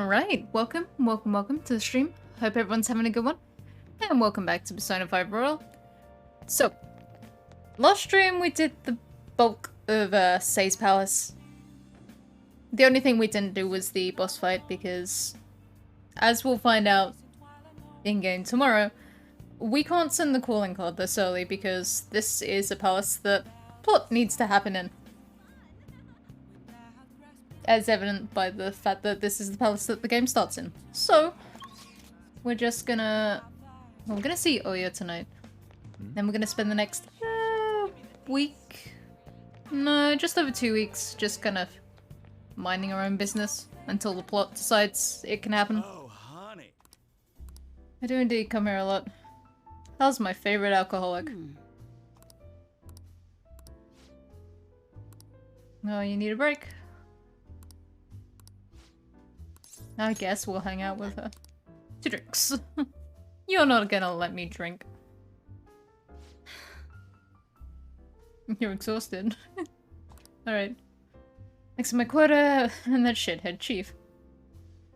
Alright, welcome to the stream. Hope everyone's having a good one. And welcome back to Persona 5 Royal. So, last stream we did the bulk of Say's Palace. The only thing we didn't do was the boss fight because, as we'll find out in-game tomorrow, we can't send the calling card this early because this is a palace that plot needs to happen in. As evident by the fact that this is the palace that the game starts in. So, we're just gonna... Well, we're gonna see Oya tonight. Then we're gonna spend the next week... No, just over 2 weeks, just kind of minding our own business until the plot decides it can happen. Oh, honey. I do indeed come here a lot. How's my favorite alcoholic? Oh, you need a break? I guess we'll hang out with her. 2 drinks. You're not gonna let me drink. You're exhausted. Alright. Next to my quota and that shithead chief.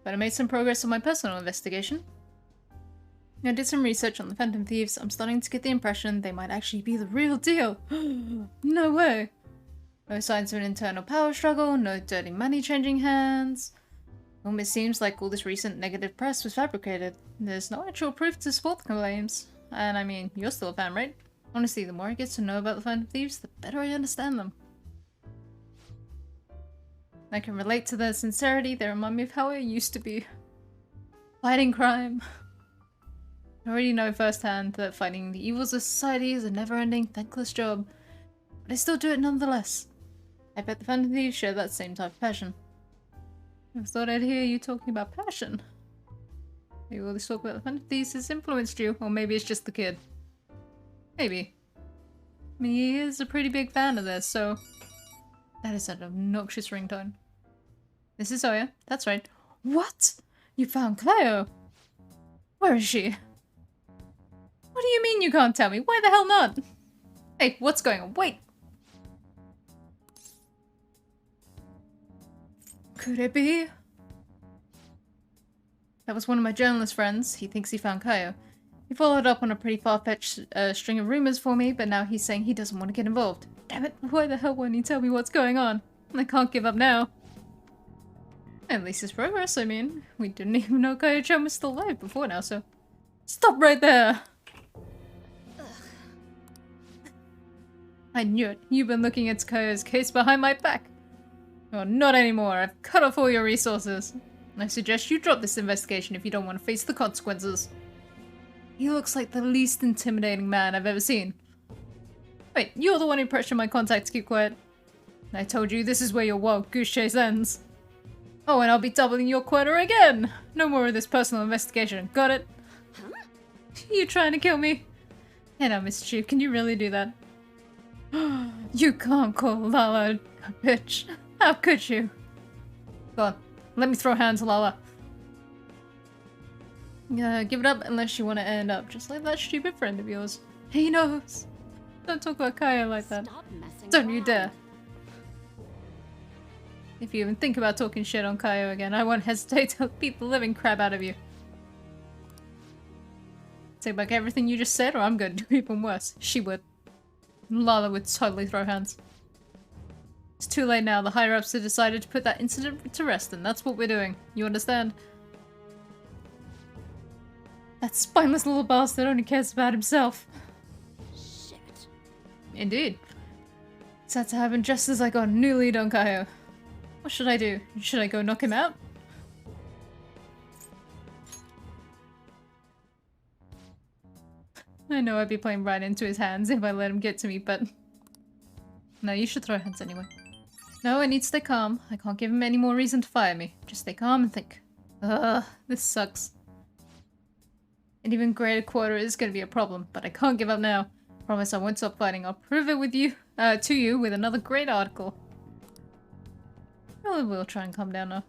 But I made some progress on my personal investigation. I did some research on the Phantom Thieves. I'm starting to get the impression they might actually be the real deal. No way. No signs of an internal power struggle, no dirty money changing hands. It seems like all this recent negative press was fabricated. There's no actual proof to support the claims. And I mean, you're still a fan, right? Honestly, the more I get to know about the Phantom Thieves, the better I understand them. I can relate to their sincerity. They remind me of how I used to be. Fighting crime. I already know firsthand that fighting the evils of society is a never-ending, thankless job. But I still do it nonetheless. I bet the Phantom Thieves share that same type of passion. I thought I'd hear you talking about passion. Maybe all this talk about the Phantom Thieves has influenced you, or maybe it's just the kid. Maybe. I mean, he is a pretty big fan of this, so... That is an obnoxious ringtone. This is Oya. That's right. What? You found Cleo? Where is she? What do you mean you can't tell me? Why the hell not? Hey, what's going on? Wait! Could it be? That was one of my journalist friends. He thinks he found Kaio. He followed up on a pretty far-fetched string of rumors for me, but now he's saying he doesn't want to get involved. Damn it, why the hell won't he tell me what's going on? I can't give up now. At least it's progress, I mean. We didn't even know Kaio-chan was still alive before now, so... Stop right there! I knew it. You've been looking at Kaio's case behind my back. Well, not anymore. I've cut off all your resources. I suggest you drop this investigation if you don't want to face the consequences. He looks like the least intimidating man I've ever seen. Wait, you're the one who pressured my contact to keep quiet. I told you this is where your wild goose chase ends. Oh, and I'll be doubling your quota again! No more of this personal investigation, got it? Huh? You trying to kill me? Hey now, Mr. Chief, can you really do that? You can't call Lala a bitch. How could you? Go on, let me throw hands, Lala. Give it up unless you want to end up just like that stupid friend of yours. He knows. Don't talk about Kaio like that. Don't you dare. If you even think about talking shit on Kaio again, I won't hesitate to beat the living crap out of you. Take back everything you just said or I'm going to do even worse. She would. Lala would totally throw hands. It's too late now. The higher-ups have decided to put that incident to rest, and that's what we're doing. You understand? That spineless little bastard only cares about himself. Shit. Indeed. It's had to happen just as I got a new lead on Kaio. What should I do? Should I go knock him out? I know I'd be playing right into his hands if I let him get to me, but... No, you should throw hands anyway. No, I need to stay calm. I can't give him any more reason to fire me. Just stay calm and think. Ugh, this sucks. An even greater quarter is going to be a problem, but I can't give up now. Promise I won't stop fighting. I'll prove it with you, to you with another great article. Well, we'll try and calm down now.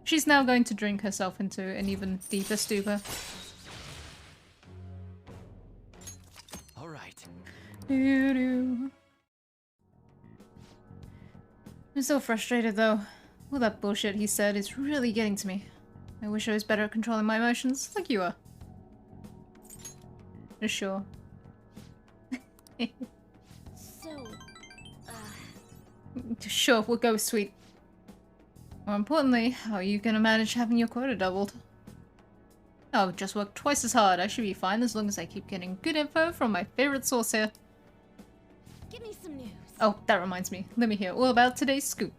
She's now going to drink herself into an even deeper stupor. All right. Doo-doo. I'm so frustrated though. All that bullshit he said is really getting to me. I wish I was better at controlling my emotions, like you are. Sure. So, Sure, we'll go with sweet. More importantly, how are you gonna manage having your quota doubled? Oh, just work twice as hard. I should be fine as long as I keep getting good info from my favorite source here. give me some news. Oh, that reminds me. Let me hear all about today's scoop.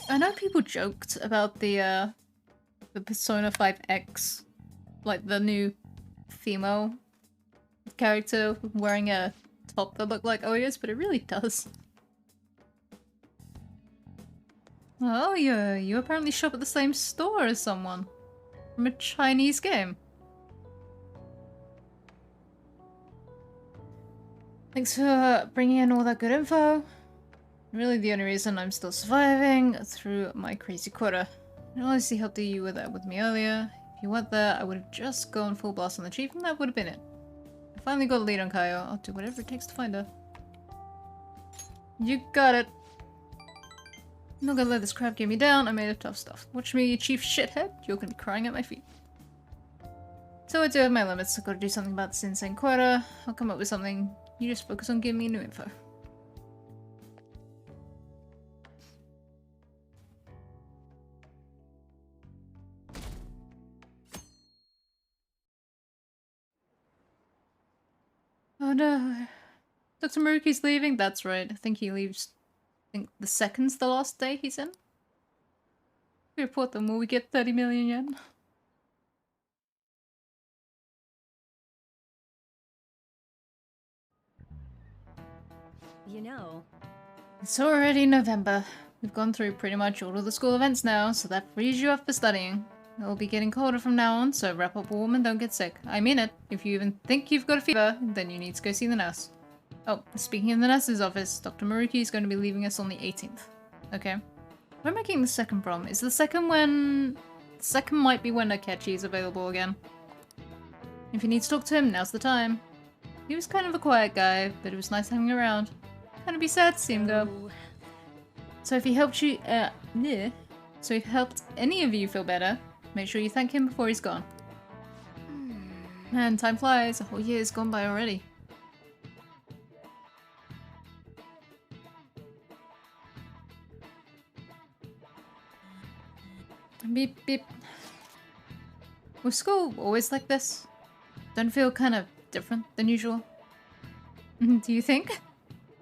I know people joked about the Persona 5X, like the new female character wearing a top that looked like Oya's, but it really does. Oh, you apparently shop at the same store as someone from a Chinese game. Thanks for bringing in all that good info. Really the only reason I'm still surviving through my crazy quota. I honestly helped you with that with me earlier. If you weren't there, I would have just gone full blast on the chief and that would have been it. I finally got a lead on Kaio. I'll do whatever it takes to find her. You got it. I'm not gonna let this crap get me down. I made of tough stuff. Watch me, chief shithead. You're gonna be crying at my feet. So I do have my limits. I've got to do something about this insane quota. I'll come up with something. You just focus on giving me new info. Oh no. Dr. Maruki's leaving? That's right. I think he leaves. I think the second's the last day he's in. We report them. Will we get 30 million yen? You know, It's already November. We've gone through pretty much all of the school events now, so that frees you up for studying. It'll be getting colder from now on, so wrap up warm and don't get sick. I mean it. If you even think you've got a fever, then you need to go see the nurse. Oh, speaking of the nurse's office, Dr. Maruki is going to be leaving us on the 18th. Okay. Where am I getting the second from? Is the second when... The second might be when Akechi is available again. If you need to talk to him, now's the time. He was kind of a quiet guy, but it was nice hanging around. Kind of be sad to see him go. So if he helped you, yeah. So if he helped any of you feel better, make sure you thank him before he's gone. Man, time flies. A whole year's gone by already. Beep beep. Was school always like this? Don't feel kind of different than usual? Do you think?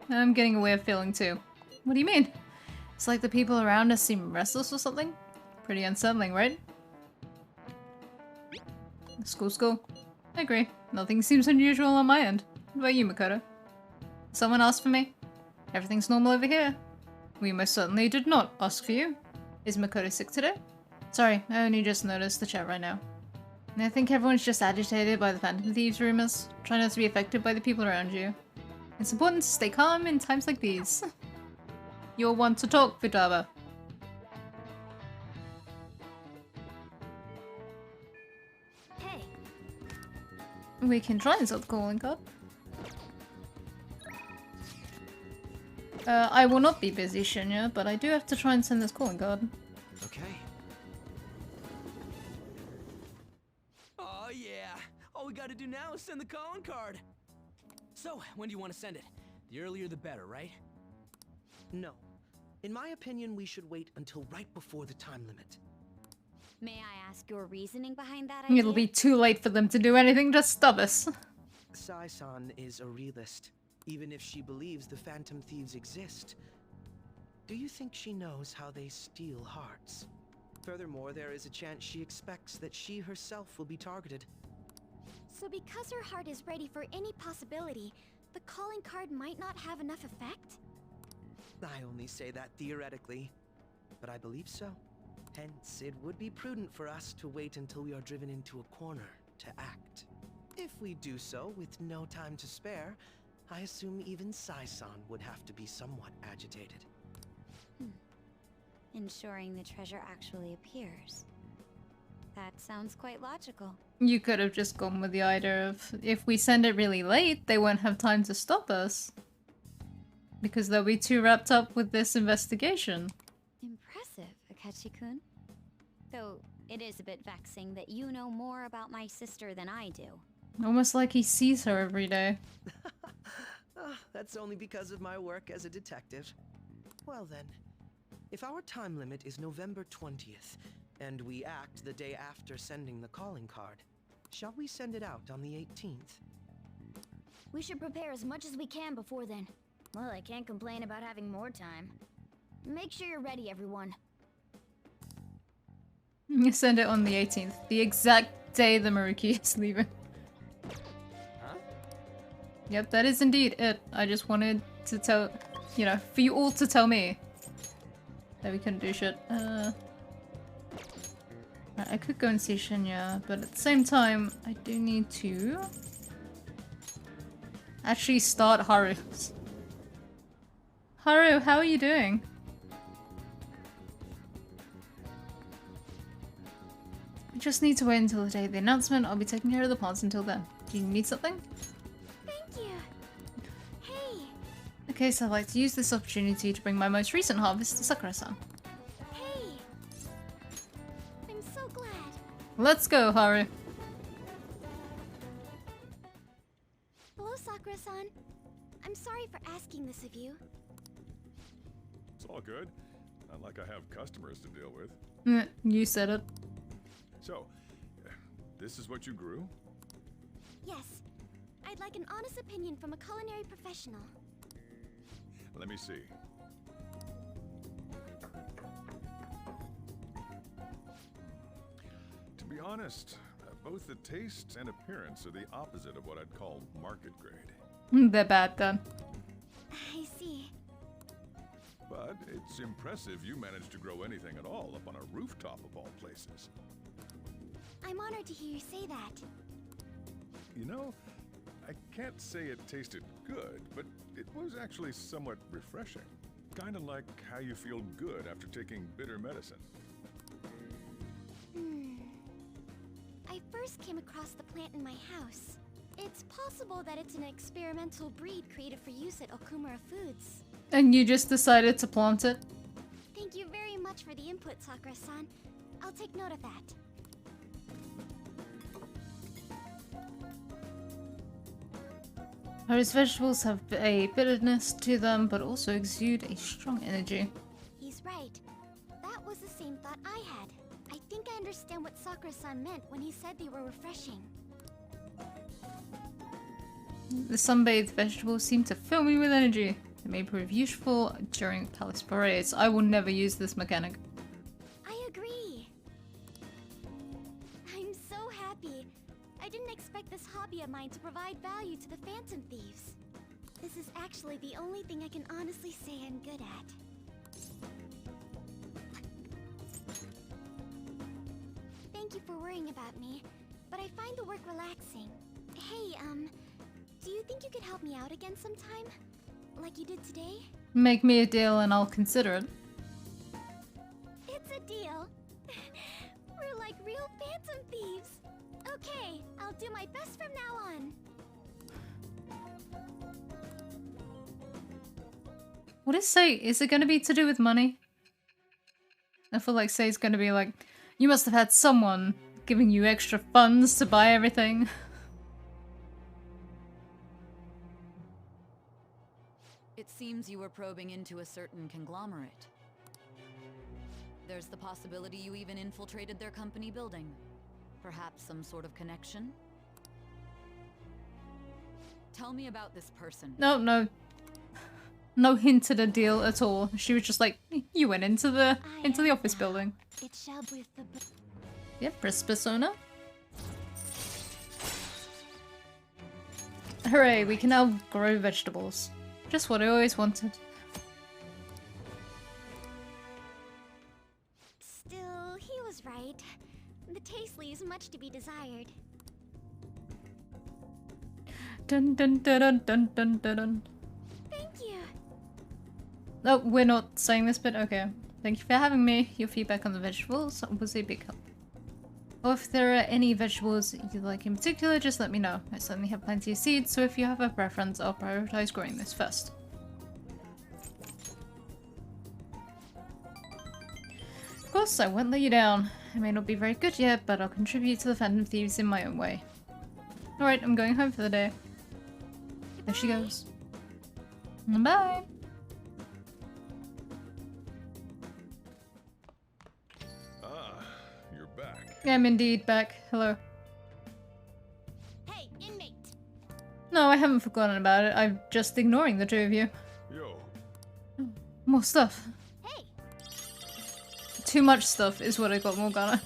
I'm getting a weird feeling too. What do you mean? It's like the people around us seem restless or something? Pretty unsettling, right? School. I agree. Nothing seems unusual on my end. What about you, Makoto? Someone asked for me? Everything's normal over here. We most certainly did not ask for you. Is Makoto sick today? Sorry, I only just noticed the chat right now. I think everyone's just agitated by the Phantom Thieves rumors. Try not to be affected by the people around you. It's important to stay calm in times like these. You'll want to talk, Futaba. hey, We can try and sell the calling card. I will not be busy, Shinya, but I do have to try and send this calling card. Okay. Oh yeah. All we gotta do now is send the calling card. So, when do you want to send it? The earlier the better, right? No. In my opinion, we should wait until right before the time limit. may I ask your reasoning behind that idea? It'll be too late for them to do anything to stop us. Sai-san is a realist, even if she believes the Phantom Thieves exist. Do you think she knows how they steal hearts? Furthermore, there is a chance she expects that she herself will be targeted. So because her heart is ready for any possibility, the calling card might not have enough effect? I only say that theoretically, but I believe so. Hence, it would be prudent for us to wait until we are driven into a corner to act. If we do so with no time to spare, I assume even Sai-san would have to be somewhat agitated. Ensuring the treasure actually appears. That sounds quite logical. You could have just gone with the idea of if we send it really late, they won't have time to stop us. because they'll be too wrapped up with this investigation. Impressive, Akechi-kun. Though it is a bit vexing that you know more about my sister than I do. Almost like he sees her every day. That's only because of my work as a detective. Well then, if our time limit is November 20th, and we act the day after sending the calling card, shall we send it out on the 18th? We should prepare as much as we can before then. Well, I can't complain about having more time. Make sure you're ready, everyone. You send it on the 18th, the exact day the Maruki is leaving. Huh? Yep, that is indeed it. I just wanted to tell, you know, for you all to tell me that we couldn't do shit. Right, I could go and see Shinya, but at the same time, I do need to actually start Haru. Haru, how are you doing? I just need to wait until the day of the announcement. I'll be taking care of the plants until then. Do you need something? Thank you. Hey. Okay, so I'd like to use this opportunity to bring my most recent harvest to Sakura-san. Hey. I'm so glad. Let's go, Haru. Hello, Sakura-san. I'm sorry for asking this of you. It's all good. Not like I have customers to deal with. You said it. So, this is what you grew? Yes. I'd like an honest opinion from a culinary professional. Let me see. To be honest, both the taste and appearance are the opposite of what I'd call market grade. They're bad then. I see. But it's impressive you managed to grow anything at all up on a rooftop of all places. I'm honored to hear you say that. You know, I can't say it tasted good, but it was actually somewhat refreshing. Kinda like how you feel good after taking bitter medicine. I first came across the plant in my house. It's possible that it's an experimental breed created for use at Okumura Foods. And you just decided to plant it? Thank you very much for the input, Sakura-san. I'll take note of that. Haru's vegetables have a bitterness to them, but also exude a strong energy. He's right. That was the same thought I had. I think I understand what Sakura-san meant when he said they were refreshing. The sunbathed vegetables seem to fill me with energy. They may prove useful during palace parades. I will never use this mechanic. I agree. I'm so happy. I didn't expect this hobby of mine to provide value to the Phantom Thieves. This is actually the only thing I can honestly say I'm good at. Thank you for worrying about me, but I find the work relaxing. Hey, do you think you could help me out again sometime? Like you did today? Make me a deal and I'll consider it. It's a deal. We're like real Phantom Thieves. Okay, I'll do my best from now on. What is Sei? Is it going to be to do with money? I feel like Sei's going to be like, you must have had someone giving you extra funds to buy everything. It seems you were probing into a certain conglomerate. There's the possibility you even infiltrated their company building. Perhaps some sort of connection? Tell me about this person. No. No hint at a deal at all. She was just like, you went into the office building. It shall with the Yep, Precipice owner. Hooray, we can now grow vegetables. Just what I always wanted. Still, he was right. The taste leaves much to be desired. Dun dun dun dun dun dun dun dun. Thank you. Oh, we're not saying this bit? Okay. Thank you for having me. Your feedback on the vegetables was a big help. Or if there are any vegetables you like in particular, just let me know. I certainly have plenty of seeds, so if you have a preference, I'll prioritize growing this first. course, I won't let you down. I may not be very good yet, but I'll contribute to the Phantom Thieves in my own way. Alright, I'm going home for the day. There she goes. Bye! Ah, you're back. I'm indeed back. Hello. Hey, inmate! No, I haven't forgotten about it. I'm just ignoring the two of you. Yo, More stuff. Hey! Too much stuff is what I got, Morgana.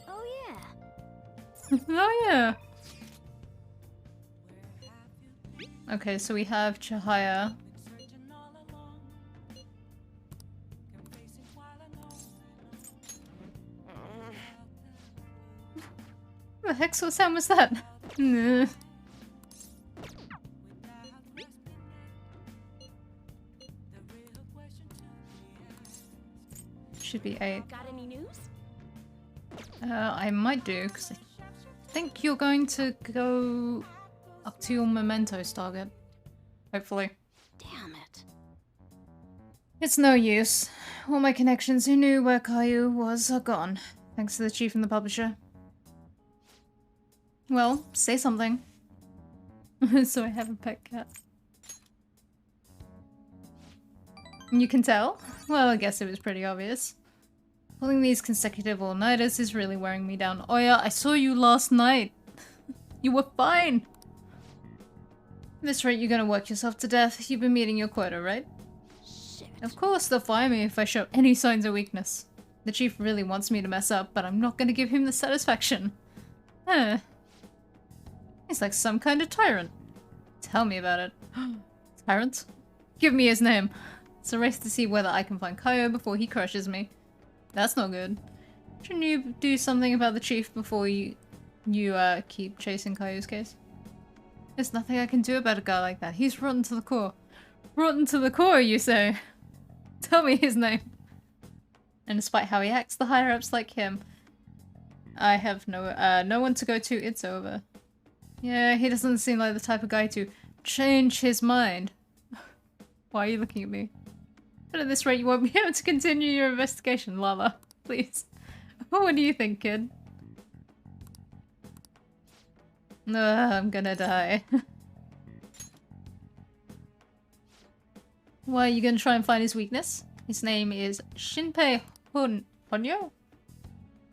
Oh yeah. Oh yeah. Okay, so we have Chihaya. What the heck sort of sound was that? Nah. Should be 8. Got any news? I might do, because I think you're going to go up to your mementos target. Hopefully. Damn it. It's no use. All my connections who knew where Caillou was are gone, thanks to the chief and the publisher. Well, say something. So I have a pet cat. You can tell? Well, I guess it was pretty obvious. Pulling these consecutive all-nighters is really wearing me down. Oya, I saw you last night. You were fine. At this rate, you're gonna work yourself to death. You've been meeting your quota, right? Shit. Of course, they'll fire me if I show any signs of weakness. The chief really wants me to mess up, but I'm not gonna give him the satisfaction. Huh. He's like some kind of tyrant. Tell me about it. Tyrant? Give me his name. It's a race to see whether I can find Caillou before he crushes me. That's not good. Shouldn't you do something about the chief before you keep chasing Caillou's case? There's nothing I can do about a guy like that. He's rotten to the core. Rotten to the core, you say? Tell me his name. And despite how he acts, the higher-ups like him. I have no one to go to. It's over. Yeah, he doesn't seem like the type of guy to change his mind. Why are you looking at me? But at this rate, you won't be able to continue your investigation, Lala. Please. What do you think, kid? I'm gonna die. Why are you gonna try and find his weakness? His name is Shinpei Honyo?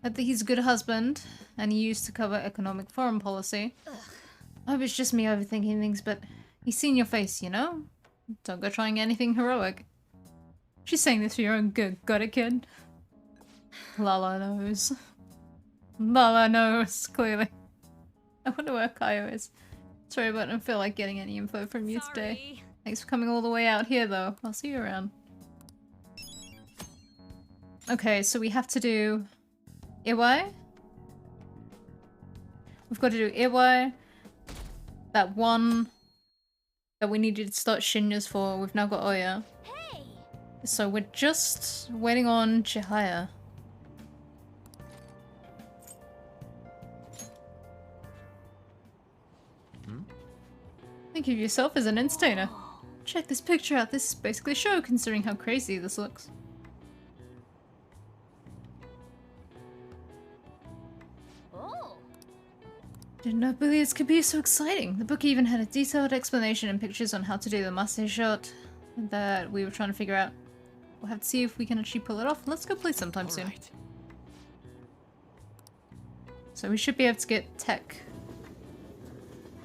I think he's a good husband, and he used to cover economic foreign policy. I hope it's just me overthinking things, but he's seen your face, you know? Don't go trying anything heroic. She's saying this for your own good. Got it, kid? Lala knows. Lala knows, clearly. I wonder where Caillou is. Sorry, but I don't feel like getting any info from you today. Thanks for coming all the way out here, though. I'll see you around. Okay, so we have to do Iwai. We've got to do Iwai. That one that we needed to start Shinya's for. We've now got Oya. Hey! So we're just waiting on Chihaya. Think of yourself as an entertainer. Check this picture out. This is basically a show, considering how crazy this looks. Oh! Did not believe this could be so exciting. The book even had a detailed explanation and pictures on how to do the master shot that we were trying to figure out. We'll have to see if we can actually pull it off. Let's go play sometime soon. Right. So we should be able to get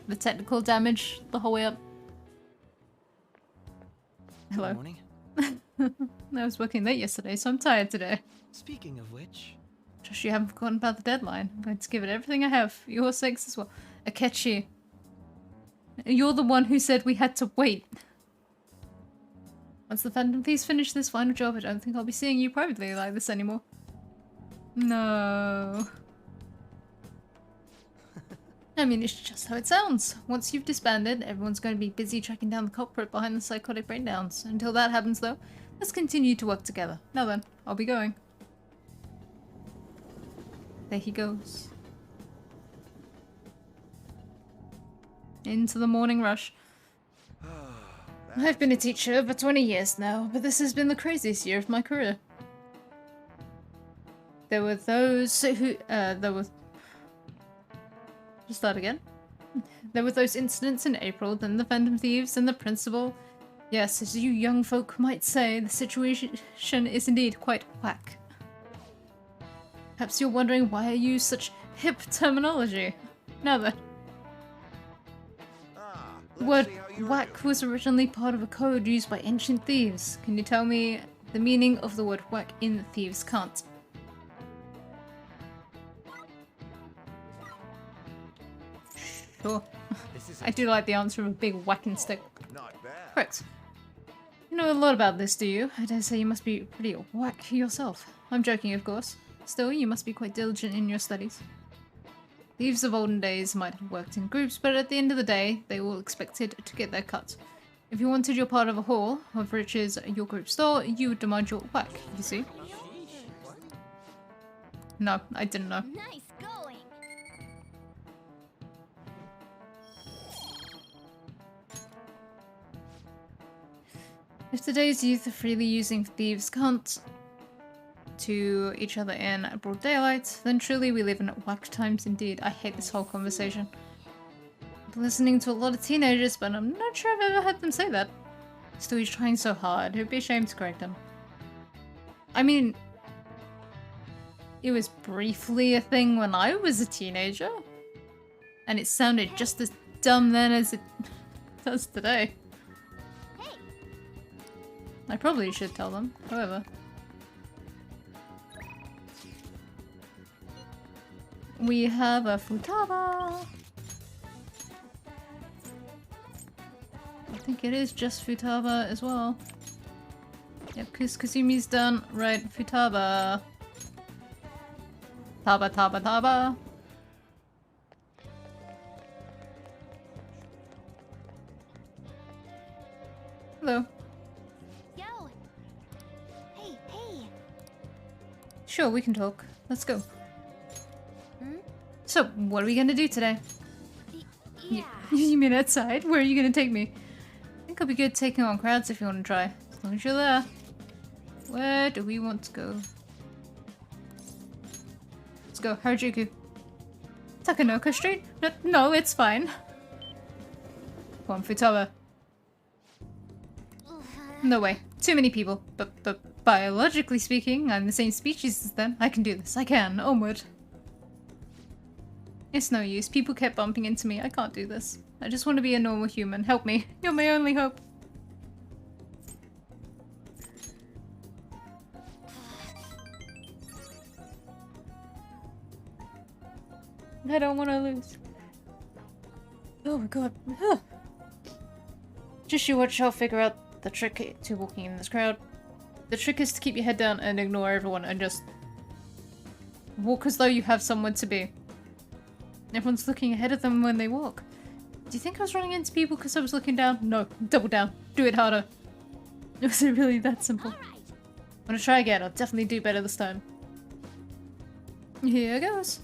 the technical damage the whole way up. Hello. Good morning. I was working late yesterday, so I'm tired today. Speaking of which, Josh, you haven't forgotten about the deadline. I'm going to give it everything I have, for your sakes as well. Akechi, you're the one who said we had to wait. Once the Phantom Thieves finish this final job, I don't think I'll be seeing you privately like this anymore. No. I mean, it's just how it sounds. Once you've disbanded, everyone's going to be busy tracking down the culprit behind the psychotic breakdowns. Until that happens, though, let's continue to work together. Now then, I'll be going. There he goes. Into the morning rush. I've been a teacher for 20 years now, but this has been the craziest year of my career. There were those who, Just start again. There were those incidents in April, then the Phantom Thieves and the principal. Yes, as you young folk might say, the situation is indeed quite whack. Perhaps you're wondering why I use such hip terminology. Now then. The word whack was originally part of a code used by ancient thieves. Can you tell me the meaning of the word whack in Thieves' Cant? Sure. I do like the answer of a big whacking stick. Not bad. Correct. You know a lot about this, do you? I dare say you must be pretty whack yourself. I'm joking, of course. Still, you must be quite diligent in your studies. Thieves of olden days might have worked in groups, but at the end of the day, they all expected to get their cut. If you wanted your part of a haul, of which is your group store, you would demand your whack, you see? No, I didn't know. Nice going. If today's youth are freely using Thieves' Cant to each other in broad daylight, then truly we live in whack times indeed. I hate this whole conversation. I'm listening to a lot of teenagers, but I'm not sure I've ever heard them say that. Still, he's trying so hard. It'd be a shame to correct him. I mean, it was briefly a thing when I was a teenager, and it sounded just as dumb then as it does today. I probably should tell them, however. We have a Futaba! I think it is just Futaba as well. Yep, because Kazumi's done. Right, Futaba. Taba, taba, taba. Hello. Yo. Hey, hey. Sure, we can talk. Let's go. Hmm? So, what are we gonna do today? Yeah. You mean outside? Where are you gonna take me? I think it'll be good taking on crowds if you want to try. As long as you're there. Where do we want to go? Let's go, Harajuku. Takanoko Street? No, it's fine. Come on, Futaba. No way. Too many people. But biologically speaking, I'm the same species as them. I can do this. I can. Onward. It's no use. People kept bumping into me. I can't do this. I just want to be a normal human. Help me. You're my only hope. I don't want to lose. Oh my god. Ugh. Just you watch, I'll figure out the trick to walking in this crowd. The trick is to keep your head down and ignore everyone and just walk as though you have someone to be. Everyone's looking ahead of them when they walk. Do you think I was running into people because I was looking down? No, double down. Do it harder. Was it really that simple? All right. I'm gonna try again. I'll definitely do better this time. Here goes.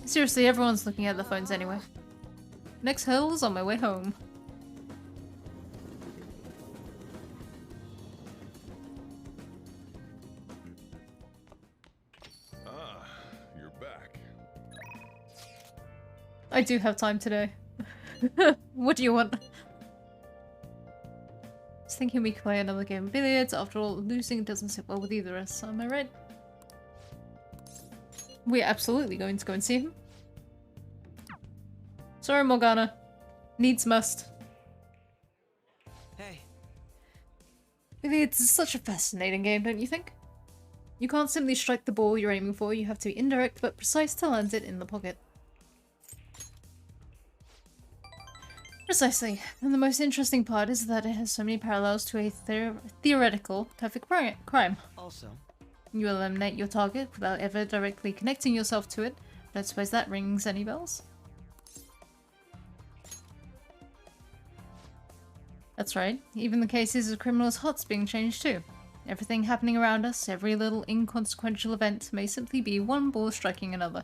Seriously, everyone's looking at their phones anyway. Next hill is on my way home. Ah, you're back. I do have time today. What do you want? I was thinking we could play another game of billiards. After all, losing doesn't sit well with either of us, am I right? We're absolutely going to go and see him. Sorry, Morgana. Needs must. Hey, Billiards is such a fascinating game, don't you think? You can't simply strike the ball you're aiming for, you have to be indirect but precise to land it in the pocket. Precisely. And the most interesting part is that it has so many parallels to a theoretical perfect crime. also, You eliminate your target without ever directly connecting yourself to it. Don't suppose that rings any bells? That's right. Even the cases of criminals' hots being changed too. Everything happening around us, every little inconsequential event may simply be one ball striking another.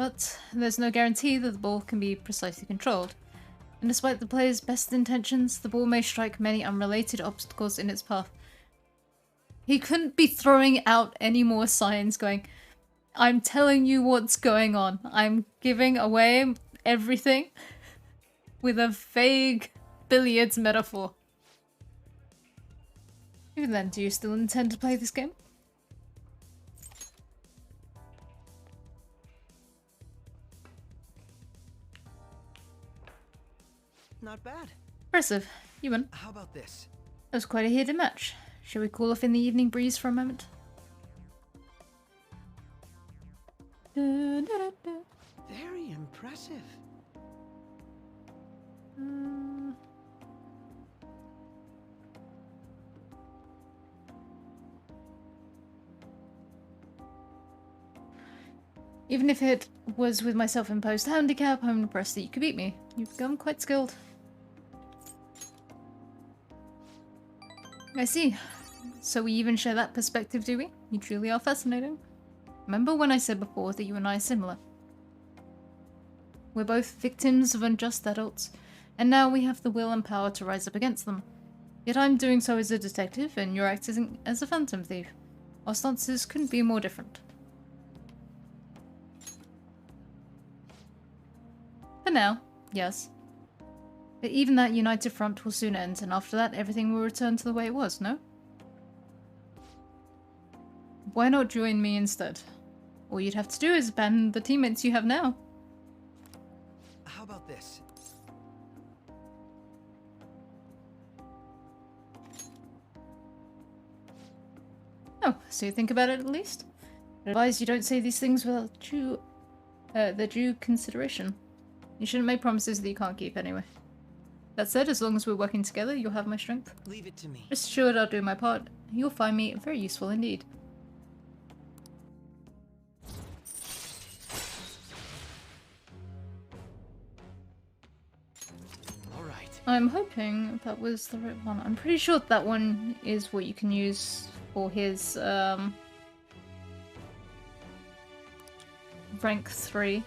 but there's no guarantee that the ball can be precisely controlled. And despite the player's best intentions, the ball may strike many unrelated obstacles in its path. He couldn't be throwing out any more signs going, I'm telling you what's going on. I'm giving away everything with a vague billiards metaphor. Even then, do you still intend to play this game? Not bad. Impressive. You won. How about this? That was quite a heated match. Shall we cool off in the evening breeze for a moment? Very impressive. Even if it was with my self-imposed handicap, I'm impressed that you could beat me. You've become quite skilled. I see. So we even share that perspective, do we? You truly are fascinating. Remember when I said before that you and I are similar? We're both victims of unjust adults, and now we have the will and power to rise up against them. Yet I'm doing so as a detective, and you're acting as a phantom thief. Our stances couldn't be more different. For now, yes. But even that united front will soon end, and after that everything will return to the way it was, no? Why not join me instead? All you'd have to do is abandon the teammates you have now. How about this? Oh, so you think about it at least? I advise you don't say these things without the due consideration. You shouldn't make promises that you can't keep anyway. That said, as long as we're working together, you'll have my strength. Leave it to me. Rest assured I'll do my part. You'll find me very useful indeed. All right. I'm hoping that was the right one. I'm pretty sure that one is what you can use for his rank 3.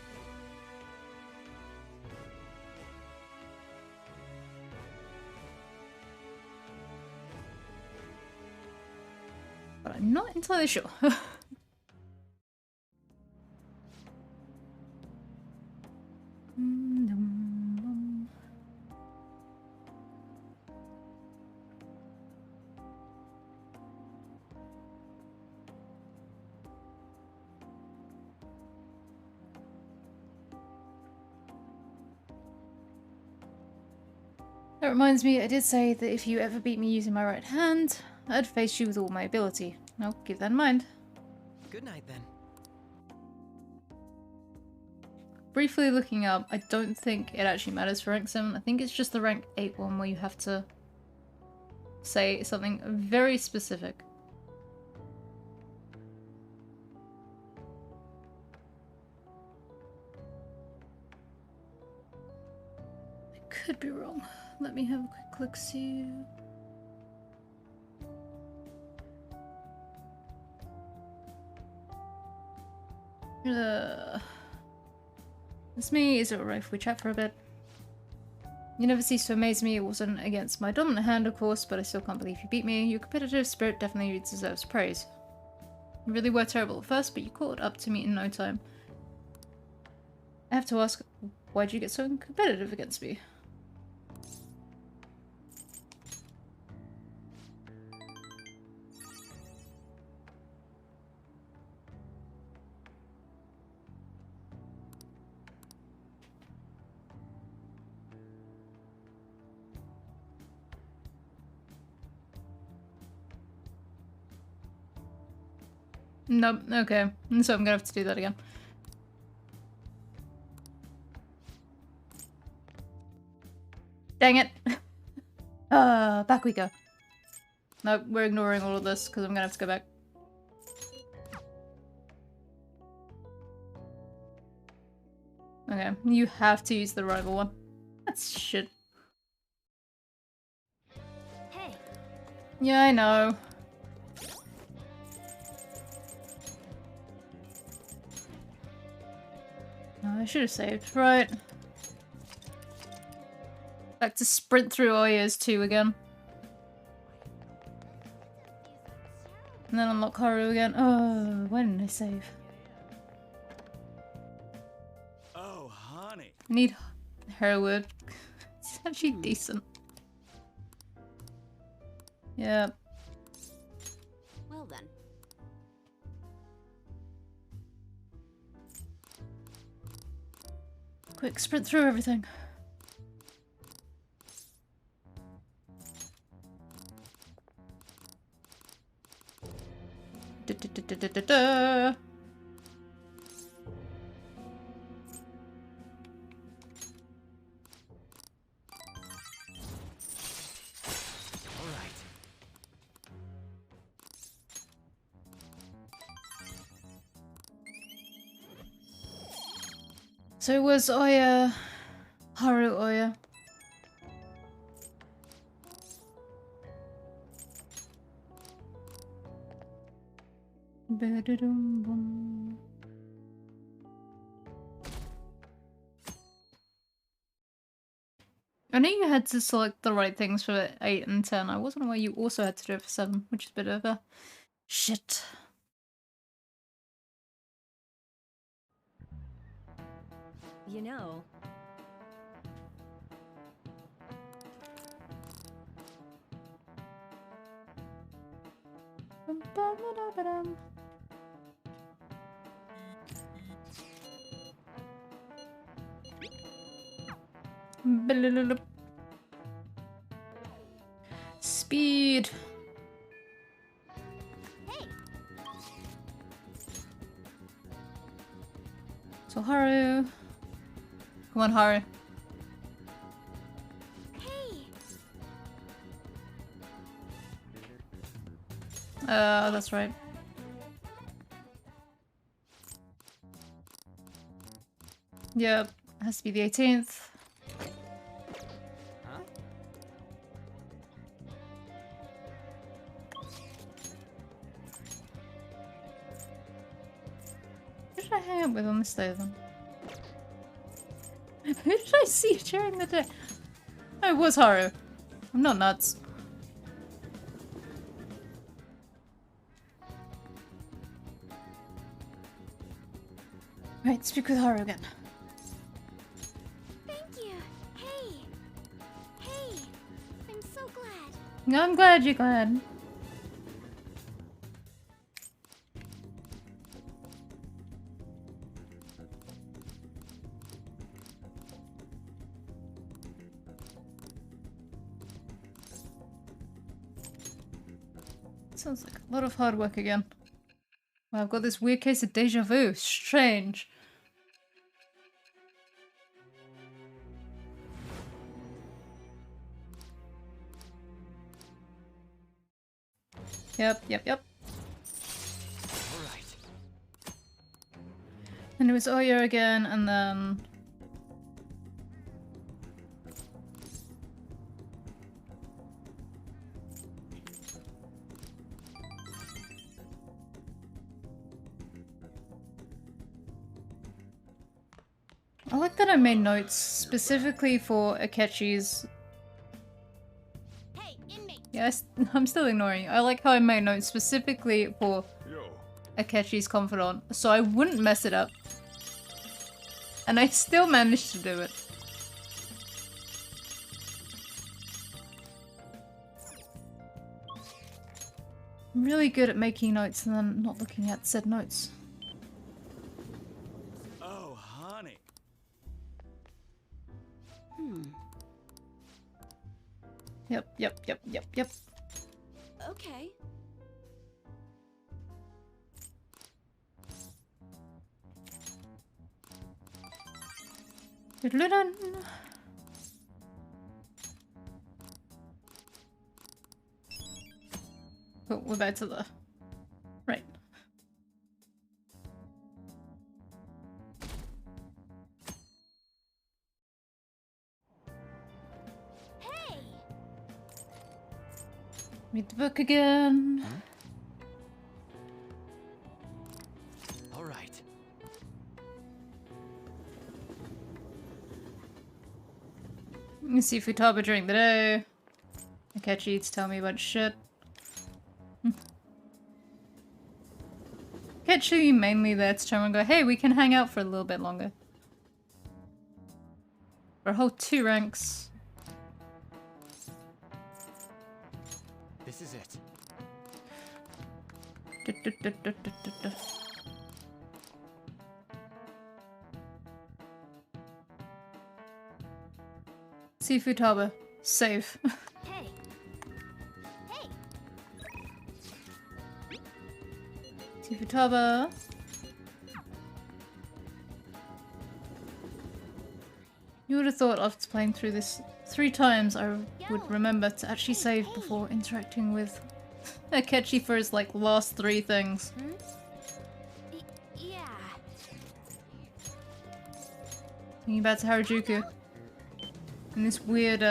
But I'm not entirely sure. That reminds me, I did say that if you ever beat me using my right hand, I'd face you with all my ability. I'll keep that in mind. Good night then. Briefly looking up, I don't think it actually matters for rank 7. I think it's just the rank 8 one where you have to say something very specific. I could be wrong. Let me have a quick look-see. It's me. Is it alright if we chat for a bit? You never cease to amaze me. It wasn't against my dominant hand, of course, but I still can't believe you beat me. Your competitive spirit definitely deserves praise. You really were terrible at first, but you caught up to me in no time. I have to ask, why'd you get so competitive against me? Nope, okay. So I'm gonna have to do that again. Dang it! Back we go. Nope, we're ignoring all of this because I'm gonna have to go back. Okay, you have to use the rival one. That's shit. Hey, Yeah, I know. Oh, I should have saved. Right. Back to sprint through Oya's 2 again. And then unlock Haru again. Oh, why didn't I save? Oh, honey. I need Herwood. It's actually decent. Yeah. Well then. Quick, sprint through everything. Da, da, da, da, da, da, da. All right. So was Oya... Haru Oya? Ba-da-dum-bum. I know you had to select the right things for 8 and 10. I wasn't aware you also had to do it for 7, which is a bit of a... shit. You know, Bum-bum-ba-da-ba-dum. Blululup. Speed. Hey, So Haru. Come on, Haru. hey. That's right. Yep, has to be the 18th. Huh? Who did I hang out with on this day then? Who did I see during the day? Oh, it was Haru. I'm not nuts. Right, speak with Haru again. Thank you. Hey. Hey. I'm so glad. I'm glad you're glad. Sounds like a lot of hard work again. Well, I've got this weird case of deja vu. Strange. Yep. All right. And it was Oya again, and then... I like that I made notes specifically for Akechi's... Hey, inmate. Yes, I'm still ignoring you. I like how I made notes specifically for Yo, Akechi's confidant, so I wouldn't mess it up. And I still managed to do it. I'm really good at making notes and then not looking at said notes. Oh, honey. Yep. Okay. Diddle-dun. Oh, we're back to the... Right. Hey. Read the book again. All right. You see Futaba during the day. Akechi to tell me about shit. Akechi mainly there to try and go, hey, we can hang out for a little bit longer. For a whole 2 ranks. This is it. See Futaba. Safe. Hey. Hey. See Futaba. You would have thought after playing through this 3 times I would remember to actually save before interacting with Akechi for his like last 3 things. Yeah. Thinking back to Harajuku. And this weird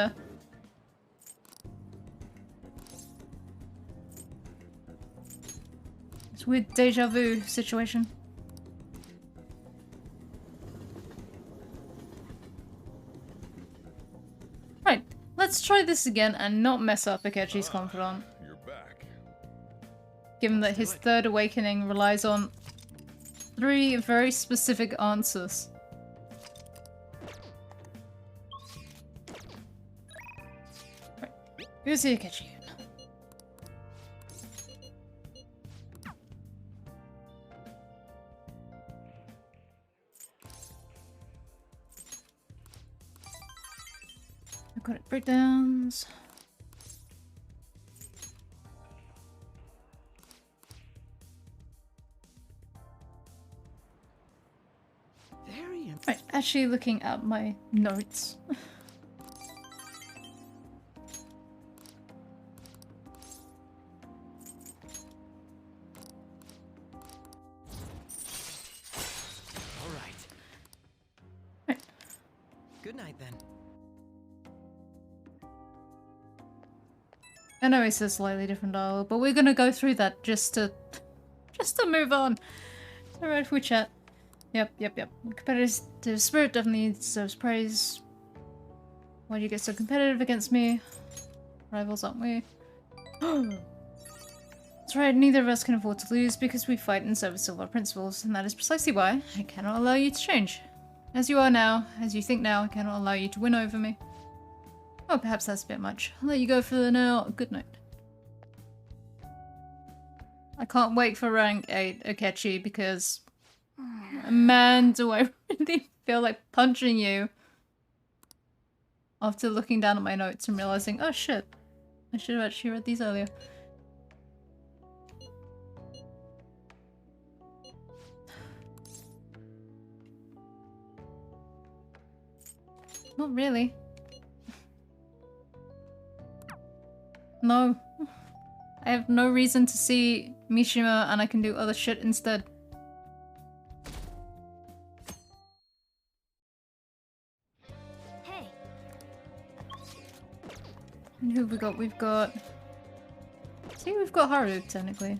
this weird deja vu situation. Right, let's try this again and not mess up Akechi's confidant. You're back. Given that his 3rd awakening relies on 3 very specific answers. Right, here's the Akechi. I've got it breakdowns. Very Right, actually looking at my notes. All right. Right. Good night then. I know it's a slightly different dialogue, but we're gonna go through that just to move on. Alright, if we chat. Yep. Competitive spirit definitely deserves praise. Why do you get so competitive against me? Rivals, aren't we? That's right, neither of us can afford to lose because we fight in service of our principles, and that is precisely why I cannot allow you to change. As you are now, as you think now, I cannot allow you to win over me. Oh, perhaps that's a bit much. I'll let you go for now. Good night. I can't wait for rank 8 Akechi because... Man, do I really feel like punching you. After looking down at my notes and realizing, oh shit, I should have actually read these earlier. Not really. No. I have no reason to see Mishima and I can do other shit instead. Hey. And who have we got? We've got... See, we've got Haru, technically.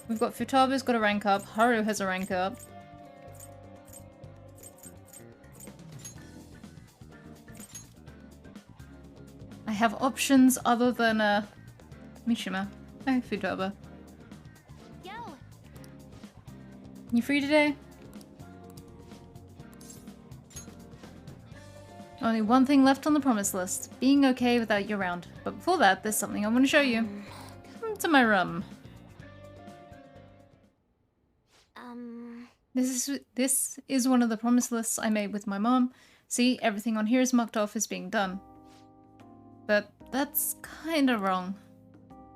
We've got Futaba's got a rank up, Haru has a rank up. I have options other than, Mishima. Hi, Futaba. Yo. You free today? Only one thing left on the promise list. Being okay without you around. But before that, there's something I want to show you. Come to my room. This is one of the promise lists I made with my mom. See, everything on here is marked off as being done. But that's kinda wrong.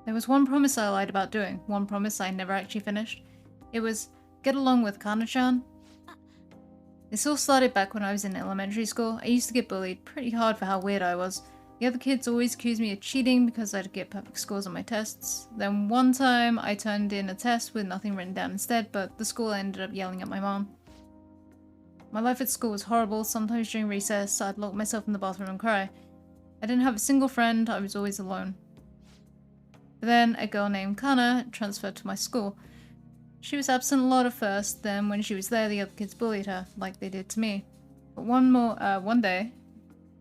There was one promise I lied about doing. One promise I never actually finished. It was get along with Kana-chan. This all started back when I was in elementary school. I used to get bullied pretty hard for how weird I was. The other kids always accused me of cheating because I'd get perfect scores on my tests. Then one time I turned in a test with nothing written down instead, but the school ended up yelling at my mom. My life at school was horrible. Sometimes during recess, I'd lock myself in the bathroom and cry. I didn't have a single friend, I was always alone. But then a girl named Kana transferred to my school. She was absent a lot at first, then when she was there the other kids bullied her, like they did to me. But one day,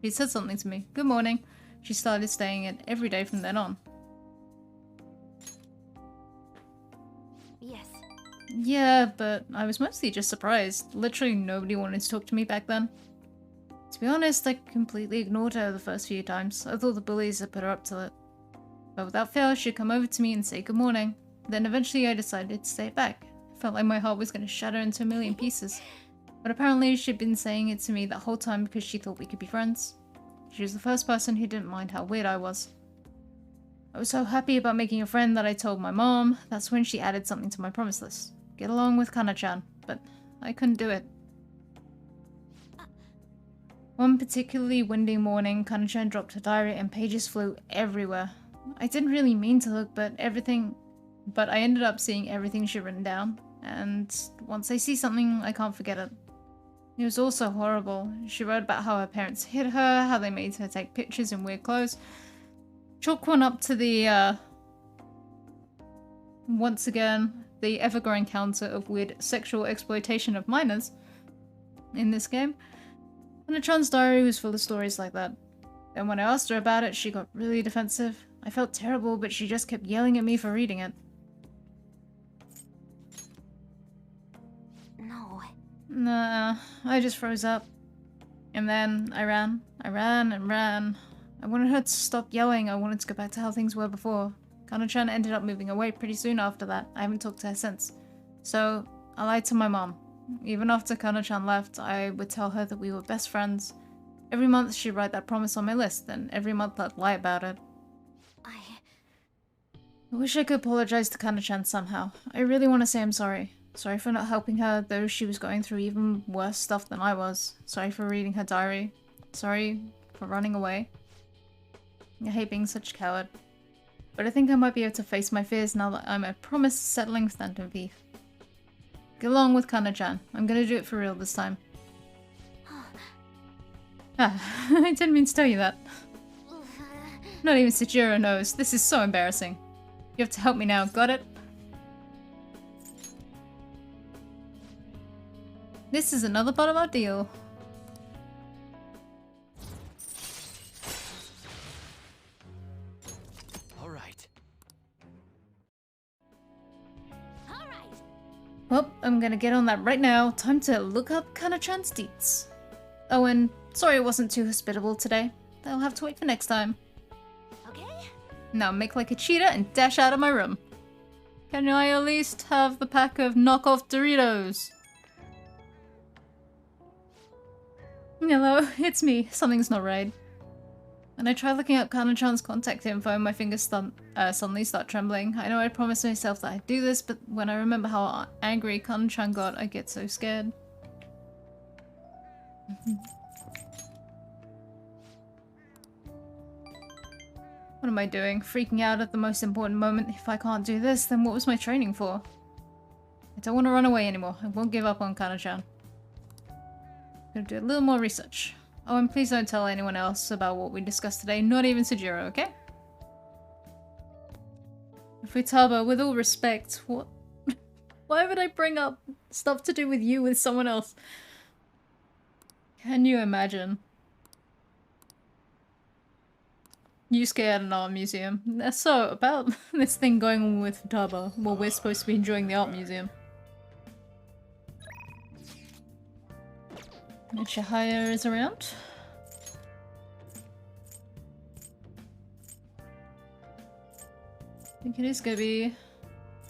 She said something to me. Good morning. She started saying it every day from then on. Yes. Yeah, but I was mostly just surprised. Literally nobody wanted to talk to me back then. To be honest, I completely ignored her the first few times. I thought the bullies had put her up to it. But without fail, she'd come over to me and say good morning. Then eventually I decided to say it back. I felt like my heart was going to shatter into a million pieces. But apparently she'd been saying it to me that whole time because she thought we could be friends. She was the first person who didn't mind how weird I was. I was so happy about making a friend that I told my mom. That's when she added something to my promise list. Get along with Kana-chan, but I couldn't do it. One particularly windy morning, Kana-chan dropped her diary and pages flew everywhere. I didn't really mean to look, but I ended up seeing everything she'd written down. And once I see something, I can't forget it. It was all so horrible. She wrote about how her parents hit her, how they made her take pictures in weird clothes. Chalk one up to the, once again, the ever-growing counter of weird sexual exploitation of minors in this game. Kana-chan's diary was full of stories like that. Then when I asked her about it, she got really defensive. I felt terrible, but she just kept yelling at me for reading it. No. Nah, I just froze up. And then I ran and ran. I wanted her to stop yelling. I wanted to go back to how things were before. Kana-chan ended up moving away pretty soon after that. I haven't talked to her since. So, I lied to my mom. Even after Kana-chan left, I would tell her that we were best friends. Every month she'd write that promise on my list, and every month I'd lie about it. I wish I could apologize to Kana-chan somehow. I really want to say I'm sorry. Sorry for not helping her, though she was going through even worse stuff than I was. Sorry for reading her diary. Sorry for running away. I hate being such a coward. But I think I might be able to face my fears now that I'm a promised settling Phantom Thief. Get along with Kana-chan. I'm gonna do it for real this time. I didn't mean to tell you that. Not even Sejiro knows. This is so embarrassing. You have to help me now, got it? This is another part of our deal. Well, I'm gonna get on that right now. Time to look up Kana-chan's deets. Oh, and sorry it wasn't too hospitable today. I'll have to wait for next time. Okay. Now make like a cheetah and dash out of my room. Can I at least have the pack of knockoff Doritos? Hello, it's me. Something's not right. When I try looking up Kana-chan's contact info, my fingers suddenly start trembling. I know I promised myself that I'd do this, but when I remember how angry Kana-chan got, I get so scared. What am I doing? Freaking out at the most important moment? If I can't do this, then what was my training for? I don't want to run away anymore. I won't give up on Kana-chan. Gonna do a little more research. Oh, and please don't tell anyone else about what we discussed today, not even Sejiro, okay? Futaba, with all respect, what? Why would I bring up stuff to do with you with someone else? Can you imagine? Yusuke at an art museum. So, about this thing going on with Futaba, well, we're supposed to be enjoying the art museum. Chihaya is around. I think it is gonna be...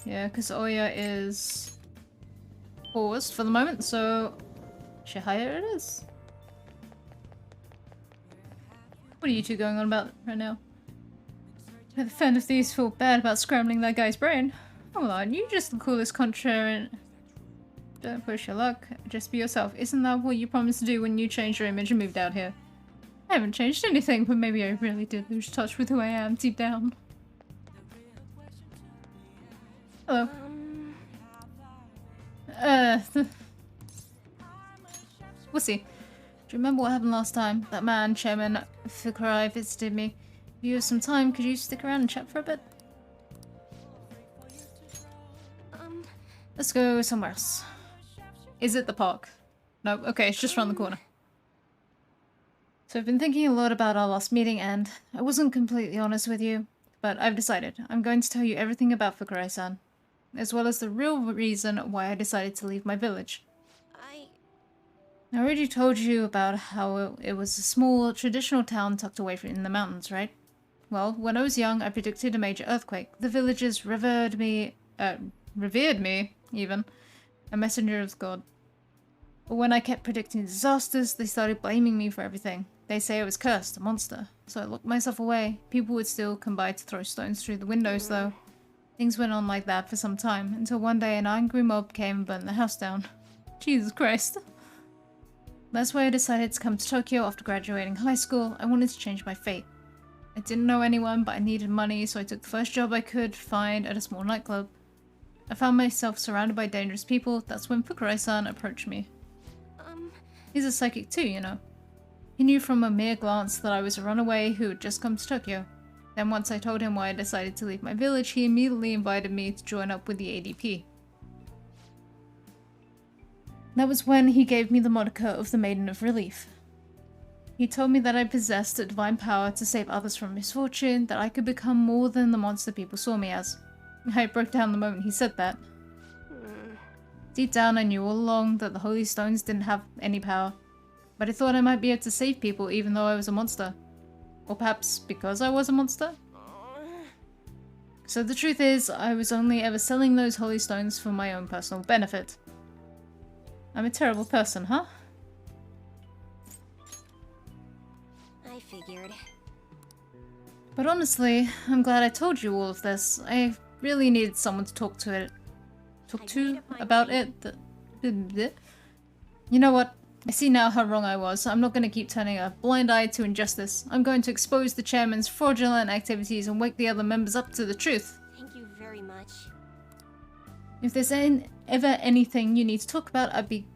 Yeah, because Oya is paused for the moment, so Chihaya it is. What are you two going on about right now? The Phantom Thieves feel bad about scrambling that guy's brain. Hold on, you just the coolest contrarian. Don't push your luck, just be yourself. Isn't that what you promised to do when you changed your image and moved out here? I haven't changed anything, but maybe I really did lose touch with who I am deep down. Hello. Wussy. Do you remember what happened last time? That man, Chairman Fukurai, visited me. If you have some time, could you stick around and chat for a bit? Let's go somewhere else. Is it the park? No, okay, it's just around the corner. So I've been thinking a lot about our last meeting, and I wasn't completely honest with you, but I've decided I'm going to tell you everything about Fukurai-san, as well as the real reason why I decided to leave my village. I already told you about how it was a small, traditional town tucked away in the mountains, right? Well, when I was young, I predicted a major earthquake. The villagers revered me, even, a messenger of God. But when I kept predicting disasters, they started blaming me for everything. They say I was cursed, a monster. So I locked myself away. People would still come by to throw stones through the windows, though. Things went on like that for some time, until one day an angry mob came and burned the house down. Jesus Christ. That's why I decided to come to Tokyo after graduating high school. I wanted to change my fate. I didn't know anyone, but I needed money, so I took the first job I could find at a small nightclub. I found myself surrounded by dangerous people. That's when Fukurai-san approached me. He's a psychic too, you know. He knew from a mere glance that I was a runaway who had just come to Tokyo. Then once I told him why I decided to leave my village, he immediately invited me to join up with the ADP. That was when he gave me the moniker of the Maiden of Relief. He told me that I possessed a divine power to save others from misfortune, that I could become more than the monster people saw me as. I broke down the moment he said that. Deep down I knew all along that the Holy Stones didn't have any power, but I thought I might be able to save people even though I was a monster. Or perhaps because I was a monster? So the truth is, I was only ever selling those Holy Stones for my own personal benefit. I'm a terrible person, huh? I figured. But honestly, I'm glad I told you all of this. I really needed someone to talk to about it. You know what? I see now how wrong I was. I'm not going to keep turning a blind eye to injustice. I'm going to expose the chairman's fraudulent activities and wake the other members up to the truth. Thank you very much. If there's ever anything you need to talk about, I'd be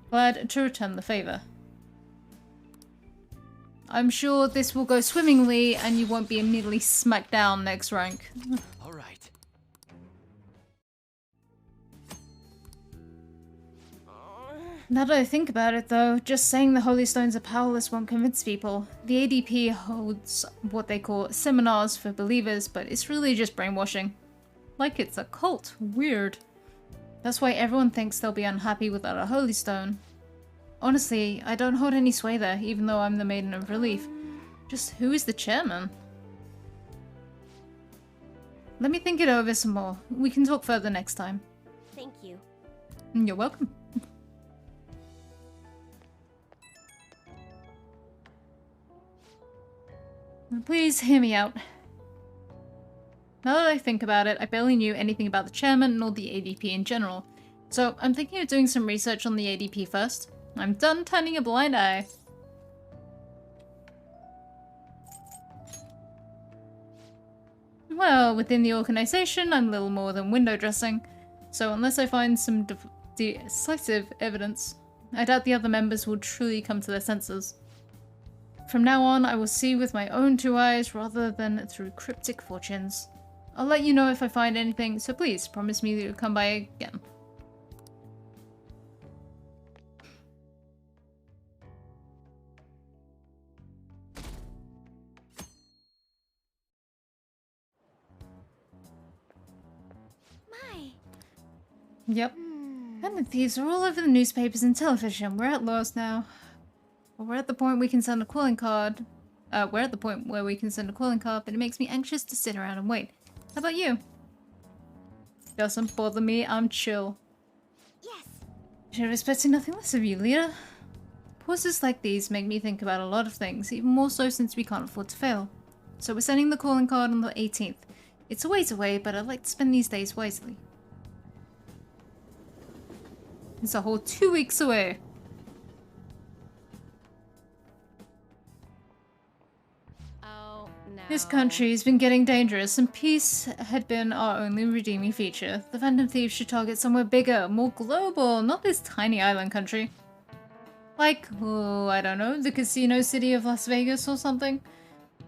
glad to return the favor. I'm sure this will go swimmingly and you won't be immediately smacked down next rank. All right. Now that I think about it though, just saying the Holy Stones are powerless won't convince people. The ADP holds what they call seminars for believers, but it's really just brainwashing. Like it's a cult. Weird. That's why everyone thinks they'll be unhappy without a Holy Stone. Honestly, I don't hold any sway there, even though I'm the Maiden of Relief. Just who is the chairman? Let me think it over some more. We can talk further next time. Thank you. You're welcome. Please hear me out. Now that I think about it, I barely knew anything about the chairman nor the ADP in general. So I'm thinking of doing some research on the ADP first. I'm done turning a blind eye. Well, within the organization, I'm little more than window dressing. So unless I find some decisive evidence, I doubt the other members will truly come to their senses. From now on, I will see with my own two eyes rather than through cryptic fortunes. I'll let you know if I find anything, so please promise me that you'll come by again. My. Yep. Penitent thieves are all over the newspapers and television. We're at loss now. We're at the point we can send a calling card. We're at the point where we can send a calling card, but it makes me anxious to sit around and wait. How about you? Doesn't bother me, I'm chill. Yes. Should have expected nothing less of you, leader. Pauses like these make me think about a lot of things, even more so since we can't afford to fail. So we're sending the calling card on the 18th. It's a ways away, but I'd like to spend these days wisely. It's a whole 2 weeks away. This country has been getting dangerous, and peace had been our only redeeming feature. The Phantom Thieves should target somewhere bigger, more global, not this tiny island country. Like, oh, I don't know, the casino city of Las Vegas or something?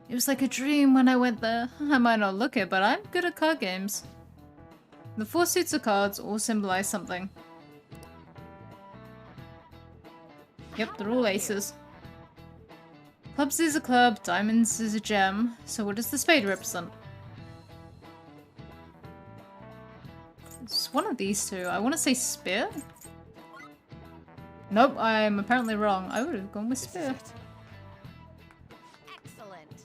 It was like a dream when I went there. I might not look it, but I'm good at card games. The 4 suits of cards all symbolize something. Yep, they're all aces. Clubs is a club, diamonds is a gem. So what does the spade represent? It's one of these two. I want to say spear? Nope, I'm apparently wrong. I would have gone with spear. Excellent.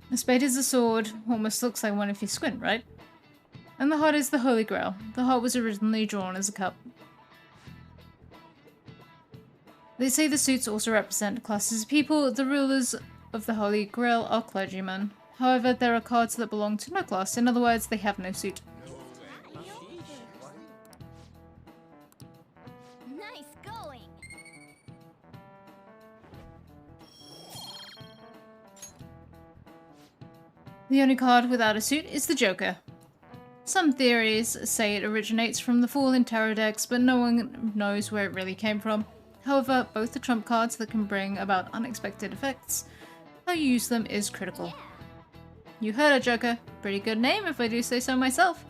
The spade is a sword. Almost looks like one if you squint, right? And the heart is the Holy Grail. The heart was originally drawn as a cup. They say the suits also represent classes of people. The rulers of the Holy Grail are clergymen. However, there are cards that belong to no class. In other words, they have no suit. Nice going. The only card without a suit is the Joker. Some theories say it originates from the Fallen Tarot decks, but no one knows where it really came from. However, both the trump cards that can bring about unexpected effects, how you use them is critical. You heard it, Joker. Pretty good name if I do say so myself.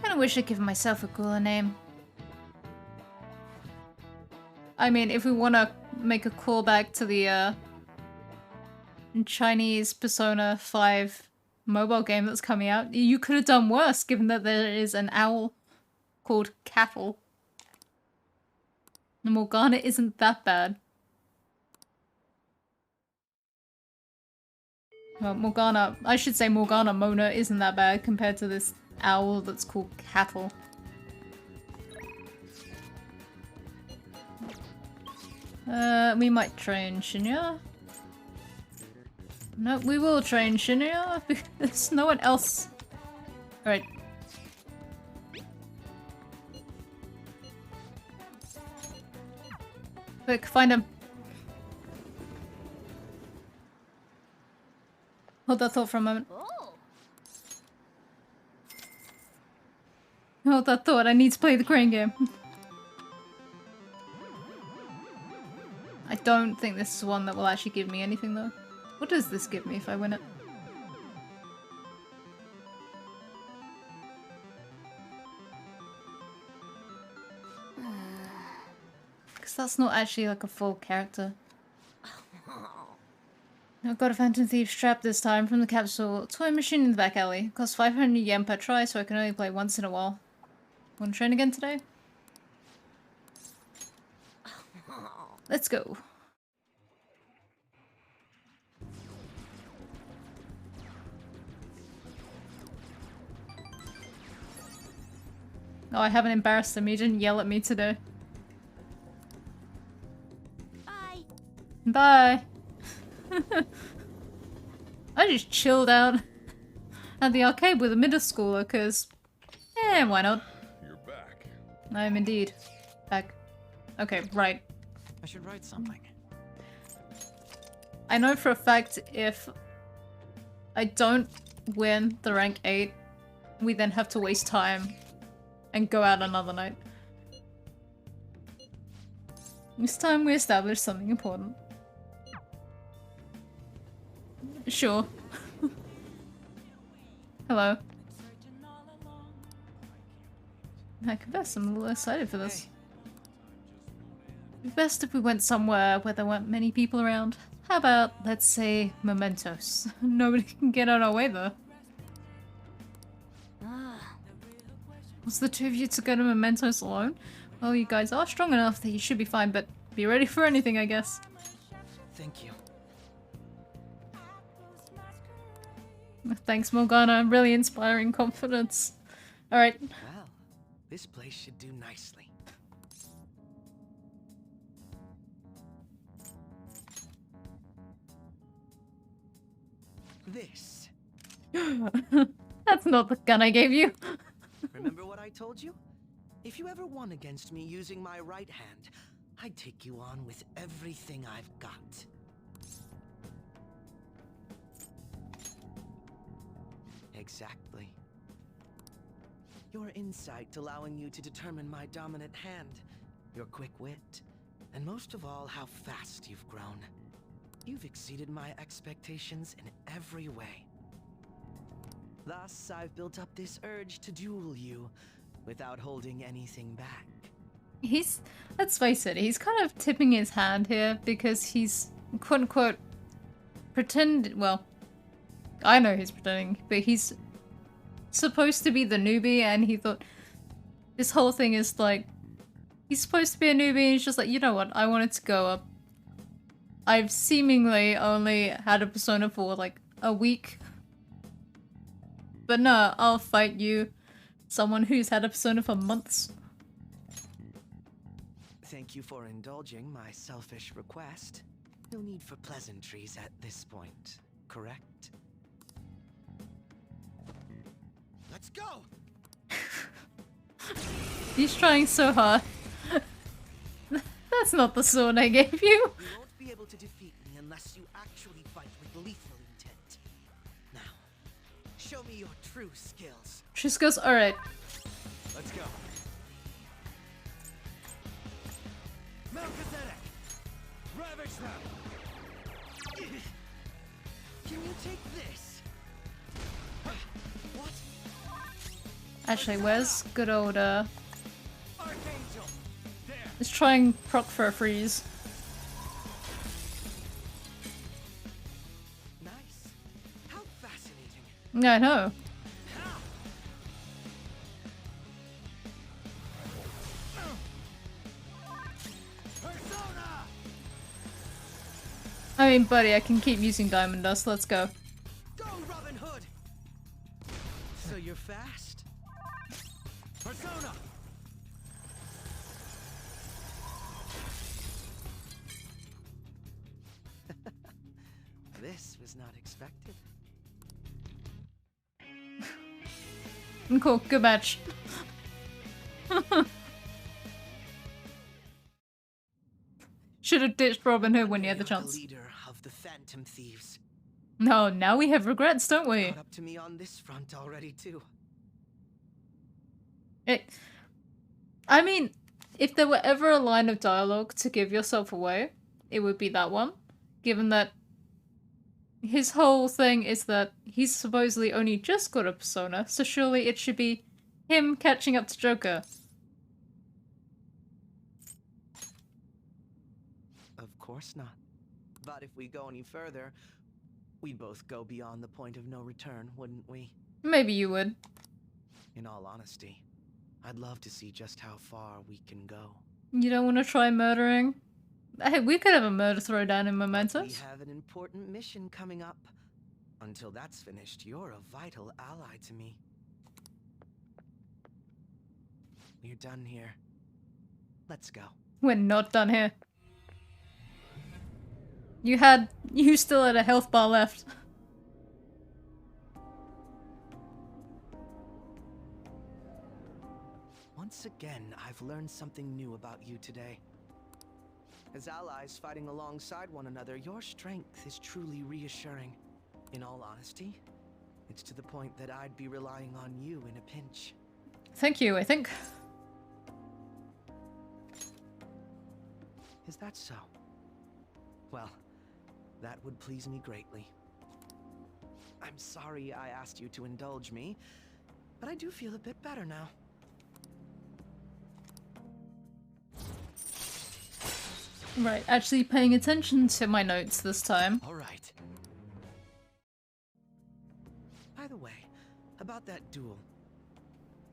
Kinda wish I'd given myself a cooler name. I mean, if we want to make a callback to the Chinese Persona 5 mobile game that's coming out, you could have done worse given that there is an owl called Cattle. And Morgana isn't that bad. Well, Morgana, I should say Morgana Mona isn't that bad compared to this owl that's called Cattle. We might train Shinya. No, we will train Shinya because no one else. Alright. Quick, find him. Hold that thought for a moment. Oh. Hold that thought, I need to play the crane game. I don't think this is one that will actually give me anything though. What does this give me if I win it? Because that's not actually like a full character. I've got a Phantom Thief's trap this time from the capsule toy machine in the back alley. Costs 500 yen per try, so I can only play once in a while. Want to train again today? Let's go. Oh, I haven't embarrassed him. He didn't yell at me today. Bye. Bye. I just chilled out at the arcade with a middle schooler, because, why not? You're back. I am indeed back. Okay, right. I should write something. I know for a fact if I don't win the rank 8, we then have to waste time and go out another night. This time we establish something important. Sure. Hello. I confess, I'm a little excited for this. It'd be best if we went somewhere where there weren't many people around. How about, let's say, Mementos? Nobody can get on our way though. What's the two of you to go to Mementos alone? Well, you guys are strong enough that you should be fine, but be ready for anything, I guess. Thank you. Thanks, Morgana. Really inspiring confidence. Alright. Well, this place should do nicely. This. That's not the gun I gave you. Remember what I told you? If you ever won against me using my right hand, I'd take you on with everything I've got. Exactly. Your insight allowing you to determine my dominant hand, your quick wit, and most of all, how fast you've grown. You've exceeded my expectations in every way. Thus, I've built up this urge to duel you without holding anything back. Let's face it, he's kind of tipping his hand here because he's quote unquote pretend. Well, I know he's pretending, but he's supposed to be the newbie, and he thought this whole thing is like he's supposed to be a newbie, and he's just like, you know what? I wanted to go up. I've seemingly only had a persona for like a week. But no, I'll fight you. Someone who's had a persona for months. Thank you for indulging my selfish request. No need for pleasantries at this point, correct? Let's go! He's trying so hard. That's not the sword I gave you. You won't be able to defeat me unless you actually fight with lethal intent. Now, show me your true skills. She goes, alright. Let's go. Melchizedek! Ravage them! Can you take this? What? Actually, where's good old Archangel! There! let's try and proc for a freeze. Nice. How fascinating. Yeah, I know. Persona! I mean, buddy, I can keep using Diamond Dust. Let's go. Go, Robin Hood! So you're fast? Persona! This was not expected. Cool, good match. Should have ditched Robin Hood when you had the You're chance. leader of the Phantom Thieves. No, now we have regrets, don't we? Caught up to me on this front already too. I mean, if there were ever a line of dialogue to give yourself away, it would be that one. Given that his whole thing is that he's supposedly only just got a persona, so surely it should be him catching up to Joker. Of course not. But if we go any further, we'd both go beyond the point of no return, wouldn't we? Maybe you would. In all honesty, I'd love to see just how far we can go. You don't want to try murdering? Hey, we could have a murder throwdown in We Mementos. have an important mission coming up. Until that's finished, you're a vital ally to me. We're done here. Let's go. We're not done here. You still had a health bar left. Once again, I've learned something new about you today. As allies fighting alongside one another, your strength is truly reassuring. In all honesty, it's to the point that I'd be relying on you in a pinch. Thank you, I think. Is that so? Well, that would please me greatly. I'm sorry I asked you to indulge me, but I do feel a bit better now. Right, actually paying attention to my notes this time. All right. By the way, about that duel.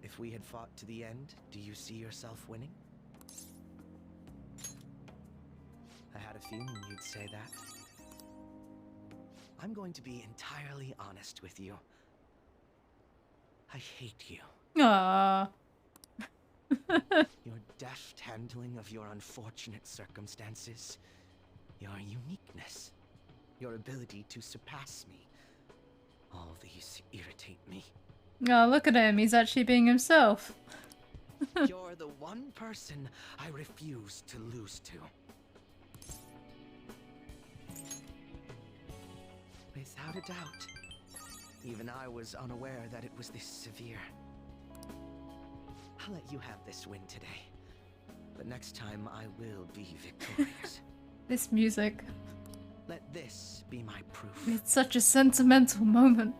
If we had fought to the end, do you see yourself winning? I had a feeling you'd say that. I'm going to be entirely honest with you. I hate you. Aww. Your deft handling of your unfortunate circumstances. Your uniqueness. Your ability to surpass me. All these irritate me. Oh, look at him. He's actually being himself. You're the one person I refuse to lose to. Without a doubt. Even I was unaware that it was this severe. I'll let you have this win today. But next time I will be victorious. This music. Let this be my proof. It's such a sentimental moment.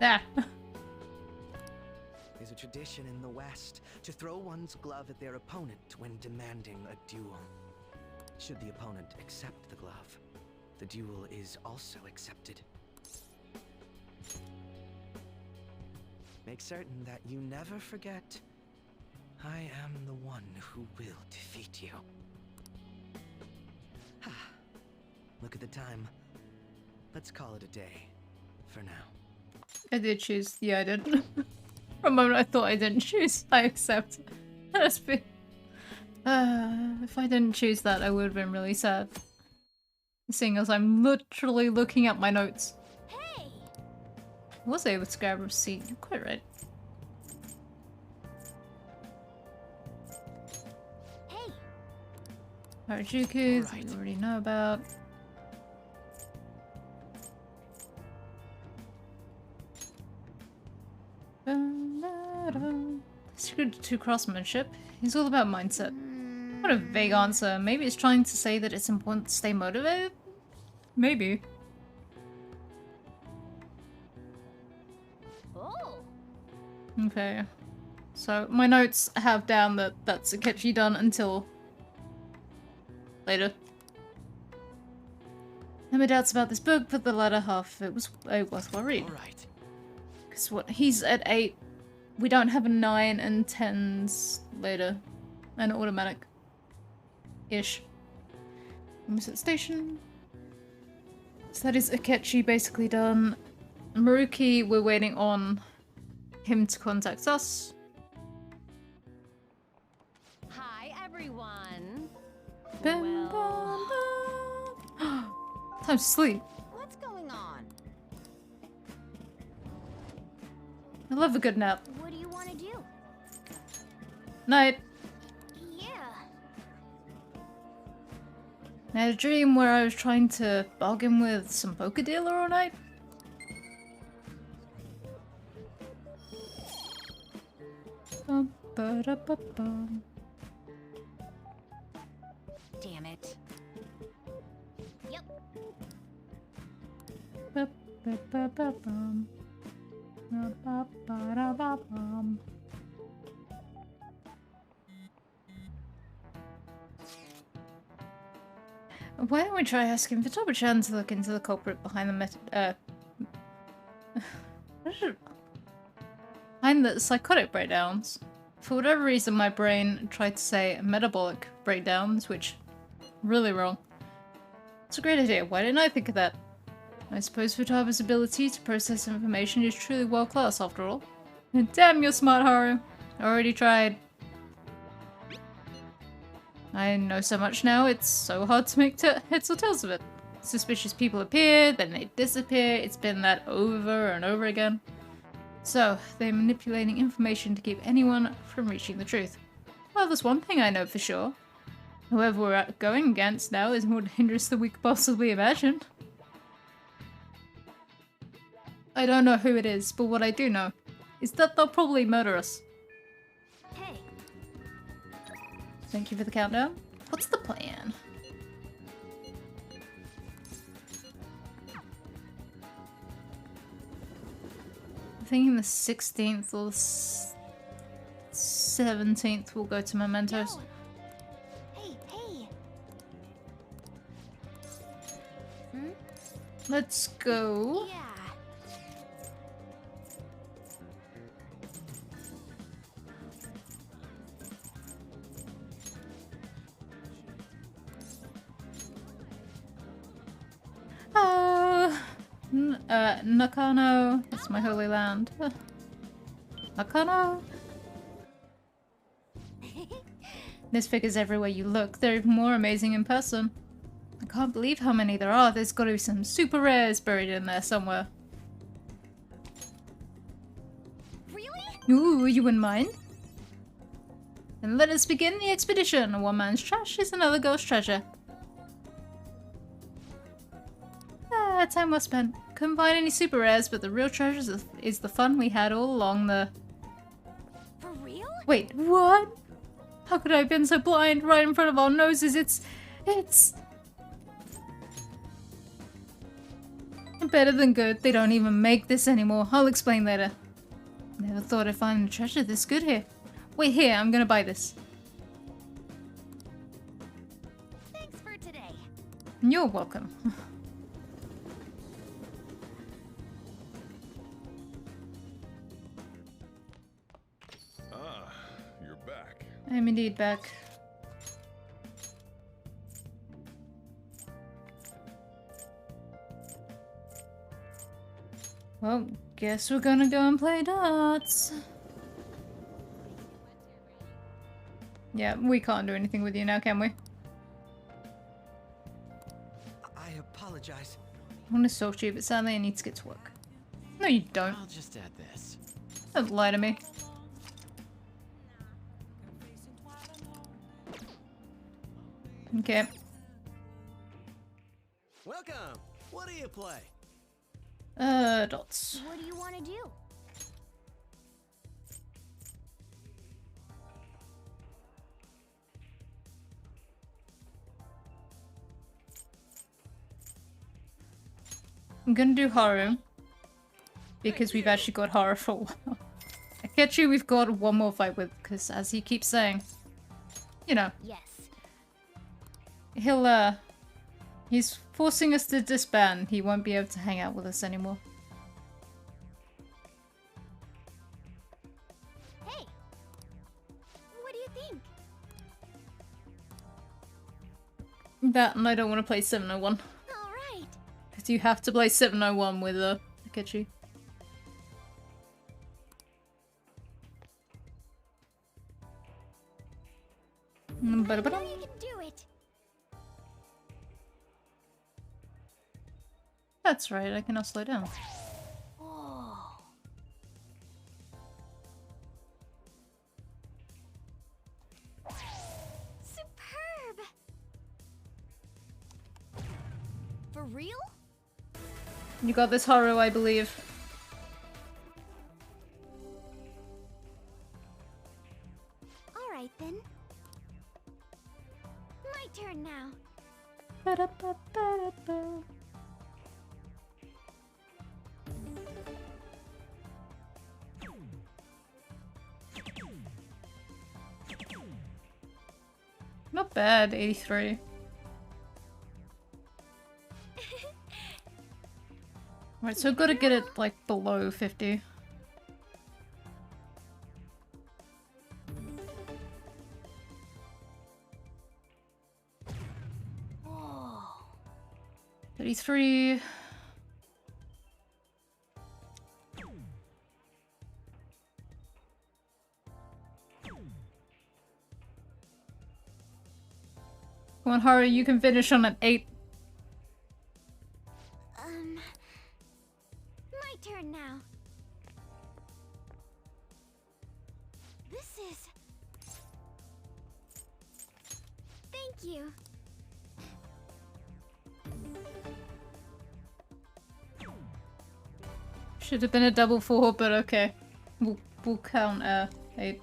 Ah. Is it tradition in the West to throw one's glove at their opponent when demanding a duel. Should the opponent accept the glove, the duel is also accepted. Make certain that you never forget, I am the one who will defeat you. Look at the time. Let's call it a day, for now. I did choose. Yeah, I did. For a moment I thought I didn't choose. I accept. That's been... if I didn't choose that, I would have been really sad. Seeing as I'm literally looking at my notes. Hey! I was able to grab a receipt. You're quite right. Hey! Harajuku, that Alright. you already know about. Secret to craftsmanship. He's all about mindset. What a vague answer. Maybe it's trying to say that it's important to stay motivated? Maybe. Oh! Okay. So, my notes have down that that's Akechi done until later. No more doubts about this book, but the latter half it was a worthwhile read. Alright. Because what, he's at 8. We don't have a 9 and 10s later. An automatic-ish. Almost at the station. So that is Akechi basically done. Maruki, we're waiting on him to contact us. Hi, everyone. Bim, Well- bam, bam. Time to sleep. What's going on? I love a good nap. What do you want to do? Night. Yeah. I had a dream where I was trying to bargain with some poker dealer all night. Bum, ba-da-ba-bum. Damn it. Yep. Ba-ba-ba-ba-bum. Ba-ba-ba-da-ba-bum. Why don't we try asking Futaba-chan to look into the culprit behind the behind the psychotic breakdowns? For whatever reason, my brain tried to say metabolic breakdowns, which really wrong. It's a great idea. Why didn't I think of that? I suppose Futaba's ability to process information is truly world class, after all. Damn, you're smart, Haru. Already tried. I know so much now, it's so hard to make heads or tails of it. Suspicious people appear, then they disappear, it's been that over and over again. So, they're manipulating information to keep anyone from reaching the truth. Well, there's one thing I know for sure. Whoever we're going against now is more dangerous than we could possibly imagine. I don't know who it is, but what I do know is that they'll probably murder us. Hey. Thank you for the countdown. What's the plan? I'm thinking the 16th or the 17th will go to Mementos. No. Hey, hey. Let's go. Yeah. Nakano. That's my holy land. Nakano. There's figures everywhere you look. They're even more amazing in person. I can't believe how many there are. There's gotta be some super rares buried in there somewhere. Really? Ooh, you wouldn't mind? Then let us begin the expedition. One man's trash is another girl's treasure. Ah, time well spent. Couldn't find any super rares, but the real treasures is the fun we had all along the... For real? Wait, what? How could I have been so blind? Right in front of our noses, it's... Better than good. They don't even make this anymore. I'll explain later. Never Never thought I'd find a treasure this good here. Wait here, I'm gonna buy this. Thanks for today. You're welcome. Ah, you're back. I'm indeed back. Well, guess we're gonna go and play darts. Yeah, we can't do anything with you now, can we? I apologize. I want to talk to you, but sadly I need to get to work. No, you don't. I'll just add this. Don't lie to me. Okay. Welcome. What do you play? Dots. What do you want to do? I'm gonna do Haru. Because we've actually got Haru for a while. Akechi we've got one more fight with, because as he keeps saying, you know, Yes. he's forcing us to disband. He won't be able to hang out with us anymore. Hey. What do you think? That and I don't want to play 701. All right. Because you have to play 701 with Akechi. I know you can do it. That's right, I cannot slow down. Oh. Superb. For real? You got this, Haru, I believe. All right then. My turn now. Ba-da-ba-ba-da-ba. Not bad, 83. Right, so I've got to get it like below 50. Oh. 33. Come on, Haru, you can finish on an 8. My turn now. This is... Thank you. Should have been a double 4, but okay. We'll count 8.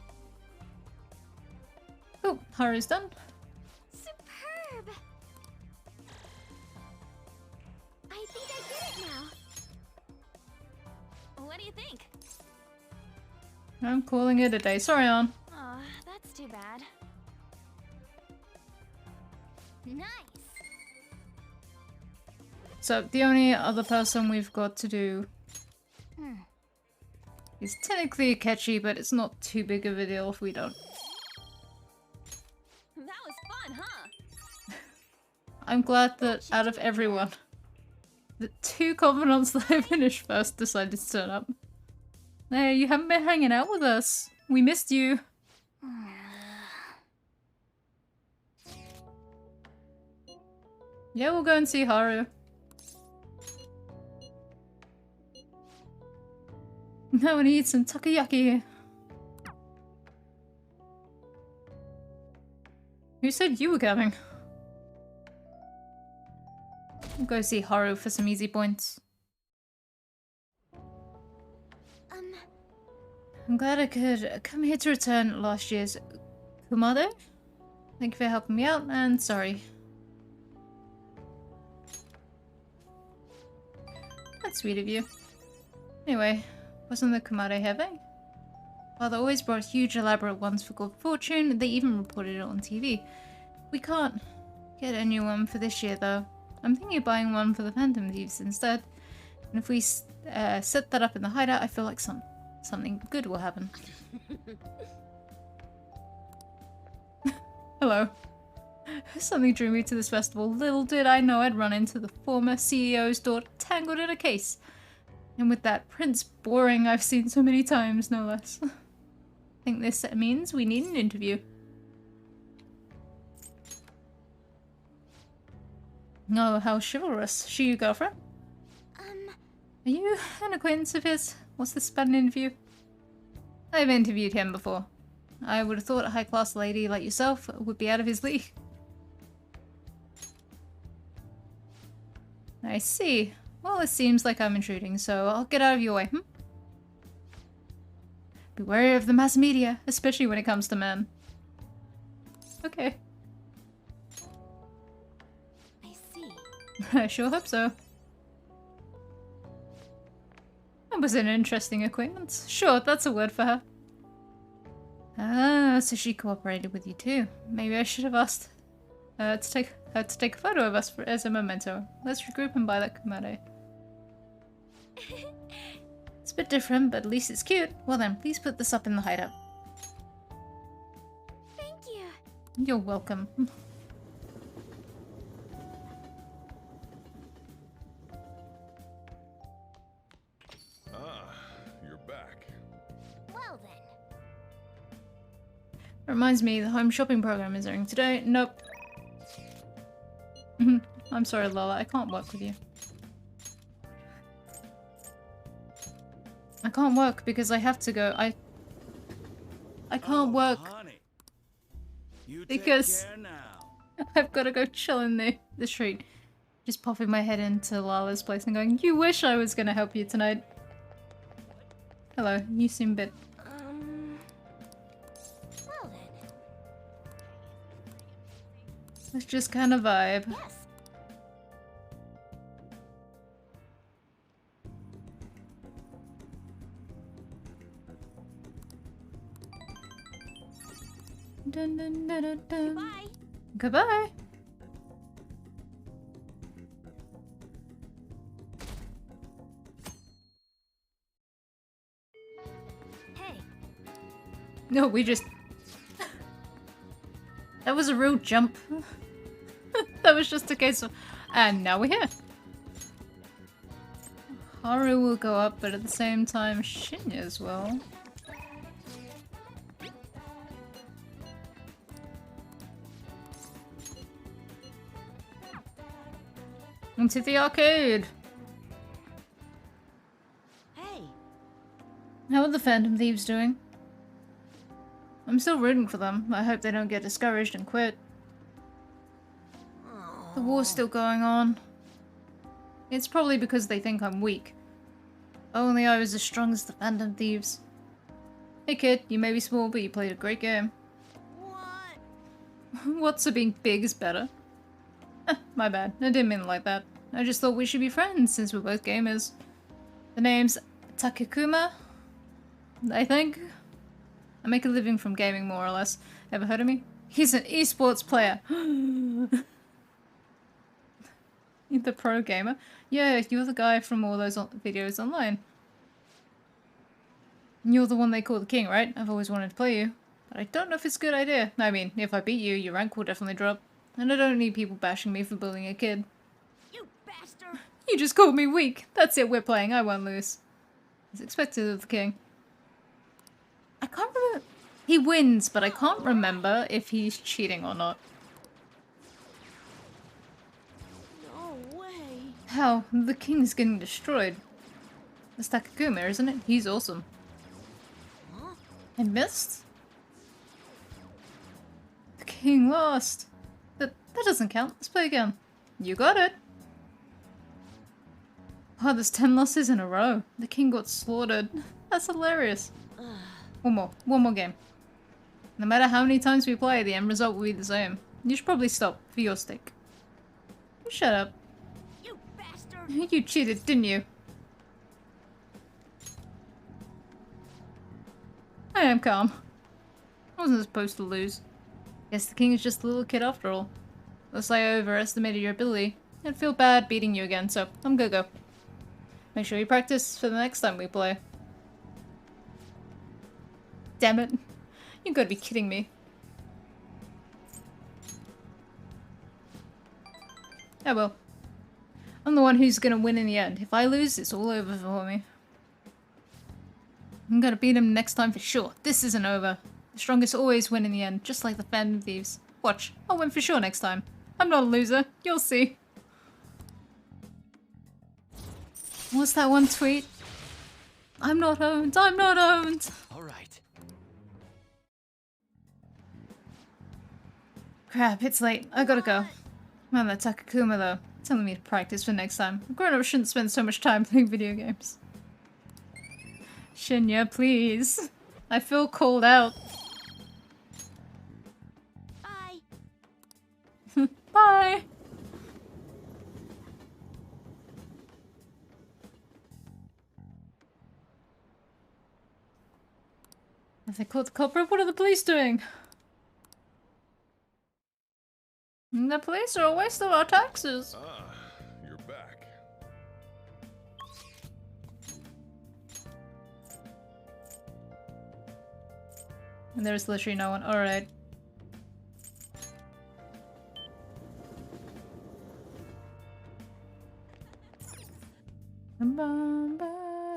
Oh, Haru's done. Superb. I think I get it now. What do you think? I'm calling it a day. Sorry, On. Oh, that's too bad. Nice. So the only other person we've got to do is technically Akechi, but it's not too big of a deal if we don't. That was fun, huh? I'm glad that out of everyone, the 2 confidants that I finished first decided to turn up. Hey, you haven't been hanging out with us. We missed you. Yeah, we'll go and see Haru. Now we need some takoyaki. Who said you were coming? We'll go see Haru for some easy points. I'm glad I could come here to return last year's Kumado. Thank you for helping me out, and sorry. That's sweet of you. Anyway, wasn't the Kumado heavy? Father always brought huge elaborate ones for good fortune. They even reported it on TV. We can't get a new one for this year though. I'm thinking of buying one for the Phantom Thieves instead. And if we set that up in the hideout, I feel like something good will happen. Hello. Something drew me to this festival. Little did I know I'd run into the former CEO's daughter tangled in a case. And with that Prince Boring I've seen so many times, no less. I think this means we need an interview. Oh, how chivalrous. She your girlfriend? Are you an acquaintance of his? What's this about an interview? I've interviewed him before. I would have thought a high-class lady like yourself would be out of his league. I see. Well, it seems like I'm intruding, so I'll get out of your way, Be wary of the mass media, especially when it comes to men. Okay. I see. I sure hope so. That was an interesting acquaintance. Sure, that's a word for her. Ah, so she cooperated with you too. Maybe I should have asked to take a photo of us as a memento. Let's regroup and buy that Kumade. It's a bit different, but at least it's cute. Well then, please put this up in the hideout. Thank you. You're welcome. You're back. Well then. Reminds me, the home shopping program is airing today. Nope. I'm sorry, Lola. I can't work with you. I can't work because I have to go. I can't work Honey. You because take care now. I've got to go chill in the street. Just popping my head into Lala's place and going, you wish I was going to help you tonight. Hello, you seem a bit... Well then. Let's just kind of vibe. Yes. Dun, dun, dun, dun, dun. Bye. Goodbye. Hey. No, we just... That was a real jump. That was just a case of... And now we're here. Haru will go up, but at the same time, Shinya as well. Into the arcade! Hey. How are the Phantom Thieves doing? I'm still rooting for them. I hope they don't get discouraged and quit. The war's still going on. It's probably because they think I'm weak. Only I was as strong as the Phantom Thieves. Hey kid, you may be small, but you played a great game. What? What's so being big is better? My bad. I didn't mean it like that. I just thought we should be friends since we're both gamers. The name's Takekuma, I think. I make a living from gaming, more or less. Ever heard of me? He's an esports player. The pro gamer? Yeah, you're the guy from all those videos online. You're the one they call the king, right? I've always wanted to play you. But I don't know if it's a good idea. I mean, if I beat you, your rank will definitely drop. And I don't need people bashing me for bullying a kid. You bastard! You just called me weak. That's it, we're playing. I won't lose. It's expected of the king. I can't remember. He wins, but I can't remember if he's cheating or not. No way. How? The king's getting destroyed. That's Takekuma, isn't it? He's awesome. Huh? I missed? The king lost. That doesn't count. Let's play again. You got it. Oh, there's 10 losses in a row. The king got slaughtered. That's hilarious. One more game. No matter how many times we play, the end result will be the same. You should probably stop, for your sake. Shut up. You bastard! You cheated, didn't you? I I am calm. I wasn't supposed to lose. Guess the king is just a little kid after all. Looks like I overestimated your ability. I'd feel bad beating you again, so I'm gonna go. Make sure you practice for the next time we play. Damn it. You gotta be kidding me. Oh well. I'm the one who's gonna win in the end. If I lose, it's all over for me. I'm gonna beat him next time for sure. This isn't over. The strongest always win in the end, just like the Phantom Thieves. Watch, I'll win for sure next time. I'm not a loser. You'll see. What's that one tweet? I'm not owned. I'm not owned. All right. Crap, it's late. I gotta go. Man, that Takakuma though. Telling me to practice for next time. A grown-up shouldn't spend so much time playing video games. Shinya, please. I feel called out. Bye. Bye! Have they caught the culprit? What are the police doing? The police are a waste of our taxes. Ah, you're back. And there's literally no one. Alright.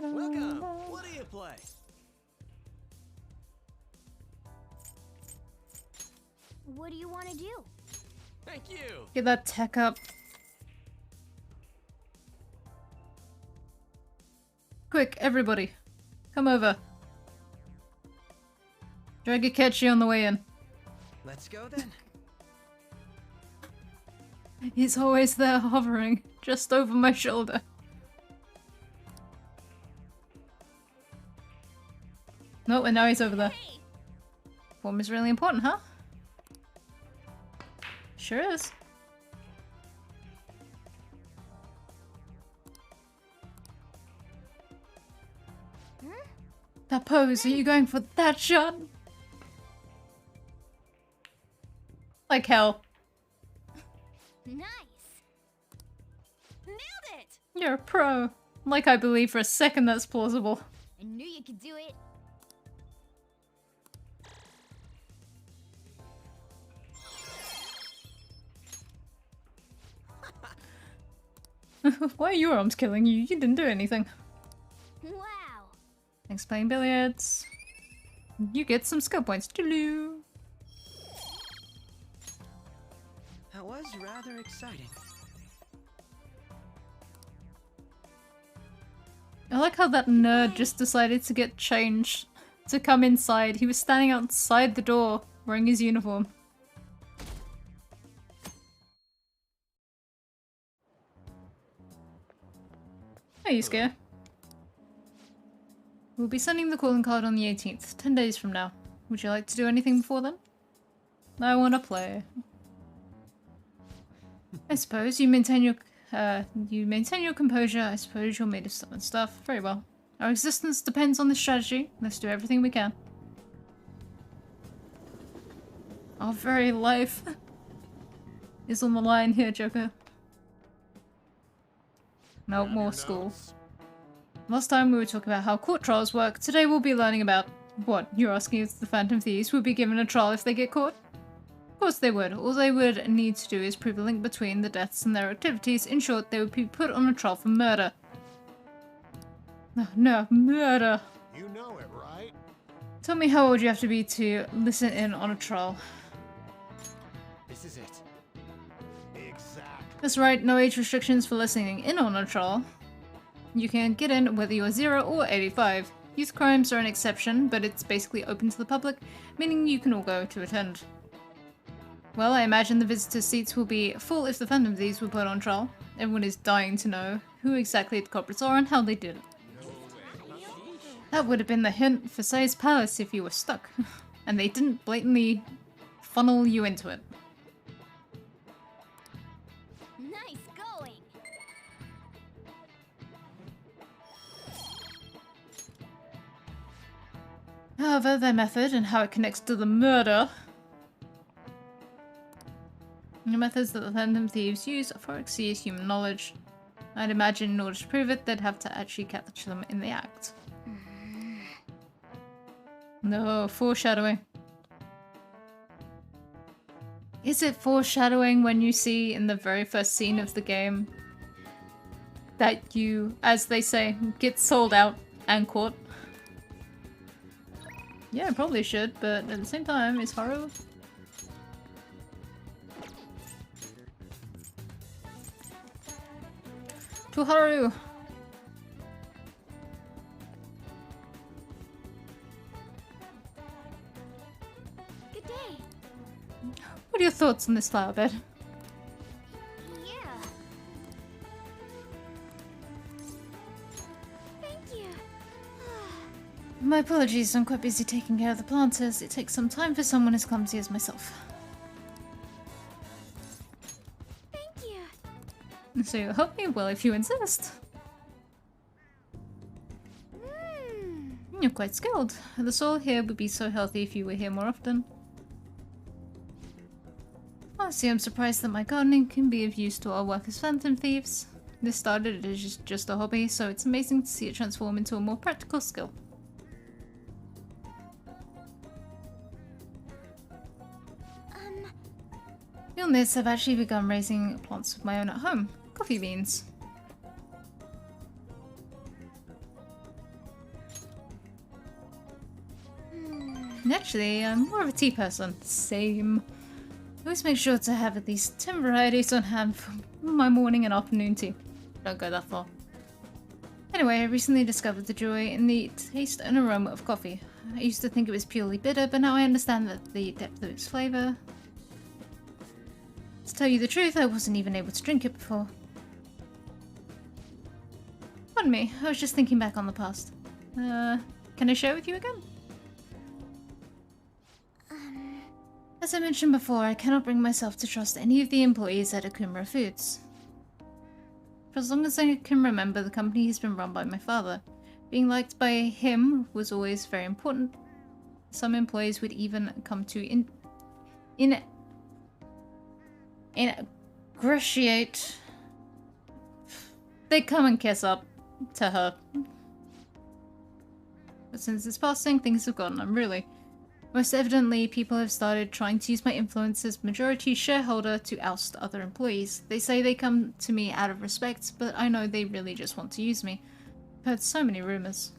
Welcome. What do you play? What do you want to do? Thank you. Get that tech up. Quick, everybody. Come over. Drag a catchy on the way in. Let's go then. He's always there hovering, just over my shoulder. No, and now he's over there. Form is really important, huh? Sure is. That pose, are you going for that shot? Like hell. Nice. Nailed it. You're a pro. Like I believe for a second that's plausible. I knew you could do it. Why are your arms killing you? You didn't do anything. Wow. Thanks for playing billiards. You get some skill points. Toodaloo. That was rather exciting. I like how that nerd just decided to get changed to come inside. He was standing outside the door wearing his uniform. Hey, Yusuke. We'll be sending the calling card on the 18th, 10 days from now. Would you like to do anything before then? I want to play. I suppose you maintain your composure. I suppose you're made of stubborn stuff. Very well. Our existence depends on this strategy. Let's do everything we can. Our very life is on the line here, Joker. No, Grab more your school. notes. Last time we were talking about how court trials work. Today we'll be learning about what? You're asking if the Phantom Thieves would be given a trial if they get caught? Of course they would. All they would need to do is prove a link between the deaths and their activities. In short, they would be put on a trial for murder. No, murder. You know it, right? Tell me how old you have to be to listen in on a trial. This is it. Exactly. That's right, no age restrictions for listening in on a trial. You can get in whether you're 0 or 85. Youth crimes are an exception, but it's basically open to the public, meaning you can all go to attend. Well, I imagine the visitor seats will be full if the Phantom Thieves were put on trial. Everyone is dying to know who exactly the culprits are and how they did it. That would have been the hint for Say's Palace if you were stuck. And they didn't blatantly funnel you into it. Nice going. However, their method and how it connects to the murder. The methods that the Phantom Thieves use far exceed human knowledge. I'd imagine in order to prove it, they'd have to actually catch them in the act. No, foreshadowing. Is it foreshadowing when you see in the very first scene of the game that you, as they say, get sold out and caught? Yeah, probably should, but at the same time, it's Haru. To Haru! Good day. What are your thoughts on this flower bed? Yeah. Thank you. My apologies, I'm quite busy taking care of the planters. It takes some time for someone as clumsy as myself. Thank you. So you'll help me? Well, if you insist. You're quite skilled. The soil here would be so healthy if you were here more often. Honestly, I'm surprised that my gardening can be of use to our work as Phantom Thieves. This started as just a hobby, so it's amazing to see it transform into a more practical skill. Beyond this, I've actually begun raising plants of my own at home. Coffee beans. And actually, I'm more of a tea person. Same. I always make sure to have at least 10 varieties on hand for my morning and afternoon tea. Don't go that far. Anyway, I recently discovered the joy in the taste and aroma of coffee. I used to think it was purely bitter, but now I understand that the depth of its flavor. To tell you the truth, I wasn't even able to drink it before. Pardon me, I was just thinking back on the past. Can I share with you again? As I mentioned before, I cannot bring myself to trust any of the employees at Akumura Foods. For as long as I can remember, the company has been run by my father. Being liked by him was always very important. Some employees would even come to ingratiate. They come and kiss up to her. But since his passing, things have gotten unruly. Most evidently, people have started trying to use my influence as majority shareholder to oust other employees. They say they come to me out of respect, but I know they really just want to use me. I've heard so many rumors.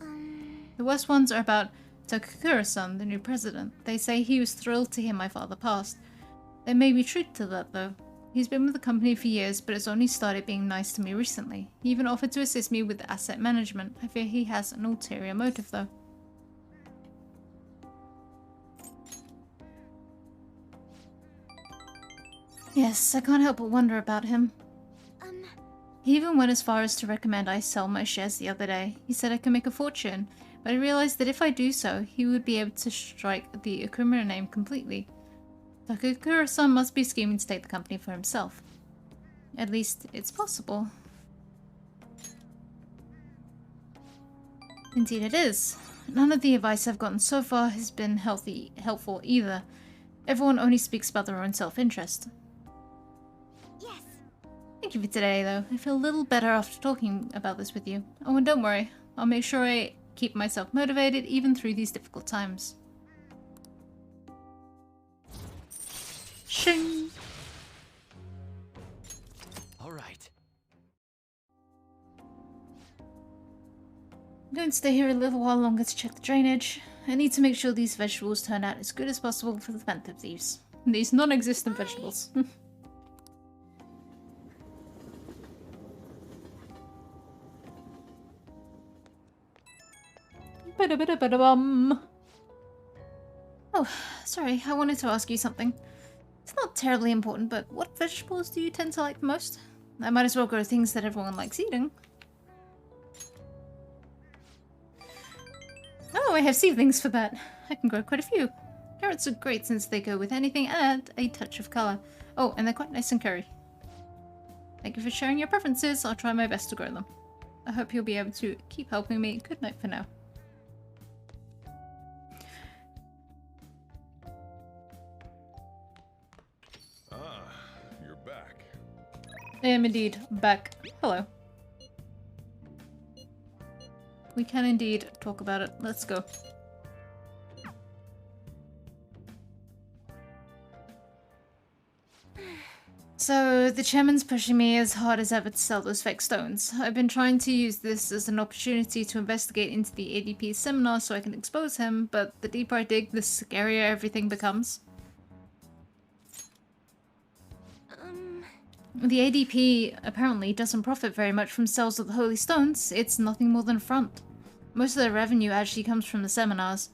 The worst ones are about Takakura-san, the new president. They say he was thrilled to hear my father passed. There may be truth to that, though. He's been with the company for years, but has only started being nice to me recently. He even offered to assist me with asset management. I fear he has an ulterior motive, though. Yes, I can't help but wonder about him. He even went as far as to recommend I sell my shares the other day. He said I could make a fortune, but I realized that if I do so, he would be able to strike the Akumura name completely. Takakura-san must be scheming to take the company for himself. At least, it's possible. Indeed it is. None of the advice I've gotten so far has been helpful either. Everyone only speaks about their own self-interest. Yes. Thank you for today, though. I feel a little better after talking about this with you. Oh, and don't worry. I'll make sure I keep myself motivated even through these difficult times. Shing! All right. I'm going to stay here a little while longer to check the drainage. I need to make sure these vegetables turn out as good as possible for the Phantom Thieves. These non-existent vegetables. Ba-da-ba-da-ba-da-bum. Oh, sorry, I wanted to ask you something. It's not terribly important, but what vegetables do you tend to like the most? I might as well grow things that everyone likes eating. Oh, I have seedlings for that. I can grow quite a few. Carrots are great since they go with anything and add a touch of colour. Oh, and they're quite nice in curry. Thank you for sharing your preferences. I'll try my best to grow them. I hope you'll be able to keep helping me. Good night for now. I am indeed back. Hello. We can indeed talk about it. Let's go. So, the chairman's pushing me as hard as ever to sell those fake stones. I've been trying to use this as an opportunity to investigate into the ADP seminar so I can expose him, but the deeper I dig, the scarier everything becomes. The ADP apparently doesn't profit very much from sales of the holy stones. It's nothing more than a front. Most of their revenue actually comes from the seminars.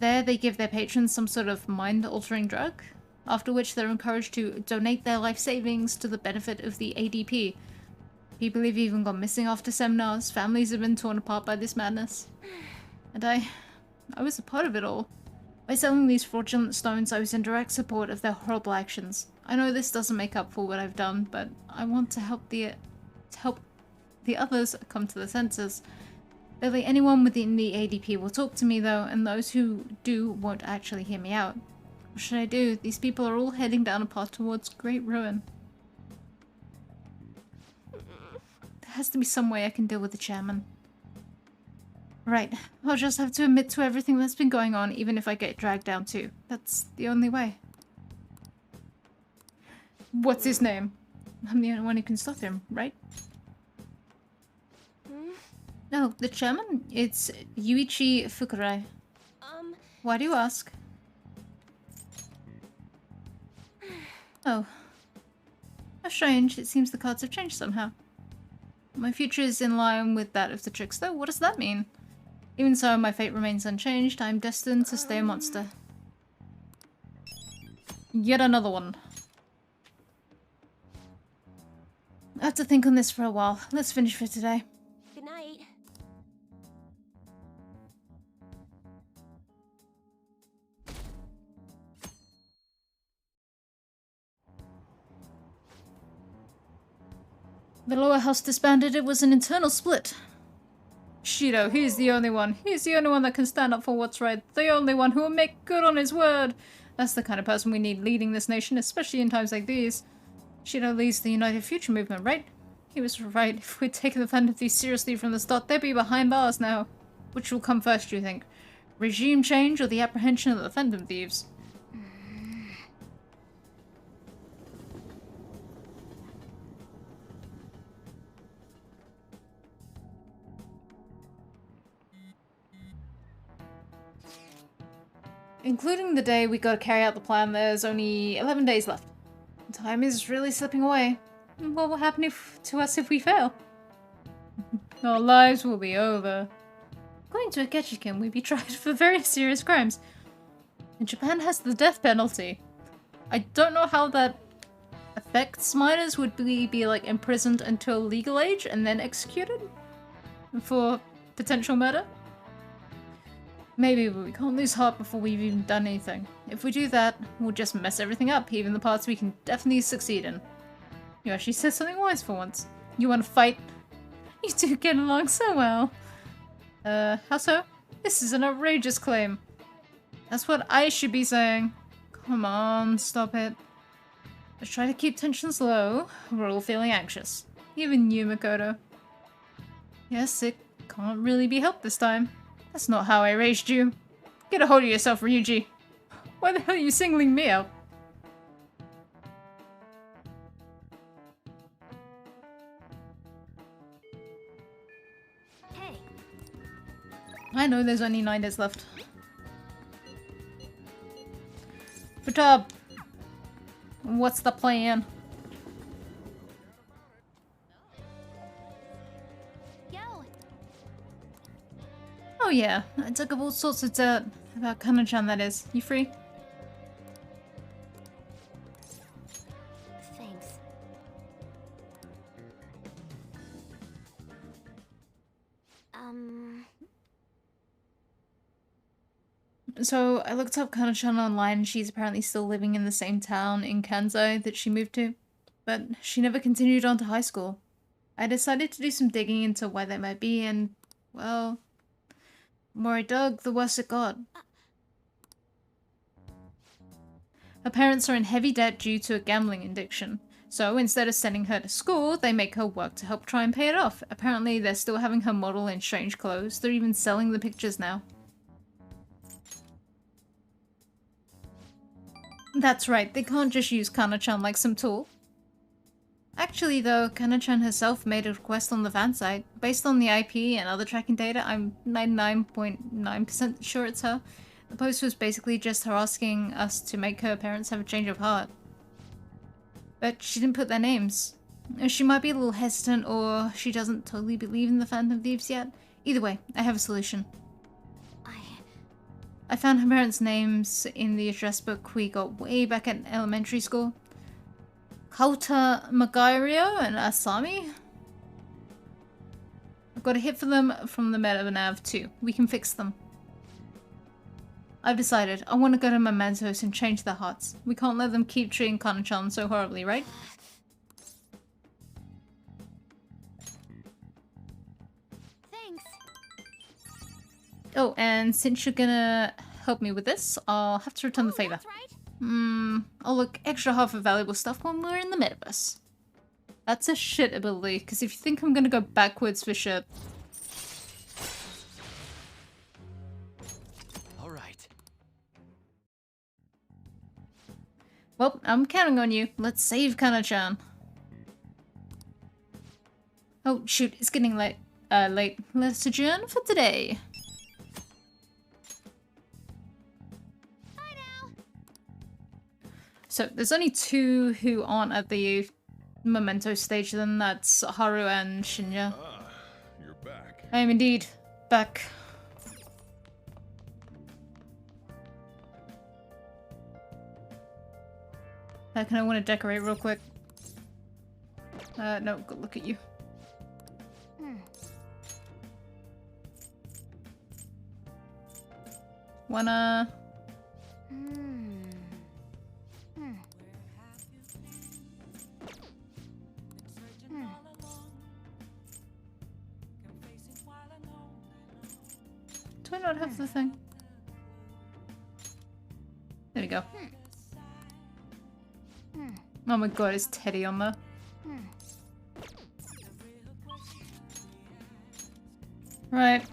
There, they give their patrons some sort of mind-altering drug, after which they're encouraged to donate their life savings to the benefit of the ADP. People have even gone missing after seminars. Families have been torn apart by this madness. And I was a part of it all. By selling these fraudulent stones, I was in direct support of their horrible actions. I know this doesn't make up for what I've done, but I want to help the others come to their senses. Barely anyone within the ADP will talk to me though, and those who do won't actually hear me out. What should I do? These people are all heading down a path towards great ruin. There has to be some way I can deal with the chairman. Right, I'll just have to admit to everything that's been going on, even if I get dragged down too. That's the only way. What's his name? I'm the only one who can stop him, right? No, the chairman? It's Yuichi Fukurai. Why do you ask? Oh. How strange. It seems the cards have changed somehow. My future is in line with that of the trickster. What does that mean? Even so, my fate remains unchanged. I'm destined to stay a monster. Yet another one. I have to think on this for a while. Let's finish for today. Good night. The lower house disbanded. It was an internal split. Shido, he's the only one. He's the only one that can stand up for what's right. The only one who will make good on his word. That's the kind of person we need leading this nation, especially in times like these. Shido leads the United Future movement, right? He was right. If we'd taken the Phantom Thieves seriously from the start, they'd be behind bars now. Which will come first, do you think? Regime change or the apprehension of the Phantom Thieves? Including the day we gotta carry out the plan, there's only 11 days left. Time is really slipping away. What will happen to us if we fail? Our lives will be over. According to Akechikin, we'd be tried for very serious crimes. And Japan has the death penalty. I don't know how that affects minors. Would we be like imprisoned until legal age and then executed? For potential murder? Maybe, but we can't lose heart before we've even done anything. If we do that, we'll just mess everything up, even the parts we can definitely succeed in. You actually said something wise for once. You want to fight? You two get along so well. How so? This is an outrageous claim. That's what I should be saying. Come on, stop it. Let's try to keep tensions low. We're all feeling anxious. Even you, Makoto. Yes, it can't really be helped this time. That's not how I raised you. Get a hold of yourself, Ryuji. Why the hell are you singling me out? Hey. I know there's only 9 days left. Futab! What's the plan? Oh yeah, I dug up all sorts of dirt about Kana-chan, that is. You free? Thanks. So I looked up Kana-chan online and she's apparently still living in the same town in Kansai that she moved to. But she never continued on to high school. I decided to do some digging into why that might be and, well... the more I dug, the worse it got. Her parents are in heavy debt due to a gambling addiction. So instead of sending her to school, they make her work to help try and pay it off. Apparently, they're still having her model in strange clothes. They're even selling the pictures now. That's right, they can't just use Kana-chan like some tool. Actually though, Kana-chan herself made a request on the fan site. Based on the IP and other tracking data, I'm 99.9% sure it's her. The post was basically just her asking us to make her parents have a change of heart. But she didn't put their names. She might be a little hesitant, or she doesn't totally believe in the Phantom Thieves yet. Either way, I have a solution. I found her parents' names in the address book we got way back at elementary school. Kauta Magario and Asami? I've got a hit for them from the Meta Nav too. We can fix them. I've decided. I want to go to Mementos and change their hearts. We can't let them keep treating Kana-chan so horribly, right? Thanks. Oh, and since you're gonna help me with this, I'll have to return the favor. That's right. I'll look extra hard for valuable stuff when we're in the metaverse. That's a shit ability, because if you think I'm gonna go backwards for shit. Alright. Well, I'm counting on you. Let's save Kana-chan. Oh, shoot, it's getting late. Let's adjourn for today. So, there's only two who aren't at the Memento stage, then that's Haru and Shinya. Ah, you're back. I am indeed back. Can I want to decorate real quick? No, good look at you. Wanna... Do I not have the thing? There we go. Oh my god, is Teddy on there? Right.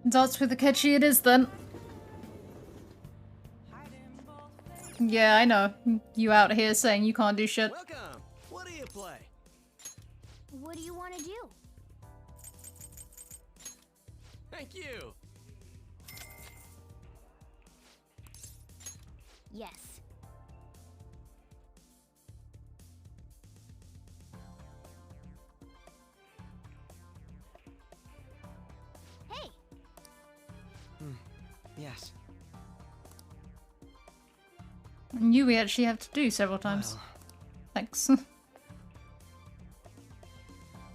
Dots with the catchy it is then. Yeah, I know. You out here saying you can't do shit. Welcome. What do you play? What do you want to do? Thank you. Yes. Hey! Yes. You we actually have to do several times. Well, Thanks.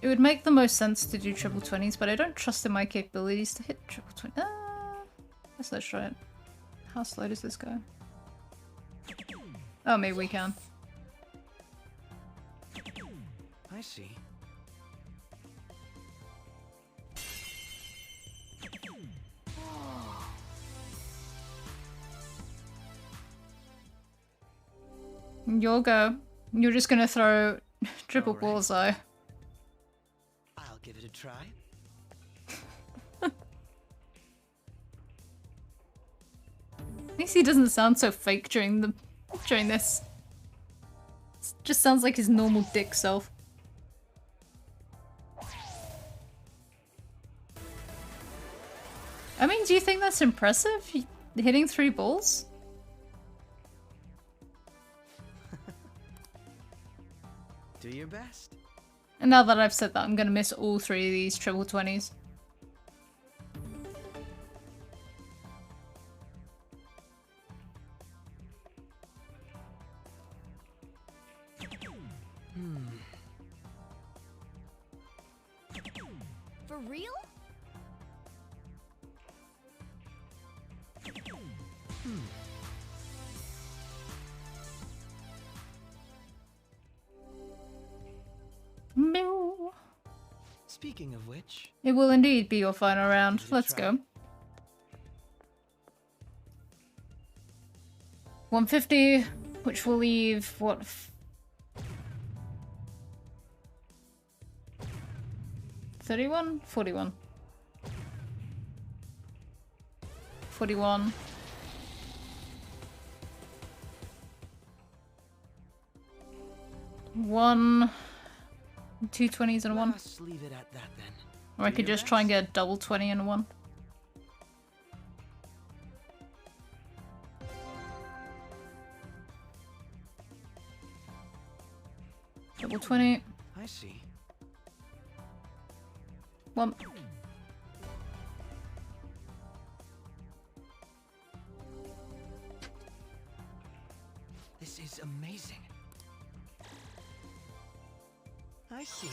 It would make the most sense to do triple 20s, but I don't trust in my capabilities to hit triple 20. Let's try it. How slow does this go? Oh, maybe we can. I see. You'll go. You're just gonna throw triple Alright. bullseye. I'll give it a try. At least he doesn't sound so fake during this. It just sounds like his normal dick self. I mean, do you think that's impressive? Hitting 3 balls? Do your best. And now that I've said that, I'm gonna miss all 3 of these triple 20s. For real? Meow. Speaking of which, It will indeed be your final round. Give it a Let's try. go. 150, which will leave, what? 31? 41. 41. One, 2 20s and a 1. Let's leave it at that then. Or I could just try and get a double 20 and a 1. Double 20. I see. 1. This is amazing. I see now.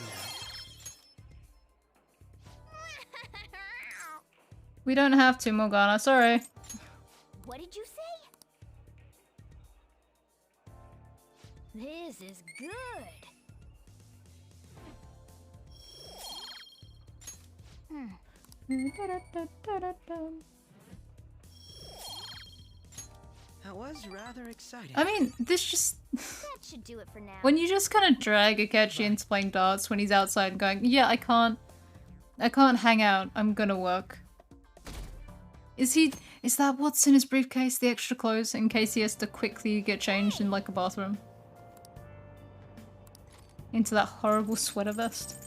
We don't have to, Morgana, sorry. What did you say? This is good. That was rather exciting. I mean, this just... That should do it for now. when you just kind of drag Akechi into playing darts when he's outside and going, yeah, I can't hang out, I'm gonna work. Is that what's in his briefcase, the extra clothes, in case he has to quickly get changed in like a bathroom? Into that horrible sweater vest.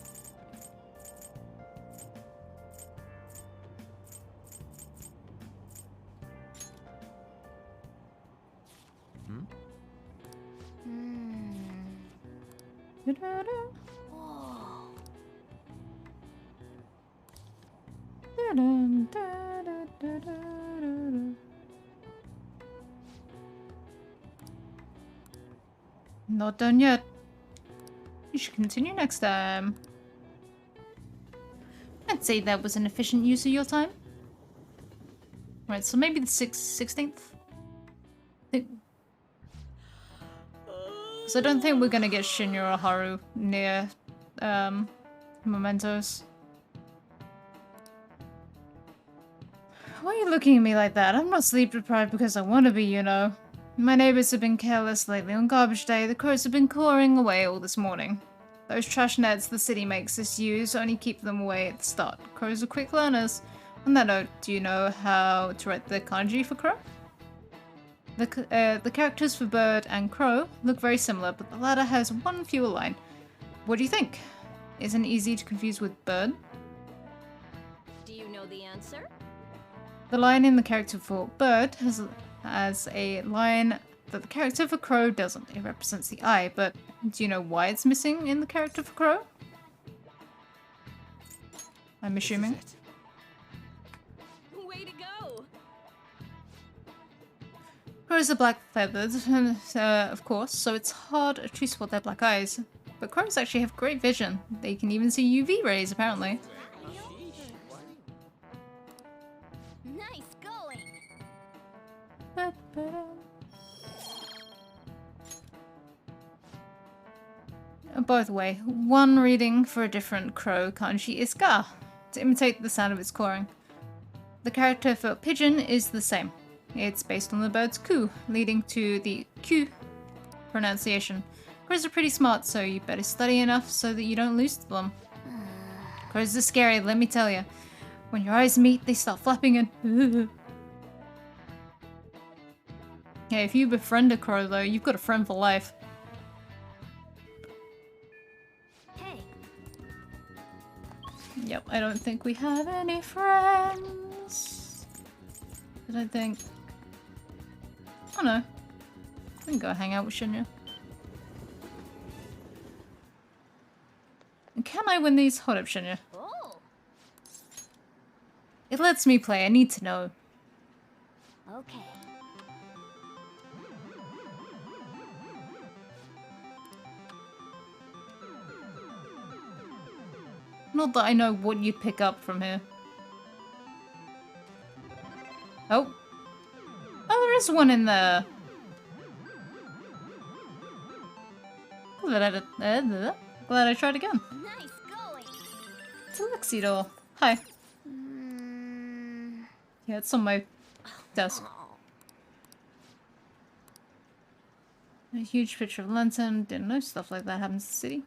Not done yet. You should continue next time. I'd say that was an efficient use of your time. Right, so maybe the 16th? So I don't think we're gonna get Shinya or Haru near Mementos. Why are you looking at me like that? I'm not sleep deprived because I want to be, you know. My neighbors have been careless lately. On garbage day, the crows have been clawing away all this morning. Those trash nets the city makes us use only keep them away at the start. Crows are quick learners. On that note, do you know how to write the kanji for crow? The characters for bird and crow look very similar, but the latter has one fewer line. What do you think? Isn't it easy to confuse with bird? Do you know the answer? The line in the character for bird has a line that the character for crow doesn't. It represents the eye, but do you know why it's missing in the character for crow? I'm assuming. This is it. Way to go! Crows are black-feathered, of course, so it's hard to spot their black eyes. But crows actually have great vision. They can even see UV rays, apparently. Nice going. By the way, one reading for a different crow kanji is ga, to imitate the sound of its cawing. The character for pigeon is the same. It's based on the bird's coo, leading to the Q pronunciation. Crows are pretty smart, so you better study enough so that you don't lose to them. Crows are scary, let me tell you. When your eyes meet, they start flapping and... Hey, if you befriend a crow though, you've got a friend for life. Hey, Yep, I don't think we have any friends. I don't think... Oh no. We can go hang out with Shinya. Can I win these? Hold up, Shinya. oh, It lets me play, I need to know. okay. Not that I know what you pick up from here. Oh. Oh, there is one in there. Glad I tried again. Nice going. It's a Lexi doll. Hi. Mm, Yeah, it's on my desk. oh. A huge picture of Lantern. Didn't know stuff like that happens in the city.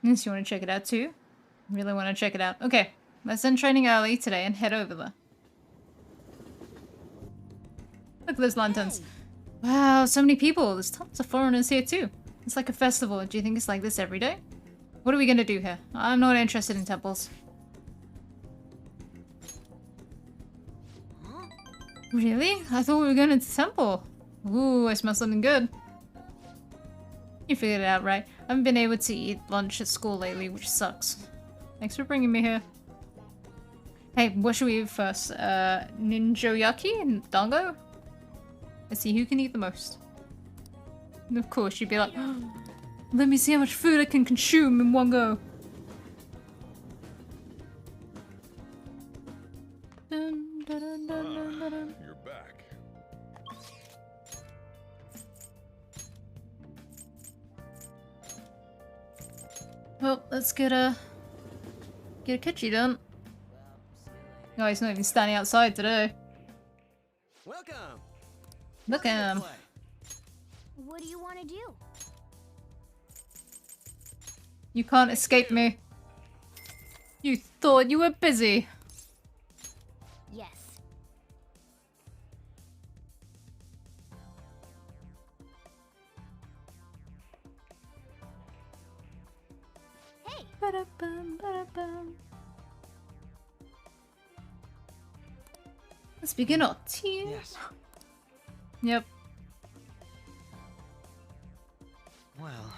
Means you want to check it out too? Really want to check it out. Okay, let's end training early today and head over there. Look at those lanterns. Wow, so many people. There's tons of foreigners here too. It's like a festival. Do you think it's like this every day? What are we gonna do here? I'm not interested in temples. Really? I thought we were going to the temple. Ooh, I smell something good. You figured it out, right? I haven't been able to eat lunch at school lately, which sucks. Thanks for bringing me here. Hey, what should we eat first? Ninjoyaki and dango? Let's see who can eat the most. And of course, you'd be like, oh, let me see how much food I can consume in one go. Dun, dun, dun, dun, dun, dun, dun. You're back. Well, let's get a catchy done. No, he's not even standing outside today. Welcome. Look at him. Play. What do you want to do? You can't escape me. You thought you were busy. Yes. Hey, Ba-da-bum, ba-da-bum. Let's begin our team. Yes. Yep. Well,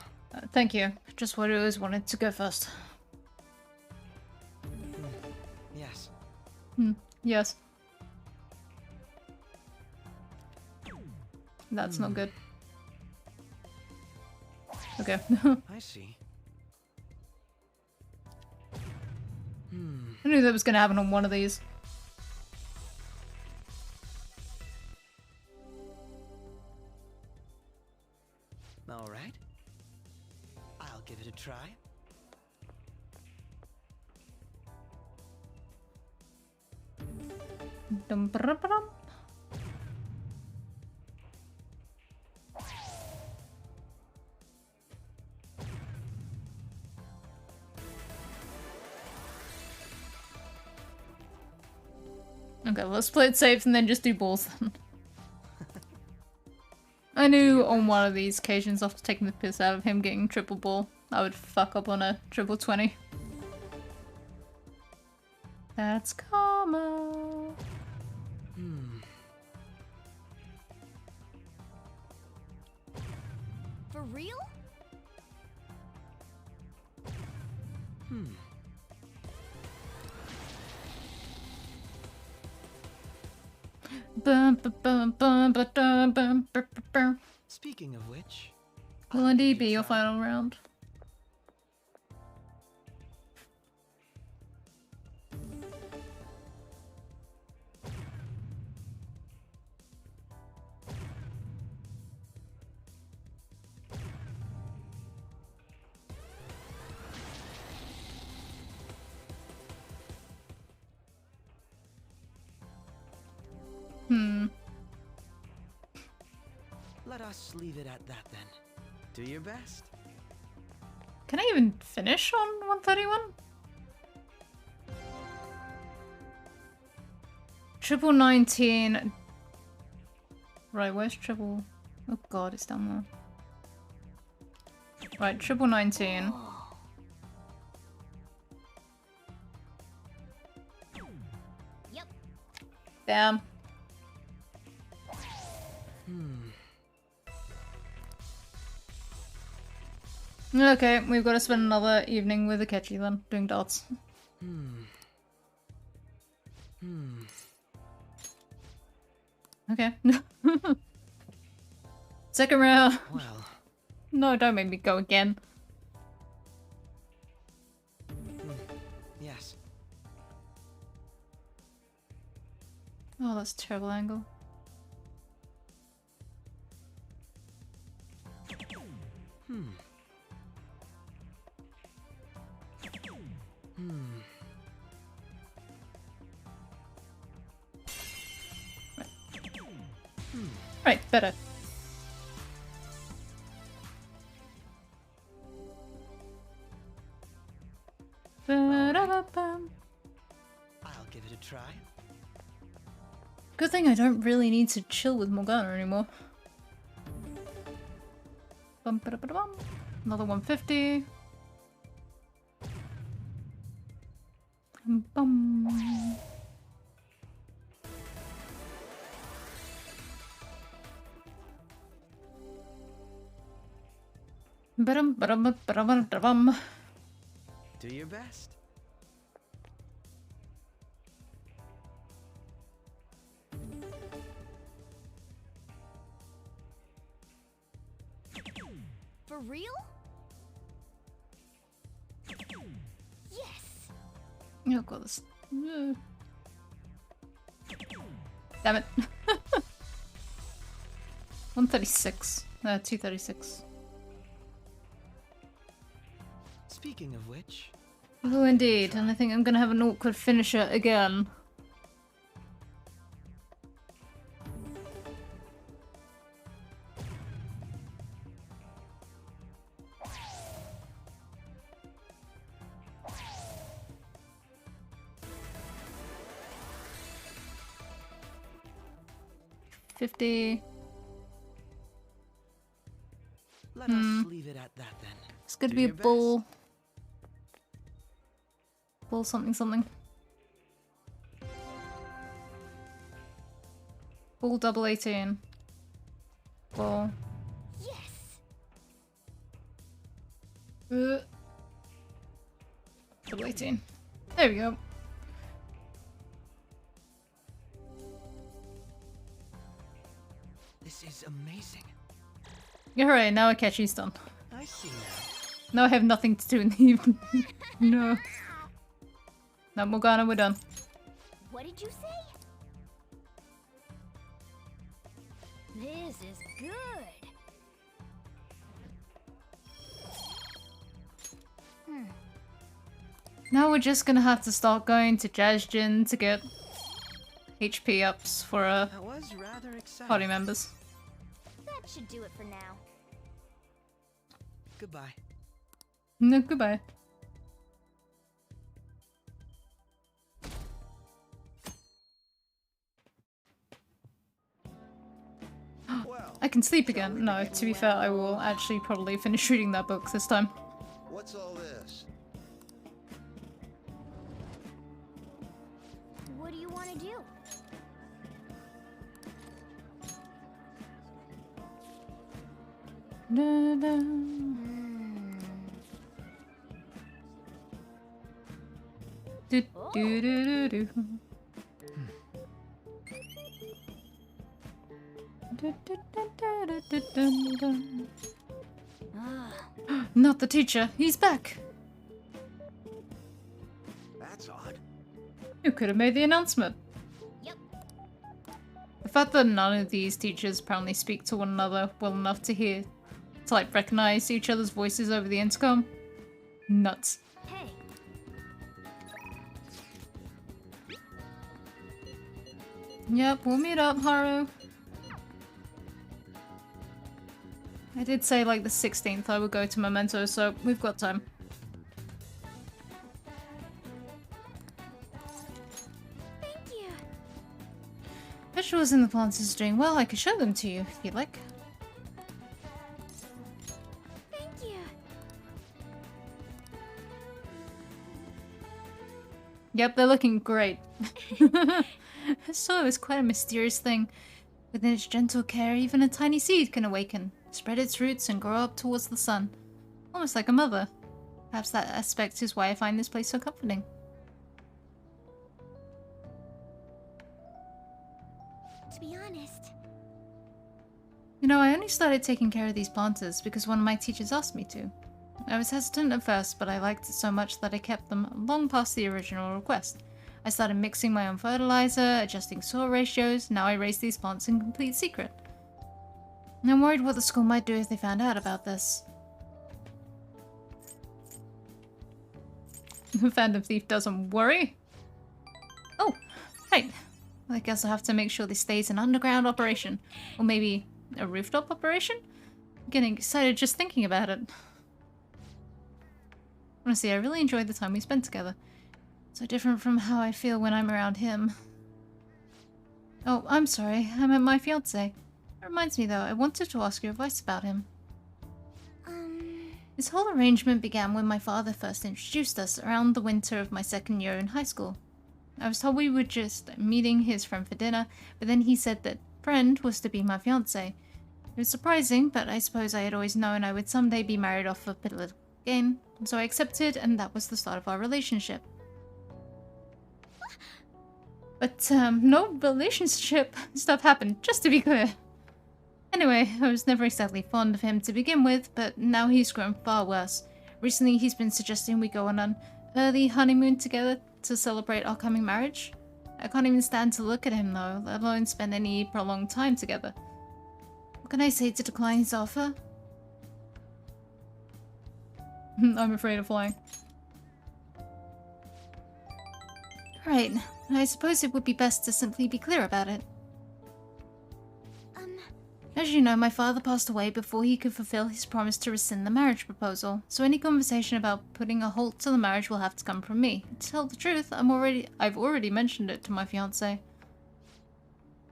Thank you. Just what I always wanted to go first. yes. Yes. That's not good. Okay. I see. I knew that was gonna happen on one of these. All right. I'll give it a try. Dum, ba-da-ba-dum. Okay, let's play it safe and then just do balls then. I knew on one of these occasions after taking the piss out of him getting triple ball, I would fuck up on a triple 20. That's karma. for real? Bum, ba, bum, bum, ba, dum, bum, bur, bur, bur. Speaking of which, Will I'll indeed give be it a your try. final round. Let us leave it at that then. Do your best. Can I even finish on 131? Triple 19. Right, where's triple? Oh god, it's down there. Right, triple 19. Yep. Damn. Okay, we've got to spend another evening with Akechi then, doing darts. Okay. Second round. Well, No, don't make me go again. yes. Oh, that's a terrible angle. Right, better. Ba-da-ba-bum. I'll give it a try. Good thing I don't really need to chill with Morgana anymore. Bum, ba-da-ba-da-bum. Another 150. Bum. Ba-dum, ba-dum, ba-dum, ba-dum. Do your best. For real? Yes! Oh god, this... Damn it. 136. 236. Speaking of which, Oh indeed, and I think I'm gonna have an awkward finisher again. $50. let us leave it at that then. It's gonna Do be a your best. bull. Bull something something. Bull double 18. Bull. Yes! Double 18. There we go. This is amazing. Hooray, now Akechi's done. I see now. Now I have nothing to do in the evening. No. No, Morgana, we're done. What did you say? This is good. Now we're just gonna have to start going to Jazjin to get HP ups for That was rather exciting. party members. That should do it for now. Goodbye. No, goodbye. Well, I can sleep again. No, to be fair, I will actually probably finish reading that book this time. what's all this? What do you want to do? Da, da. Do, do, do, do, do. Du, du, du, du, du, du, du. Not the teacher, he's back. That's odd. You could have made the announcement. Yep. The fact that none of these teachers apparently speak to one another well enough to like recognize each other's voices over the intercom. Nuts. Hey, Yep, we'll meet up, Haru. I did say like the 16th I would go to Memento, so we've got time. thank you. Vegetables in the plants is doing well. I could show them to you if you'd like. Thank you. Yep, they're looking great. So it's quite a mysterious thing. Within its gentle care, even a tiny seed can awaken, spread its roots, and grow up towards the sun. Almost like a mother. Perhaps that aspect is why I find this place so comforting. To be honest, You know, I only started taking care of these planters because one of my teachers asked me to. I was hesitant at first, but I liked it so much that I kept them long past the original request. I started mixing my own fertilizer, adjusting soil ratios. Now I raise these plants in complete secret. I'm worried what the school might do if they found out about this. The Phantom Thief doesn't worry. Oh, right. I guess I'll have to make sure this stays an underground operation. Or maybe a rooftop operation? I'm getting excited just thinking about it. Honestly, I really enjoyed the time we spent together. So different from how I feel when I'm around him. Oh, I'm sorry. I meant my fiancé. That reminds me though, I wanted to ask your advice about him. This whole arrangement began when my father first introduced us around the winter of my second year in high school. I was told we were just meeting his friend for dinner, but then he said that friend was to be my fiancé. It was surprising, but I suppose I had always known I would someday be married off of political gain, so I accepted, and that was the start of our relationship. But, no relationship stuff happened, just to be clear. Anyway, I was never exactly fond of him to begin with, but now he's grown far worse. Recently, he's been suggesting we go on an early honeymoon together to celebrate our coming marriage. I can't even stand to look at him though, let alone spend any prolonged time together. What can I say to decline his offer? I'm afraid of flying. Right, I suppose it would be best to simply be clear about it. As you know, my father passed away before he could fulfill his promise to rescind the marriage proposal, so any conversation about putting a halt to the marriage will have to come from me. To tell the truth, I've already mentioned it to my fiancé.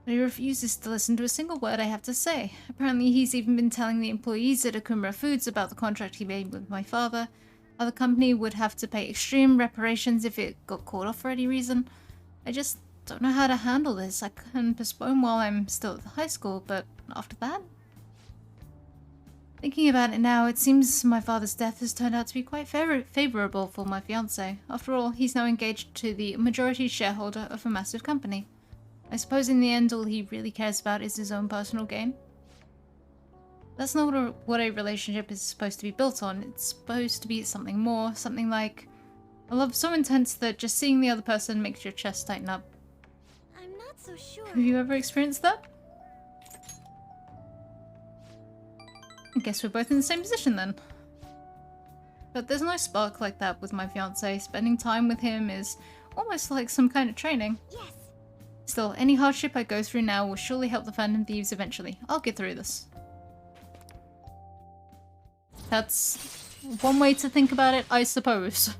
But he refuses to listen to a single word I have to say. Apparently he's even been telling the employees at Akumbra Foods about the contract he made with my father. How the company would have to pay extreme reparations if it got caught off for any reason. I just don't know how to handle this. I can postpone while I'm still at the high school, but after that? Thinking about it now, it seems my father's death has turned out to be quite favorable for my fiancé. After all, he's now engaged to the majority shareholder of a massive company. I suppose in the end all he really cares about is his own personal gain. That's not what a relationship is supposed to be built on. It's supposed to be something more, something like a love so intense that just seeing the other person makes your chest tighten up. I'm not so sure. Have you ever experienced that? I guess we're both in the same position then. But there's no spark like that with my fiancé. Spending time with him is almost like some kind of training. Yes. Still, any hardship I go through now will surely help the Phantom Thieves eventually. I'll get through this. That's one way to think about it, I suppose.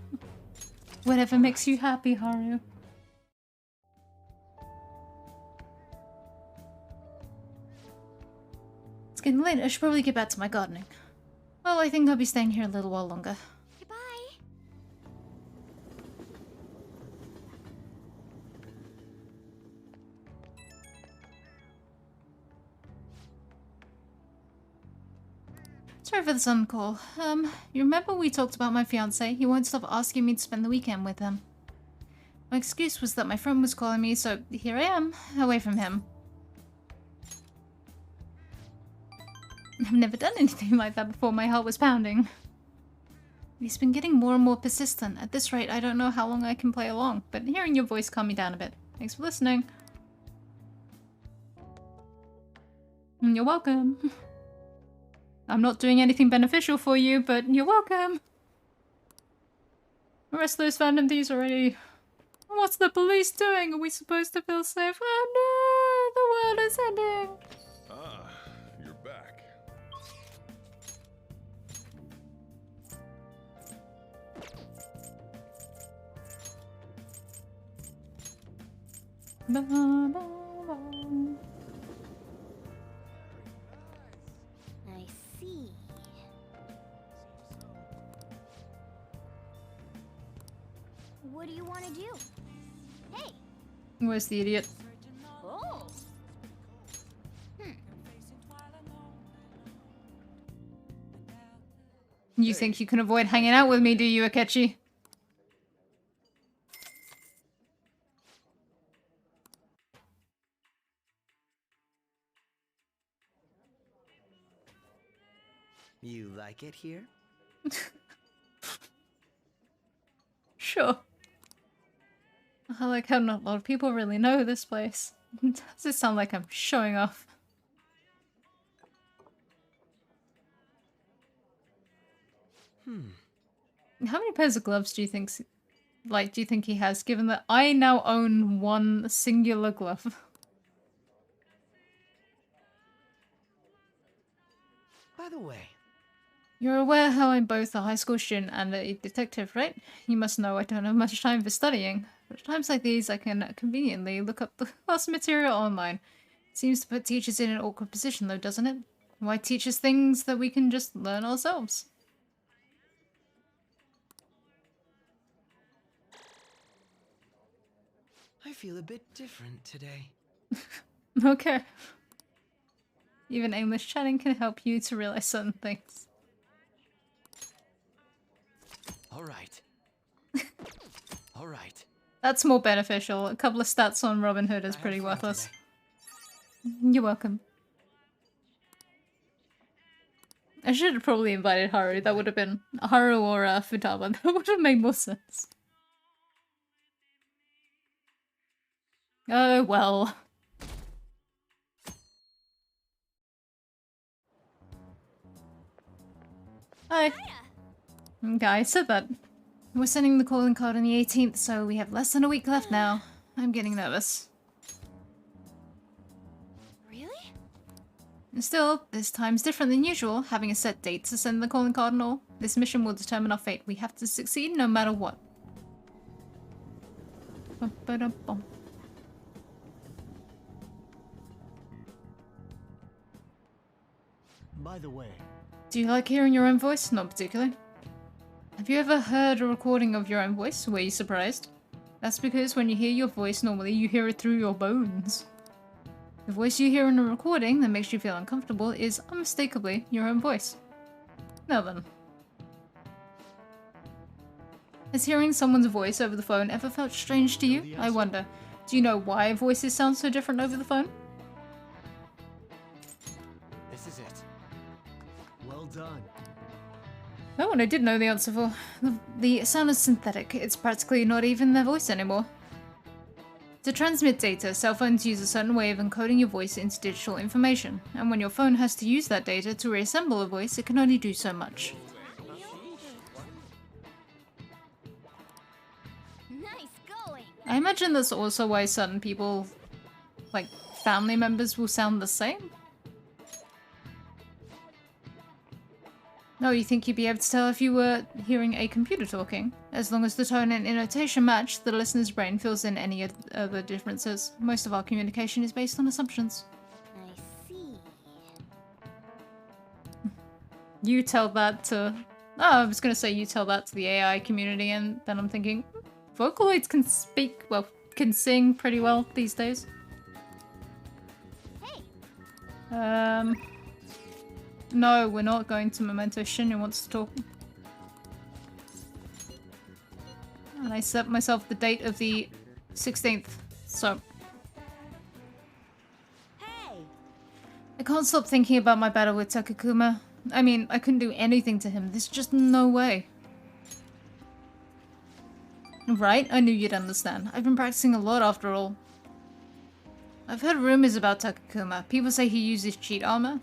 Whatever makes you happy, Haru. It's getting late. I should probably get back to my gardening. Well, I think I'll be staying here a little while longer. Goodbye. Sorry for the sudden call. You remember we talked about my fiancé? He won't stop asking me to spend the weekend with him. My excuse was that my friend was calling me, so here I am, away from him. I've never done anything like that before. My heart was pounding. He's been getting more and more persistent. At this rate, I don't know how long I can play along, but hearing your voice calmed me down a bit. Thanks for listening. You're welcome. I'm not doing anything beneficial for you, but you're welcome. The rest of those Phantom Thieves already... What's the police doing? Are we supposed to feel safe? Oh no! The world is ending! Ah, you're back. Ba, ba, ba. I see. What do you want to do? Hey. Where's the idiot? Oh. You think you can avoid hanging out with me, do you, Akechi? You like it here? Sure. I like how not a lot of people really know this place. Does it sound like I'm showing off? How many pairs of gloves do you think like, do you think he has, given that I now own one singular glove? By the way, You're aware how I'm both a high school student and a detective, right? You must know I don't have much time for studying. But at times like these, I can conveniently look up the class material online. Seems to put teachers in an awkward position, though, doesn't it? Why teach us things that we can just learn ourselves? I feel a bit different today. Okay. Even aimless chatting can help you to realize certain things. All right. All right. That's more beneficial. A couple of stats on Robin Hood is I had pretty fun worthless. today. You're welcome. I should have probably invited Haru. That would have been Haru or Futaba. That would have made more sense. Oh well. Hi. Okay, I said that. We're sending the calling card on the 18th, so we have less than a week left now. I'm getting nervous. Really? And still, this time's different than usual, having a set date to send the calling card and all. This mission will determine our fate. We have to succeed no matter what. Ba-ba-da-bum. By the way, Do you like hearing your own voice? Not particularly. Have you ever heard a recording of your own voice? Were you surprised? That's because when you hear your voice, normally you hear it through your bones. The voice you hear in a recording that makes you feel uncomfortable is unmistakably your own voice. Now then. Has hearing someone's voice over the phone ever felt strange to you? I wonder. Do you know why voices sound so different over the phone? this is it. Well done. Oh, and I did know the answer for. The sound is synthetic. It's practically not even their voice anymore. To transmit data, cell phones use a certain way of encoding your voice into digital information, and when your phone has to use that data to reassemble a voice, it can only do so much. Nice going. I imagine that's also why certain people, like family members, will sound the same. No, you think you'd be able to tell if you were hearing a computer talking? As long as the tone and intonation match, the listener's brain fills in any other differences. Most of our communication is based on assumptions. I see. You tell that to... Oh, I was gonna say you tell that to the AI community, and then I'm thinking, Vocaloids can speak, well, can sing pretty well these days. Hey. No, we're not going to Memento. Shinya wants to talk. And I set myself the date of the 16th, so... Hey. I can't stop thinking about my battle with Takakuma. I mean, I couldn't do anything to him. There's just no way. Right? I knew you'd understand. I've been practicing a lot after all. I've heard rumors about Takakuma. People say he uses cheat armor.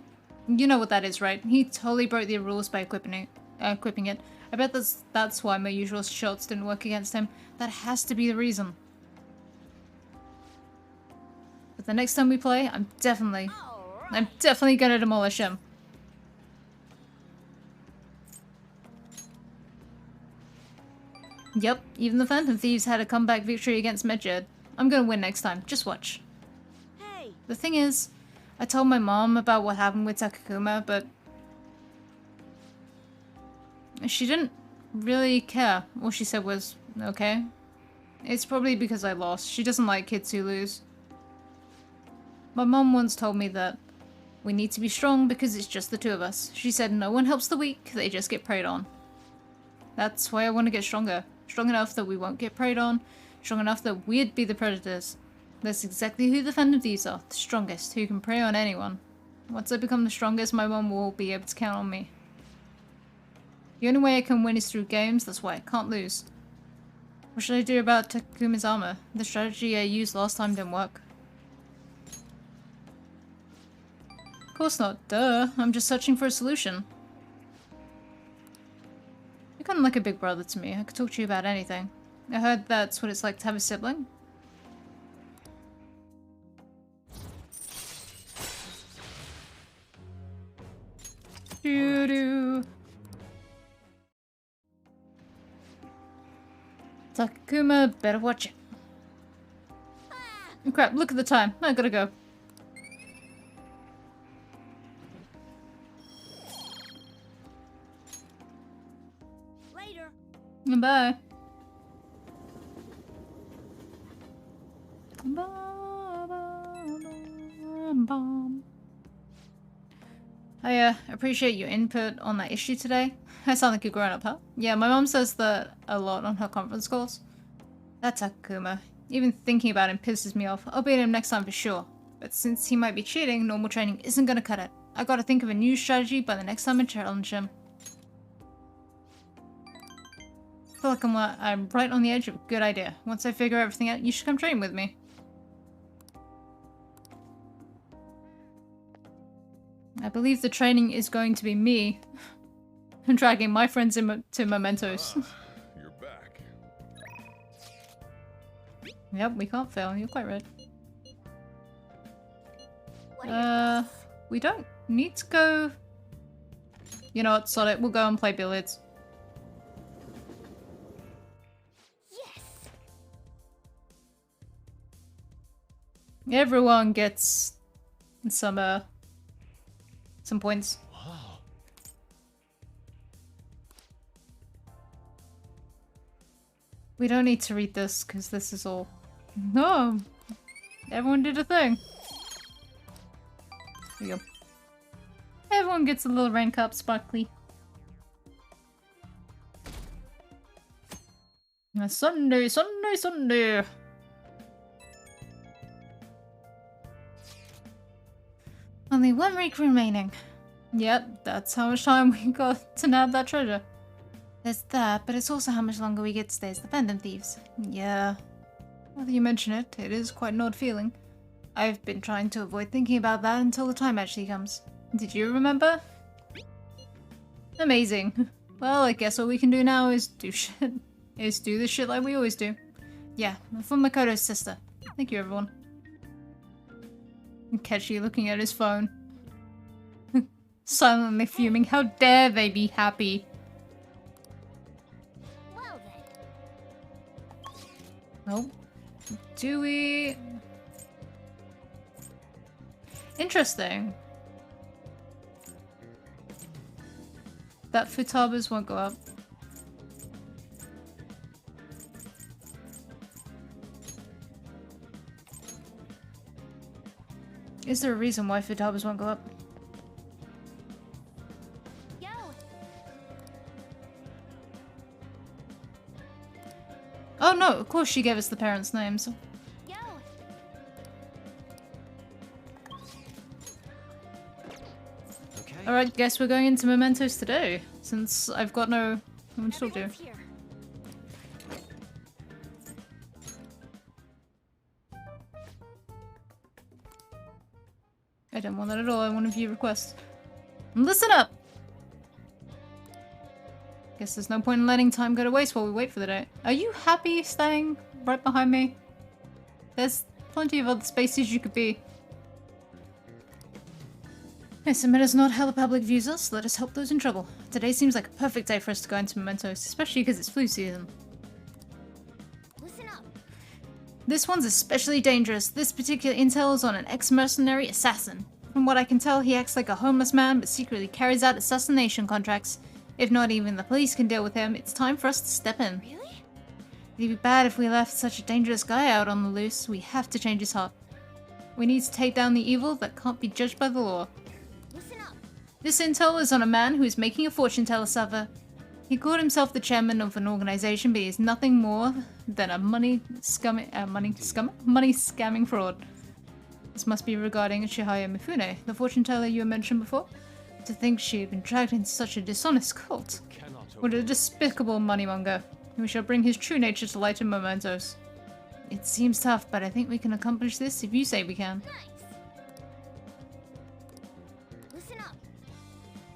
You know what that is, right? He totally broke the rules by equipping it. I bet that's why my usual shots didn't work against him. That has to be the reason. But the next time we play, I'm definitely gonna demolish him. Yep, even the Phantom Thieves had a comeback victory against Medjed. I'm gonna win next time, just watch. Hey. The thing is, I told my mom about what happened with Takakuma, but she didn't really care. All she said was, okay. It's probably because I lost. She doesn't like kids who lose. My mom once told me that we need to be strong because it's just the two of us. She said no one helps the weak, they just get preyed on. That's why I want to get stronger. Strong enough that we won't get preyed on. Strong enough that we'd be the predators. That's exactly who the Phantom Thieves are. The strongest, who can prey on anyone. Once I become the strongest, my mom will be able to count on me. The only way I can win is through games, that's why I can't lose. What should I do about Takuma's armor? The strategy I used last time didn't work. Of course not, duh. I'm just searching for a solution. You're kind of like a big brother to me. I could talk to you about anything. I heard that's what it's like to have a sibling. Doo-doo. Takuma, better watch it. Oh, crap, look at the time. I gotta go. Later. Bye. I appreciate your input on that issue today. I sound like a grown-up, huh? Yeah, my mom says that a lot on her conference calls. That's Takuma. Even thinking about him pisses me off. I'll beat him next time for sure. But since he might be cheating, normal training isn't gonna cut it. I gotta think of a new strategy by the next time I challenge him. I feel like I'm right on the edge of a good idea. Once I figure everything out, you should come train with me. I believe the training is going to be me dragging my friends to Mementos. You're back. Yep, we can't fail. You're quite right. What are your We don't need to go. You know what, sod it. We'll go and play billiards. Yes. Everyone gets some points. Wow. We don't need to read this because this is all. No, everyone did a thing. There you go. Everyone gets a little rain cup, sparkly. Sunday, Sunday, Sunday. Only 1 week remaining. Yep, that's how much time we got to nab that treasure. There's that, but it's also how much longer we get to stay as the Phantom Thieves. Yeah. Now that you mention it, it is quite an odd feeling. I've been trying to avoid thinking about that until the time actually comes. Did you remember? Amazing. Well, I guess all we can do now is do this shit like we always do. Yeah, from Makoto's sister. Thank you, everyone. Catch you looking at his phone. Silently fuming. How dare they be happy? Well then. Nope. Do we... Interesting. That Futaba's won't go up. Is there a reason why Futaba's won't go up? Yo. Oh no, of course she gave us the parents' names. Yo. Okay. Alright, guess we're going into Mementos today, since I've got no one to talk to. Everyone's here. I don't want that at all, I want to view requests. Listen up! Guess there's no point in letting time go to waste while we wait for the day. Are you happy staying right behind me? There's plenty of other spaces you could be. Yes, it matters not how the public views us, let us help those in trouble. Today seems like a perfect day for us to go into Mementos, especially because it's flu season. Listen up. This one's especially dangerous. This particular intel is on an ex-mercenary assassin. From what I can tell, he acts like a homeless man, but secretly carries out assassination contracts. If not even the police can deal with him, it's time for us to step in. Really? It'd be bad if we left such a dangerous guy out on the loose. We have to change his heart. We need to take down the evil that can't be judged by the law. Listen up. This intel is on a man who is making a fortune teller suffer. He called himself the chairman of an organization, but he is nothing more than a money scamming fraud. This must be regarding Chihaya Mifune, the fortune teller you mentioned before. To think she had been dragged into such a dishonest cult. What a despicable moneymonger. We shall bring his true nature to light in Mementos. It seems tough, but I think we can accomplish this if you say we can. Nice. Listen up.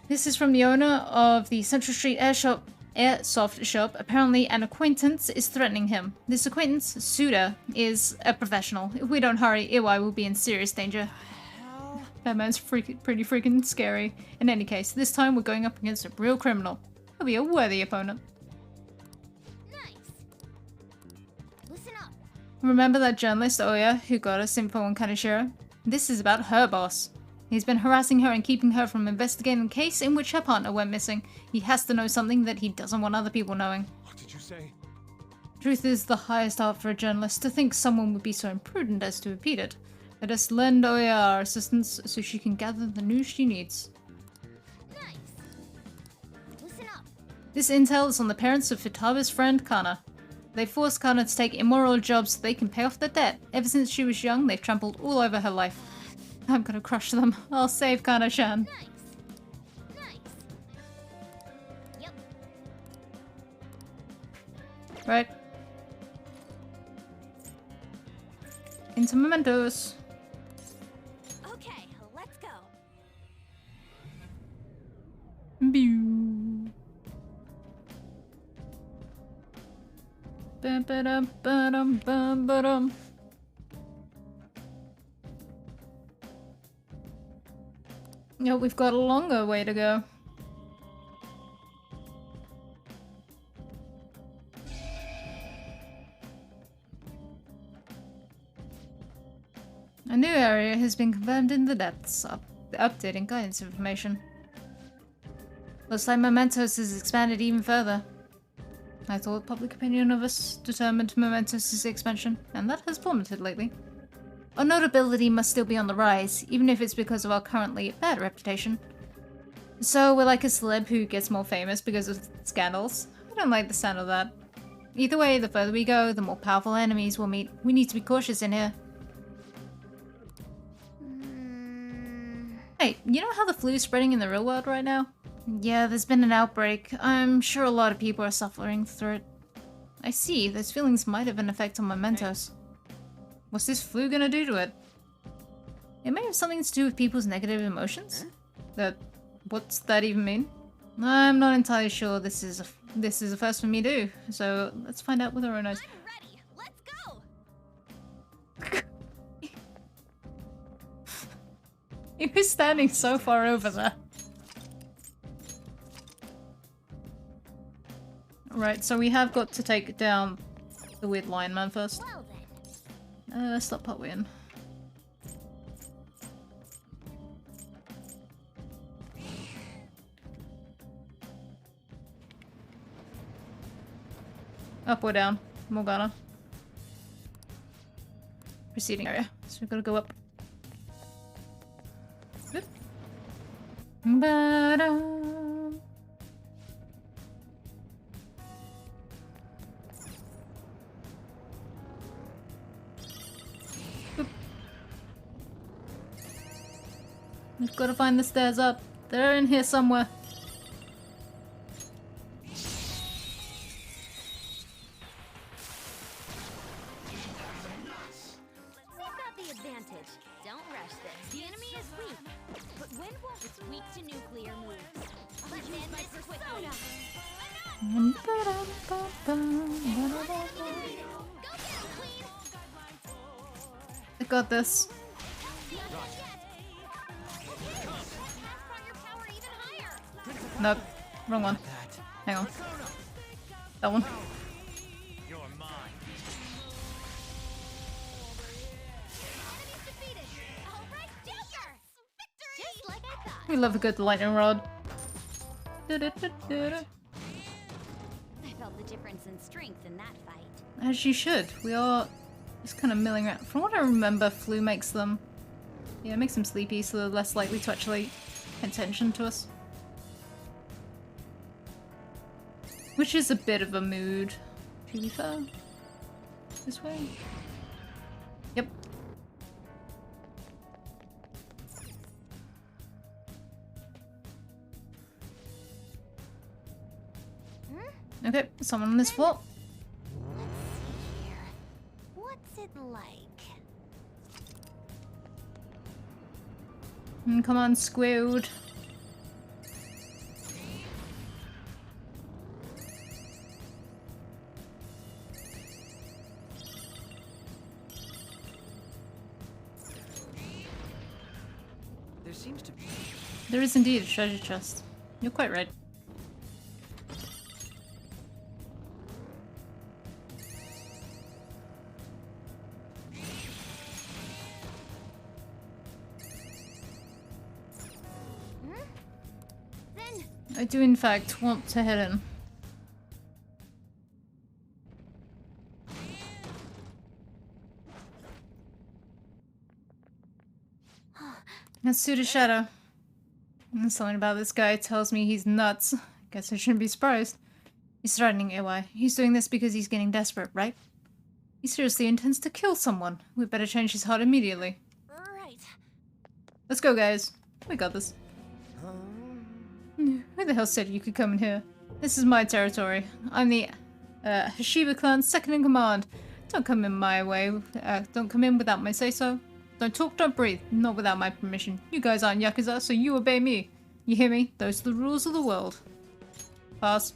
This is from the owner of the Central Street Air Shop airsoft shop. Apparently an acquaintance is threatening him. This acquaintance, Suda, is a professional. If we don't hurry, Iwai will be in serious danger. That man's pretty freaking scary. In any case, this time we're going up against a real criminal. He'll be a worthy opponent. Nice. Listen up. Remember that journalist, Oya, who got us info on Kaneshiro? This is about her boss. He's been harassing her and keeping her from investigating a case in which her partner went missing. He has to know something that he doesn't want other people knowing. What did you say? Truth is the highest art for a journalist. To think someone would be so imprudent as to repeat it. Let us lend Oya our assistance so she can gather the news she needs. Nice. Listen up. This intel is on the parents of Futaba's friend, Kana. They forced Kana to take immoral jobs so they can pay off the debt. Ever since she was young, they've trampled all over her life. I'm gonna crush them. I'll save Kana-chan. Nice. Nice. Yep. Right. Into mementos. Okay, let's go. Pew. Ba-ba-dum-ba-dum-bum-ba-dum. Yeah, we've got a longer way to go. A new area has been confirmed in the depths, updating guidance information. Looks like Mementos has expanded even further. I thought public opinion of us determined Mementos' expansion, and that has plummeted lately. Our notability must still be on the rise, even if it's because of our currently bad reputation. So we're like a celeb who gets more famous because of scandals. I don't like the sound of that. Either way, the further we go, the more powerful enemies we'll meet. We need to be cautious in here. Hey, you know how the flu is spreading in the real world right now? Yeah, there's been an outbreak. I'm sure a lot of people are suffering through it. I see, those feelings might have an effect on Mementos. What's this flu gonna do to it? It may have something to do with people's negative emotions? What's that even mean? I'm not entirely sure. This is a first for me too. So let's find out with our own eyes. I'm ready. Let's go. He was standing so far over there. Right, so we have got to take down the weird lion man first. Well then. Stop partway in. Up or down? Morgana. Proceeding area. So we've got to go up. Oop. Ba-dum. Oop. We've got to find the stairs up. They're in here somewhere. Don't rush this. The enemy is weak, but when won't it's weak to nuclear moves? Let's end this quickly. I got this. Nope. Wrong one. Hang on. That one. We love a good lightning rod. I felt the difference in strength in that fight. As you should. We are just kind of milling around. From what I remember, flu makes them... Yeah, it makes them sleepy, so they're less likely to actually pay attention to us. Which is a bit of a mood, to be fair. This way? Yep. Okay, someone on this floor. Let's see here. What's it like? Come on, Squid. There seems to be... There is indeed a treasure chest. You're quite right. Then, I do in fact want to head in. Let's do the shadow. And something about this guy tells me he's nuts. Guess I shouldn't be surprised. He's threatening AY. He's doing this because he's getting desperate, right? He seriously intends to kill someone. We better change his heart immediately. right. Let's go, guys. We got this. Who the hell said you could come in here? This is my territory. I'm the Hashiba clan's second in command. Don't come in my way. Don't come in without my say-so. Don't talk, don't breathe. Not without my permission. You guys aren't Yakuza, so you obey me. You hear me? Those are the rules of the world. Pass.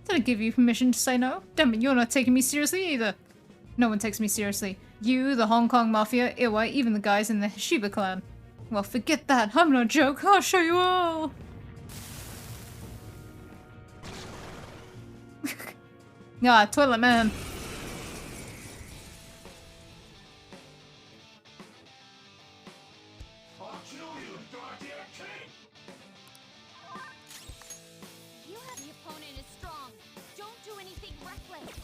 Did I give you permission to say no? Damn it, you're not taking me seriously either. No one takes me seriously. You, the Hong Kong Mafia, Iwai, even the guys in the Hashiba clan. Well, forget that. I'm no joke. I'll show you all. Ah, Toilet Man. You have the opponent is strong. Don't do anything reckless.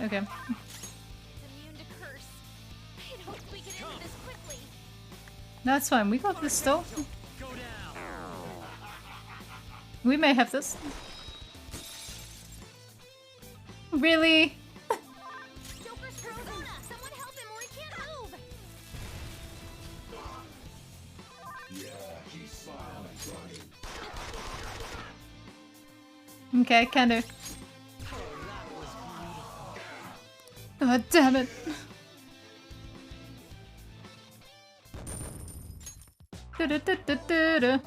Okay. It's immune to curse. I hope we can end this quickly. That's fine. We got this still. We may have this. Really? Joker's frozen. Someone help him or he can't move. Okay, can do. God damn it. Du-du-du-du-du-du.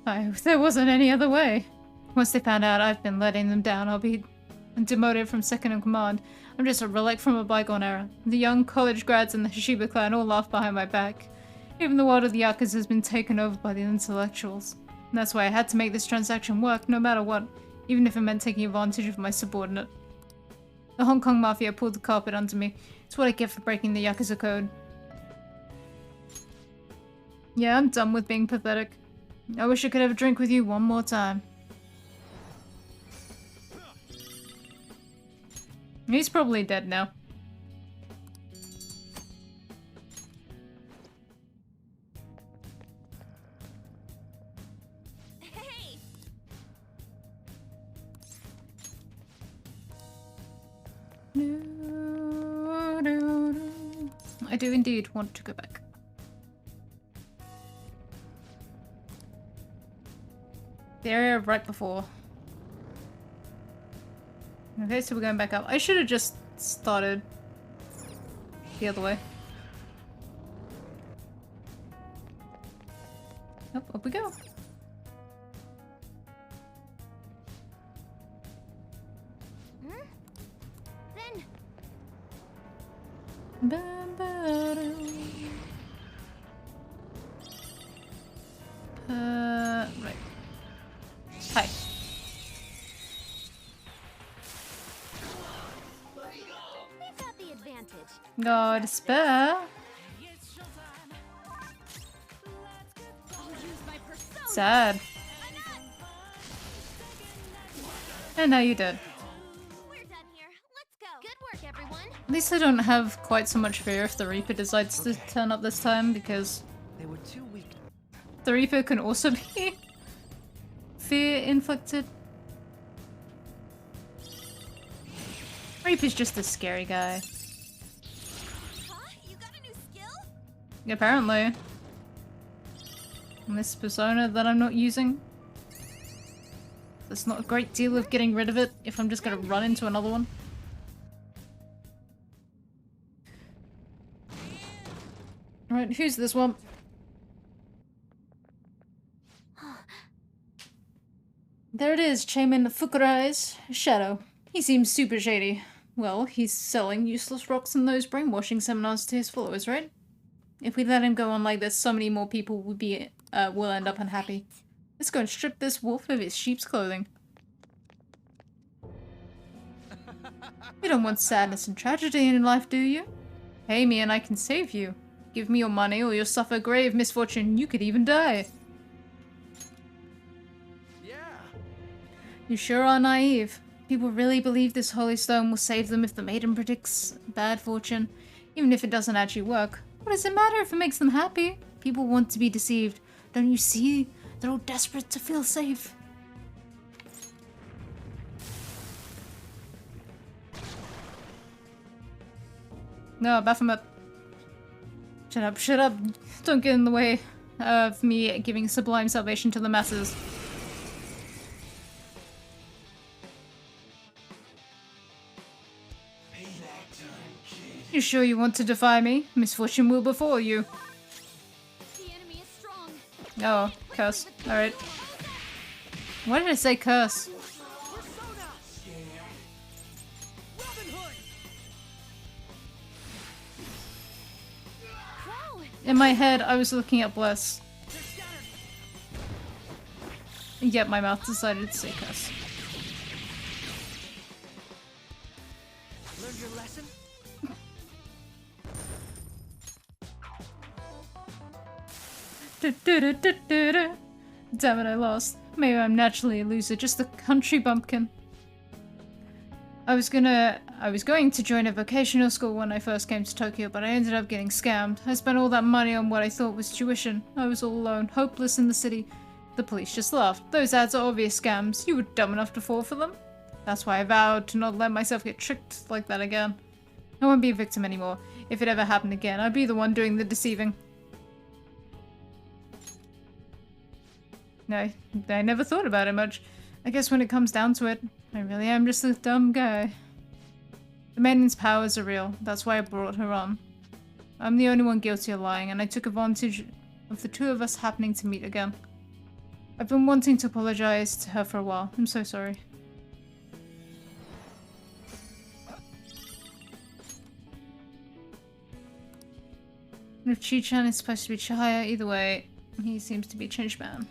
If there wasn't any other way. Once they found out I've been letting them down, I'll be demoted from second in command. I'm just a relic from a bygone era. The young college grads and the Hashiba clan all laugh behind my back. Even the world of the Yakuza has been taken over by the intellectuals. And that's why I had to make this transaction work, no matter what, even if it meant taking advantage of my subordinate. The Hong Kong Mafia pulled the carpet under me. It's what I get for breaking the Yakuza code. Yeah, I'm done with being pathetic. I wish I could have a drink with you one more time. He's probably dead now. Hey! I do indeed want to go back. The area right before. Okay, so we're going back up. I should have just started the other way. Nope, up we go. Then, Right. Hi. we've got the advantage. God, spare. I'll use my persona. Sad. And now you're dead. We're done here. Let's go. Good work, everyone. At least I don't have quite so much fear if the Reaper decides to turn up this time, because They were too weak. the Reaper can also be fear-inflicted. Reaper's just a scary guy. Huh? You got a new skill? Apparently. And this persona that I'm not using. There's not a great deal of getting rid of it if I'm just gonna run into another one. Right, who's this one? There it is, Chairman Fukurai's shadow. He seems super shady. Well, he's selling useless rocks and those brainwashing seminars to his followers, right? If we let him go on like this, so many more people will end up unhappy. Let's go and strip this wolf of his sheep's clothing. You don't want sadness and tragedy in life, do you? Pay me and I can save you. Give me your money or you'll suffer grave misfortune. You could even die. Yeah. You sure are naive. People really believe this holy stone will save them if the maiden predicts bad fortune, even if it doesn't actually work. What does it matter if it makes them happy? People want to be deceived. Don't you see? They're all desperate to feel safe. No, Baphomet. Shut up, shut up. Don't get in the way of me giving sublime salvation to the masses. You sure you want to defy me? Misfortune will befall you. The enemy is strong. Oh, curse. Alright. Why did I say curse? Persona! Robin Hood! Crow! In my head, I was looking at Bless. They're scattered! Yet my mouth decided to say curse. Learned your lesson? Damn it, I lost. Maybe I'm naturally a loser, just a country bumpkin. I was going to join a vocational school when I first came to Tokyo, but I ended up getting scammed. I spent all that money on what I thought was tuition. I was all alone, hopeless in the city. The police just laughed. Those ads are obvious scams. You were dumb enough to fall for them? That's why I vowed to not let myself get tricked like that again. I won't be a victim anymore. If it ever happened again, I'd be the one doing the deceiving. No, I never thought about it much. I guess when it comes down to it, I really am just a dumb guy. The maiden's powers are real, that's why I brought her on. I'm the only one guilty of lying, and I took advantage of the two of us happening to meet again. I've been wanting to apologize to her for a while. I'm so sorry. And if Chi-chan is supposed to be Chihaya, either way, he seems to be a changed man.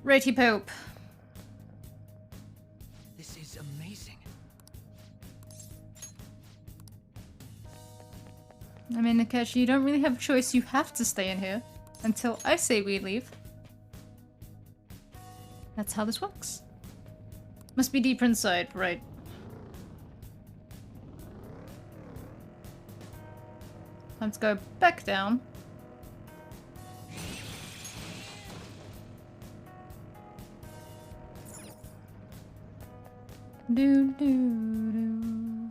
Righty Pope. This is amazing. I mean, Akechi, you don't really have a choice. You have to stay in here until I say we leave. That's how this works. Must be deeper inside, right? Let's go back down. Do do do.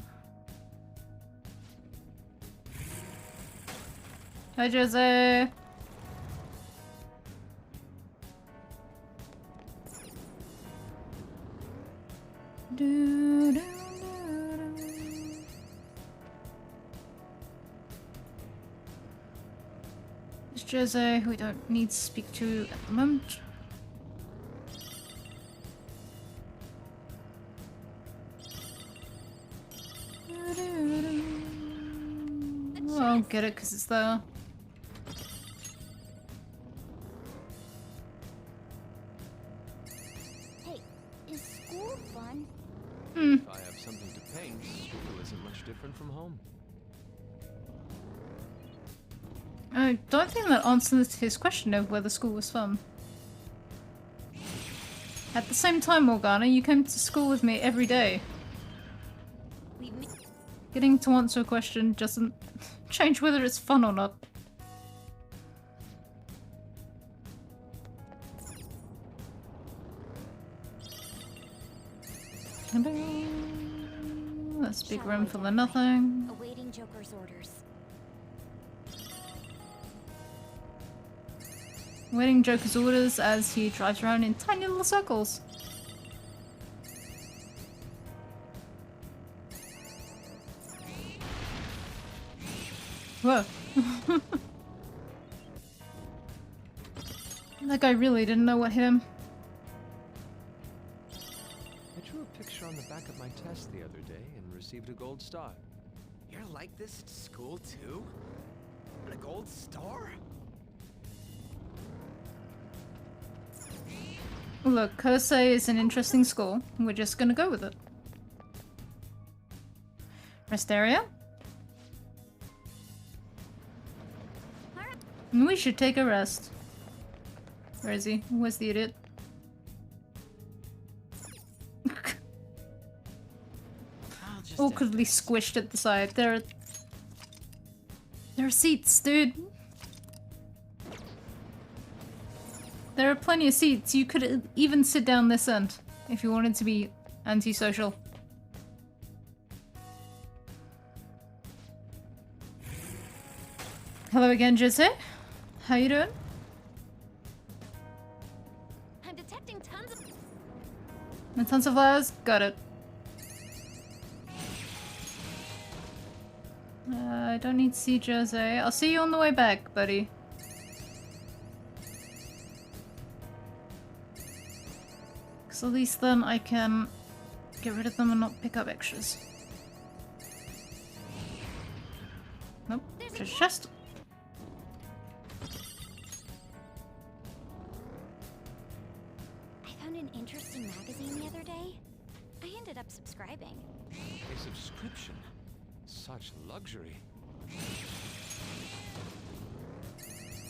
Hi, Jose. Do, do, do, do. It's Jose, who we don't need to speak to at the moment. Well, I'll get it because it's there. Hey, is school fun? If I have something to paint, school isn't much different from home. I don't think that answers his question of whether school was fun. At the same time, Morgana, you came to school with me every day. Getting to answer a question doesn't change whether it's fun or not. That's big room for the nothing. Awaiting Joker's orders. Waiting Joker's orders as he drives around in tiny little circles. Whoa. That guy really didn't know what hit him. I drew a picture on the back of my test the other day and received a gold star. You're like this at school too? And a gold star? Look, Kosei is an interesting school. We're just gonna go with it. Rest area? We should take a rest. Where is he? Where's the idiot? Awkwardly squished at the side. There are seats, dude. There are plenty of seats. You could even sit down this end if you wanted to be antisocial. Hello again, Jose. How you doing? I'm detecting tons of... And tons of flowers? Got it. I don't need to see Jose. I'll see you on the way back, buddy. Because at least then I can get rid of them and not pick up extras. Nope, just chest. I found an interesting magazine the other day. I ended up subscribing. A subscription? Such luxury.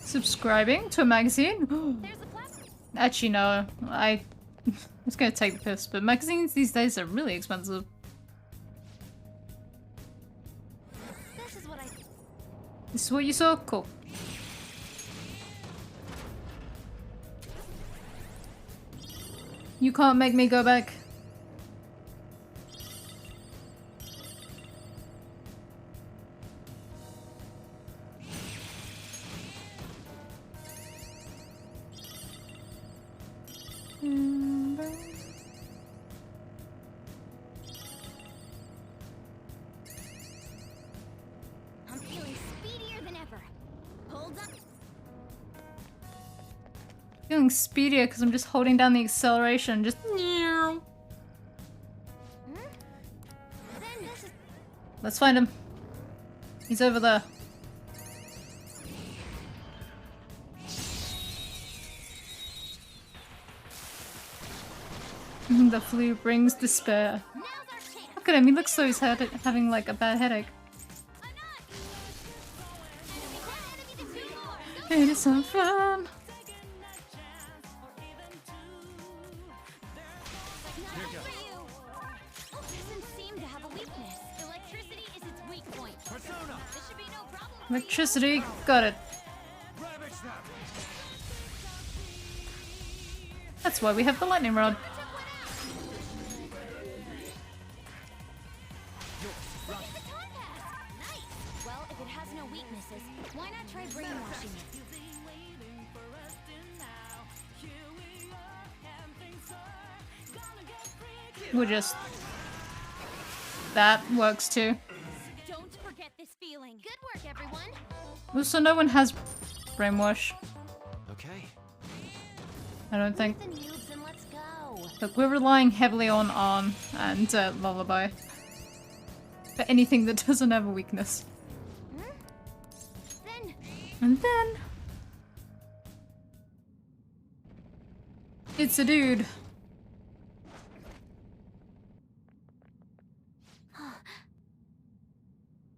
Subscribing to a magazine? There's a plastic. Actually, no. I was gonna take the piss, but magazines these days are really expensive. This is what I... This is what you saw? Cool. You can't make me go back. I'm feeling speedier than ever. Hold up. Feeling speedier because I'm just holding down the acceleration. Just. Then this is... Let's find him. He's over there. The flu brings despair. Now's our chance. Look at him, he looks so he's having like a bad headache. It is so fun. Not for you. Doesn't seem to have a weakness. Electricity is its weak point. Persona! This should be no problem. Electricity, got it. Ravage them! That's why we have the lightning rod. Look at the compass. Nice. Well, if it has no weaknesses, why not try brainwashing it? We're just... That works too. Don't forget this feeling. Good work, everyone. Also, no one has brainwash. Okay. I don't think. The noobs and let's go. Look, we're relying heavily on Arn and Lullaby. For anything that doesn't have a weakness. Then And then... It's a dude.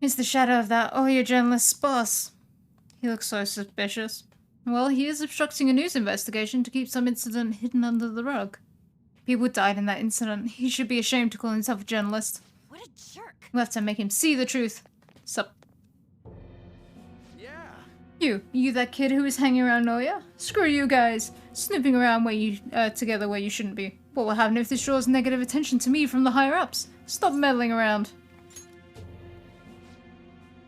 It's the shadow of that Oya journalist's boss. He looks so suspicious. Well, he is obstructing a news investigation to keep some incident hidden under the rug. People died in that incident. He should be ashamed to call himself a journalist. what a jerk. We'll have to make him see the truth. Sup? Yeah. You that kid who was hanging around Oya? Screw you guys. Snooping around where you, together where you shouldn't be. What will happen if this draws negative attention to me from the higher-ups? Stop meddling around.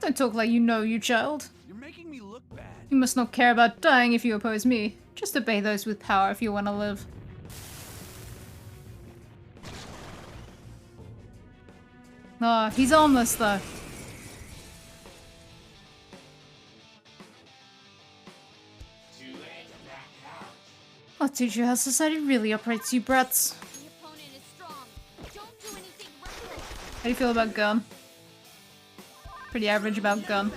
Don't talk like you know, you child. You're making me look bad. You must not care about dying if you oppose me. Just obey those with power if you want to live. Ah, he's almost though. I'll teach you how society really operates, you brats. The opponent is strong. Don't do anything reckless. How do you feel about gun? Pretty average about gun.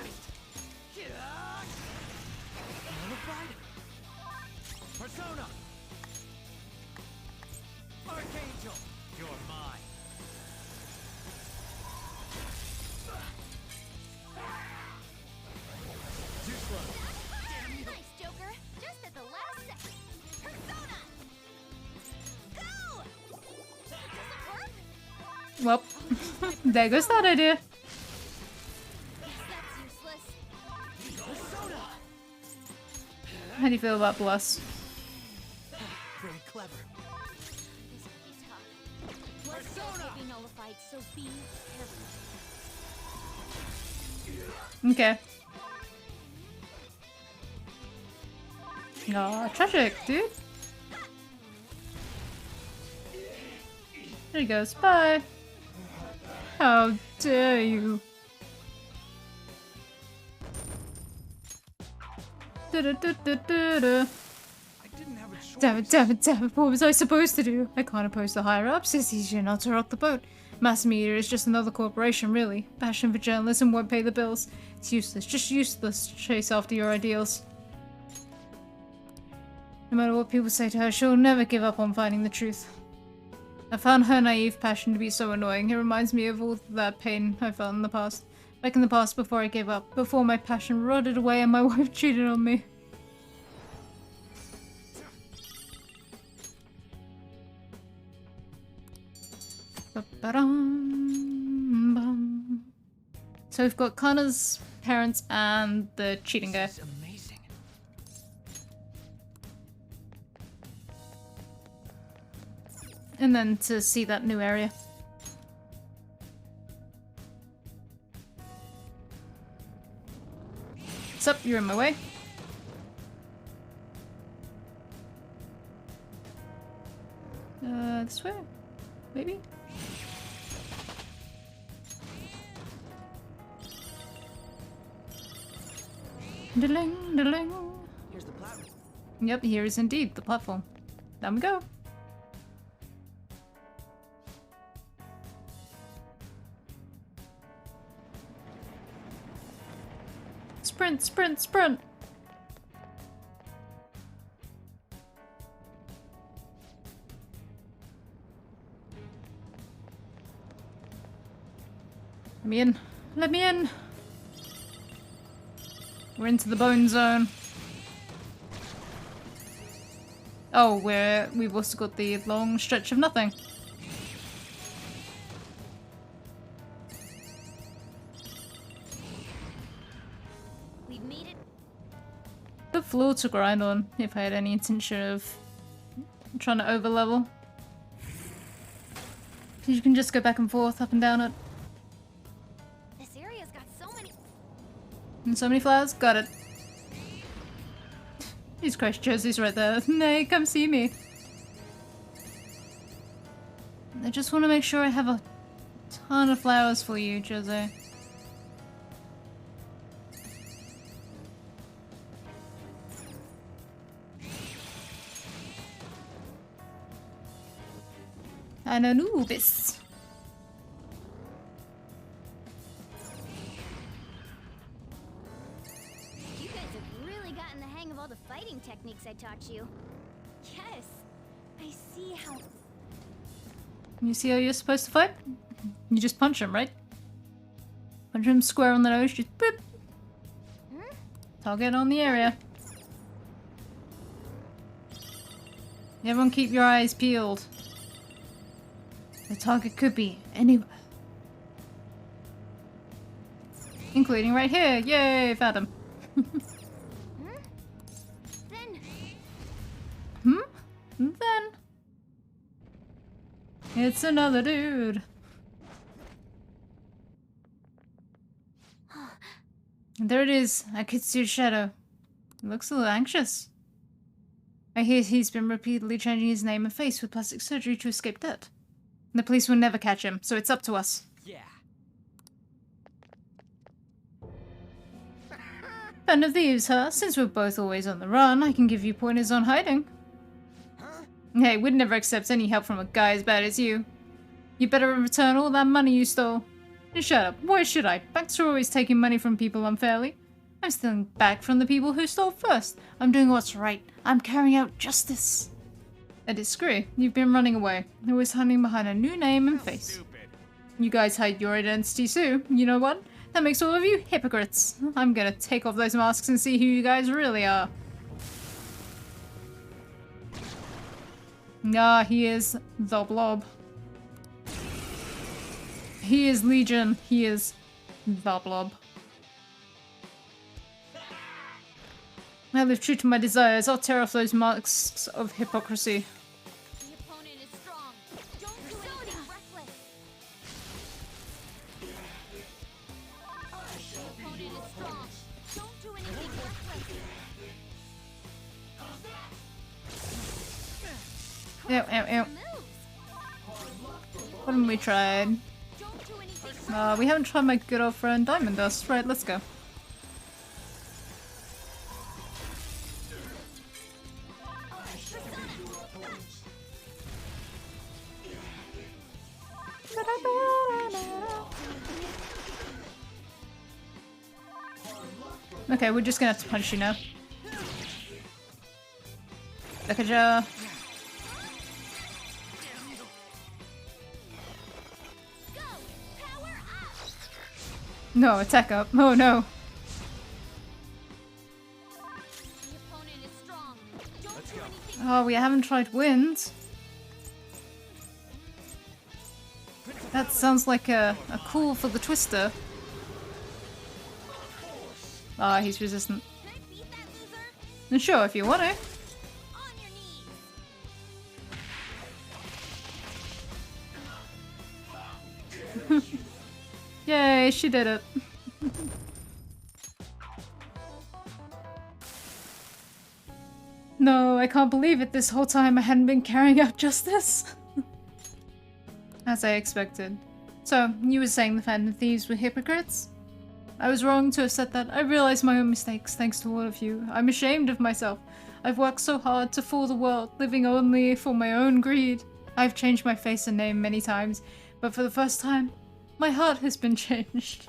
Nullified? Persona! Archangel! You're mine. Too slow. Nice, Joker. Just at the last second. Persona! Go! Does it work? Well, there goes that idea. Guess that's useless. Persona! How do you feel about Bless? Very clever. This could be tough. Blood cells will be nullified, so be careful. Okay. Aw, tragic, dude. There he goes. Bye. How dare you? Du-du-du-du-du-du. Damn it, damn it, damn it. What was I supposed to do? I can't oppose the higher ups. It's easier not to rock the boat. Mass media is just another corporation, really. Passion for journalism won't pay the bills. It's useless, just useless to chase after your ideals. No matter what people say to her, she'll never give up on finding the truth. I found her naive passion to be so annoying. It reminds me of all that pain I felt in the past. Back in the past, before I gave up. Before my passion rotted away and my wife cheated on me. Ba-ba-dum-bum. So we've got Connor's parents and the cheating guy. This is amazing. And then to see that new area. What's up? You're in my way. This way? Maybe? Diddling, diddling. Here's the platform. Yep, here is indeed the platform. Down we go. Sprint, sprint, sprint! Let me in. Let me in! We're into the bone zone. Oh, we've also got the long stretch of nothing. We've made it. The floor to grind on, if I had any intention of trying to overlevel. You can just go back and forth, up and down it. This area's got so many. And so many flowers? Got it. Jesus Christ, Josie's right there. Nay, come see me. I just want to make sure I have a ton of flowers for you, Josie. And Anubis. You guys have really gotten the hang of all the fighting techniques I taught you. Yes, I see how. You see how you're supposed to fight? You just punch him, right? Punch him square on the nose, just boop. Target on the area. Everyone keep your eyes peeled. The target could be anywhere. Including right here. Yay, found him. Then Then it's another dude. And there it is, Akitsu's shadow. He looks a little anxious. I hear he's been repeatedly changing his name and face with plastic surgery to escape death. The police will never catch him, so it's up to us. Yeah. Band of thieves, huh? Since we're both always on the run, I can give you pointers on hiding. Hey, we'd never accept any help from a guy as bad as you. You better return all that money you stole. And shut up. Why should I? Banks are always taking money from people unfairly. I'm stealing back from the people who stole first. I'm doing what's right. I'm carrying out justice. I disagree. You've been running away. Always hiding behind a new name and face. You guys hide your identity too. You know what? That makes all of you hypocrites. I'm gonna take off those masks and see who you guys really are. Ah, he is the Blob. He is Legion. He is the Blob. I live true to my desires. I'll tear off those masks of hypocrisy. The opponent is strong. Don't do anything reckless. The opponent is strong. Don't do anything reckless. Ew, ew, ew. What haven't we tried? Don't do anything. We haven't tried my good old friend Diamond Dust. Right, let's go. Okay, we're just gonna have to punch you now. Lekaja. No, attack up. Oh no. The opponent is strong. Don't do anything. Oh, we haven't tried wind. That sounds like a call for the Twister. Ah, he's resistant. Can I beat that loser? Sure, if you want to. On your knees. Yay, she did it. No, I can't believe it. This whole time I hadn't been carrying out justice. As I expected. So, you were saying the Phantom Thieves were hypocrites? I was wrong to have said that. I realized my own mistakes thanks to all of you. I'm ashamed of myself. I've worked so hard to fool the world, living only for my own greed. I've changed my face and name many times, but for the first time, my heart has been changed.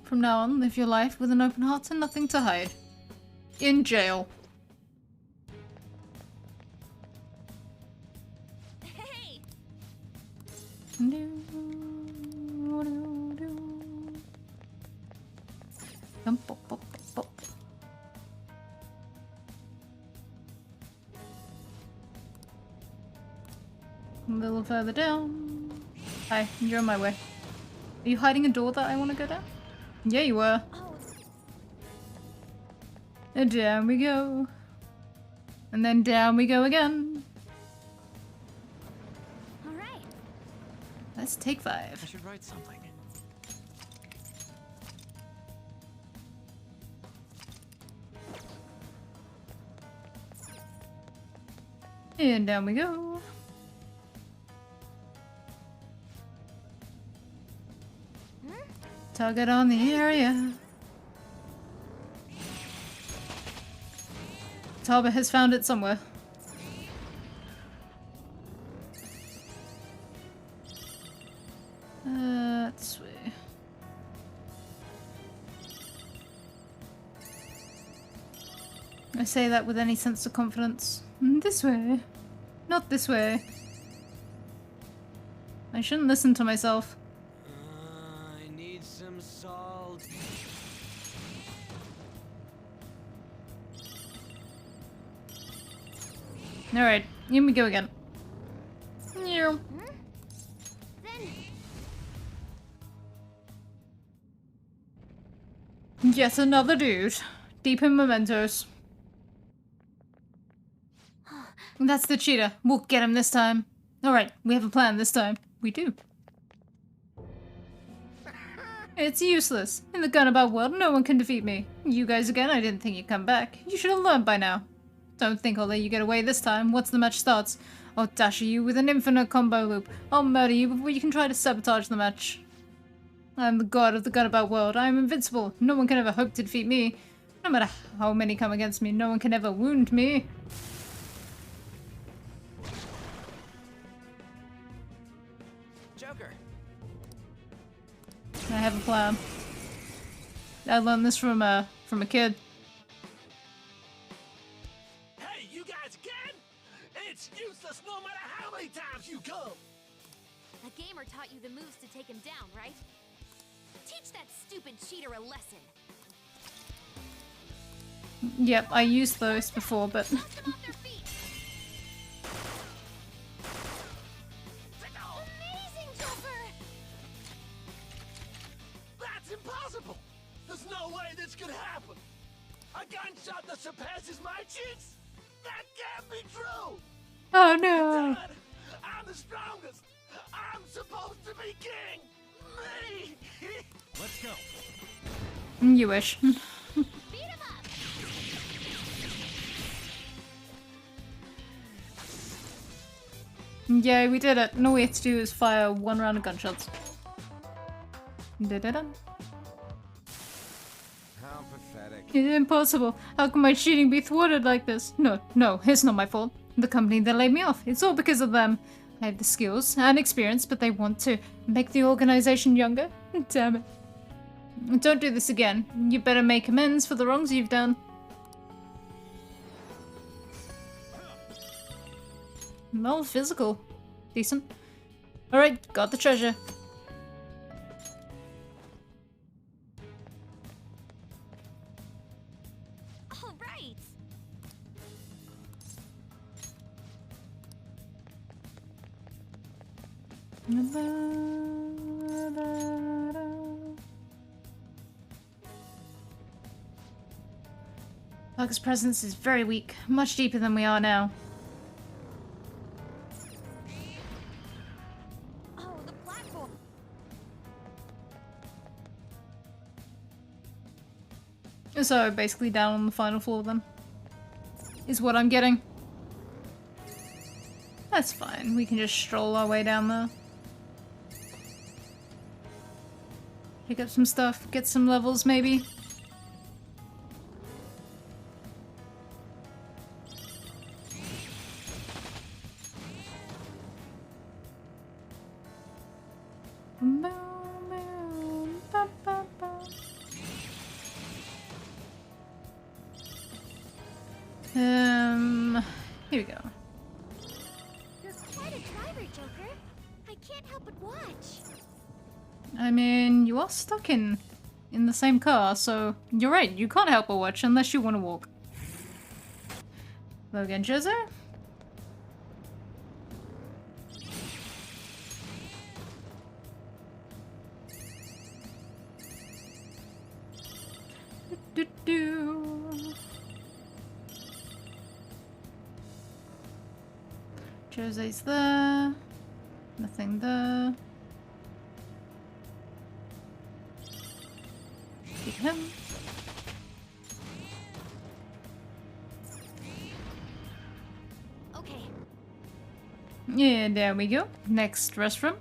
From now on, live your life with an open heart and nothing to hide. In jail. Hey! A little further down. Hi, you're on my way. Are you hiding a door that I want to go down? Yeah, you were. Oh, And down we go. And then down we go again. all right. Let's take I 5. should write something. And down we go. Target on the area. Talbot has found it somewhere. This way. I say that with any sense of confidence. This way. Not this way. I shouldn't listen to myself. I need some salt. Alright, here we go again. Meow. Yet another dude. Deep in mementos. That's the cheetah. We'll get him this time. Alright, we have a plan this time. We do. It's useless. In the Gunabout world, no one can defeat me. You guys again, I didn't think you'd come back. You should have learned by now. Don't think I'll let you get away this time. Once the match starts, I'll dash at you with an infinite combo loop. I'll murder you before you can try to sabotage the match. I am the god of the Gunabout world. I am invincible. No one can ever hope to defeat me. No matter how many come against me, no one can ever wound me. Joker. I have a plan. I learned this from a kid. Hey, you guys again? It's useless no matter how many times you come. The gamer taught you the moves to take him down, right? Teach that stupid cheater a lesson. Yep, I used those before, but Knock them off their feet. Amazing, Joker! That's impossible. There's no way this could happen. A gunshot that surpasses my cheeks? That can't be true. oh no. Dad, I'm the strongest. I'm supposed to be king. Me. Let's go. You wish. Beat him up! Yeah, we did it. And all we have to do is fire one round of gunshots. Da-da-da. How pathetic. It's impossible. How can my cheating be thwarted like this? No, it's not my fault. The company that laid me off. It's all because of them. I have the skills and experience, but they want to make the organization younger. Damn it. Don't do this again. You better make amends for the wrongs you've done. Well, physical. Decent. Alright, got the treasure. All right. Bug's presence is very weak, much deeper than we are now. Oh, the platform. So basically down on the final floor then. Is what I'm getting. That's fine, we can just stroll our way down there. Pick up some stuff, get some levels maybe. Here we go. You're quite a driver, Joker. I can't help but watch. I mean, you are stuck in the same car, so you're right, you can't help but watch unless you want to walk. Logan Jose? Jose's there. Nothing there. Get him. Okay. Yeah, there we go. Next restroom.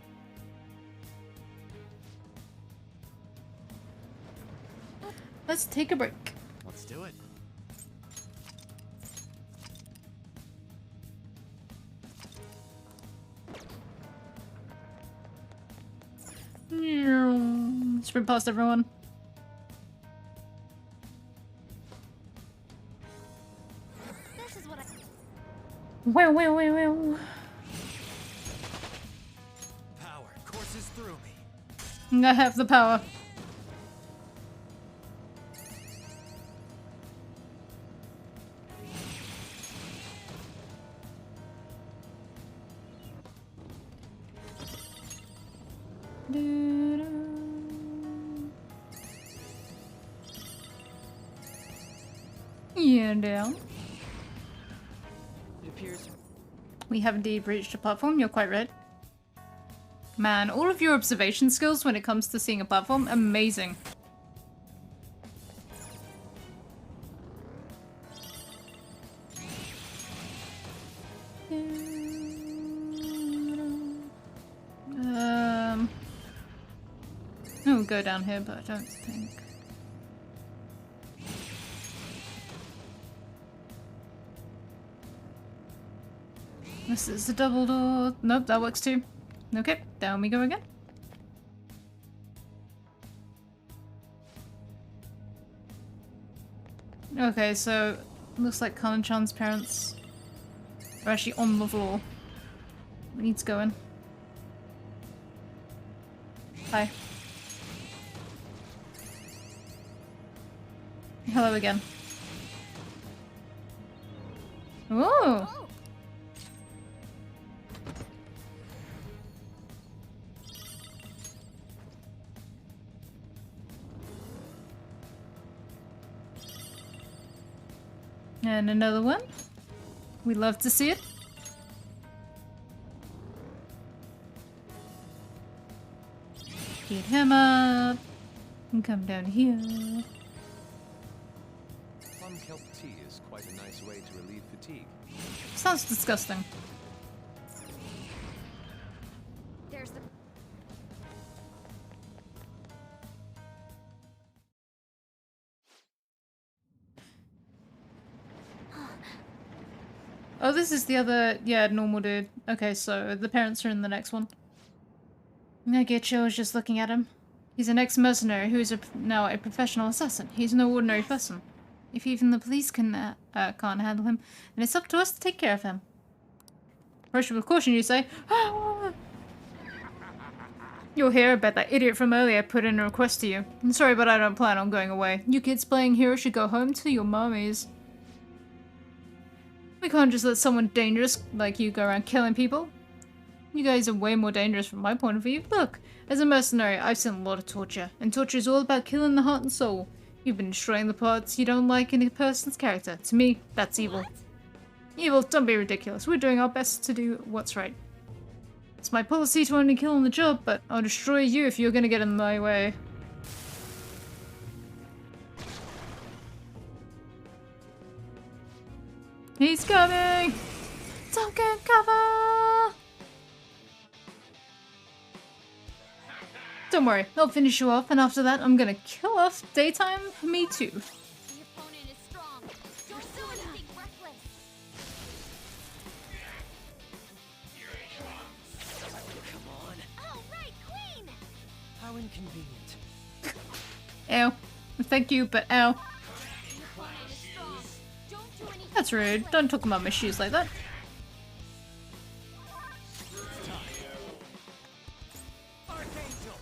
Let's take a break. Let's do it. Sprint past everyone. This is what I... Well. Power courses through me. I have the power. Yeah, down. It appears. We have indeed reached a platform, you're quite right. Man, all of your observation skills when it comes to seeing a platform, amazing. We'll go down here, but I don't think. This is a double door. Nope, that works too. Okay, down we go again. Okay, so looks like Kanan-chan's parents are actually on the floor. We need to go in. Hi. Hello again. Ooh! And another one. We love to see it. Get him up. And come down here. Plum kelp tea is quite a nice way to relieve fatigue. Sounds disgusting. There's the... Oh, this is the other, yeah, normal dude. Okay, so the parents are in the next one. I get you, I was just looking at him. He's an ex-mercenary who is now a professional assassin. He's no ordinary person. If even the police can't handle him, then it's up to us to take care of him. Approach with caution, you say. You're here, I bet that idiot from earlier put in a request to you. I'm sorry, but I don't plan on going away. You kids playing hero should go home to your mommies. We can't just let someone dangerous like you go around killing people. You guys are way more dangerous from my point of view. Look, as a mercenary, I've seen a lot of torture, and torture is all about killing the heart and soul. You've been destroying the parts you don't like in a person's character. To me, that's evil. What? Evil, don't be ridiculous. We're doing our best to do what's right. It's my policy to only kill on the job, but I'll destroy you if you're gonna get in my way. He's coming! Don't get cover! Don't worry, I'll finish you off, and after that, I'm gonna kill off Daytime Me Too. The opponent is strong. Don't do anything reckless. Come on. Oh, right, Queen! How inconvenient. Ow. Thank you, but ow. The opponent is strong. Don't do anything. That's rude. Don't talk about my shoes like that. Archangel!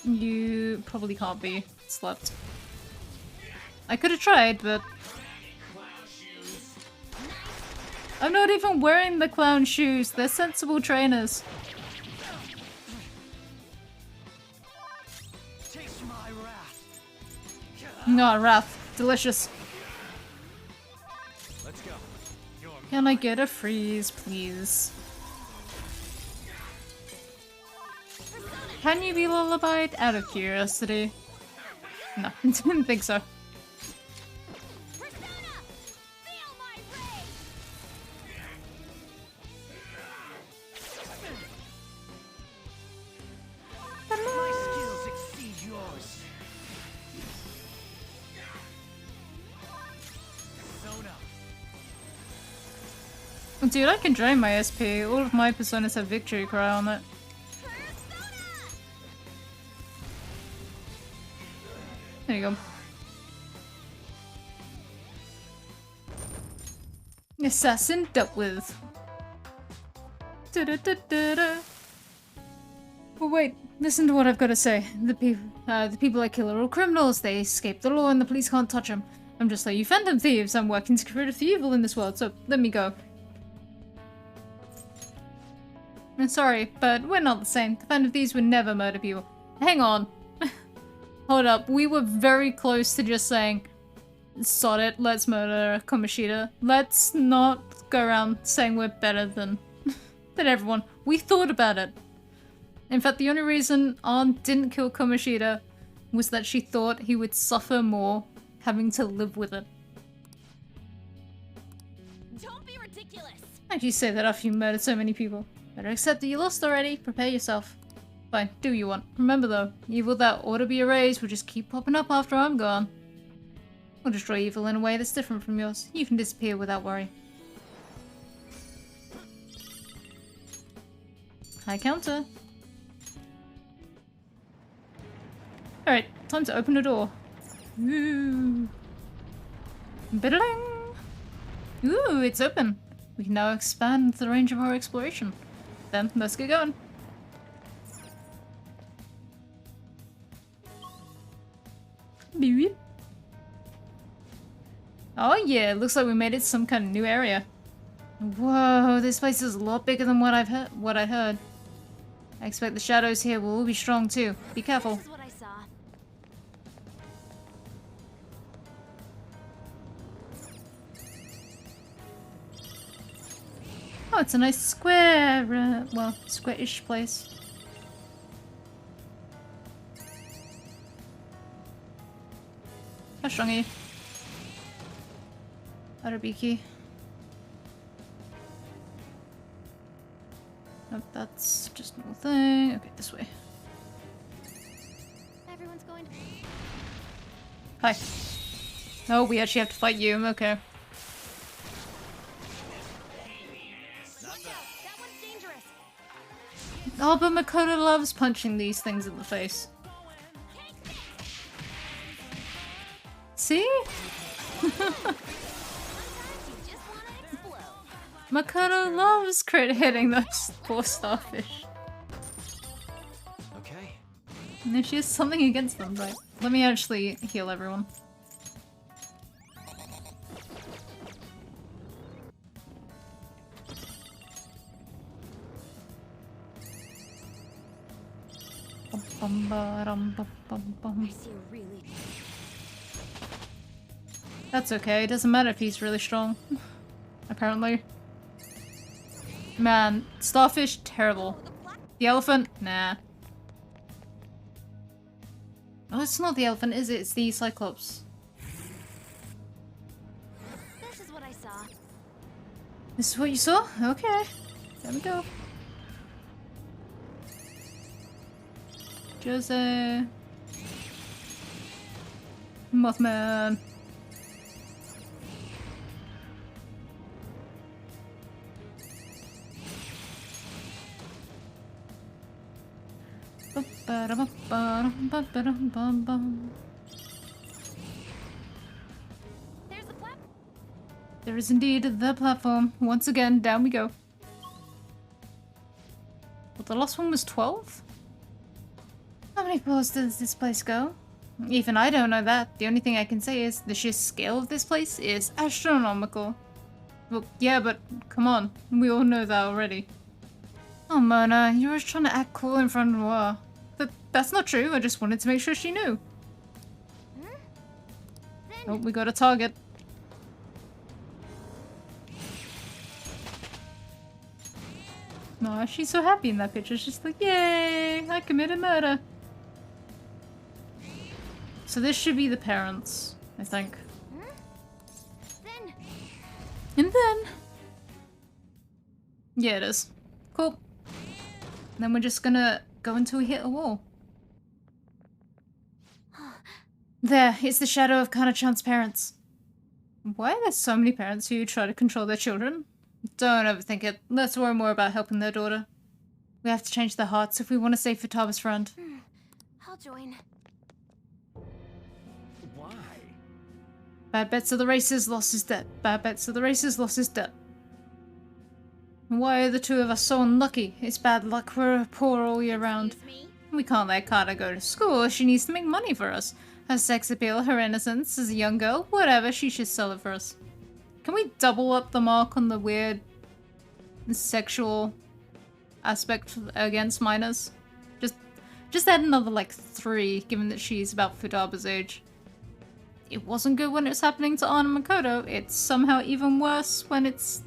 You probably can't be slept. I could have tried, but I'm not even wearing the clown shoes. They're sensible trainers. Taste my wrath. No, Wrath. Delicious. Let's go. Can I get a freeze, please? Can you be lullabied? Out of curiosity. No, didn't think so. Persona! Feel my rage! My skills exceed yours. Persona. Dude, I can drain my SP. All of my personas have victory cry on it. There you go. Assassin dealt with. Da-da-da-da-da. But wait, listen to what I've got to say. The people I kill are all criminals. They escape the law and the police can't touch them. I'm just like you phantom thieves. I'm working to get rid of the evil in this world, so let me go. I'm sorry, but we're not the same. The phantom thieves would never murder people. Hang on. Hold up, we were very close to just saying, sod it, let's murder Kamoshida. Let's not go around saying we're better than everyone. We thought about it. In fact, the only reason Ann didn't kill Kamoshida was that she thought he would suffer more having to live with it. Don't be ridiculous! How'd you say that after you murdered so many people? Better accept that you lost already. Prepare yourself. Fine, do what you want. Remember though, evil that ought to be erased will just keep popping up after I'm gone. We'll destroy evil in a way that's different from yours. You can disappear without worry. High counter. Alright, time to open the door. Ooh. Biddling! Ooh, it's open. We can now expand the range of our exploration. Then, let's get going. Beep. Oh yeah, looks like we made it to some kind of new area. Whoa, this place is a lot bigger than what I heard. I expect the shadows here will all be strong too. Be careful. This is what I saw. Oh, it's a nice square, well, square-ish place. How strong are you? Arabiki. Nope, that's just a little thing. Okay, this way. Everyone's going to... Hi. Oh, we actually have to fight you. Okay. That one's dangerous. Oh, but Makoto loves punching these things in the face. See? Makoto loves crit hitting those poor starfish. Okay. And she has something against them, right? Let me actually heal everyone. I see a really... That's okay, it doesn't matter if he's really strong. Apparently. Man, starfish, terrible. The elephant? Nah. Oh, it's not the elephant, is it? It's the Cyclops. This is what I saw. This is what you saw? Okay. There we go. Jose. Mothman. There's the platform. There is indeed the platform. Once again, down we go. Well, the last one was 12? How many floors does this place go? Even I don't know that. The only thing I can say is the sheer scale of this place is astronomical. Well, yeah, but come on. We all know that already. Oh, Mona, you're just trying to act cool in front of Noir. That's not true. I just wanted to make sure she knew. Oh, we got a target. Aw, she's so happy in that picture. She's like, yay, I committed murder. So this should be the parents, I think. Then... And then... Yeah, it is. Cool. Then we're just gonna go until we hit a wall. There, it's the shadow of Kana-chan's parents. Why are there so many parents who try to control their children? Don't overthink it. Let's worry more about helping their daughter. We have to change their hearts if we want to save Futaba's friend. I'll join. Why? Bad bets of the races, loss is debt. Bad bets of the races, loss is debt. Why are the two of us so unlucky? It's bad luck. We're poor all year round. Excuse me? We can't let Kata go to school. She needs to make money for us. Her sex appeal, her innocence as a young girl, whatever, she should sell it for us. Can we double up the mark on the weird sexual aspect against minors? Just add another, like, 3, given that she's about Futaba's age. It wasn't good when it was happening to Anna Makoto. It's somehow even worse when it's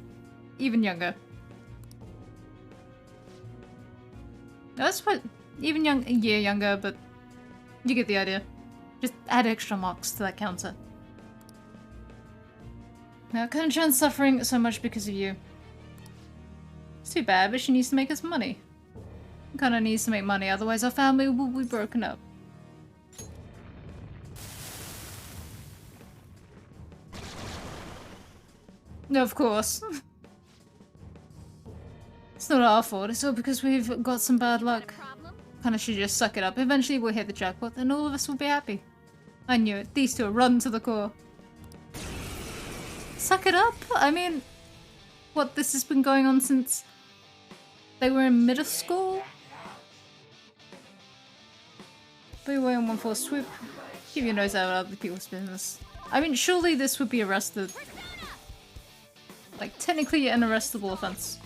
even younger. That's what... even a year younger, but you get the idea. Just add extra marks to that counter. Now, Kana-chan's suffering so much because of you. It's too bad, but she needs to make us money. Kana needs to make money, otherwise our family will be broken up. No, of course. It's not our fault, it's all because we've got some bad luck. Kinda should just suck it up. Eventually we'll hit the jackpot and all of us will be happy. I knew it. These two are rotten to the core. Suck it up? I mean, what, this has been going on since they were in middle school? Be away in one fell swoop. Keep your nose out of other people's business. I mean, surely this would be arrested. Like, technically an arrestable offense.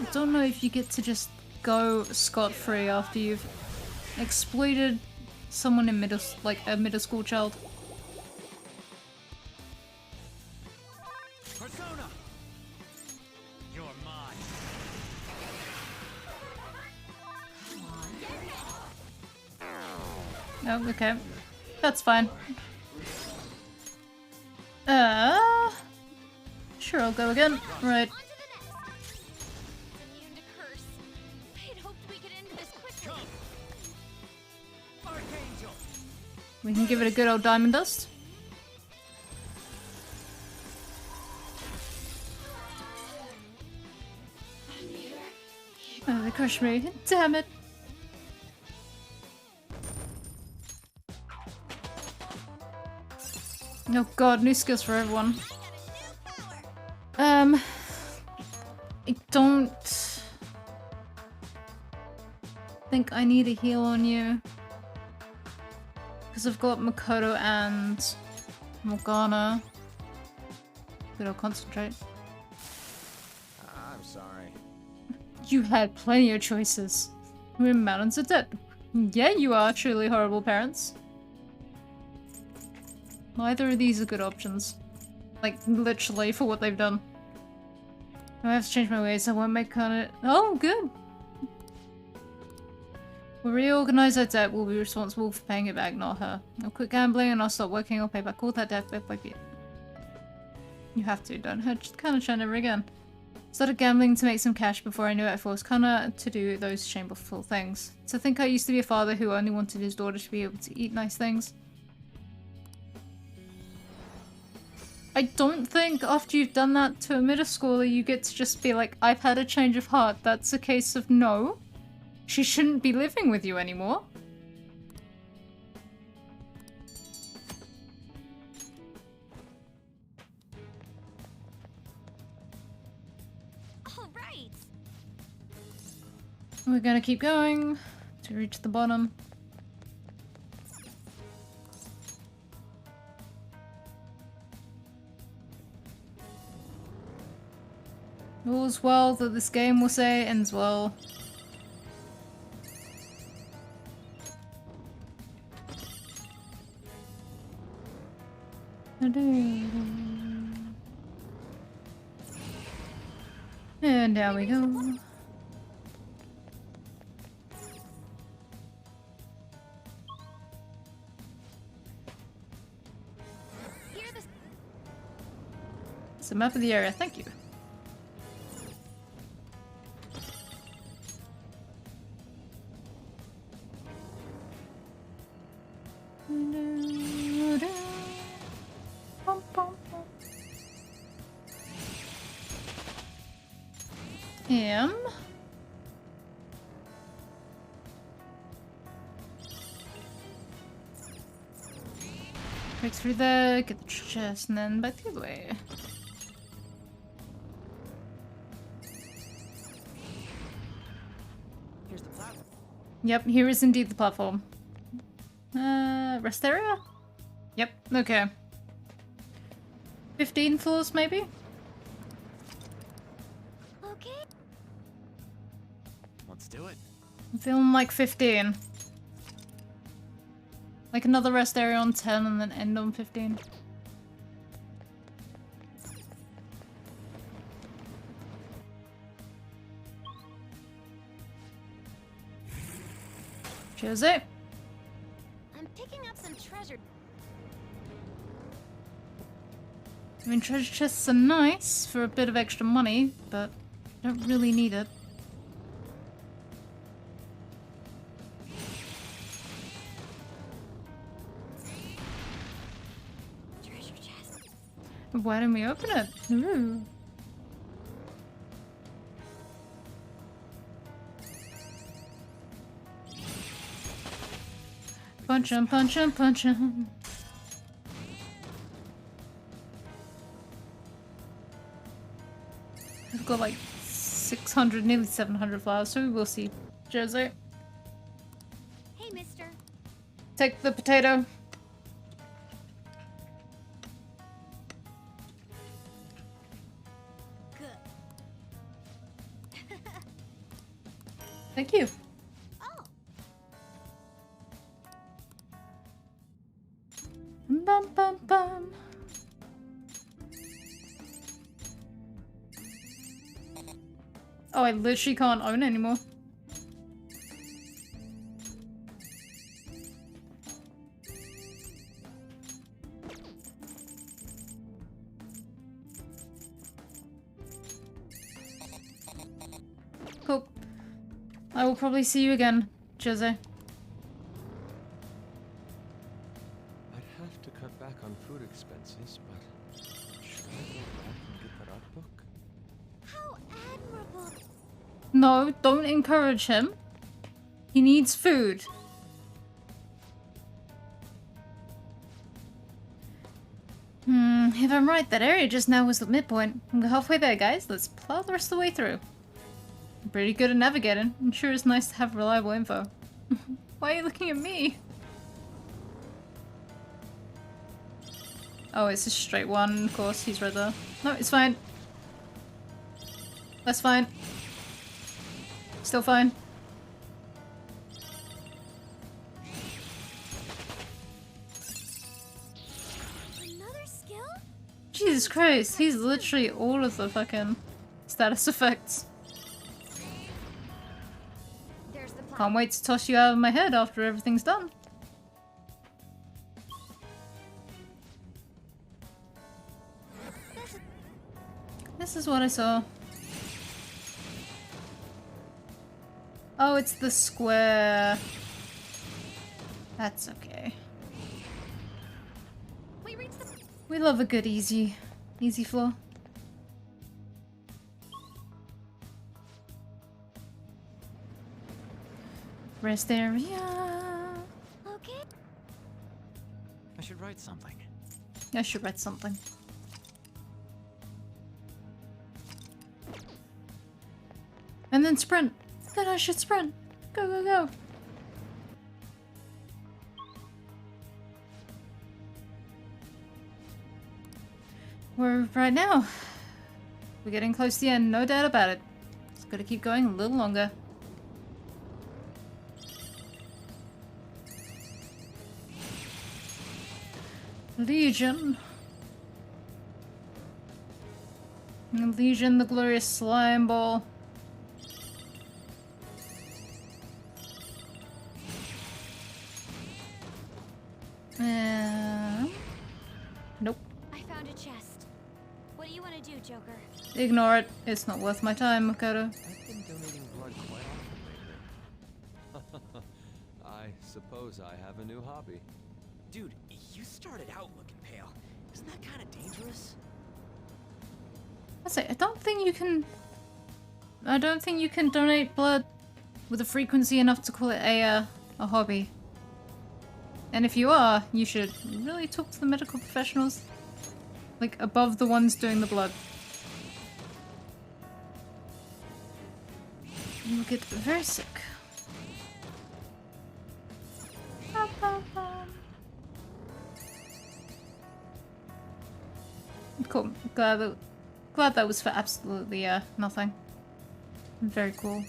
I don't know if you get to just go scot-free after you've exploited someone in like a middle school child. Persona! You're mine. Oh, okay. That's fine. Sure, I'll go again. Right. We can give it a good old diamond dust. Oh, they crushed me. Damn it. Oh god, new skills for everyone. I don't think I need a heal on you. Because I've got Makoto and Morgana. Good old concentrate. I'm sorry. You had plenty of choices. We're mountains of debt. Yeah, you are truly horrible parents. Neither of these are good options. Like, literally, for what they've done. I have to change my ways, I won't make it. Oh, good! We'll reorganize our debt, we'll be responsible for paying it back, not her. I'll quit gambling and I'll stop working, I'll pay back all that debt bit by bit. You have to, don't hurt, just kinda try never again. Started gambling to make some cash before I knew it, I forced Kana to do those shameful things. To think I used to be a father who only wanted his daughter to be able to eat nice things. I don't think after you've done that to a middle schooler you get to just be like, I've had a change of heart. That's a case of no. She shouldn't be living with you anymore. All right. We're gonna keep going to reach the bottom. All's well that this game will say ends well. And down we go. It's a map of the area, thank you. Break through there, get the chest, and then back the other way. Here's the platform. Yep, here is indeed the platform. Rest area? Yep, okay. 15 floors, maybe? Okay. Let's do it. I'm feeling like 15. Like another rest area on 10 and then end on 15. Jose. I'm picking up some treasure. I mean, treasure chests are nice for a bit of extra money, but I don't really need it. Why didn't we open it? Ooh. Punch him, punch him, punch him. I've got like 600, nearly 700 flowers, so we will see. Jose, Hey, mister. take the potato. Good. Thank you. Oh, Bum bum bum. Oh, I literally can't own anymore. Cool. I will probably see you again, Jose. I'd have to cut back on food expenses, but should I go back and get that art book? how admirable. No, don't encourage him. He needs food. If I'm right, that area just now was the midpoint. We're halfway there, guys. Let's plow the rest of the way through. I'm pretty good at navigating. I'm sure it's nice to have reliable info. Why are you looking at me? Oh, it's a straight one. Of course, he's right there. No, it's fine. That's fine. Still fine. Another skill? Jesus Christ, he's literally all of the fucking status effects. There's the plan. Can't wait to toss you out of my head after everything's done. This is what I saw. Oh, it's the square. That's okay. We reached the. We love a good easy floor. Rest area. Okay. I should write something. I should write something. And then sprint. Then I should sprint. Go, go, go. We're right now. We're getting close to the end, no doubt about it. Just gotta keep going a little longer. Legion. Legion, the glorious slime ball. Nope. I found a chest. What do you want to do, Joker? Ignore it. It's not worth my time, Makoto. I've been donating blood quite often lately. I suppose I have a new hobby. Dude, you started out looking pale. Isn't that kind of dangerous? I say, I don't think you can donate blood with a frequency enough to call it a hobby. And if you are, you should really talk to the medical professionals. Like, above the ones doing the blood. You'll get very sick. Cool. Glad that was for absolutely nothing. Very cool.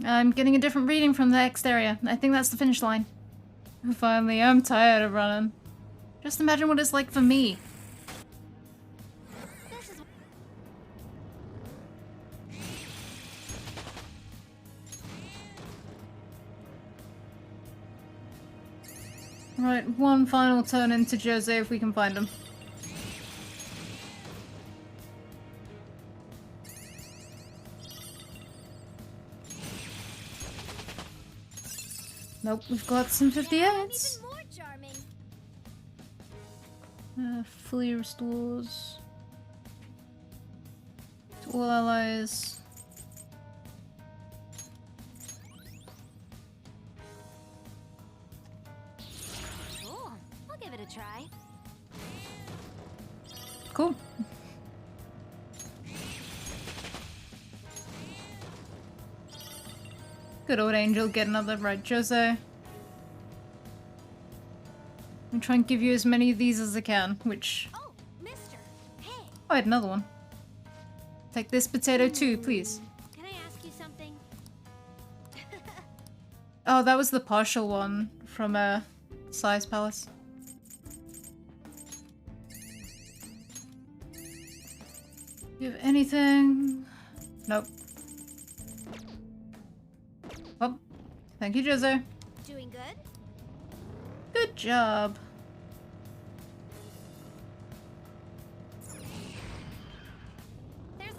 I'm getting a different reading from the next area. I think that's the finish line. Finally, I'm tired of running. Just imagine what it's like for me. Right, one final turn into Jose if we can find him. Nope, we've got some 58s. Even more charming. Fully restores to all allies. Cool. I'll give it a try. Cool. Good old Angel getting up there, right, Jose? I'm trying to give you as many of these as I can, which... Oh, mister. Hey. Oh, I had another one. Take this potato too, please. Can I ask you something? Oh, that was the partial one from Size Palace. Do you have anything? Nope. Oh, thank you, Jose. Doing good? Good job. There's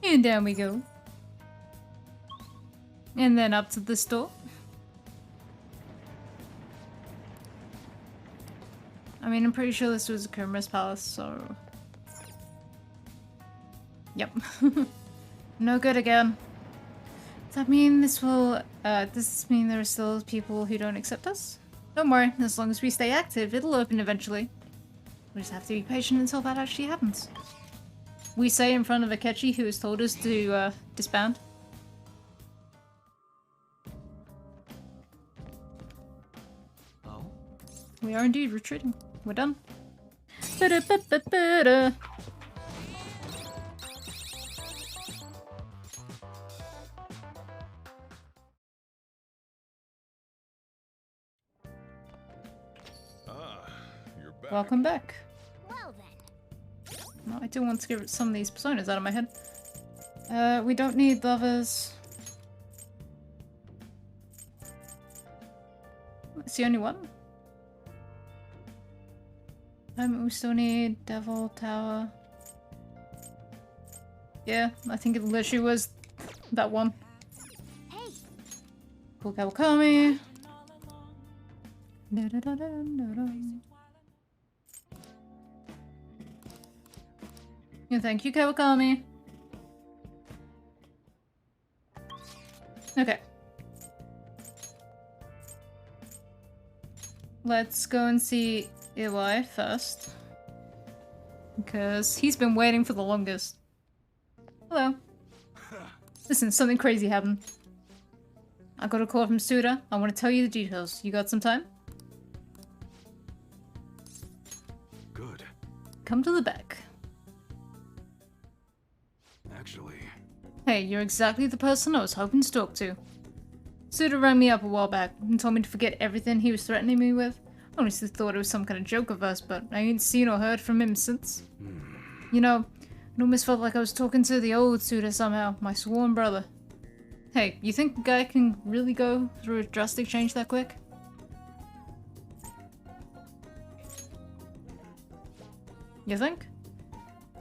a... And down we go. And then up to the store. I mean, I'm pretty sure this was Kumra's palace, so... Yep. No good again. Does that mean does this mean there are still people who don't accept us? Don't worry, as long as we stay active, it'll open eventually. We just have to be patient until that actually happens. We say in front of Akechi, who has told us to disband. Oh? We are indeed retreating. We're done. Ba-da-ba-ba-ba-da. You're back. Welcome back. Well then. No, I do want to get some of these personas out of my head. We don't need lovers. It's the only one. We still need Devil Tower. Yeah, I think it literally was that one. Hey. Cool Kawakami. Yeah, thank you, Kawakami. Okay. Let's go and see Eli first. Because he's been waiting for the longest. Hello. Listen, something crazy happened. I got a call from Suda. I want to tell you the details. You got some time? Good. Come to the back. Actually, Hey, you're exactly the person I was hoping to talk to. Suda rang me up a while back and told me to forget everything he was threatening me with. I honestly thought it was some kind of joke of us, but I ain't seen or heard from him since. You know, it almost felt like I was talking to the old Suda somehow, my sworn brother. Hey, you think the guy can really go through a drastic change that quick? You think?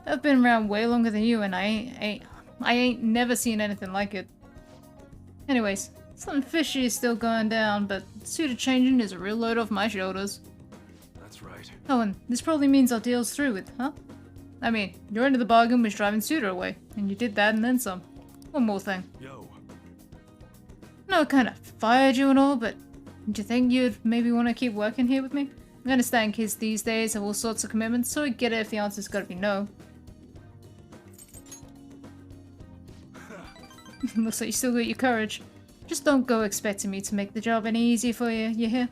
I've been around way longer than you, and I ain't never seen anything like it. Anyways, something fishy is still going down, but Suda changing is a real load off my shoulders. that's right. Oh, and this probably means our deal's through with, huh? I mean, your end of the bargain was driving Suda away, and you did that and then some. One more thing. Yo, No, I kinda fired you and all, but do you think you'd maybe want to keep working here with me? I understand kids these days have all sorts of commitments, so I get it if the answer's gotta be no. Looks like you still got your courage. Just don't go expecting me to make the job any easier for you, you hear?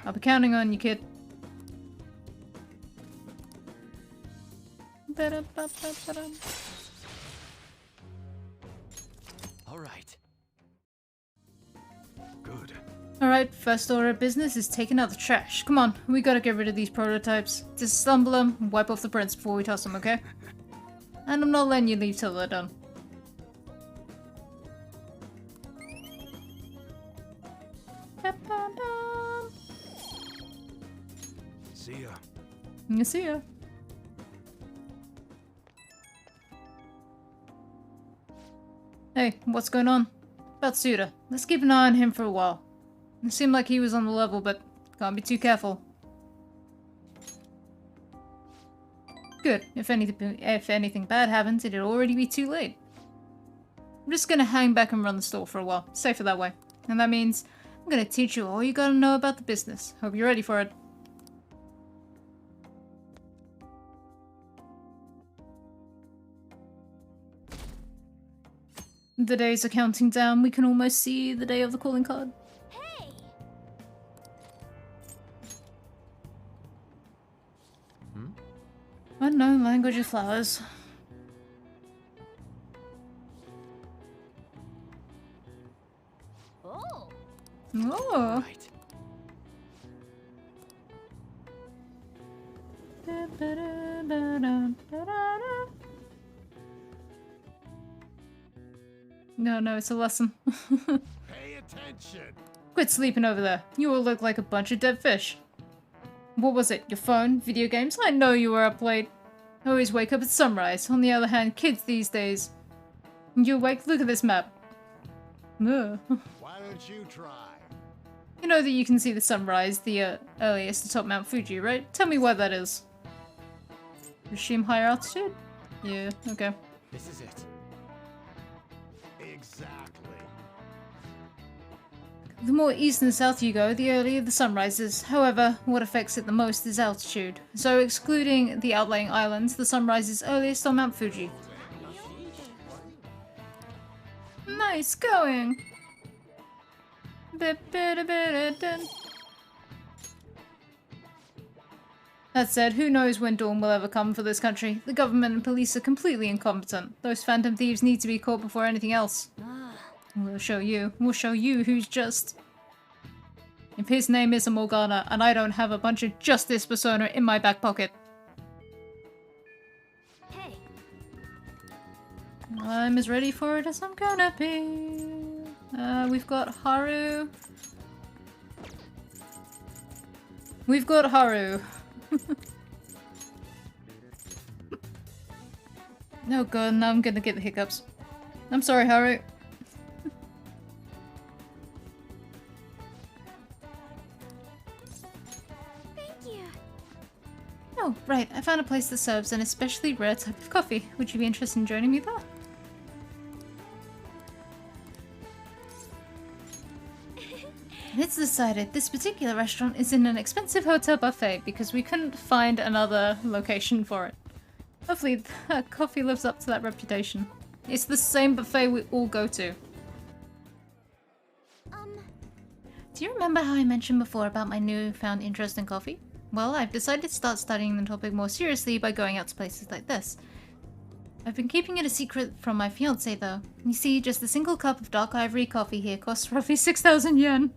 I'll be counting on you, kid. All right. good. Alright, first order of business is taking out the trash. Come on, we gotta get rid of these prototypes. Disassemble them and wipe off the prints before we toss them, okay? And I'm not letting you leave till they're done. See ya. You see ya. Hey, what's going on? About Suda. Let's keep an eye on him for a while. It seemed like he was on the level, but can't be too careful. Good. If anything bad happens, it'd already be too late. I'm just gonna hang back and run the store for a while. Safer that way. And that means I'm gonna teach you all you gotta know about the business. Hope you're ready for it. The days are counting down. We can almost see the day of the calling card. Hey! Unknown language of flowers. Oh. Oh. Right. No, it's a lesson. Pay attention. Quit sleeping over there. You all look like a bunch of dead fish. What was it? Your phone? Video games? I know you were up late. I always wake up at sunrise. On the other hand, kids these days. You awake? Look at this map. Ugh. Why don't you try? You know that you can see the sunrise the earliest atop Mount Fuji, right? Tell me where that is. Assume higher altitude? Yeah, okay. This is it. Exactly. The more east and south you go, the earlier the sun rises. However, what affects it the most is altitude. So excluding the outlying islands, the sun rises earliest on Mount Fuji. Nice going! That said, who knows when dawn will ever come for this country. The government and police are completely incompetent. Those phantom thieves need to be caught before anything else. We'll show you. We'll show you who's just. If his name is Morgana, and I don't have a bunch of justice persona in my back pocket. Hey! I'm as ready for it as I'm gonna be. We've got Haru. We've got Haru. Oh god, now I'm gonna get the hiccups. I'm sorry, Haru. Thank you! Oh, right. I found a place that serves an especially rare type of coffee. Would you be interested in joining me there? It's decided this particular restaurant is in an expensive hotel buffet because we couldn't find another location for it. Hopefully that coffee lives up to that reputation. It's the same buffet we all go to. Do you remember how I mentioned before about my newfound interest in coffee? Well, I've decided to start studying the topic more seriously by going out to places like this. I've been keeping it a secret from my fiancé though. You see, just a single cup of dark ivory coffee here costs roughly 6,000 yen.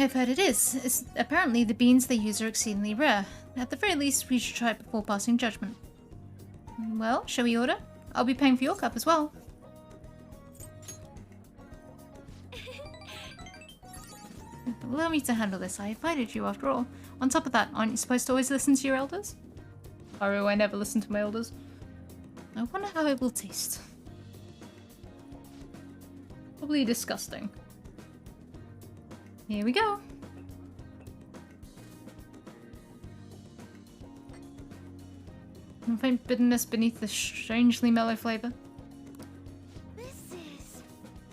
I've heard it is. Apparently the beans they use are exceedingly rare. At the very least, we should try it before passing judgment. Well, shall we order? I'll be paying for your cup as well. Allow me to handle this. I invited you after all. On top of that, aren't you supposed to always listen to your elders? Haru, I never listen to my elders. I wonder how it will taste. Probably disgusting. Here we go. I find bitterness beneath the strangely mellow flavor.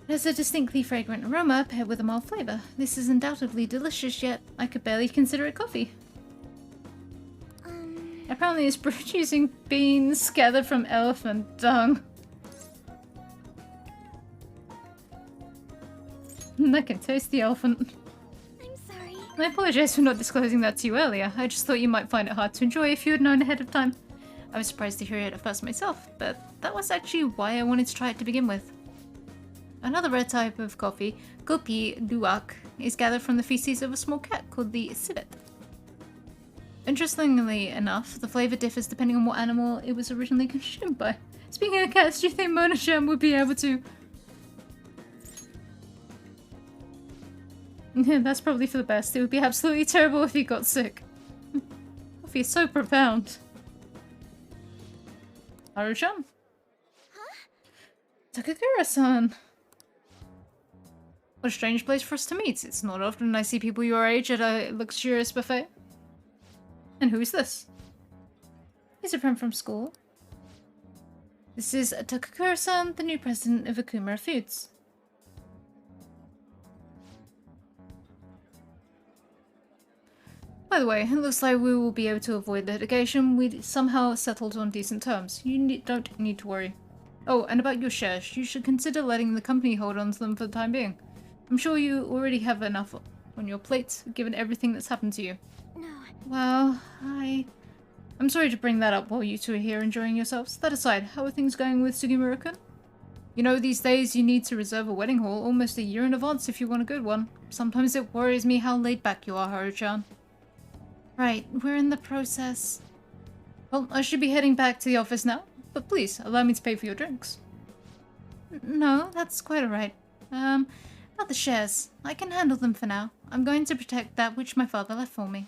There's a distinctly fragrant aroma paired with a mild flavor. This is undoubtedly delicious, yet I could barely consider it coffee. Apparently it's brewed using beans gathered from elephant dung. I can taste the elephant. I'm sorry. I apologize for not disclosing that to you earlier. I just thought you might find it hard to enjoy if you had known ahead of time. I was surprised to hear it at first myself, but that was actually why I wanted to try it to begin with. Another rare type of coffee, Kopi Luwak, is gathered from the feces of a small cat called the civet. Interestingly enough, the flavor differs depending on what animal it was originally consumed by. Speaking of cats, do you think Mona-chan would be able to... Yeah, that's probably for the best. It would be absolutely terrible if he got sick. Coffee is so profound. Haru-chan? Takakura-san! What a strange place for us to meet. It's not often I see people your age at a luxurious buffet. And who is this? He's a friend from school. This is Takakura-san, the new president of Akumura Foods. By the way, it looks like we will be able to avoid litigation. We somehow settled on decent terms. You don't need to worry. Oh, and about your shares, you should consider letting the company hold on to them for the time being. I'm sure you already have enough on your plate, given everything that's happened to you. No. Well, I'm sorry to bring that up while you two are here enjoying yourselves. That aside, how are things going with Sugimura-kun? You know, these days you need to reserve a wedding hall almost a year in advance if you want a good one. Sometimes it worries me how laid back you are, Haru-chan. Right, we're in the process. Well, I should be heading back to the office now, but please, allow me to pay for your drinks. No, that's quite alright. About the shares. I can handle them for now. I'm going to protect that which my father left for me.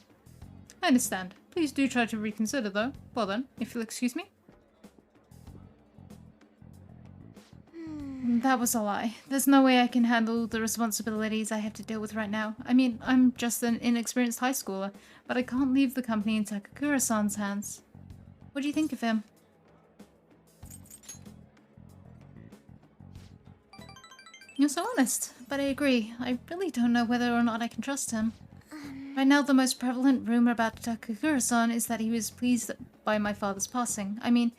I understand. Please do try to reconsider, though. Well then, if you'll excuse me. That was a lie. There's no way I can handle the responsibilities I have to deal with right now. I mean, I'm just an inexperienced high schooler, but I can't leave the company in Takakura-san's hands. What do you think of him? You're so honest, but I agree. I really don't know whether or not I can trust him. Right now, the most prevalent rumor about Takakura-san is that he was pleased by my father's passing. I mean,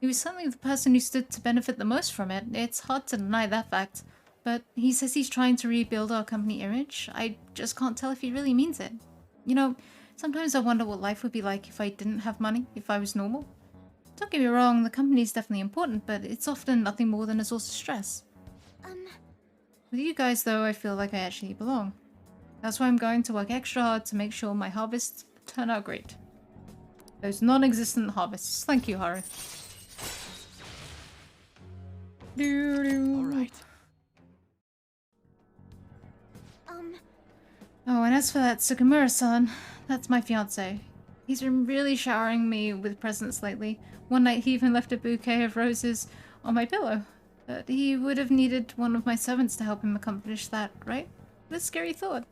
he was certainly the person who stood to benefit the most from it. It's hard to deny that fact. But he says he's trying to rebuild our company image. I just can't tell if he really means it. You know, sometimes I wonder what life would be like if I didn't have money, if I was normal. Don't get me wrong, the company's definitely important, but it's often nothing more than a source of stress. With you guys, though, I feel like I actually belong. That's why I'm going to work extra hard to make sure my harvests turn out great. Those non-existent harvests. Thank you, Haru. Alright. Oh, and as for that Sugimura-san, that's my fiancé. He's been really showering me with presents lately. One night he even left a bouquet of roses on my pillow. But he would have needed one of my servants to help him accomplish that, right? What a scary thought.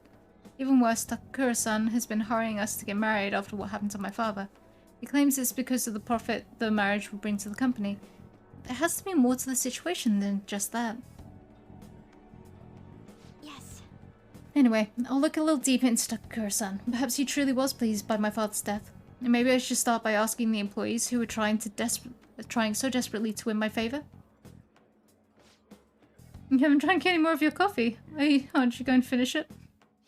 Even worse, Takakura-san has been hurrying us to get married after what happened to my father. He claims it's because of the profit the marriage will bring to the company. There has to be more to the situation than just that. Yes. Anyway, I'll look a little deeper into Takakura-san. Perhaps he truly was pleased by my father's death. And maybe I should start by asking the employees who were trying so desperately to win my favor. You haven't drank any more of your coffee. Aren't you going to finish it?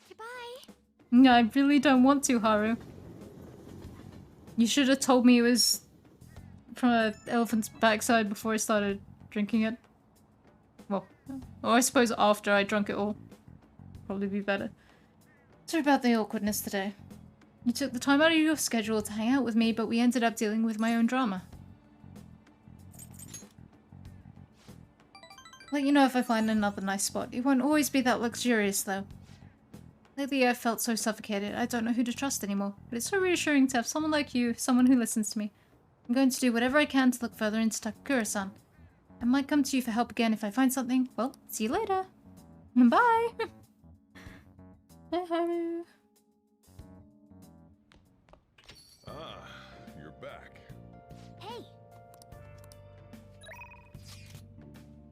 Goodbye. No, I really don't want to, Haru. You should have told me it was from an elephant's backside before I started drinking it. Well, or I suppose after I drank it all. Probably be better. Sorry about the awkwardness today. You took the time out of your schedule to hang out with me, but we ended up dealing with my own drama. Let you know if I find another nice spot. It won't always be that luxurious, though. Lately I've felt so suffocated, I don't know who to trust anymore. But it's so reassuring to have someone like you, someone who listens to me. I'm going to do whatever I can to look further into Takakura-san. I might come to you for help again if I find something. Well, see you later. Bye! Bye, Haru. Ah, you're back. Hey.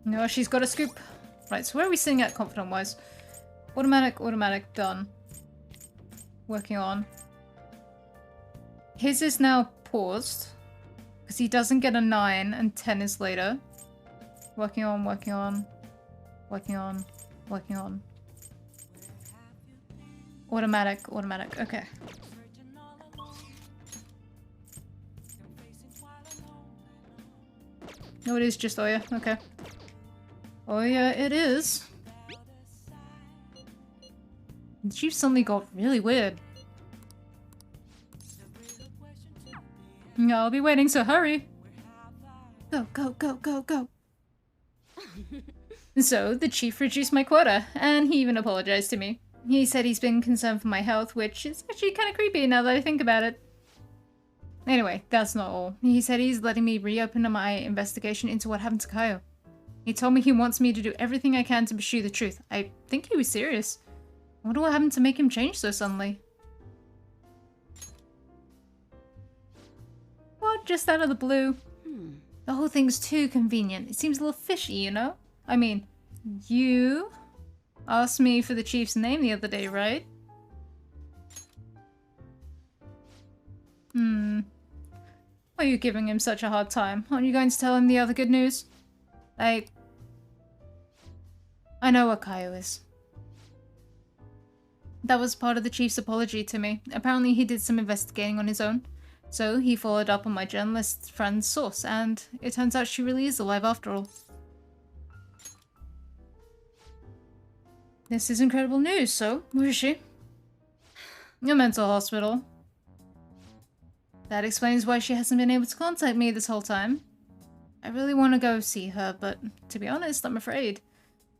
No, she's got a scoop. Right, so where are we sitting at confident-wise? Automatic, done. Working on. His is now paused. Because he doesn't get a 9 and 10 is later. Working on. Automatic, okay. No, it is just Oya, okay. Oya, it is. The chief suddenly got really weird. I'll be waiting, so hurry. Go. So, the chief reduced my quota, and he even apologized to me. He said he's been concerned for my health, which is actually kind of creepy now that I think about it. Anyway, that's not all. He said he's letting me reopen my investigation into what happened to Kaio. He told me he wants me to do everything I can to pursue the truth. I think he was serious. I wonder what happened to make him change so suddenly. What? Just out of the blue? The whole thing's too convenient. It seems a little fishy, you know? I mean, you asked me for the chief's name the other day, right? Why are you giving him such a hard time? Aren't you going to tell him the other good news? I know what Kaio is. That was part of the chief's apology to me. Apparently he did some investigating on his own. So he followed up on my journalist friend's source, and it turns out she really is alive after all. This is incredible news, so where is she? A mental hospital. That explains why she hasn't been able to contact me this whole time. I really want to go see her, but to be honest, I'm afraid.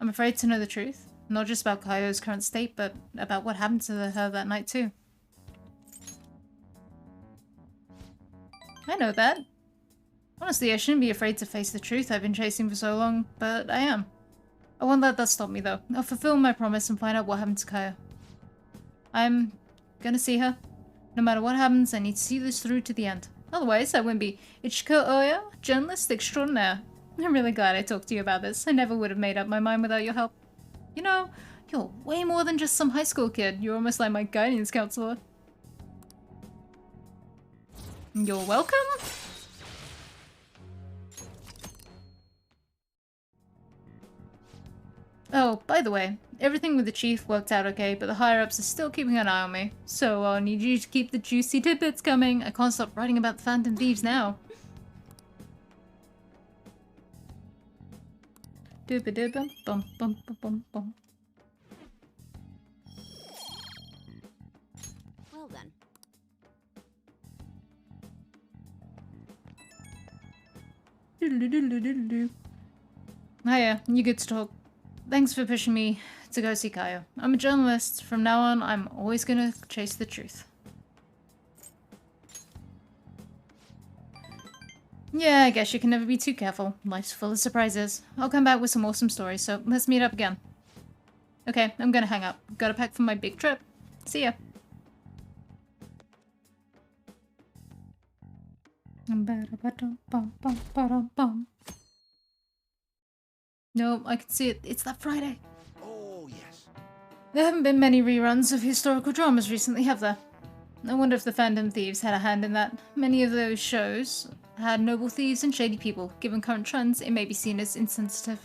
I'm afraid to know the truth. Not just about Kaio's current state, but about what happened to her that night too. I know that. Honestly, I shouldn't be afraid to face the truth I've been chasing for so long, but I am. I won't let that stop me though. I'll fulfill my promise and find out what happened to Kaio. I'm gonna see her. No matter what happens, I need to see this through to the end. Otherwise, I wouldn't be Ichiko Oya, journalist extraordinaire. I'm really glad I talked to you about this. I never would have made up my mind without your help. You know, you're way more than just some high school kid. You're almost like my guidance counselor. You're welcome? Oh, by the way, everything with the chief worked out okay, but the higher-ups are still keeping an eye on me. So I'll need you to keep the juicy tidbits coming. I can't stop writing about the Phantom Thieves now. Dooba-dooba, bum bum bum bum bum. Well then. Doodle-doo-doo-doo-doo-doo. Hiya, you good to talk. Thanks for pushing me to go see Kaio. I'm a journalist. From now on, I'm always gonna chase the truth. Yeah, I guess you can never be too careful. Life's full of surprises. I'll come back with some awesome stories, so let's meet up again. Okay, I'm gonna hang up. Gotta pack for my big trip. See ya. No, I can see it. It's that Friday. Oh, yes. There haven't been many reruns of historical dramas recently, have there? I wonder if the Phantom Thieves had a hand in that. Many of those shows had noble thieves and shady people. Given current trends, it may be seen as insensitive.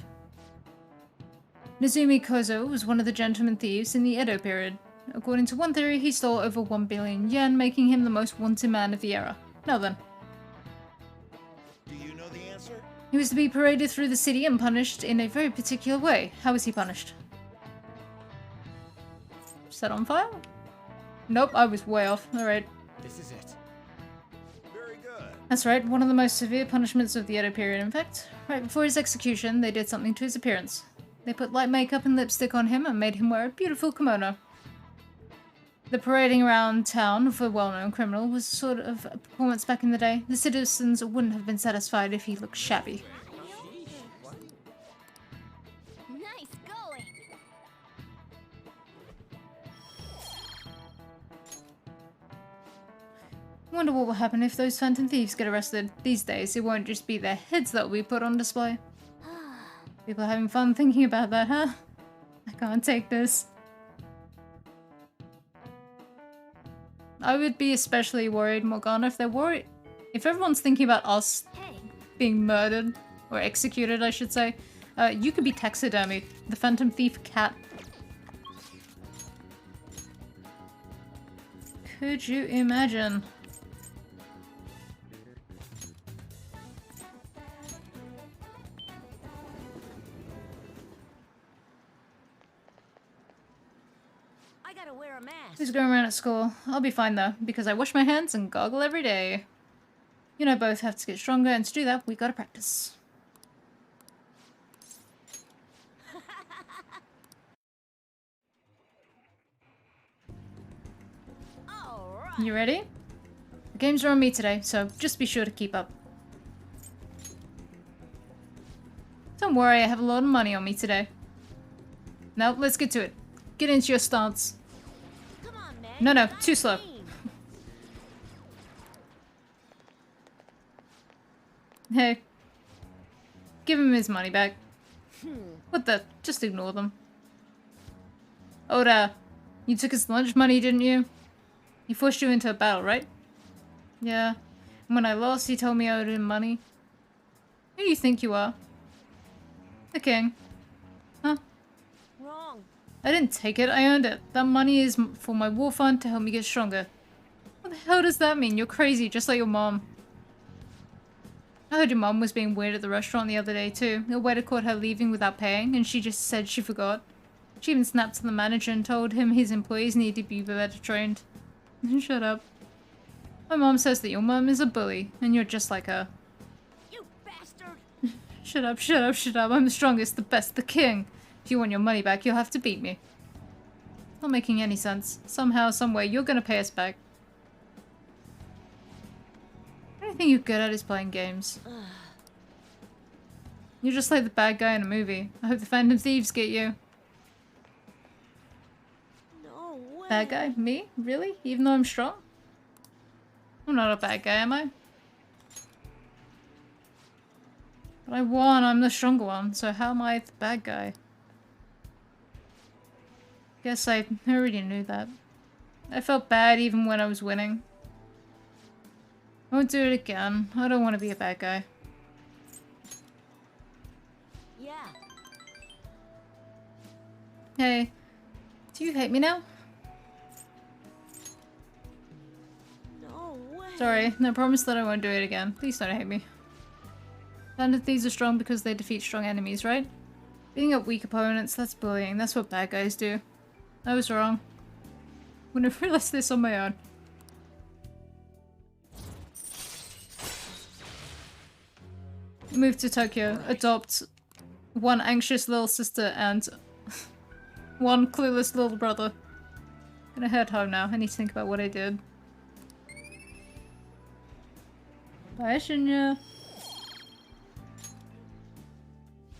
Nezumi Kozo was one of the gentleman thieves in the Edo period. According to one theory, he stole over 1 billion yen, making him the most wanted man of the era. Now then. Do you know the answer? He was to be paraded through the city and punished in a very particular way. How was he punished? Set on fire? Nope, I was way off. Alright. This is it. Very good. That's right, one of the most severe punishments of the Edo period, in fact. Right before his execution, they did something to his appearance. They put light makeup and lipstick on him and made him wear a beautiful kimono. The parading around town of a well-known criminal was sort of a performance back in the day. The citizens wouldn't have been satisfied if he looked shabby. Nice going! Wonder what will happen if those Phantom Thieves get arrested. These days, it won't just be their heads that will be put on display. People are having fun thinking about that, huh? I can't take this. I would be especially worried, Morgana, if they're worried. If everyone's thinking about us being murdered, or executed, I should say, you could be taxidermied. The Phantom Thief cat. Could you imagine? I gotta wear a mask. Who's going around at school? I'll be fine though, because I wash my hands and gargle every day. You know, both have to get stronger, and to do that, we gotta practice. You ready? The games are on me today, so just be sure to keep up. Don't worry, I have a lot of money on me today. Now, let's get to it. Get into your stance. Come on, man. No, you no, got too it slow. clean. Hey. Give him his money back. What the? Just ignore them. Oda, you took his lunch money, didn't you? He forced you into a battle, right? Yeah. And when I lost, he told me I owed him money. Who do you think you are? The king. Huh? Wrong. I didn't take it, I earned it. That money is for my war fund to help me get stronger. What the hell does that mean? You're crazy, just like your mom. I heard your mom was being weird at the restaurant the other day too. The waiter caught her leaving without paying, and she just said she forgot. She even snapped to the manager and told him his employees need to be better trained. Shut up. My mom says that your mom is a bully, and you're just like her. You bastard. Shut up, shut up, shut up. I'm the strongest, the best, the king. If you want your money back, you'll have to beat me. It's not making any sense. Somehow, someway, you're gonna pay us back. The only thing you're good at is playing games. You're just like the bad guy in a movie. I hope the Phantom Thieves get you. No way. Bad guy? Me? Really? Even though I'm strong? I'm not a bad guy, am I? But I won, I'm the stronger one, so how am I the bad guy? Guess I already knew that. I felt bad even when I was winning. I won't do it again. I don't want to be a bad guy. Yeah. Hey, do you hate me now? No way. Sorry, I promise that I won't do it again. Please don't hate me. Phantom Thieves are strong because they defeat strong enemies, right? Beating up weak opponents, that's bullying. That's what bad guys do. I was wrong. Wouldn't have realized this on my own. Move to Tokyo, adopt one anxious little sister and one clueless little brother. Gonna head home now. I need to think about what I did. Bye, Shinya.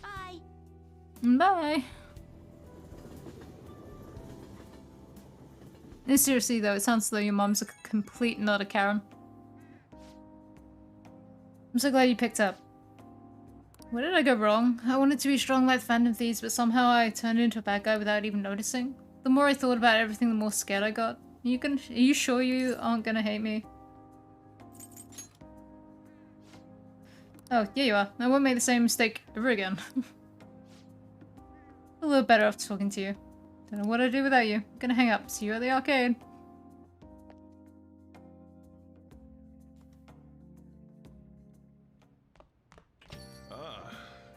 Bye. Bye. No, seriously though, it sounds as though your mom's a complete not a Karen. I'm so glad you picked up. Where did I go wrong? I wanted to be strong like the Phantom Thieves, but somehow I turned into a bad guy without even noticing. The more I thought about everything, the more scared I got. Are you sure you aren't gonna hate me? Oh, yeah you are. I won't make the same mistake ever again. A little better off talking to you. Don't know what I'd do without you. Gonna hang up. See you at the arcade.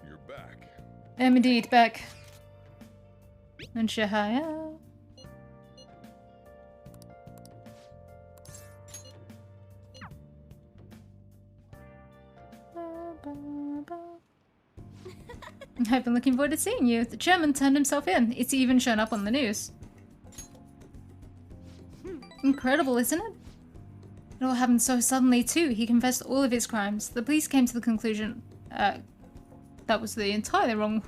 You're back. Am indeed back. And Shahaya. I've been looking forward to seeing you. The chairman turned himself in. It's even shown up on the news. Incredible, isn't it? It all happened so suddenly too. He confessed all of his crimes. The police came to the conclusion... that was the entirely wrong...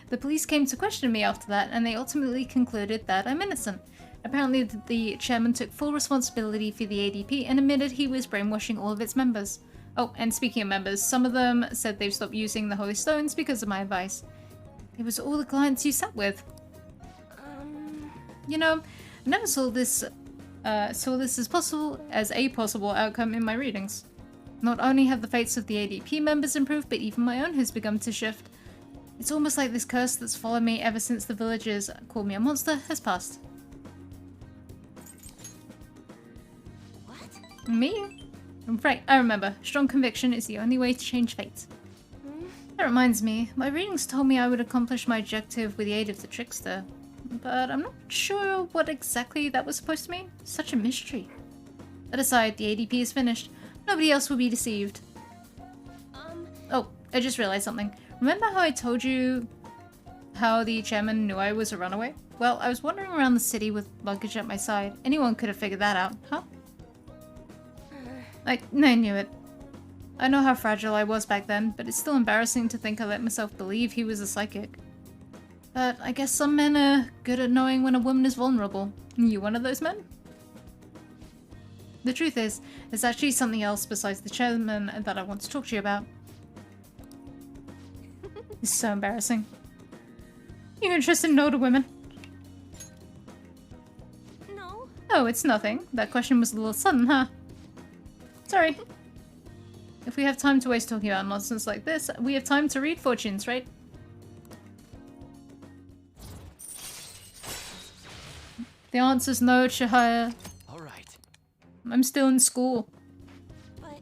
The police came to question me after that, and they ultimately concluded that I'm innocent. Apparently, the chairman took full responsibility for the ADP and admitted he was brainwashing all of its members. Oh, and speaking of members, some of them said they've stopped using the Holy Stones because of my advice. It was all the clients you sat with. You know, I never saw this as a possible outcome in my readings. Not only have the fates of the ADP members improved, but even my own has begun to shift. It's almost like this curse that's followed me ever since the villagers called me a monster has passed. What? Me? Right, I remember. Strong conviction is the only way to change fate. That reminds me, my readings told me I would accomplish my objective with the aid of the trickster. But I'm not sure what exactly that was supposed to mean. Such a mystery. That aside, the ADP is finished. Nobody else will be deceived. Oh, I just realized something. Remember how I told you how the chairman knew I was a runaway? Well, I was wandering around the city with luggage at my side. Anyone could have figured that out, huh? I knew it. I know how fragile I was back then, but it's still embarrassing to think I let myself believe he was a psychic. But I guess some men are good at knowing when a woman is vulnerable. You one of those men? The truth is, there's actually something else besides the chairman that I want to talk to you about. It's so embarrassing. You interested in older women? No. Oh, it's nothing. That question was a little sudden, huh? Sorry. If we have time to waste talking about nonsense like this, we have time to read fortunes, right? The answer's no, Chihaya. All right. I'm still in school. But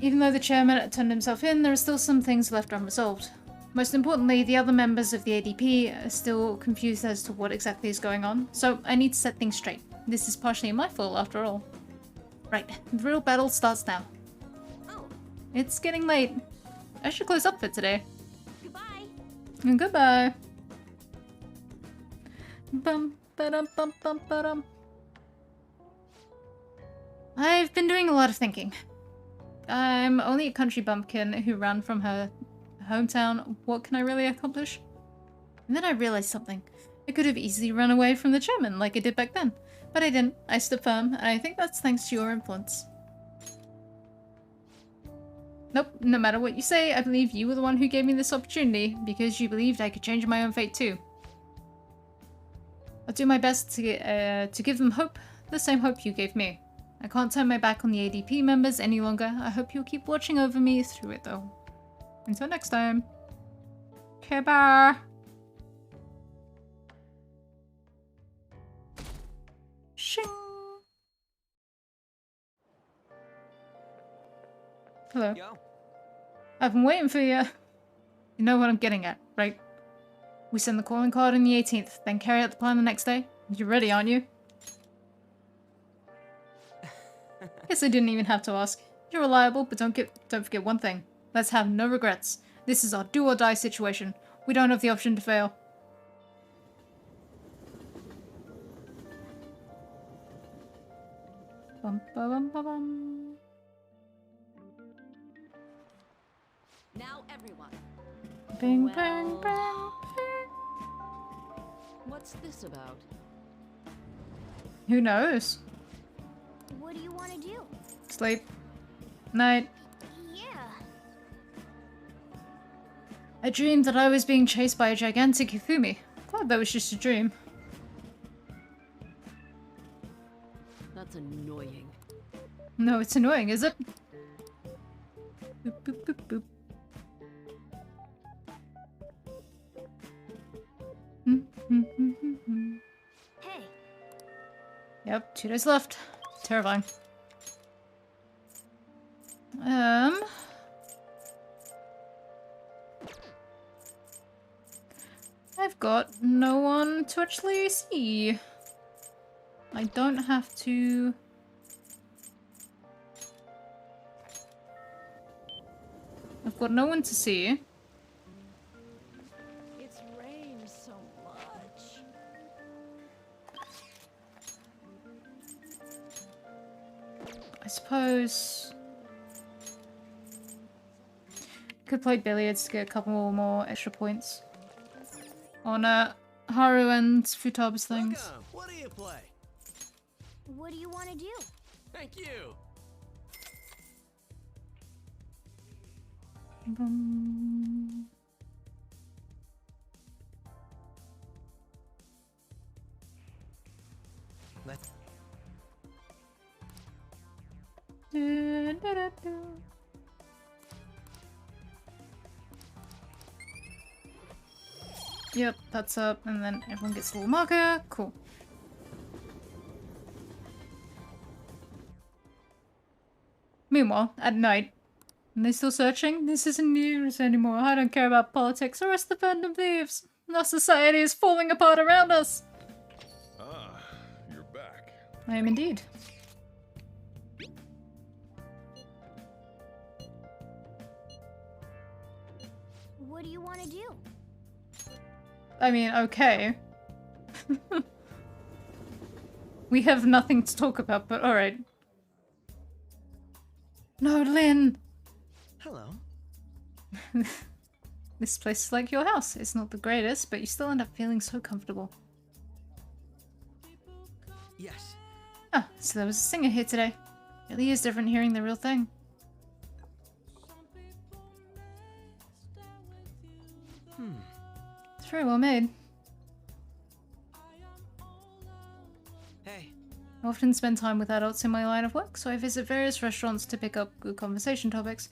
Even though the chairman turned himself in, there are still some things left unresolved. Most importantly, the other members of the ADP are still confused as to what exactly is going on, so I need to set things straight. This is partially my fault, after all. Right, the real battle starts now. oh, It's getting late. I should close up for today. goodbye. And goodbye. Bum, ba-dum, bum, bum, ba-dum. I've been doing a lot of thinking. I'm only a country bumpkin who ran from her hometown. What can I really accomplish? And then I realized something. I could have easily run away from the chairman like I did back then. But I didn't. I stood firm, and I think that's thanks to your influence. Nope, no matter what you say, I believe you were the one who gave me this opportunity, because you believed I could change my own fate too. I'll do my best to give them hope, the same hope you gave me. I can't turn my back on the ADP members any longer. I hope you'll keep watching over me through it though. Until next time. Okay, bye. Shing. Hello. Yo. I've been waiting for you. You know what I'm getting at, right? We send the calling card on the 18th, then carry out the plan the next day. You're ready, aren't you? Guess I didn't even have to ask. You're reliable, but don't forget one thing. Let's have no regrets. This is our do or die situation. We don't have the option to fail. Bum, ba, bum, ba, bum. Now everyone. Bing, Well- bang, bang, bang. What's this about? Who knows? What do you want to do? Sleep. Night. Yeah. I dreamed that I was being chased by a gigantic Hifumi. Glad that was just a dream. That's annoying. No, it's annoying, is it? Boop, boop, boop, boop. Hey, Yep, 2 days left. Terrifying. I've got no one to actually see. I don't have to... I've got no one to see. It's rained so much. I suppose... Could play billiards to get a couple more extra points. On Haru and Futaba's things. Welcome. What do you play? what do you want to do? Thank you. Bum. Let's Du-du-du-du. Yep, that's up, and then everyone gets a little marker. Cool. Meanwhile, at night, are they still searching? This isn't news anymore. I don't care about politics. Arrest the Phantom Thieves. Our society is falling apart around us. Ah, you're back. I am indeed. What do you want to do? I mean, okay. We have nothing to talk about, but alright. No, Lynn! Hello. This place is like your house. It's not the greatest, but you still end up feeling so comfortable. Yes. Ah, so there was a singer here today. Really is different hearing the real thing. It's very well made. Hey. I often spend time with adults in my line of work, so I visit various restaurants to pick up good conversation topics.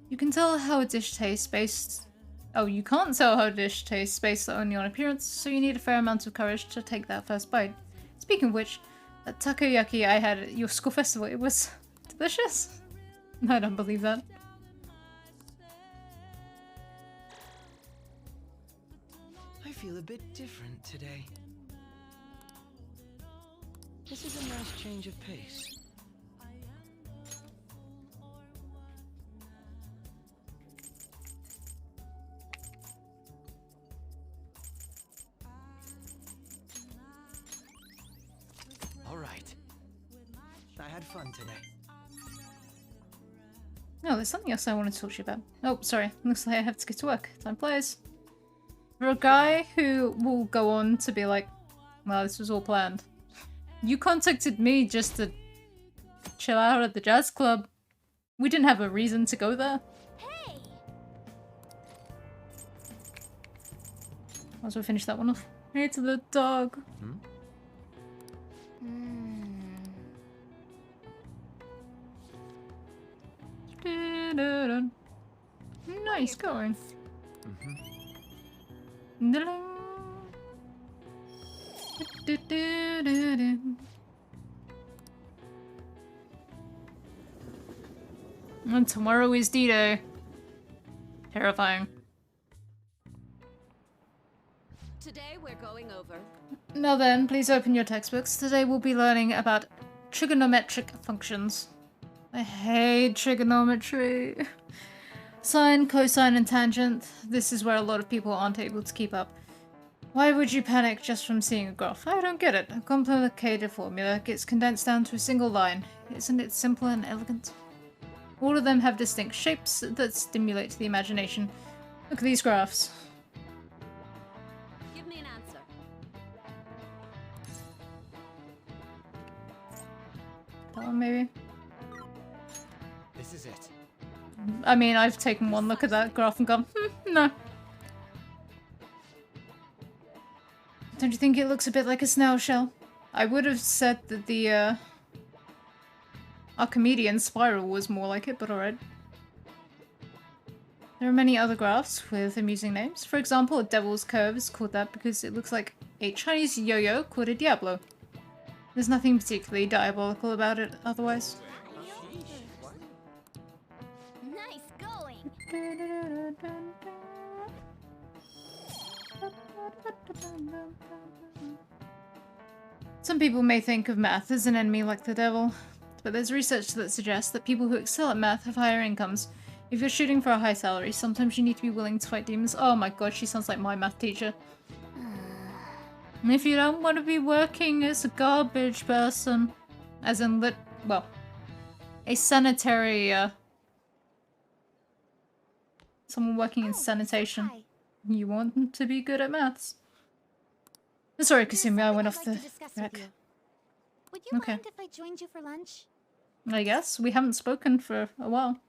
You can tell how a dish tastes based... Oh, you can't tell how a dish tastes based only on appearance, so you need a fair amount of courage to take that first bite. Speaking of which, that takoyaki I had at your school festival, it was delicious. I don't believe that. I feel a bit different today. This is a nice change of pace. All right. I had fun today. Oh, there's something else I wanted to talk to you about. Oh, sorry. Looks like I have to get to work. Time flies. For a guy who will go on to be like, well, this was all planned. You contacted me just to chill out at the jazz club. We didn't have a reason to go there. Hey! Might as well finish that one off. Hey to the dog. Nice going. And tomorrow is D-Day. Terrifying. Today we're going over. Now then, please open your textbooks. Today we'll be learning about trigonometric functions. I hate trigonometry. Sine, cosine, and tangent. This is where a lot of people aren't able to keep up. Why would you panic just from seeing a graph? I don't get it. A complicated formula gets condensed down to a single line. Isn't it simple and elegant? All of them have distinct shapes that stimulate the imagination. Look at these graphs. Give me an answer. That one, maybe? This is it. I mean, I've taken one look at that graph and gone, no. Don't you think it looks a bit like a snail shell? I would have said that the, Archimedean spiral was more like it, but alright. There are many other graphs with amusing names. For example, a devil's curve is called that because it looks like a Chinese yo-yo called a Diablo. There's nothing particularly diabolical about it otherwise. Nice going! Some people may think of math as an enemy like the devil, but there's research that suggests that people who excel at math have higher incomes. If you're shooting for a high salary, sometimes you need to be willing to fight demons. Oh my god, she sounds like my math teacher. And if you don't want to be working as a garbage person, as in well, a sanitary, someone working in sanitation, you want to be good at maths. Sorry, Kasumi, I went off the track. Would you Okay. mind if I joined you for lunch? I guess. We haven't spoken for a while.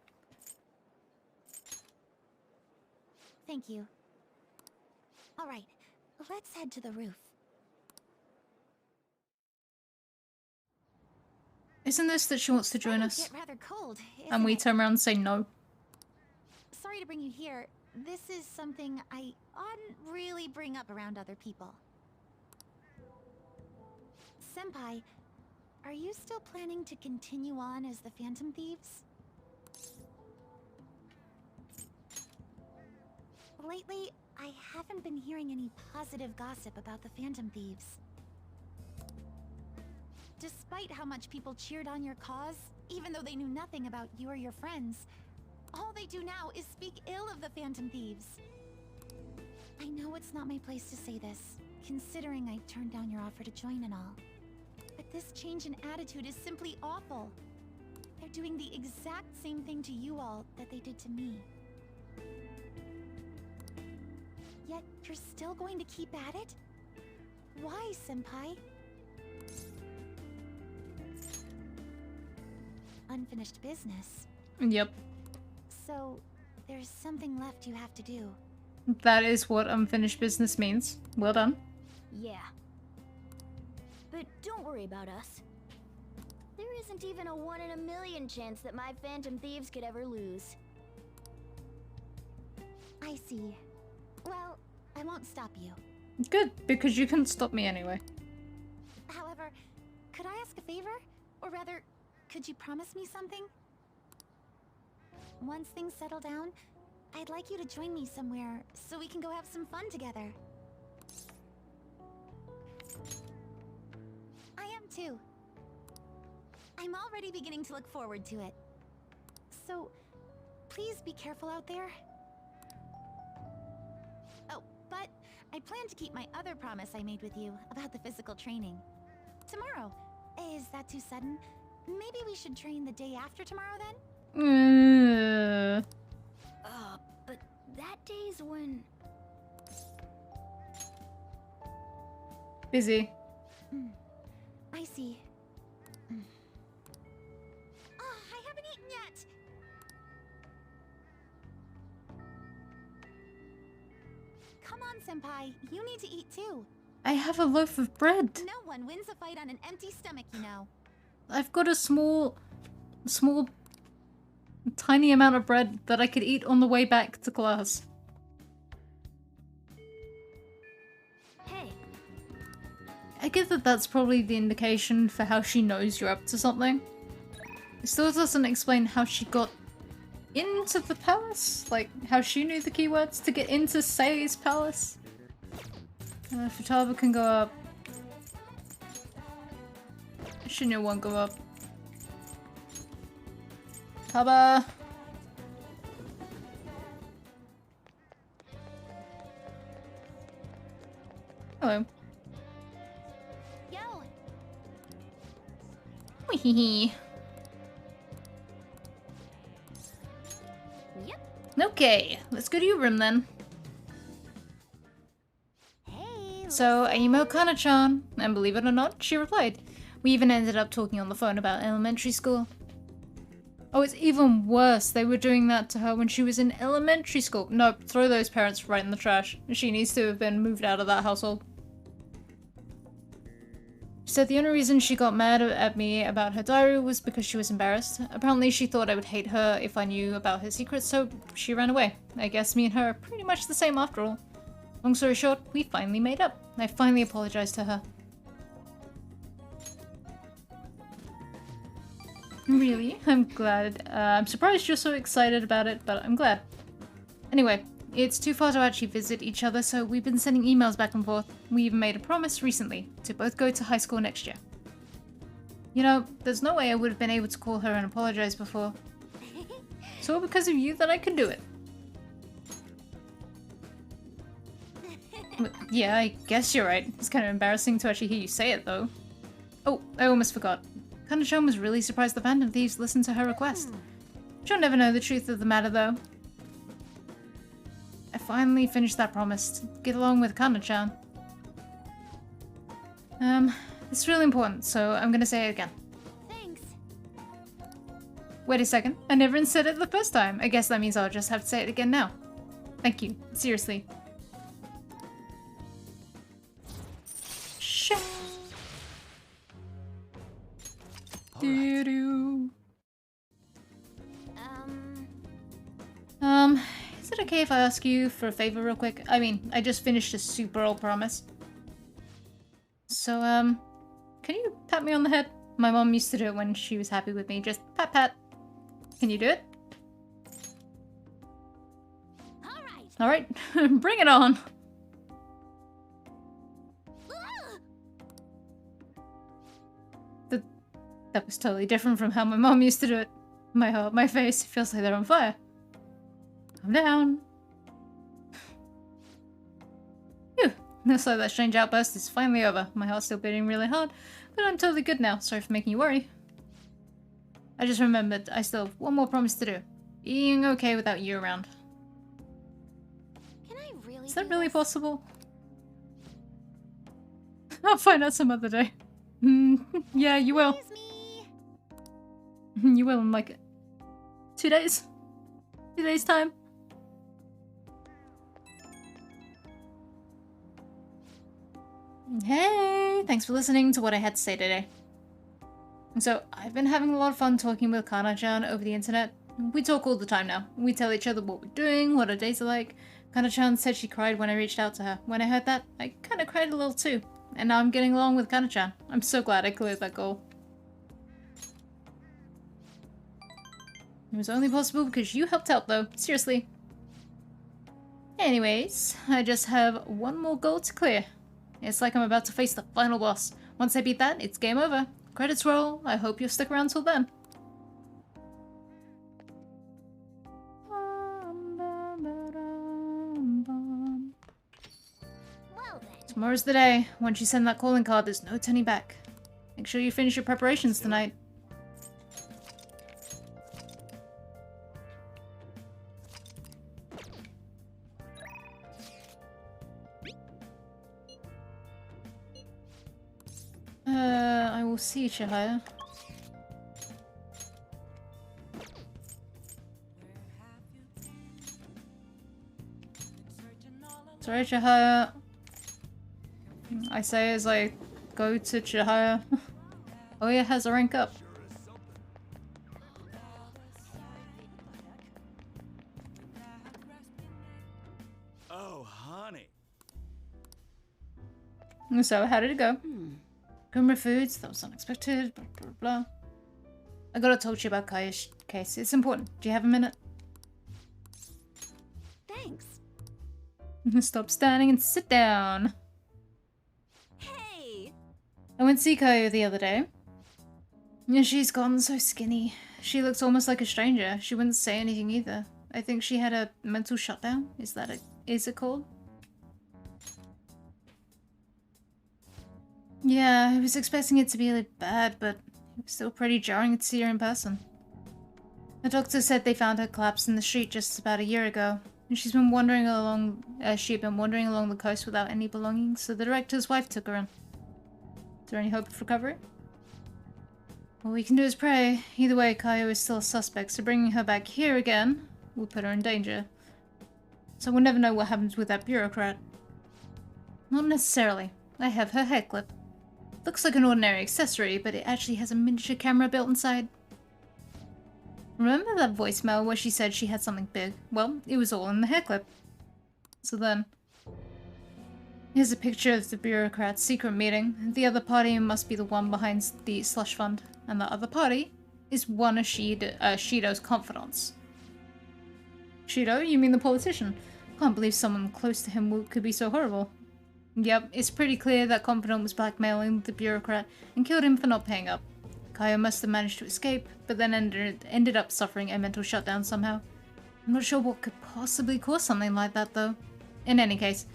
Thank you. Alright, let's head to the roof. Isn't this that she wants to join us? Get rather cold, And we isn't it? turn around and say no. Sorry to bring you here. This is something I oughtn't really bring up around other people. Senpai, are you still planning to continue on as the Phantom Thieves? Lately, I haven't been hearing any positive gossip about the Phantom Thieves. Despite how much people cheered on your cause, even though they knew nothing about you or your friends, all they do now is speak ill of the Phantom Thieves. I know it's not my place to say this, considering I turned down your offer to join and all. But this change in attitude is simply awful. They're doing the exact same thing to you all that they did to me. Yet you're still going to keep at it? Why, Senpai? Unfinished business. Yep. So, there's something left you have to do. That is what unfinished business means. Well done. Yeah. But don't worry about us. There isn't even a 1 in a million chance that my Phantom Thieves could ever lose. I see. Well, I won't stop you. Good, because you couldn't stop me anyway. However, could I ask a favor? Or rather, could you promise me something? Once things settle down, I'd like you to join me somewhere so we can go have some fun together. I am too. I'm already beginning to look forward to it. So, please be careful out there. Oh, but I plan to keep my other promise I made with you about the physical training. Tomorrow. Is that too sudden? Maybe we should train the day after tomorrow then? But that day's when... Busy. I see. I haven't eaten yet! Come on, Senpai. You need to eat too. I have a loaf of bread. No one wins a fight on an empty stomach, you know. I've got a small, tiny amount of bread that I could eat on the way back to class. Hey. I get that that's probably the indication for how she knows you're up to something. It still doesn't explain how she got into the palace, like how she knew the keywords to get into Sei's palace. Futaba can go up. Shinya won't go up. Taba! Hello. Yo! Weehee. Yep. Okay, let's go to your room then. Hey, So I emailed Kana-chan, and believe it or not, she replied. We even ended up talking on the phone about elementary school. Oh, it's even worse. They were doing that to her when she was in elementary school. Nope, throw those parents right in the trash. She needs to have been moved out of that household. She said the only reason she got mad at me about her diary was because she was embarrassed. Apparently she thought I would hate her if I knew about her secrets, so she ran away. I guess me and her are pretty much the same after all. Long story short, we finally made up. I finally apologized to her. Really? I'm glad. I'm surprised you're so excited about it, but I'm glad. Anyway, it's too far to actually visit each other, so we've been sending emails back and forth. We even made a promise recently to both go to high school next year. You know, there's no way I would have been able to call her and apologize before. It's all because of you that I could do it. Yeah, I guess you're right. It's kind of embarrassing to actually hear you say it, though. Oh, I almost forgot. Kana-chan was really surprised the Phantom Thieves listened to her request. She'll never know the truth of the matter, though. I finally finished that promise. Get along with Kana-chan. It's really important, so I'm gonna say it again. Thanks. Wait a second. I never even said it the first time. I guess that means I'll just have to say it again now. Thank you. Seriously. Shit. Doo-doo. Is it okay if I ask you for a favor real quick? I mean, I just finished a super old promise. So, can you pat me on the head? My mom used to do it when she was happy with me. Just pat pat. Can you do it? Alright, bring it on. That was totally different from how my mom used to do it. My heart, my face, it feels like they're on fire. Calm down. Phew, looks like that strange outburst is finally over. My heart's still beating really hard, but I'm totally good now. Sorry for making you worry. I just remembered I still have one more promise to do. Being okay without you around. Can I really Is that do really this? possible? I'll find out some other day. Yeah, you will. Excuse me. You will in like 2 days. 2 days time. Hey, thanks for listening to what I had to say today. So, I've been having a lot of fun talking with Kana-chan over the internet. We talk all the time now. We tell each other what we're doing, what our days are like. Kana-chan said she cried when I reached out to her. When I heard that, I kinda cried a little too. And now I'm getting along with Kana-chan. I'm so glad I cleared that goal. It was only possible because you helped out though, seriously. Anyways, I just have one more goal to clear. It's like I'm about to face the final boss. Once I beat that, it's game over. Credits roll. I hope you'll stick around till then. Well then. Tomorrow's the day. Once you send that calling card, there's no turning back. Make sure you finish your preparations tonight. I will see you, Chihaya. Sorry, Chihaya. I say as I go to Chihaya. Oya has a rank up. Oh, honey. So, how did it go? Gumra Foods, that was unexpected, blah blah blah. I gotta talk to you about Kaya's case. It's important. Do you have a minute? Thanks. Stop standing and sit down. Hey. I went to see Kaya the other day. And she's gotten so skinny. She looks almost like a stranger. She wouldn't say anything either. I think she had a mental shutdown. Is it called? Yeah, I was expecting it to be bad, but it was still pretty jarring to see her in person. The doctor said they found her collapsed in the street just about a year ago, and she'd been wandering along the coast without any belongings, so the director's wife took her in. Is there any hope of recovery? All we can do is pray. Either way, Kaio is still a suspect, so bringing her back here again will put her in danger. So we'll never know what happens with that bureaucrat. Not necessarily. I have her head clip. Looks like an ordinary accessory, but it actually has a miniature camera built inside. Remember that voicemail where she said she had something big? Well, it was all in the hair clip. So then... Here's a picture of the bureaucrat's secret meeting. The other party must be the one behind the slush fund. And the other party is one of Shido's confidants. Shido? You mean the politician? Can't believe someone close to him could be so horrible. Yep, it's pretty clear that confidant was blackmailing the bureaucrat and killed him for not paying up. Kaio must have managed to escape, but then ended up suffering a mental shutdown somehow. I'm not sure what could possibly cause something like that though. In any case,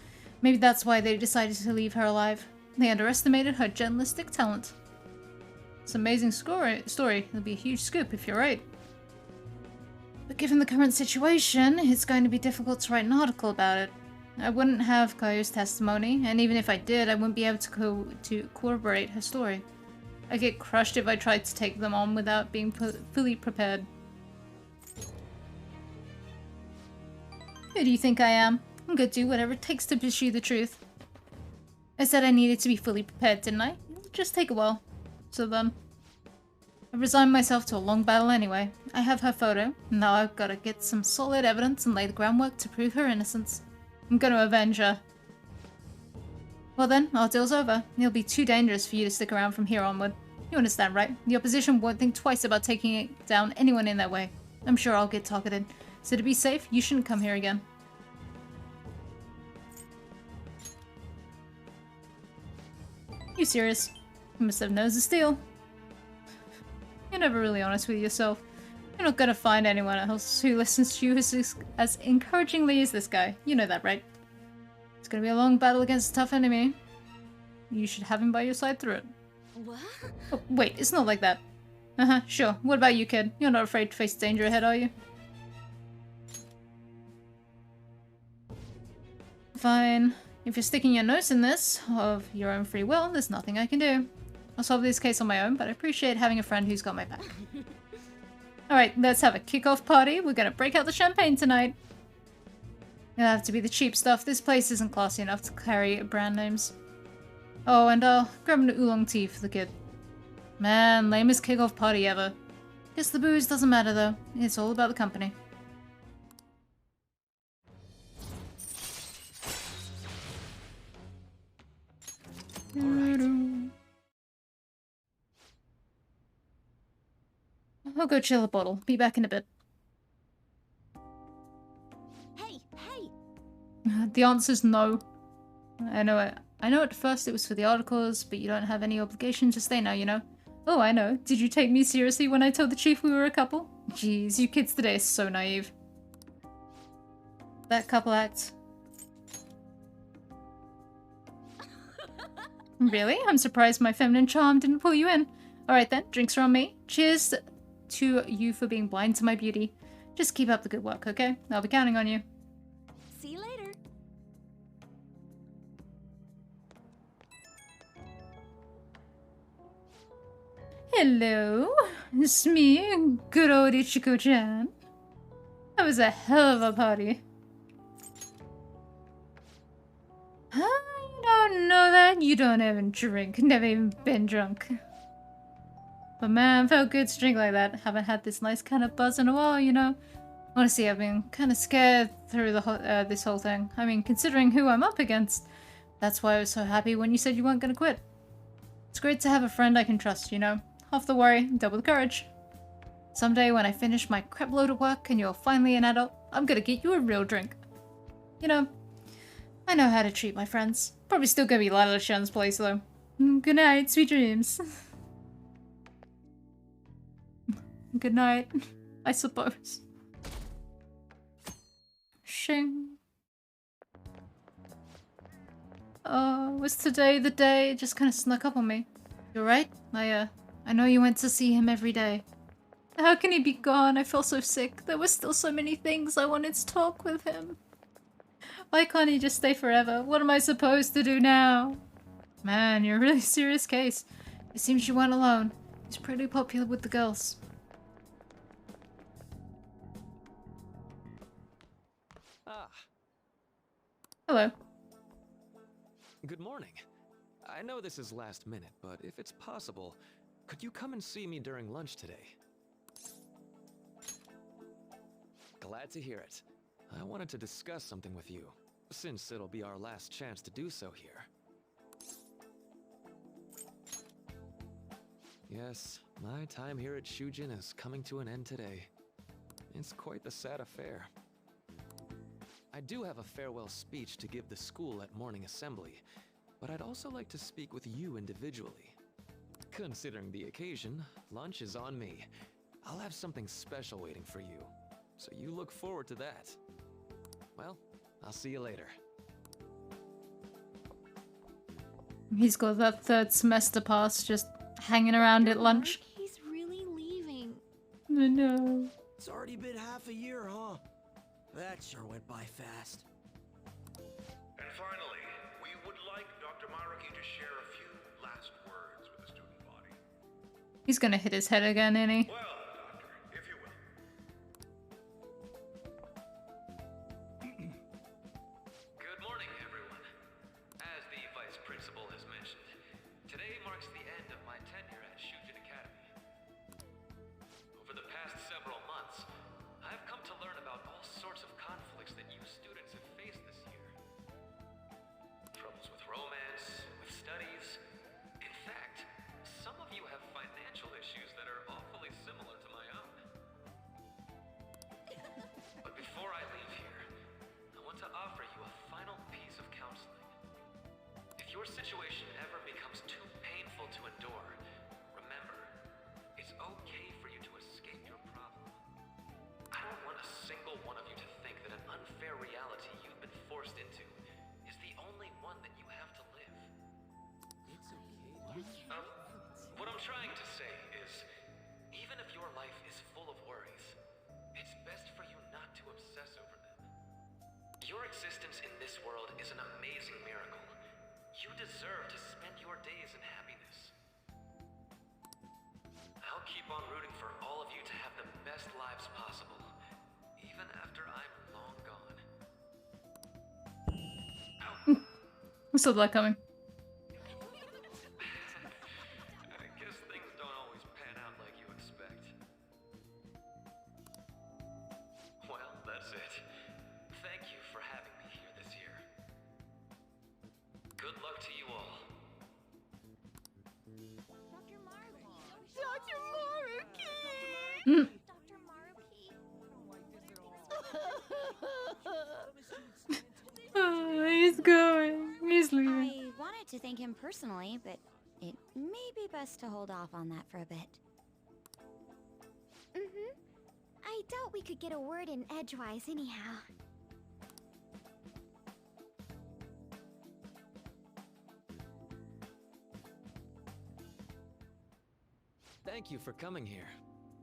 maybe that's why they decided to leave her alive. They underestimated her journalistic talent. It's an amazing story. It'll be a huge scoop if you're right. But given the current situation, it's going to be difficult to write an article about it. I wouldn't have Kaio's testimony, and even if I did, I wouldn't be able to corroborate her story. I'd get crushed if I tried to take them on without being fully prepared. Who do you think I am? I'm gonna do whatever it takes to pursue the truth. I said I needed to be fully prepared, didn't I? It'll just take a while. So then... I resigned myself to a long battle anyway. I have her photo, and now I've gotta get some solid evidence and lay the groundwork to prove her innocence. I'm gonna avenge her. Well then, our deal's over. It'll be too dangerous for you to stick around from here onward. You understand, right? The opposition won't think twice about taking down anyone in their way. I'm sure I'll get targeted. So to be safe, you shouldn't come here again. You serious? You must have nose of steel. You're never really honest with yourself. You're not gonna find anyone else who listens to you as encouragingly as this guy. You know that, right? It's gonna be a long battle against a tough enemy. You should have him by your side through it. What? Oh, wait, it's not like that. Uh-huh, sure. What about you, kid? You're not afraid to face danger ahead, are you? Fine. If you're sticking your nose in this, of your own free will, there's nothing I can do. I'll solve this case on my own, but I appreciate having a friend who's got my back. Alright, let's have a kickoff party. We're gonna break out the champagne tonight. It'll have to be the cheap stuff. This place isn't classy enough to carry brand names. Oh, and grab an oolong tea for the kid. Man, lamest kickoff party ever. Guess the booze doesn't matter though. It's all about the company. Alright. I'll go chill a bottle. Be back in a bit. Hey, hey! The answer's no. I know at first it was for the articles, but you don't have any obligation to stay now, you know? Oh, I know. Did you take me seriously when I told the chief we were a couple? Jeez, you kids today are so naive. That couple act. Really? I'm surprised my feminine charm didn't pull you in. Alright then, drinks are on me. Cheers to you for being blind to my beauty. Just keep up the good work, okay? I'll be counting on you. See you later. Hello, it's me, good old Ichiko-chan. That was a hell of a party. Huh? You don't know that? You don't even drink. Never even been drunk. But man, felt good to drink like that. Haven't had this nice kind of buzz in a while, you know? Honestly, I've been kind of scared through the this whole thing. I mean, considering who I'm up against. That's why I was so happy when you said you weren't gonna quit. It's great to have a friend I can trust, you know? Half the worry, double the courage. Someday when I finish my crap load of work and you're finally an adult, I'm gonna get you a real drink. You know, I know how to treat my friends. Probably still gonna be Lila-chan's place though. Good night, sweet dreams. Good night, I suppose. Shing. Was today the day? It just kind of snuck up on me. You're right. I know you went to see him every day. How can he be gone? I feel so sick. There were still so many things I wanted to talk with him. Why can't he just stay forever? What am I supposed to do now? Man, you're a really serious case. It seems you weren't alone. He's pretty popular with the girls. Ah, Hello. good morning. I know this is last minute, but if it's possible, could you come and see me during lunch today? Glad to hear it. I wanted to discuss something with you, since it'll be our last chance to do so here. Yes, my time here at Shujin is coming to an end today. It's quite the sad affair. I do have a farewell speech to give the school at morning assembly, but I'd also like to speak with you individually. Considering the occasion, lunch is on me. I'll have something special waiting for you, so you look forward to that. Well, I'll see you later. He's got that third semester pass just hanging around at lunch. He's really leaving. I know. It's already been half a year, huh? That sure went by fast. And finally, we would like Dr. Maruki to share a few last words with the student body. He's gonna hit his head again, ain't he? Well, Doctor, if you will. Good morning, everyone. As the Vice Principal has mentioned, today marks the end of my tenure at Shujin Academy. Over the past several months, I've come to learn about all sorts of conflicts that you students have faced this year. Troubles with romance, with studies. In fact, some of you have financial issues that are awfully similar to my own. But before I leave here, I want to offer you a final piece of counseling. If your situation ever becomes too painful to endure, remember, it's okay for you to escape your problem. I don't want a single one of you to think that an unfair reality you've been forced into is the only one that you have to live. It's okay. What I'm trying to say is, existence in this world is an amazing miracle. You deserve to spend your days in happiness. I'll keep on rooting for all of you to have the best lives possible, even after I'm long gone. I saw that coming. I guess things don't always pan out like you expect. Well, that's it. Thank you for having me here this year. Good luck to you all. Dr. Maruki! Dr. Maruki! Dr. Oh, he's going. He's leaving. I wanted to thank him personally, but it may be best to hold off on that for a bit. I doubt we could get a word in edgewise anyhow. Thank you for coming here.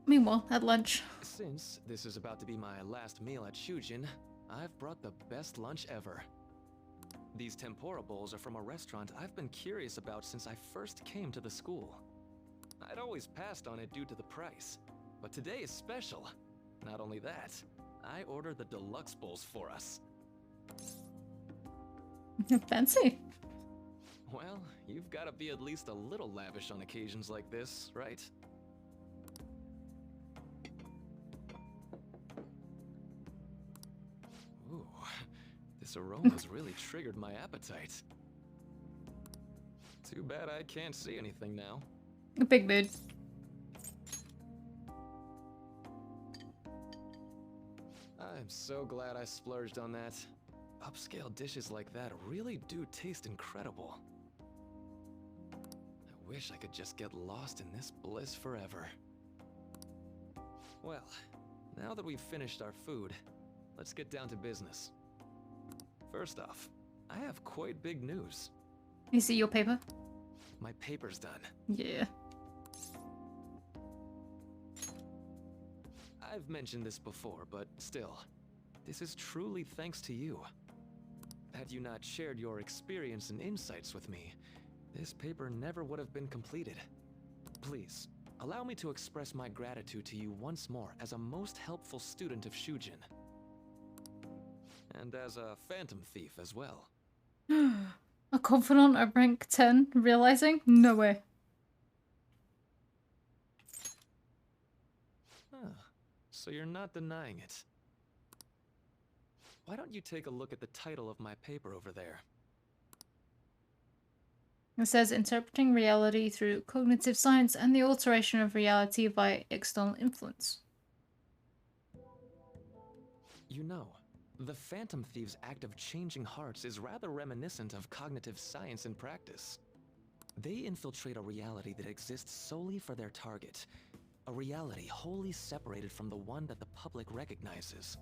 Meanwhile, at lunch. Since this is about to be my last meal at Shujin, I've brought the best lunch ever. These tempura bowls are from a restaurant I've been curious about since I first came to the school. I'd always passed on it due to the price, but today is special. Not only that, I ordered the deluxe bowls for us. Fancy. Well, you've got to be at least a little lavish on occasions like this, right? Ooh, this aroma's really triggered my appetite. Too bad I can't see anything now. A big mood. I'm so glad I splurged on that. Upscale dishes like that really do taste incredible. I wish I could just get lost in this bliss forever. Well, now that we've finished our food, let's get down to business. First off, I have quite big news. You see your paper? My paper's done. Yeah. I've mentioned this before, but still, this is truly thanks to you. Had you not shared your experience and insights with me, this paper never would have been completed. Please, allow me to express my gratitude to you once more as a most helpful student of Shujin. And as a phantom thief as well. A confidant at rank 10 realizing? No way. Huh. So you're not denying it. Why don't you take a look at the title of my paper over there? It says interpreting reality through cognitive science and the alteration of reality by external influence. You know, the Phantom Thieves' act of changing hearts is rather reminiscent of cognitive science in practice. They infiltrate a reality that exists solely for their target, a reality wholly separated from the one that the public recognizes.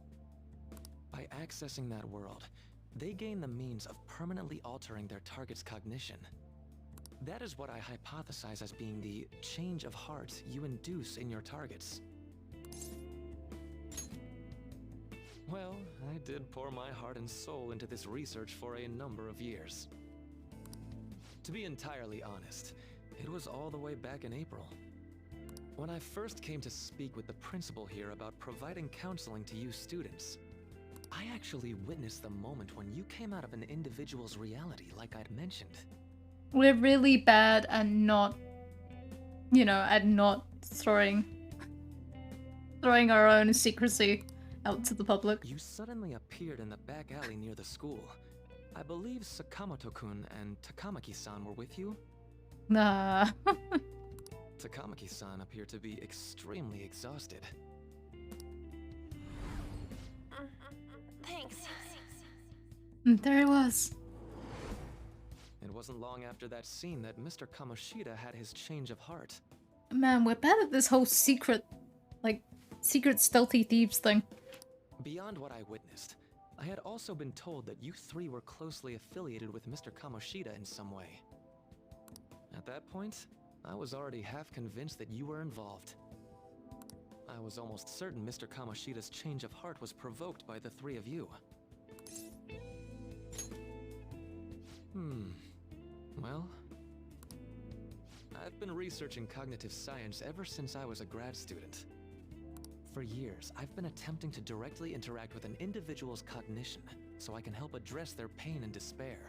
By accessing that world, they gain the means of permanently altering their target's cognition. That is what I hypothesize as being the change of heart you induce in your targets. Well, I did pour my heart and soul into this research for a number of years. To be entirely honest, it was all the way back in April. When I first came to speak with the principal here about providing counseling to you students, I actually witnessed the moment when you came out of an individual's reality like I'd mentioned. We're really bad at not, you know, at not throwing our own secrecy out to the public. You suddenly appeared in the back alley near the school. I believe Sakamoto-kun and Takamaki-san were with you? Nah. Takamaki-san appeared to be extremely exhausted. Thanks. And there he was. It wasn't long after that scene that Mr. Kamoshida had his change of heart. Man, we're bad at this whole secret stealthy thieves thing. Beyond what I witnessed, I had also been told that you three were closely affiliated with Mr. Kamoshida in some way. At that point, I was already half convinced that you were involved. I was almost certain Mr. Kamoshida's change of heart was provoked by the three of you. Well, I've been researching cognitive science ever since I was a grad student. For years, I've been attempting to directly interact with an individual's cognition so I can help address their pain and despair.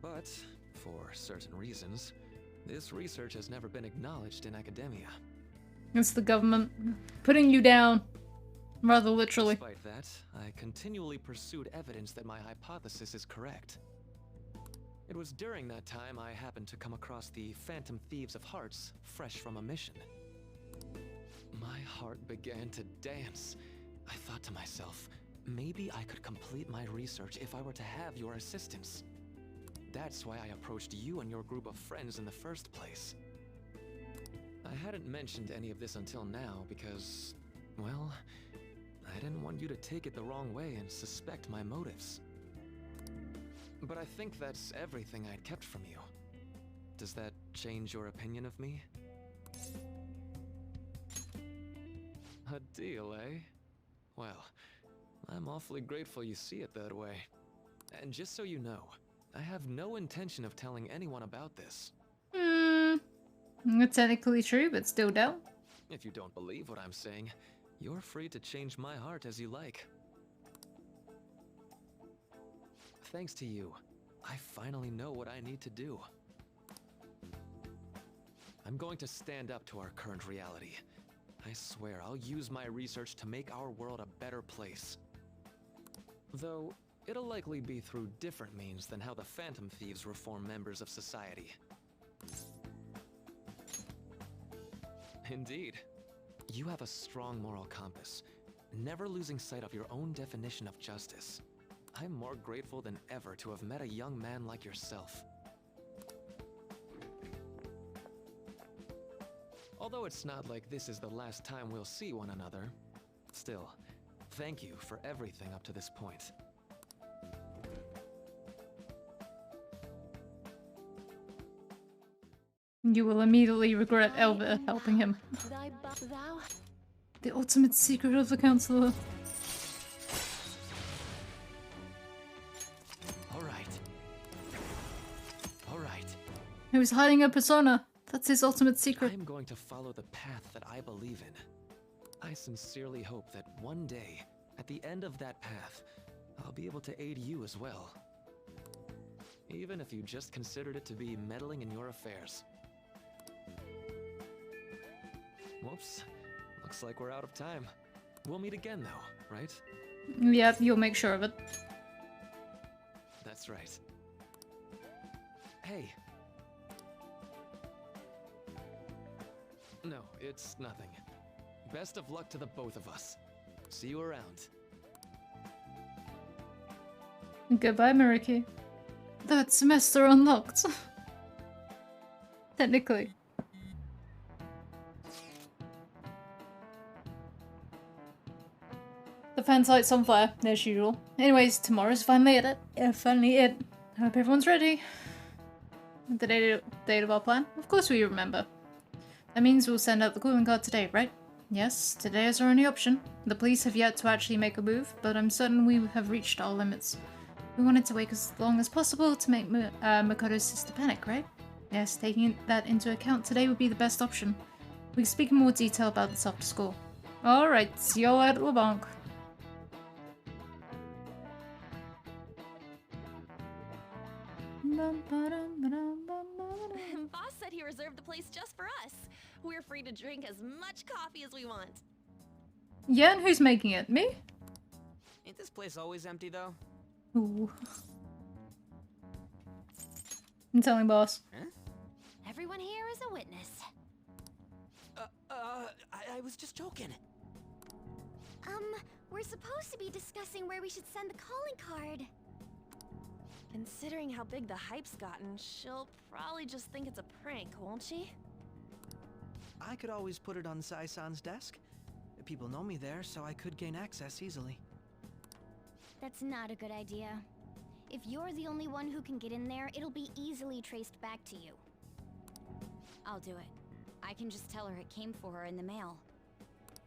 But, for certain reasons, this research has never been acknowledged in academia. It's the government putting you down, rather literally. Despite that, I continually pursued evidence that my hypothesis is correct. It was during that time I happened to come across the Phantom Thieves of Hearts, fresh from a mission. My heart began to dance. I thought to myself, maybe I could complete my research if I were to have your assistance. That's why I approached you and your group of friends in the first place. I hadn't mentioned any of this until now because, well, I didn't want you to take it the wrong way and suspect my motives. But I think that's everything I'd kept from you. Does that change your opinion of me? A deal, eh? Well, I'm awfully grateful you see it that way. And just so you know, I have no intention of telling anyone about this. It's technically true, but still don't. If you don't believe what I'm saying, you're free to change my heart as you like. Thanks to you, I finally know what I need to do. I'm going to stand up to our current reality. I swear I'll use my research to make our world a better place. Though, it'll likely be through different means than how the Phantom Thieves reform members of society. Indeed. You have a strong moral compass, never losing sight of your own definition of justice. I'm more grateful than ever to have met a young man like yourself. Although it's not like this is the last time we'll see one another, still, thank you for everything up to this point. You will immediately regret Elva helping him. The ultimate secret of the Counselor. Alright. He was hiding a persona. That's his ultimate secret. I'm going to follow the path that I believe in. I sincerely hope that one day, at the end of that path, I'll be able to aid you as well. Even if you just considered it to be meddling in your affairs. Whoops. Looks like we're out of time. We'll meet again though, right? Yep, you'll make sure of it. That's right. Hey. No, it's nothing. Best of luck to the both of us. See you around. Goodbye, Mariki. That semester unlocked. Technically. The fan site's on fire, as usual. Anyways, tomorrow's finally it. I hope everyone's ready. The date of our plan? Of course we remember. That means we'll send out the calling card today, right? Yes, today is our only option. The police have yet to actually make a move, but I'm certain we have reached our limits. We wanted to wait as long as possible to make Makoto's sister panic, right? Yes, taking that into account, today would be the best option. We can speak in more detail about this after school. Alright, see y'all at LeBlanc. Boss said he reserved the place just for us. We're free to drink as much coffee as we want. Yeah, and who's making it? Me? Ain't this place always empty, though? Ooh. I'm telling boss. Huh? Everyone here is a witness. I was just joking. We're supposed to be discussing where we should send the calling card. Considering how big the hype's gotten, she'll probably just think it's a prank, won't she? I could always put it on Sai-san's desk. People know me there, so I could gain access easily. That's not a good idea. If you're the only one who can get in there, it'll be easily traced back to you. I'll do it. I can just tell her it came for her in the mail.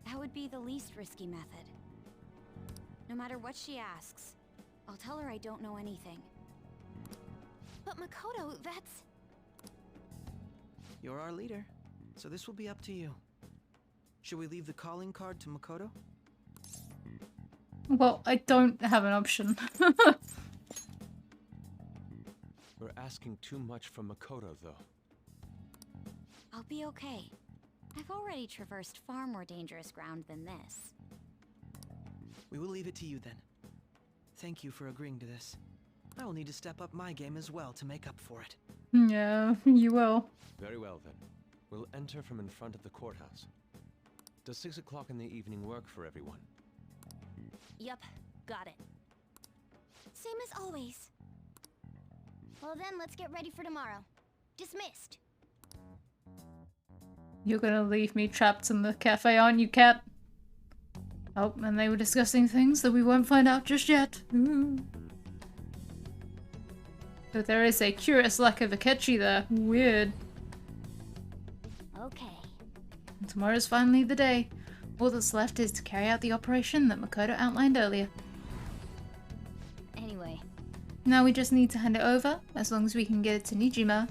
That would be the least risky method. No matter what she asks, I'll tell her I don't know anything. But Makoto, that's... You're our leader, so this will be up to you. Should we leave the calling card to Makoto? Well, I don't have an option. We're asking too much from Makoto, though. I'll be okay. I've already traversed far more dangerous ground than this. We will leave it to you then. Thank you for agreeing to this. I will need to step up my game as well to make up for it. Yeah, you will. Very well, then. We'll enter from in front of the courthouse. Does 6 o'clock in the evening work for everyone? Yup, got it. Same as always. Well then, let's get ready for tomorrow. Dismissed. You're gonna leave me trapped in the cafe, aren't you, Cat? Oh, and they were discussing things that we won't find out just yet. Ooh. But there is a curious lack of Akechi there. Weird. Okay. And tomorrow's finally the day. All that's left is to carry out the operation that Makoto outlined earlier. Anyway. Now we just need to hand it over, as long as we can get it to Nijima.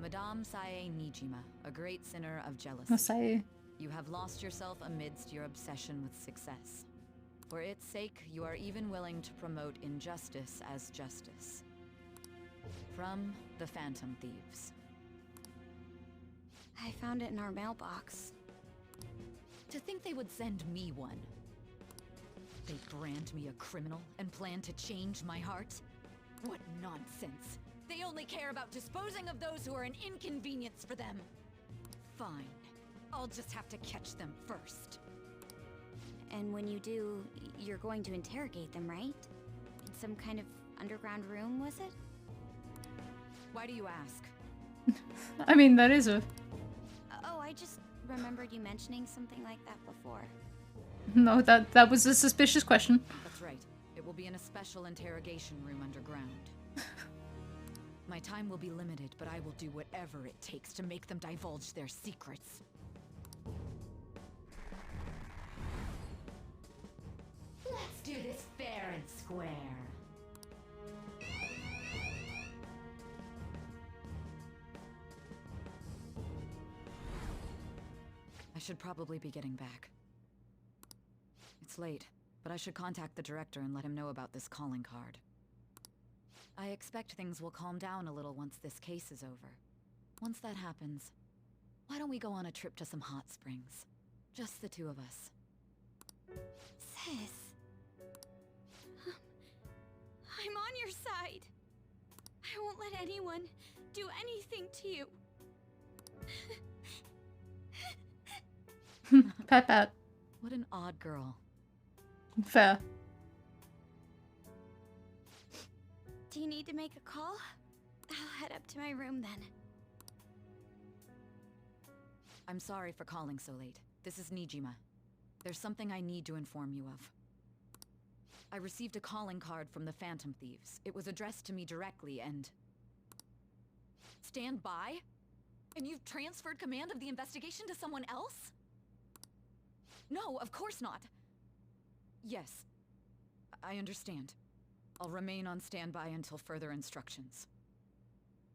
Madame Sae Nijima, a great sinner of jealousy. Masai. You have lost yourself amidst your obsession with success. For its sake, you are even willing to promote injustice as justice. From the Phantom Thieves. I found it in our mailbox. To think they would send me one. They brand me a criminal and plan to change my heart? What nonsense! They only care about disposing of those who are an inconvenience for them. Fine. I'll just have to catch them first. And when you do, you're going to interrogate them, right? In some kind of underground room, was it? Why do you ask? I mean, that is a... Oh, I just remembered you mentioning something like that before. No, that was a suspicious question. That's right. It will be in a special interrogation room underground. My time will be limited, but I will do whatever it takes to make them divulge their secrets. Let's do this fair and square. I should probably be getting back. It's late, but I should contact the director and let him know about this calling card. I expect things will calm down a little once this case is over. Once that happens, why don't we go on a trip to some hot springs? Just the two of us. Sis. I'm on your side. I won't let anyone do anything to you. Pat pat. What an odd girl. Fair. Do you need to make a call? I'll head up to my room then. I'm sorry for calling so late. This is Nijima. There's something I need to inform you of. I received a calling card from the Phantom Thieves. It was addressed to me directly and... Stand by? And you've transferred command of the investigation to someone else? No, of course not. Yes, I understand. I'll remain on standby until further instructions.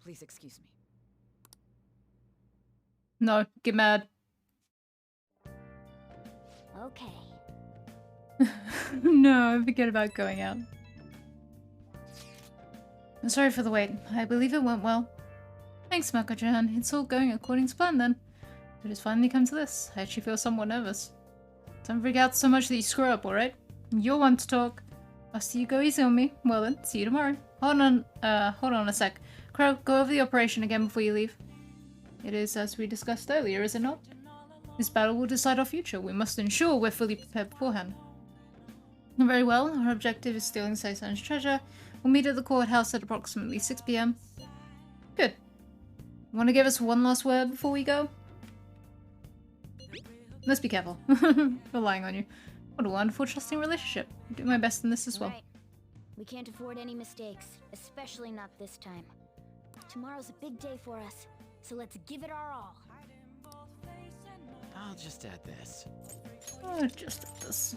Please excuse me. No, get mad. Okay. No, forget about going out. I'm sorry for the wait. I believe it went well. Thanks, Mako-chan. It's all going according to plan then. It has finally come to this. I actually feel somewhat nervous. Don't freak out so much that you screw up, alright? You're one to talk. I'll see you go easy on me. Well then, see you tomorrow. Hold on a sec. Crow, go over the operation again before you leave. It is as we discussed earlier, is it not? This battle will decide our future. We must ensure we're fully prepared beforehand. Very well, our objective is stealing Sae-san's treasure. We'll meet at the courthouse at approximately 6 PM. Good. Want to give us one last word before we go? Let's be careful. Relying on you. What a wonderful, trusting relationship. I'll do my best in this as well. Right. We can't afford any mistakes, especially not this time. Tomorrow's a big day for us, so let's give it our all. I'll just add this. Oh, just this.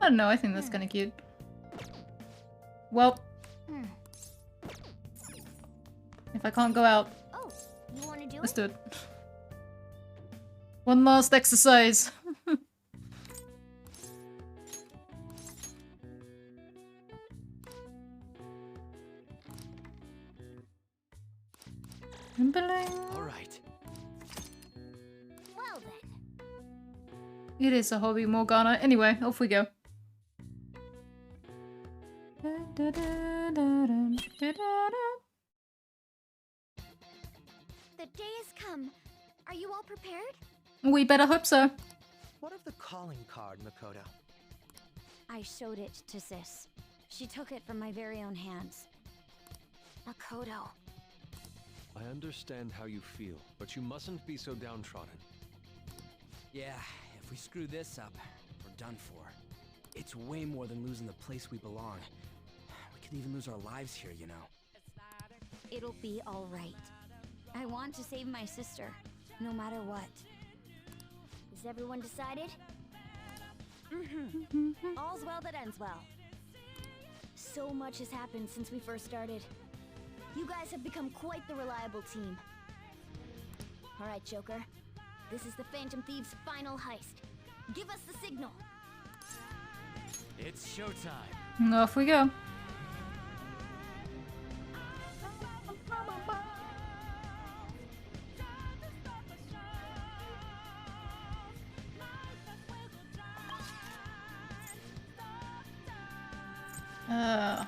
I don't know, I think that's kind of cute. Well, if I can't go out, Oh, you want to do let's it? do it. One last exercise. All right. Well then. It is a hobby, Morgana. Anyway, off we go. The day has come. Are you all prepared? We better hope so. What of the calling card, Makoto? I showed it to Sis. She took it from my very own hands. Makoto. I understand how you feel, but you mustn't be so downtrodden. Yeah, if we screw this up, we're done for. It's way more than losing the place we belong. We could even lose our lives here, you know. It'll be all right. I want to save my sister, no matter what. Is everyone decided? Mm-hmm. All's well that ends well. So much has happened since we first started. You guys have become quite the reliable team. Alright, Joker. This is the Phantom Thieves' final heist. Give us the signal. It's showtime. Off we go.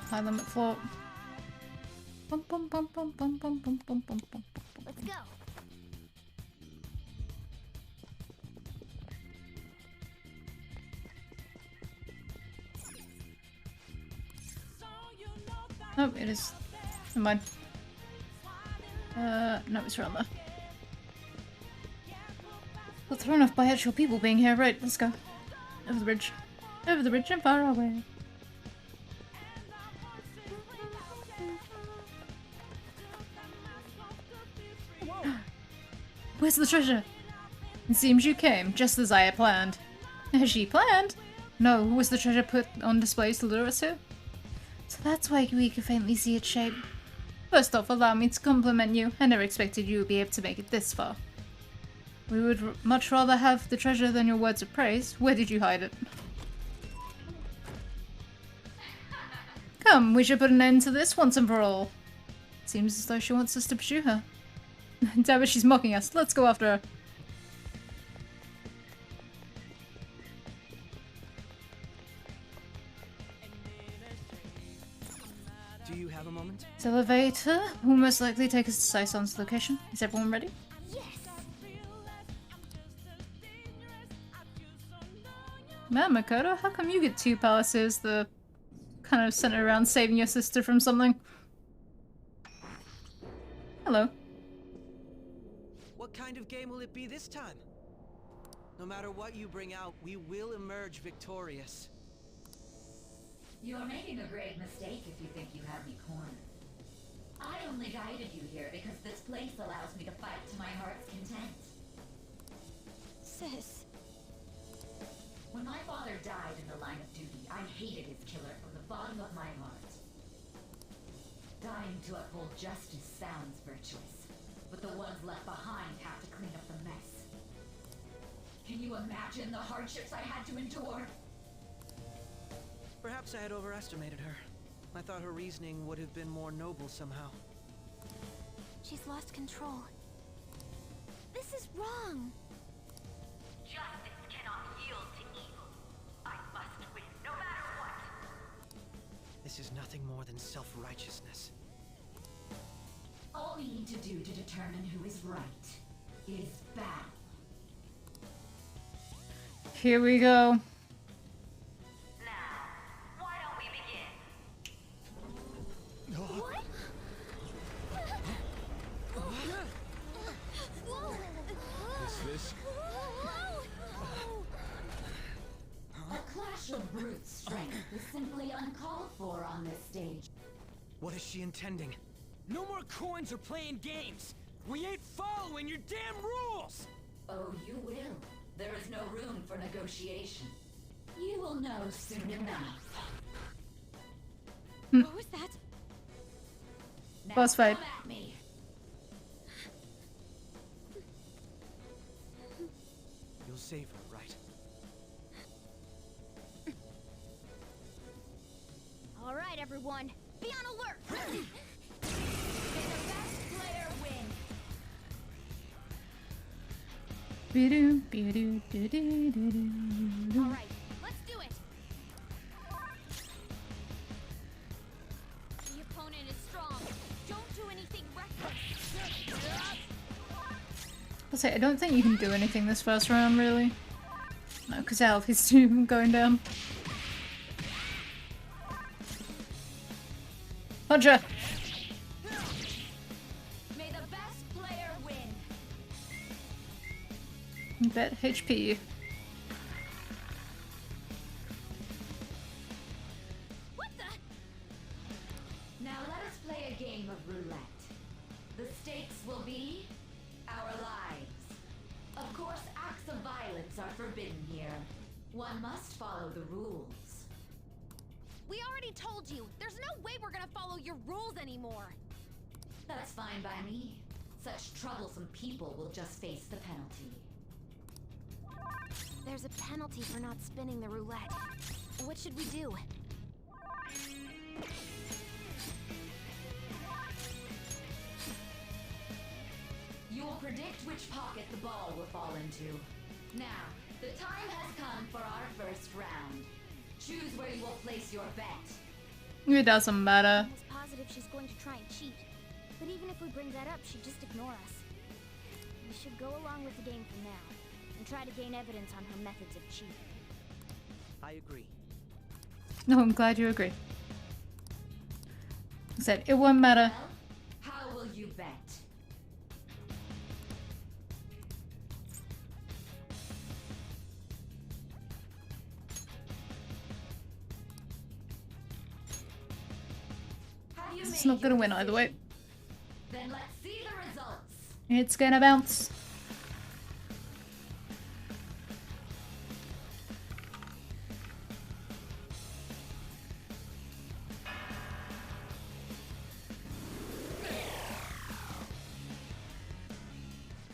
High limit float. Bum, bum, bum, bum, bum, bum, bum, bum, bum, bum. Let's go. Oh, it is. Never mind. No, it's around there. Got thrown off by actual people being here. Right, let's go. Over the bridge. Over the bridge and far away. Where's the treasure? It seems you came, just as I had planned. As she planned? No, was the treasure put on display to lure us here? So that's why we could faintly see its shape. First off, allow me to compliment you. I never expected you would be able to make it this far. We would much rather have the treasure than your words of praise. Where did you hide it? Come, we should put an end to this once and for all. Seems as though she wants us to pursue her. Damn it, she's mocking us. Let's go after her. Do you have a moment? This elevator will most likely take us to Saison's location. Is everyone ready? Yes. Man, Makoto, how come you get two palaces that kind of center around saving your sister from something? Hello. What kind of game will it be this time? No matter what you bring out, we will emerge victorious. You're making a grave mistake if you think you have me cornered. I only guided you here because this place allows me to fight to my heart's content. Sis. When my father died in the line of duty, I hated his killer from the bottom of my heart. Dying to uphold justice sounds virtuous, but the ones left behind have to clean up the mess. Can you imagine the hardships I had to endure? Perhaps I had overestimated her. I thought her reasoning would have been more noble somehow. She's lost control. This is wrong. Justice cannot yield to evil. I must win, no matter what. This is nothing more than self-righteousness. All we need to do to determine who is right is battle. Here we go. Why don't we begin? What? Is this What is she intending? No more coins or playing games! We ain't following your damn rules! Oh, you will. There is no room for negotiation. You will know soon enough. What was that? Now Boss fight. come at me. You'll save her, right? All right, everyone, be on alert. May the best player win. All right, let's do it. The opponent is strong. Don't do anything reckless. I'll say, I don't think you can do anything this first round, really. No, because Alf is too going down. Puncher! May the best player win. Bet HP. What the? Now let us play a game of roulette. The stakes will be our lives. Of course, acts of violence are forbidden here. One must follow the rules. We already told you. There's no way we're gonna follow your rules anymore. That's fine by me. Such troublesome people will just face the penalty. There's a penalty for not spinning the roulette. What should we do? You will predict which pocket the ball will fall into. Now, the time has come for our first round. Choose where you will place your bet. It doesn't matter. I'm almost positive she's going to try and cheat. But even if we bring that up, she'd just ignore us. We should go along with the game for now, and try to gain evidence on her methods of cheating. I agree. No, I'm glad you agree. I said, it won't matter. Well, how will you bet? Have you It's made not gonna your win either way. Then let's see the results. It's gonna bounce.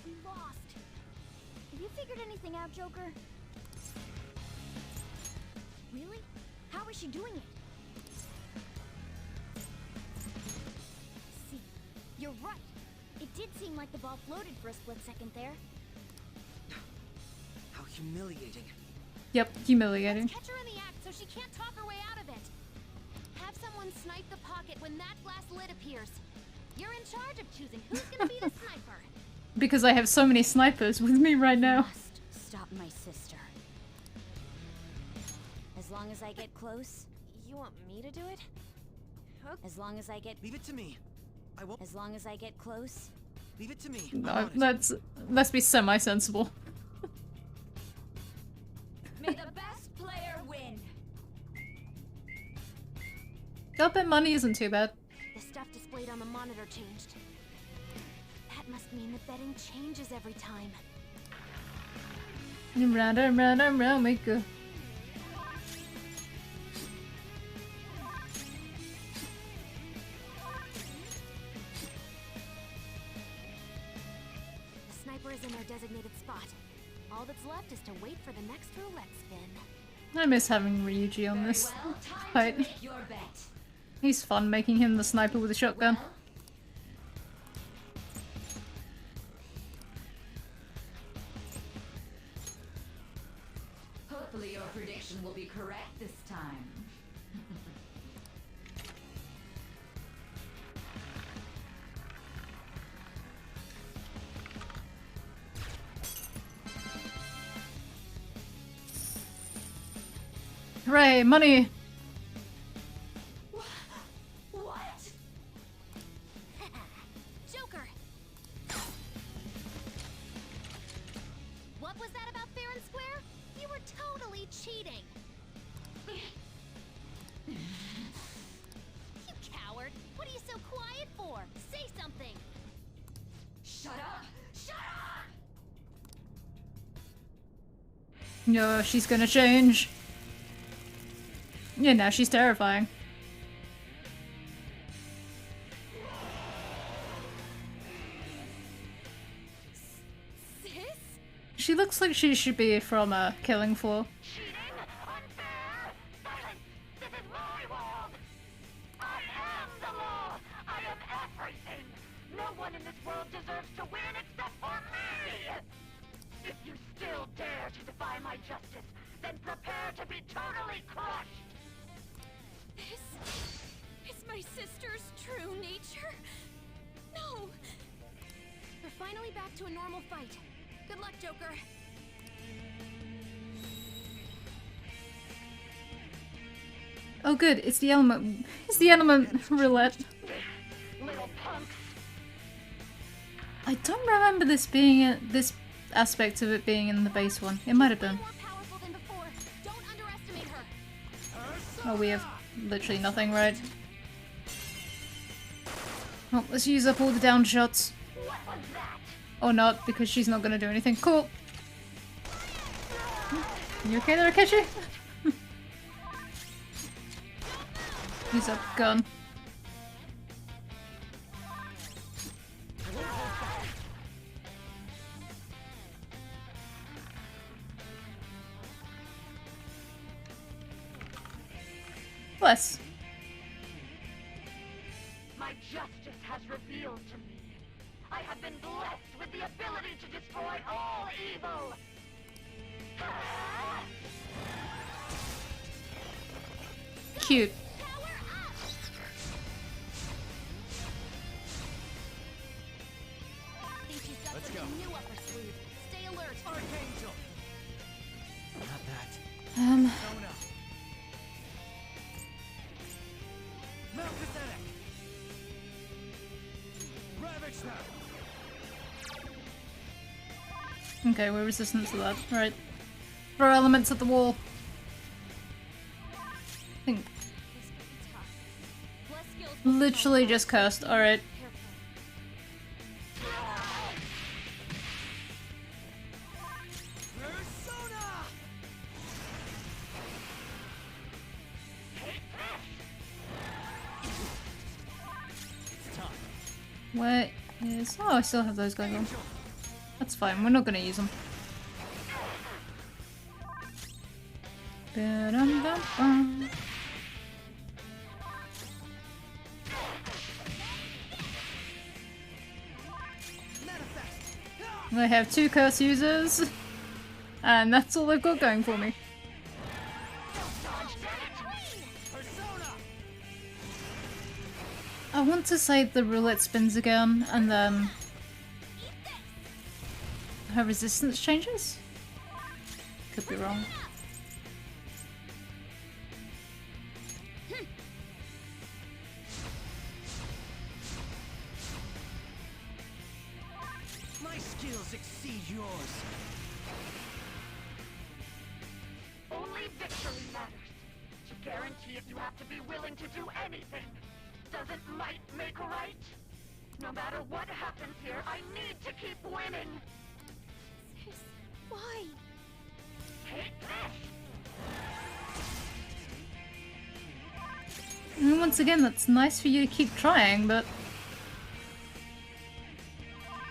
We lost. Have you figured anything out, Joker? Really? How is she doing it? See, you're right. It did seem like the ball floated for a split second there. How humiliating. Yep, humiliating. Let's catch her in the act so she can't talk her way out of it. Have someone snipe the pocket when that glass lid appears. You're in charge of choosing who's gonna be the sniper. Because I have so many snipers with me right now. Must stop my sister. As long as I get close. You want me to do it? As long as I get. Leave it to me. I won't. As long as I get close. Leave it to me. No, let's be semi-sensible. May the best player win. I'll bet money isn't too bad. The stuff displayed on the monitor changed. That must mean the betting changes every time. Round and round and round we go. The sniper is in their designated spot. All that's left is to wait for the next roulette spin. I miss having Ryuji on this Well, time fight. to make your bet. He's fun making him the sniper with a shotgun. Well, hopefully your prediction will be correct this time. Hooray, money! What? Joker! What was that about fair and square? You were totally cheating! You coward! What something. Shut up! Shut up! No, she's gonna change. Yeah, now she's terrifying. Sis? She looks like she should be from a Killing Floor. No one in this world deserves to win except for me! If you still dare to defy my justice, then prepare to be totally crushed! This is my sister's true nature? No! We're finally back to a normal fight. Good luck, Joker. Oh good, it's the element. It's the element roulette. Little punks! I don't remember this being this aspect of it being in the base one. It might have been. Oh, we have literally nothing, right? Oh, let's use up all the down shots. Or not, because she's not gonna do anything. Cool. You okay there, Akechi? Use up gun. Bless. My justice has revealed to me. I have been blessed with the ability to destroy all evil. Cute. Let's go. New upper sleeve. Stay alert. Archangel. Not that. Sona. Melchizedek. Ravage them. Okay, we're resistant to that. Right. Throw elements at the wall. I think. Literally just cursed. Alright. Where is... Oh, I still have those guys on. That's fine, we're not gonna use them. Ba-dum-dum-bum. I have 2 curse users, and that's all they've got going for me. I want to say the roulette spins again, and then her resistance changes? Could be wrong. My skills exceed yours. Only victory matters. To guarantee it, you have to be willing to do anything. Doesn't might make right? No matter what happens here, I need to keep winning. Why? Take this! And once again, that's nice for you to keep trying, but...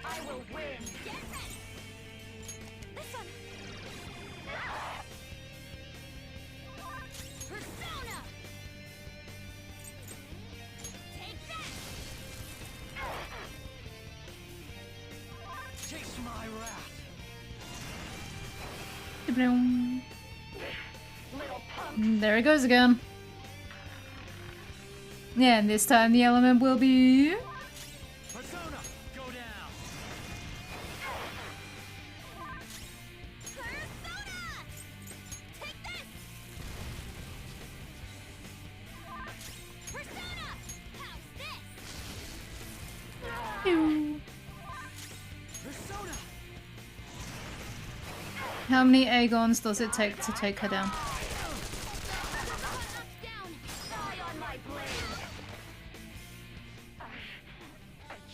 I will win. Get ready. This one. Persona. Take that. Chase my wrath. There it goes again. Yeah, and this time the element will be... Persona, go down. Persona. Take this. Persona. How's this? Ew. Persona. How many Aegons does it take to take her down? Die on my blade. I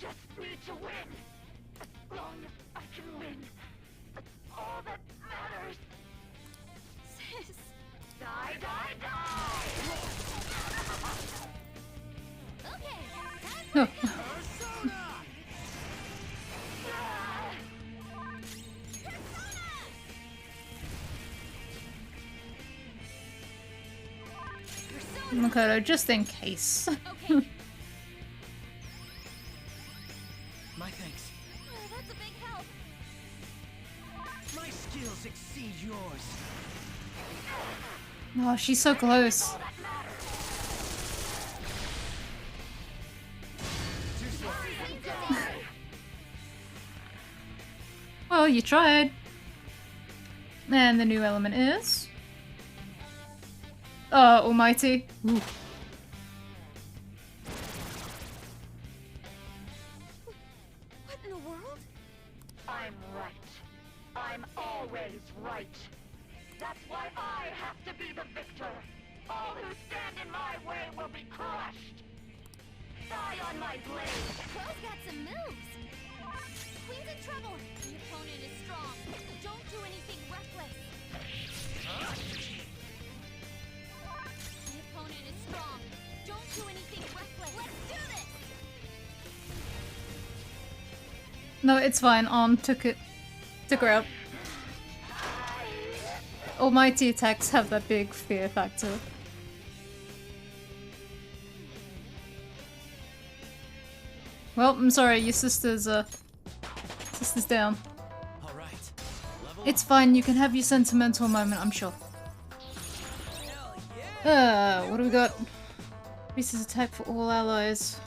just to win. As long as I can win. That's all that matters. Sis! Die, die, die! Okay, Makoto, just in case. My thanks. Oh, that's a big help. My skills exceed yours. Oh, she's so close. Well, you tried. And the new element is... Almighty. Ooh. What in the world? I'm right. I'm always right. That's why I have to be the victor. All who stand in my way will be crushed. Die on my blade. Crow's got some moves. Queen's in trouble. The opponent is strong. Don't do anything reckless. The opponent is strong. Don't do anything reckless. Let's do this! No, it's fine. Took her out. Almighty attacks have that big fear factor. Well, I'm sorry, your sister's down. All right. It's fine, you can have your sentimental moment, I'm sure. What do we got? Increases attack for all allies.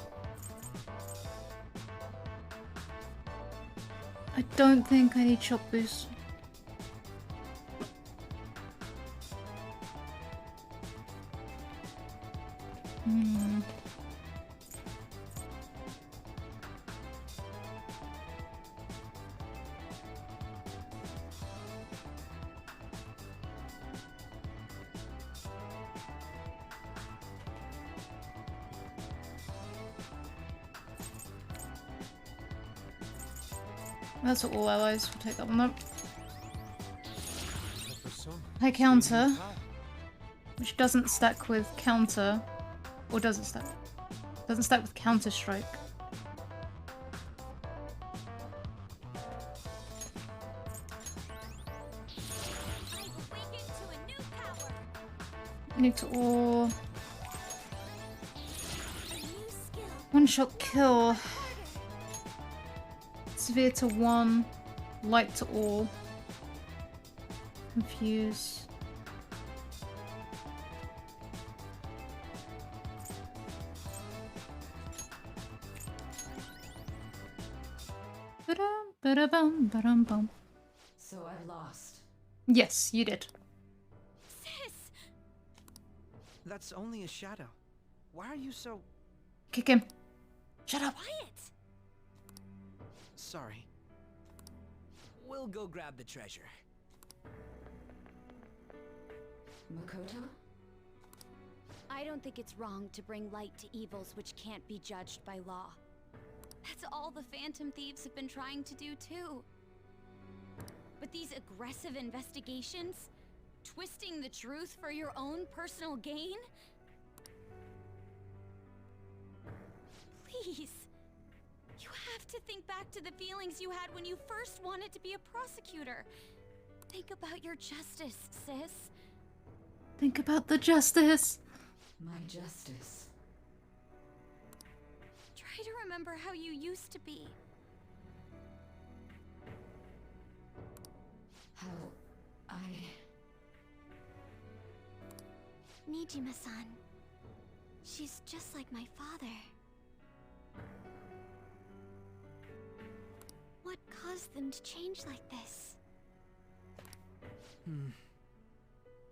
I don't think I need shot boost. That's what all allies will take that one up. High counter, which doesn't stack with counter, or does it stack? Doesn't stack with counter strike. Need to all one shot kill. Severe to one, light to all. Confuse. Ba-dum-ba-dum-ba-dum-bum. So I lost. Yes, you did. Sis! That's only a shadow. Why are you so... Kick him. Shut up. Quiet! Sorry. We'll go grab the treasure. Makoto? I don't think it's wrong to bring light to evils which can't be judged by law. That's all the Phantom Thieves have been trying to do too. But these aggressive investigations, twisting the truth for your own personal gain? Please. You have to think back to the feelings you had when you first wanted to be a prosecutor. Think about your justice, sis. Think about the justice. My justice. Try to remember how you used to be. How I... Nijima-san. She's just like my father. What caused them to change like this?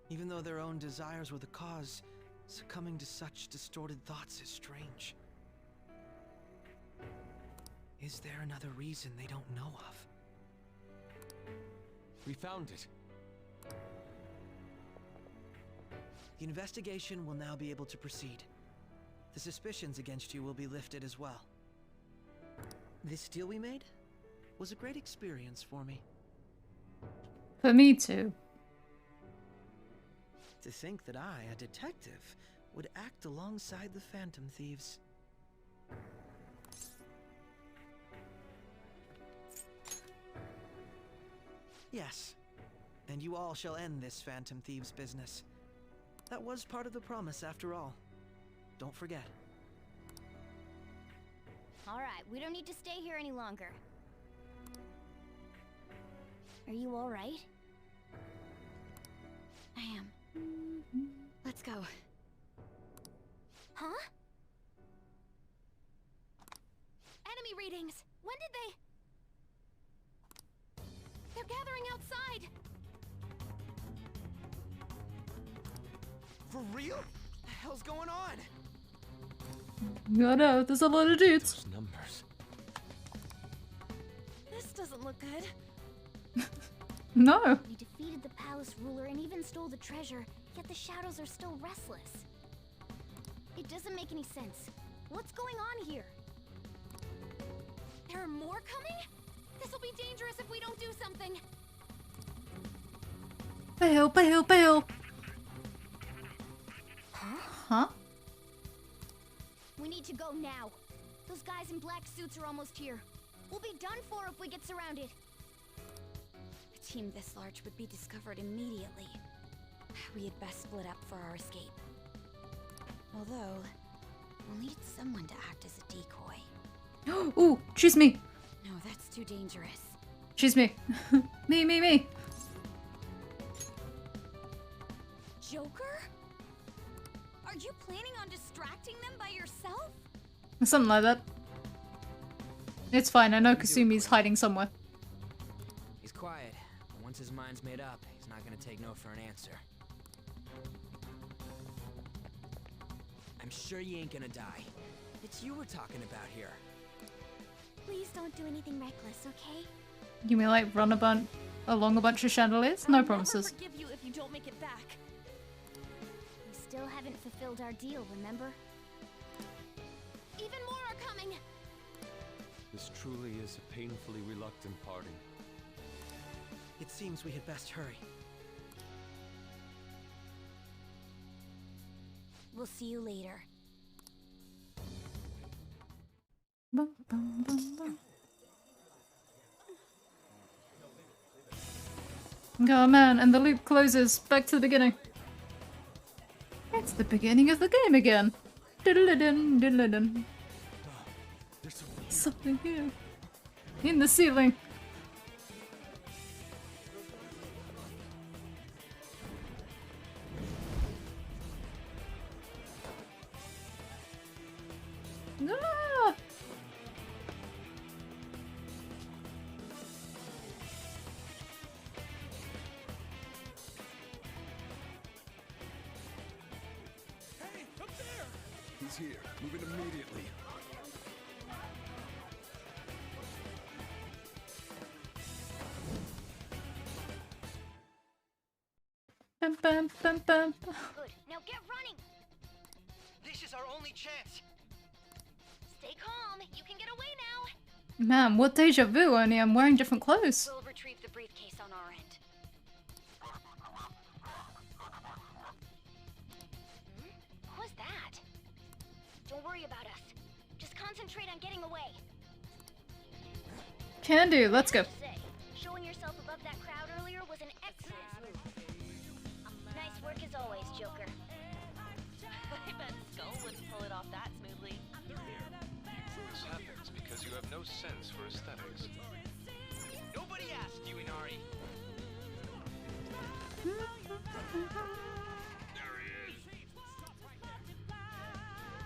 Even though their own desires were the cause, succumbing to such distorted thoughts is strange. Is there another reason they don't know of? We found it. The investigation will now be able to proceed. The suspicions against you will be lifted as well. This deal we made was a great experience for me. For me too. To think that I, a detective, would act alongside the Phantom Thieves. Yes, and you all shall end this Phantom Thieves business. That was part of the promise after all. Don't forget. Alright, we don't need to stay here any longer. Are you alright? I am. Let's go. Huh? Enemy readings! When did they... They're gathering outside! For real? What the hell's going on? I know, there's a lot of dudes. Those numbers. This doesn't look good. No. We defeated the palace ruler and even stole the treasure, yet the shadows are still restless. It doesn't make any sense. What's going on here? There are more coming? This'll be dangerous if we don't do something. Bail, bail, bail. Huh? We need to go now. Those guys in black suits are almost here. We'll be done for if we get surrounded. A team this large would be discovered immediately. We had best split up for our escape. Although, we'll need someone to act as a decoy. Ooh, choose me. No, that's too dangerous. Choose me. Me. Joker? Are you planning on distracting them by yourself? Something like that. It's fine, I know Kasumi's hiding somewhere. He's quiet, but once his mind's made up, he's not gonna take no for an answer. I'm sure you ain't gonna die. It's you we're talking about here. Please don't do anything reckless, okay? You mean like run along a bunch of chandeliers? No promises. I'll never forgive you if you don't make it back. We still haven't fulfilled our deal, remember? Even more are coming! This truly is a painfully reluctant parting. It seems we had best hurry. We'll see you later. Bum, bum, bum, bum. Oh man, and the loop closes. Back to the beginning. It's the beginning of the game again. Diddle-a-dun, diddle-a-dun. Something here. In the ceiling. Ah! Hey, up there! He's here. Move it immediately. Bum, bum, bum, bum. Good. Now get running! This is our only chance. Stay calm. You can get away now. Man, what deja vu, only I'm wearing different clothes. We'll retrieve the briefcase on our end. What was that? Don't worry about us. Just concentrate on getting away. Can do, let's go. Say, showing yourself above that crowd earlier was an excellent move. Nice work as always, Joker. I bet Skull wouldn't pull it off that smoothly. This happens because you have no sense for aesthetics. Nobody asked you, Inari.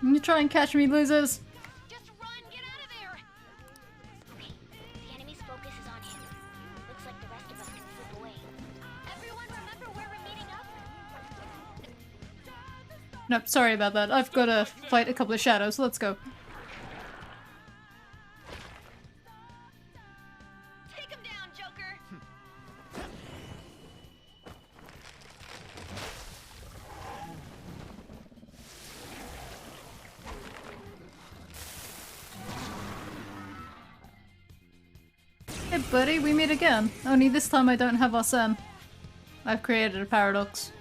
You try and catch me, losers. Just run! Get out of there! Okay, the enemy's focus is on him. Looks like the rest of us can slip away. Everyone remember where we're meeting up? Nope, sorry about that. I've got to fight a couple of shadows. Let's go. Take him down, Joker! Hey buddy, we meet again. Only this time I don't have Arsene. I've created a paradox.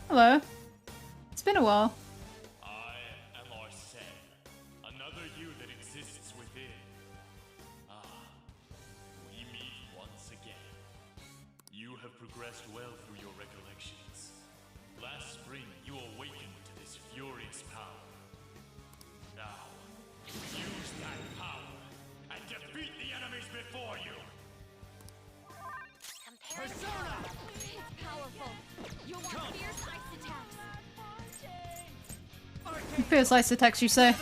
Hello. It's been a while. I am Arsene, another you that exists within. We meet once again. You have progressed well through your recollections. Last spring, you awakened to this furious power. Now, use that power and defeat the enemies before you! Persona! It's powerful. You'll want fierce ice attacks. Fierce ice attacks, you say?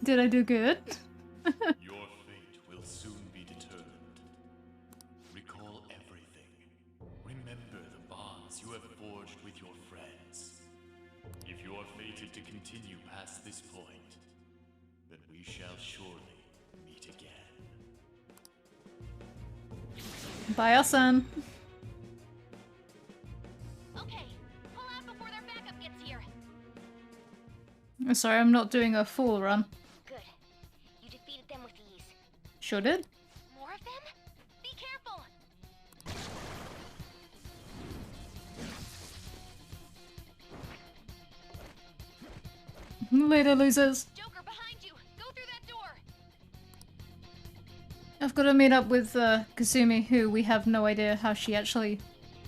Did I do good? Your fate will soon be determined. Recall everything. Remember the bonds you have forged with your friends. If you are fated to continue past this point, then we shall surely meet again. Bye, Arsene. Okay, pull out before their backup gets here. I'm sorry, I'm not doing a full run. Good. You defeated them with ease. Sure did. More of them? Be careful. Later, losers. Joker, behind you. Go through that door. I've got to meet up with Kasumi, who we have no idea how she actually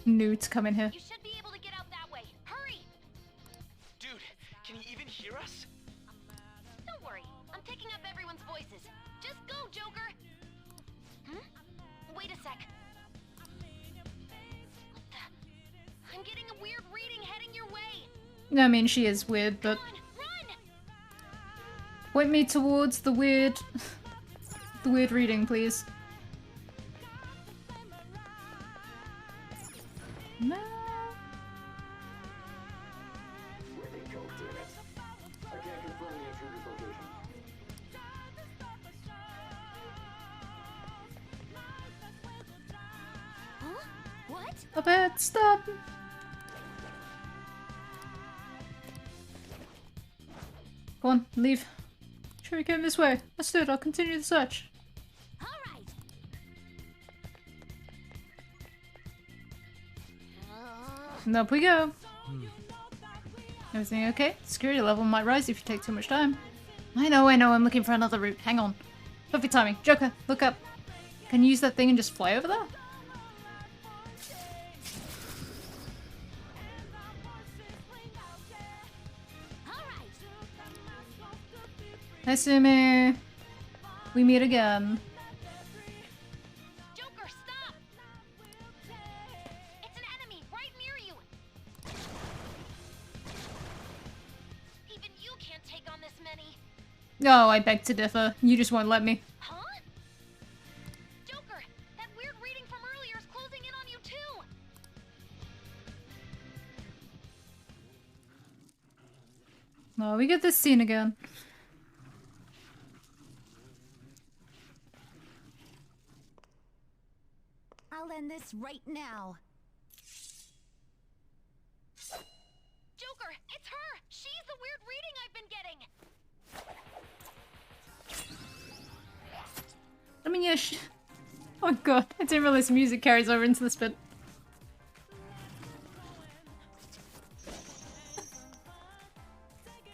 knew to come in here. You should be able to get out that way. Hurry! Dude, can you even hear us? Don't worry. I'm picking up everyone's voices. Just go, Joker! Wait a sec. I'm getting a weird reading heading your way. I mean, she is weird, but... Point me towards the weird... the weird reading, please. No. Huh? What? A bit, stop! Go on, leave. Sure, you came this way. Let's do it, I'll continue the search. And up we go. Everything okay? Security level might rise if you take too much time. I know, I'm looking for another route. Hang on. Perfect timing. Joker, look up. Can you use that thing and just fly over there? Hi, Sumi. We meet again. Joker, stop! It's an enemy right near you. Even you can't take on this many. Oh, I beg to differ. You just won't let me. Huh? Joker, that weird reading from earlier is closing in on you too. Oh, we get this scene again. I'll end this right now. Joker, it's her! She's the weird reading I've been getting! I mean, yeah, oh god, I didn't realize music carries over into this bit.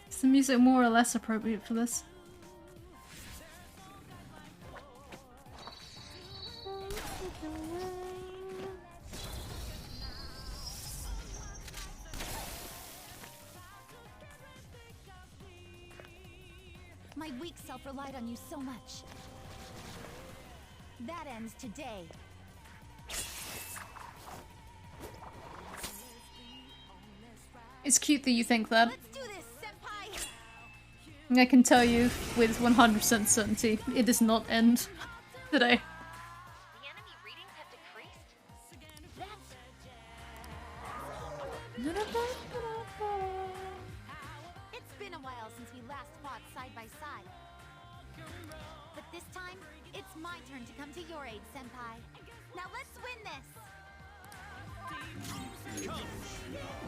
Is the music more or less appropriate for this? My weak self relied on you so much. That ends today. It's cute that you think that. Let's do this, senpai! I can tell you with 100% certainty, it does not end today. The enemy readings have decreased? It's been a while since we last fought side by side. But this time, to come to your aid, Senpai. Now let's win this!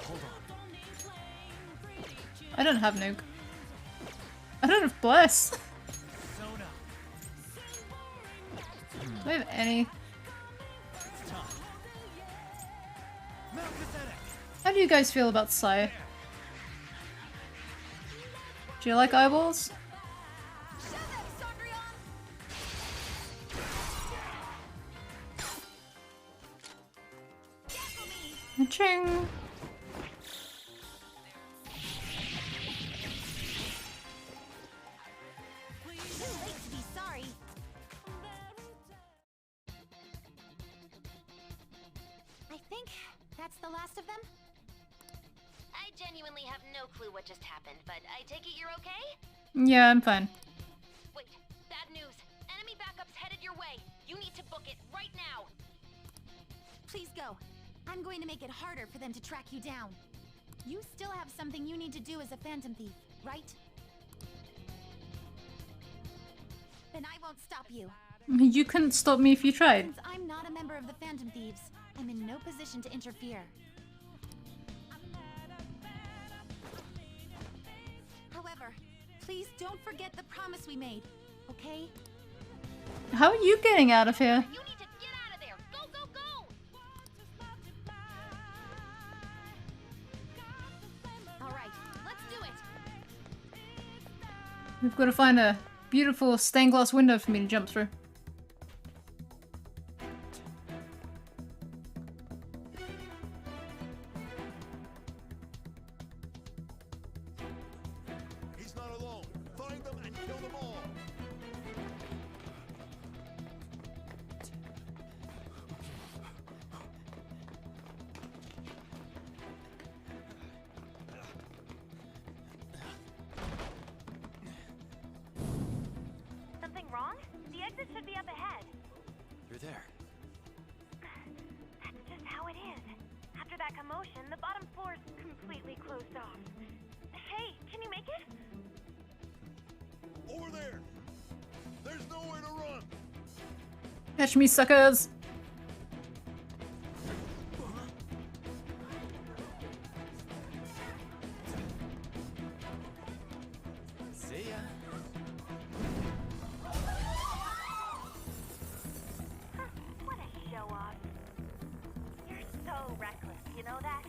Hold on. I don't have nuke. I don't have bless. Do I have any? How do you guys feel about Sai? Do you like eyeballs? Ching! Too late to be sorry. I think that's the last of them. I genuinely have no clue what just happened, but I take it you're okay? Yeah, I'm fine. Wait, bad news. Enemy backup's headed your way. You need to book it right now. Please go. I'm going to make it harder for them to track you down. You still have something you need to do as a Phantom Thief, right? Then I won't stop you. You couldn't stop me if you tried. Since I'm not a member of the Phantom Thieves, I'm in no position to interfere. However, please don't forget the promise we made, okay? How are you getting out of here? You need to get out of there. Go, go, go! All right, let's do it. We've got to find a beautiful stained glass window for me to jump through. He's not alone. Find them and kill them all. Something wrong? The exit should be up ahead. You're there. That's just how it is. After that commotion, the bottom floor's completely closed off. Hey, can you make it? Over there. There's nowhere to run. Catch me, suckers! See ya. What a show off. You're so reckless, you know that?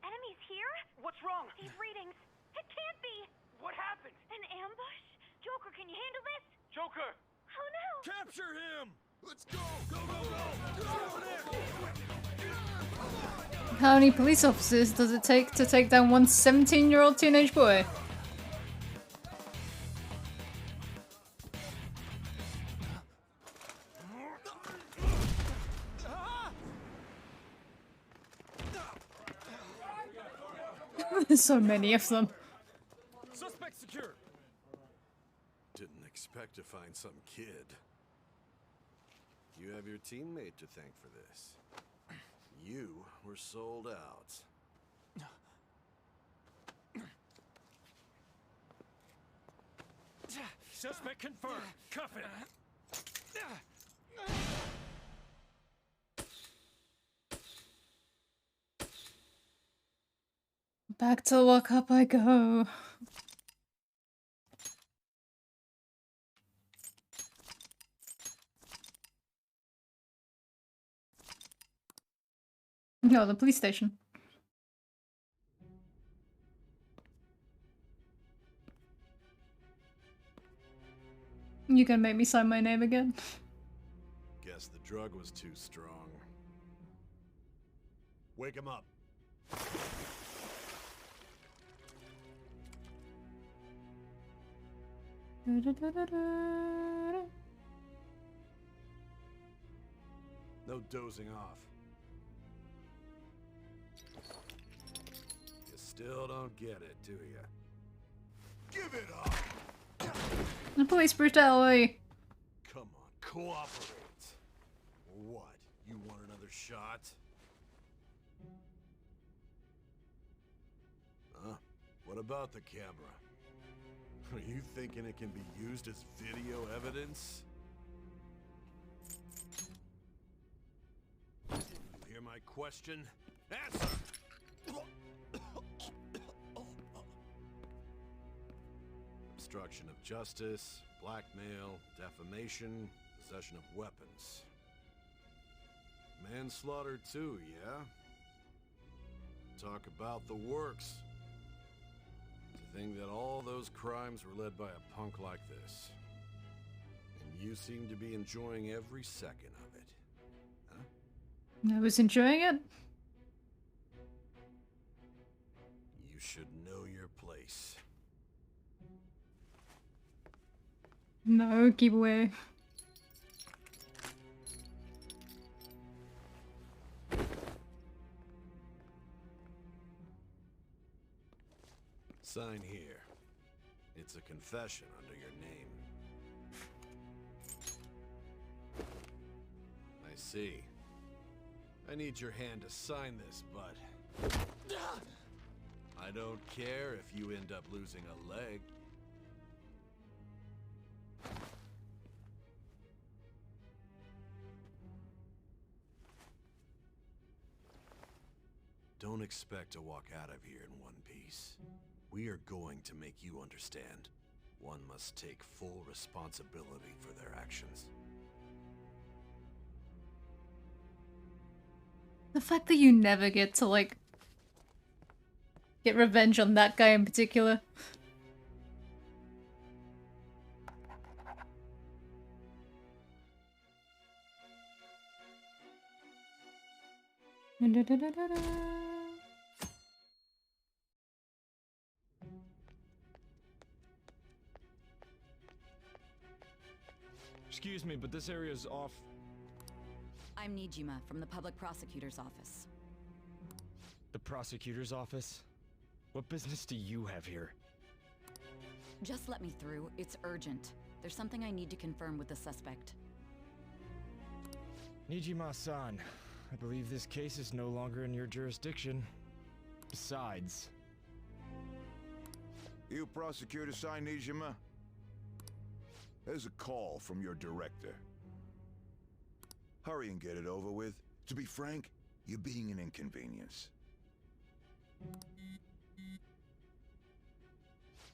Enemies here? What's wrong? These readings. It can't be. What happened? An ambush? Joker, can you handle this? Joker! Oh no! Capture him! Let's go! Go, go, go! Get over there! How many police officers does it take to take down one 17-year-old teenage boy? There's so many of them. Suspect secure! Didn't expect to find some kid. You have your teammate to thank for this. You were sold out. Suspect confirmed. Cuff it. Back to lockup I go. No, the police station. You gonna make me sign my name again? Guess the drug was too strong. Wake him up. No dozing off. You still don't get it, do you? Give it up! The police brutality. Come on, cooperate. What? You want another shot? What about the camera? Are you thinking it can be used as video evidence? You hear my question? Answer! Obstruction of justice, blackmail, defamation, possession of weapons. Manslaughter too, yeah? Talk about the works. To think that all those crimes were led by a punk like this. And you seem to be enjoying every second of it. Huh? I was enjoying it. You should know your place. No, keep away. Sign here. It's a confession under your name. I see. I need your hand to sign this, but I don't care if you end up losing a leg. Don't expect to walk out of here in one piece. We are going to make you understand. One must take full responsibility for their actions. The fact that you never get to, like, get revenge on that guy in particular. Excuse me, but this area is off. I'm Nijima from the Public Prosecutor's Office. The Prosecutor's Office? What business do you have here? Just let me through. It's urgent. There's something I need to confirm with the suspect. Nijima-san, I believe this case is no longer in your jurisdiction. Besides... You Prosecutor-san, Nijima? There's a call from your director. Hurry and get it over with. To be frank, you're being an inconvenience.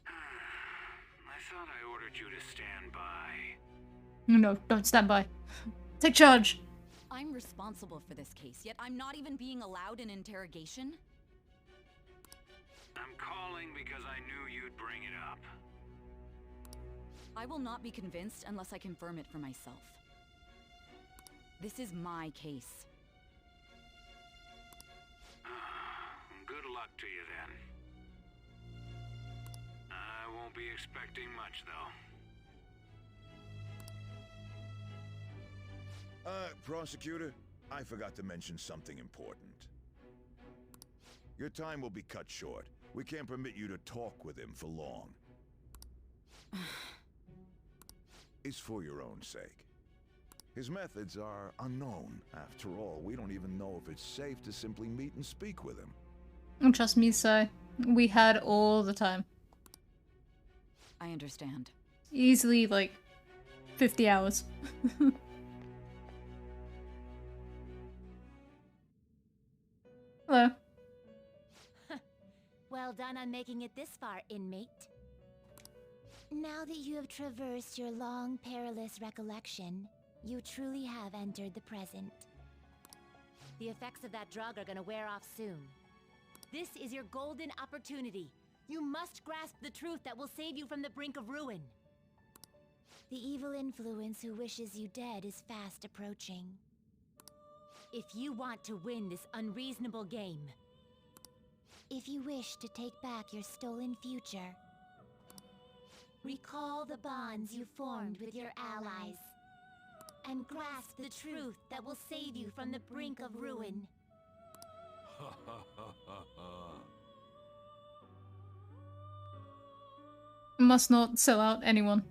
I thought I ordered you to stand by. No, don't stand by. Take charge. I'm responsible for this case, yet I'm not even being allowed an interrogation? I'm calling because I knew you'd bring it up. I will not be convinced unless I confirm it for myself. This is my case. Good luck to you then. I won't be expecting much, though. Prosecutor, I forgot to mention something important. Your time will be cut short. We can't permit you to talk with him for long. It's for your own sake. His methods are unknown. After all, we don't even know if it's safe to simply meet and speak with him. And trust me, Sai. We had all the time. I understand. Easily, like, 50 hours. Hello. Well done on making it this far, inmate. Now that you have traversed your long, perilous recollection, you truly have entered the present. The effects of that drug are gonna wear off soon. This is your golden opportunity. You must grasp the truth that will save you from the brink of ruin. The evil influence who wishes you dead is fast approaching. If you want to win this unreasonable game, if you wish to take back your stolen future, recall the bonds you formed with your allies, and grasp the truth that will save you from the brink of ruin. Must not sell out anyone.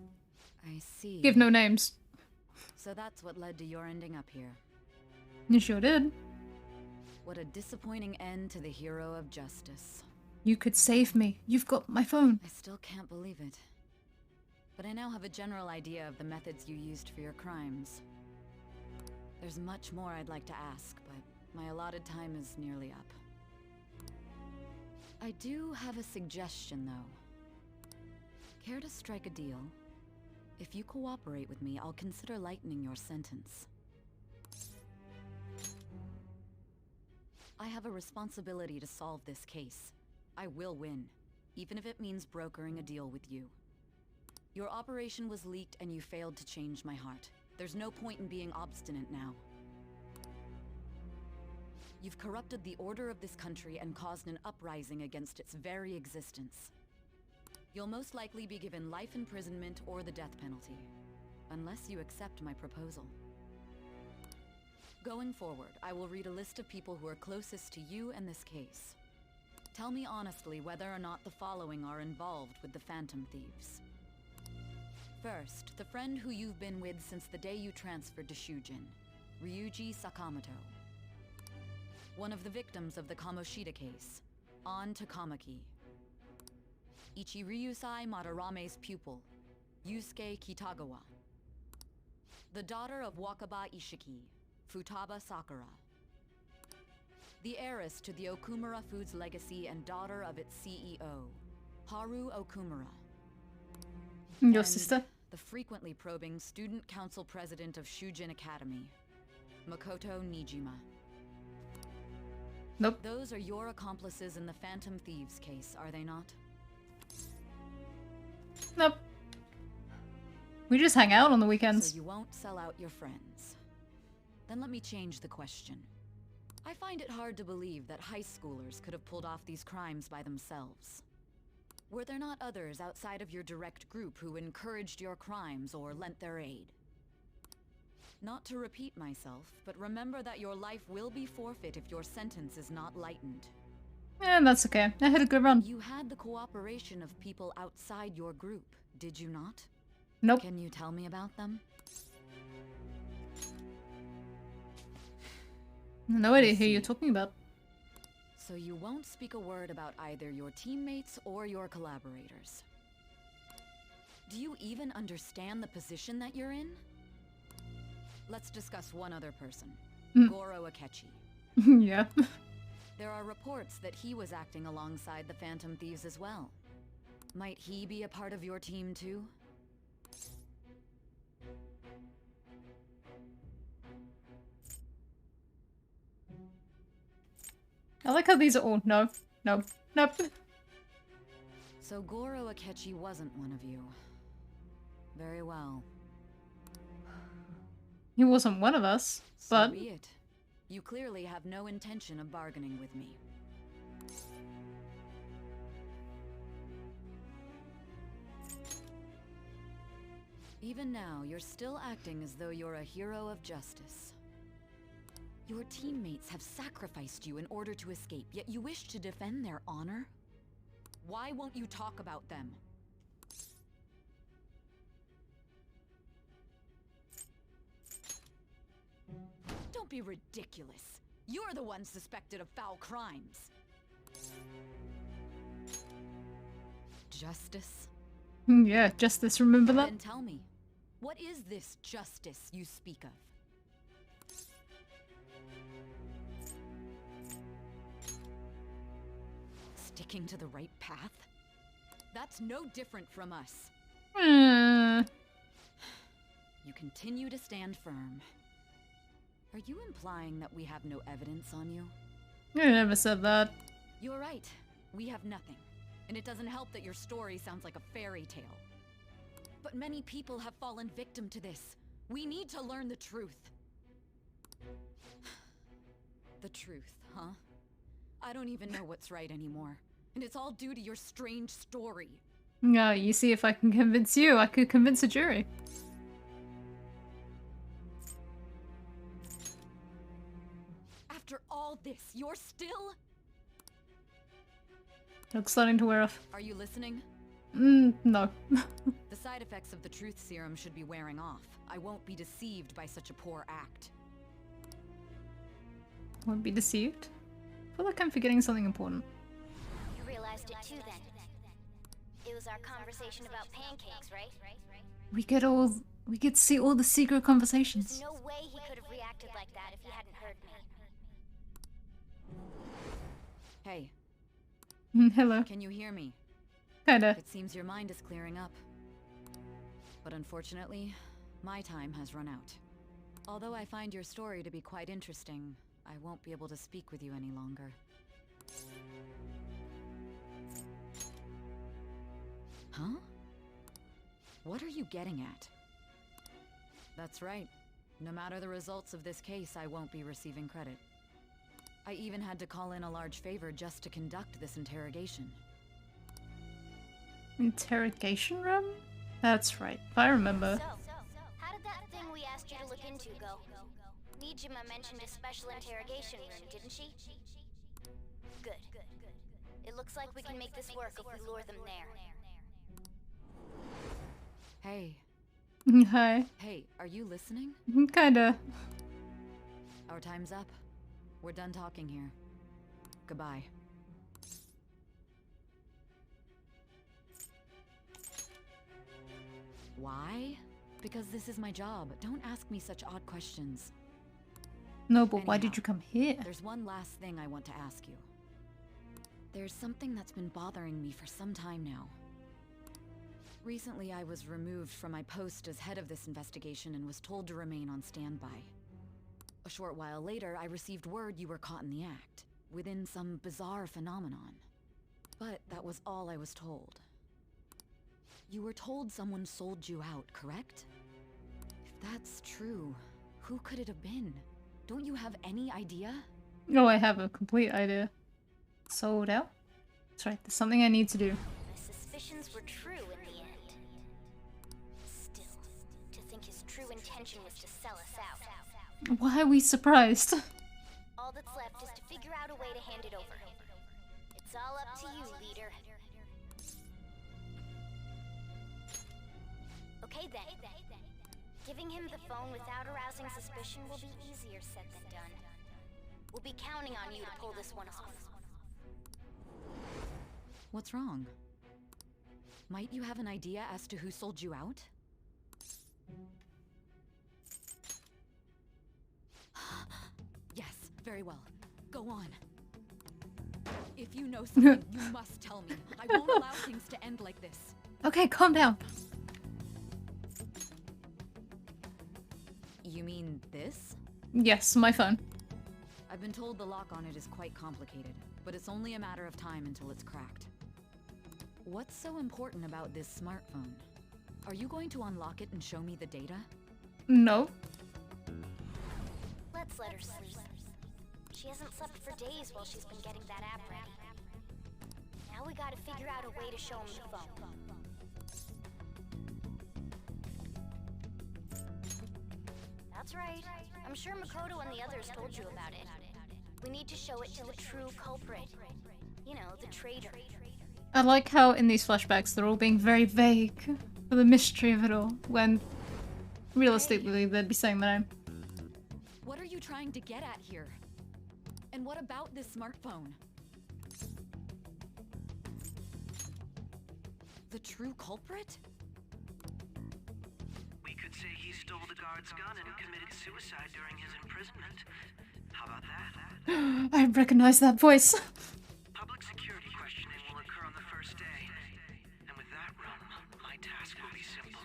I see. Give no names. So that's what led to your ending up here. You sure did. What a disappointing end to the hero of justice. You could save me. You've got my phone. I still can't believe it. But I now have a general idea of the methods you used for your crimes. There's much more I'd like to ask, but my allotted time is nearly up. I do have a suggestion, though. Care to strike a deal? If you cooperate with me, I'll consider lightening your sentence. I have a responsibility to solve this case. I will win, even if it means brokering a deal with you. Your operation was leaked and you failed to change my heart. There's no point in being obstinate now. You've corrupted the order of this country and caused an uprising against its very existence. You'll most likely be given life imprisonment or the death penalty, unless you accept my proposal. Going forward, I will read a list of people who are closest to you and this case. Tell me honestly whether or not the following are involved with the Phantom Thieves. First, the friend who you've been with since the day you transferred to Shujin, Ryuji Sakamoto. One of the victims of the Kamoshida case, An Takamaki. Ichiryusai Madarame's pupil, Yusuke Kitagawa. The daughter of Wakaba Ishiki, Futaba Sakura. The heiress to the Okumura Foods legacy and daughter of its CEO, Haru Okumura. Your And sister? the frequently probing student council president of Shujin Academy, Makoto Nijima. Nope. Those are your accomplices in the Phantom Thieves case, are they not? Nope. We just hang out on the weekends. So you won't sell out your friends. Then let me change the question. I find it hard to believe that high schoolers could have pulled off these crimes by themselves. Were there not others outside of your direct group who encouraged your crimes or lent their aid? Not to repeat myself, but remember that your life will be forfeit if your sentence is not lightened. And that's okay. I had a good run. You had the cooperation of people outside your group, did you not? Nope. Can you tell me about them? No idea who you're talking about. So you won't speak a word about either your teammates or your collaborators. Do you even understand the position that you're in? Let's discuss one other person, Goro Akechi. Yeah. There are reports that he was acting alongside the Phantom Thieves as well. Might he be a part of your team too? I like how these are all no, no, nope. So Goro Akechi wasn't one of you. Very well. He wasn't one of us, but So be it. You clearly have no intention of bargaining with me. Even now, you're still acting as though you're a hero of justice. Your teammates have sacrificed you in order to escape, yet you wish to defend their honor? Why won't you talk about them? Don't be ridiculous. You're the one suspected of foul crimes. Justice? Yeah, justice, remember that? Then tell me, what is this justice you speak of? Sticking to the right path? That's no different from us. You continue to stand firm. Are you implying that we have no evidence on you? I never said that. You're right. We have nothing. And it doesn't help that your story sounds like a fairy tale. But many people have fallen victim to this. We need to learn the truth. The truth, huh? I don't even know what's right anymore. And it's all due to your strange story. No, you see, if I can convince you, I could convince a jury. After all this, you're still... Looks starting to wear off. Are you listening? No. The side effects of the truth serum should be wearing off. I won't be deceived by such a poor act. Won't be deceived? I feel like I'm forgetting something important. You realize realized it too then. It was our conversation about pancakes, right? We get to see all the secret conversations. There's no way he could have reacted like that if he hadn't heard me. Hey. Hello. Can you hear me? Kinda. It seems your mind is clearing up. But unfortunately, my time has run out. Although I find your story to be quite interesting, I won't be able to speak with you any longer. Huh? What are you getting at? That's right. No matter the results of this case, I won't be receiving credit. I even had to call in a large favor just to conduct this interrogation. Interrogation room? That's right, I remember. So, how did that thing we asked you to look into go? Nijima mentioned a special interrogation room, didn't she? Good. It looks like we can make this work if we lure them there. Hey. Hi. Hey, are you listening? Kinda. Our time's up. We're done talking here. Goodbye. Why? Because this is my job. Don't ask me such odd questions. No, but why did you come here? There's one last thing I want to ask you. There's something that's been bothering me for some time now. Recently, I was removed from my post as head of this investigation and was told to remain on standby. A short while later, I received word you were caught in the act, within some bizarre phenomenon. But that was all I was told. You were told someone sold you out, correct? If that's true, who could it have been? Don't you have any idea? No, I have a complete idea. Sold out? That's right, there's something I need to do. My suspicions were true in the end. Still, to think his true intention was to sell us out. Why are we surprised? All that's left is to figure out a way to hand it over. It's all up to you, leader. Okay then. Giving him the phone without arousing suspicion will be easier said than done. We'll be counting on you to pull this one off. What's wrong? Might you have an idea as to who sold you out? Yes, very well. Go on. If you know something, you must tell me. I won't allow things to end like this. Okay, calm down. You mean this? Yes, my phone. I've been told the lock on it is quite complicated, but it's only a matter of time until it's cracked. What's so important about this smartphone? Are you going to unlock it and show me the data? No. Let's let her sleep. She hasn't slept for days while she's been getting that app ready. Now we gotta figure out a way to show him the phone. That's right. I'm sure Makoto and the others told you about it. We need to show it to the true culprit. You know, the traitor. I like how in these flashbacks they're all being very vague for the mystery of it all, when realistically they'd be saying the name. What are you trying to get at here? And what about this smartphone? The true culprit? We could say he stole the guard's gun and committed suicide during his imprisonment. How about that? I recognize that voice. Public security questioning will occur on the first day. And with that realm, my task will be simple.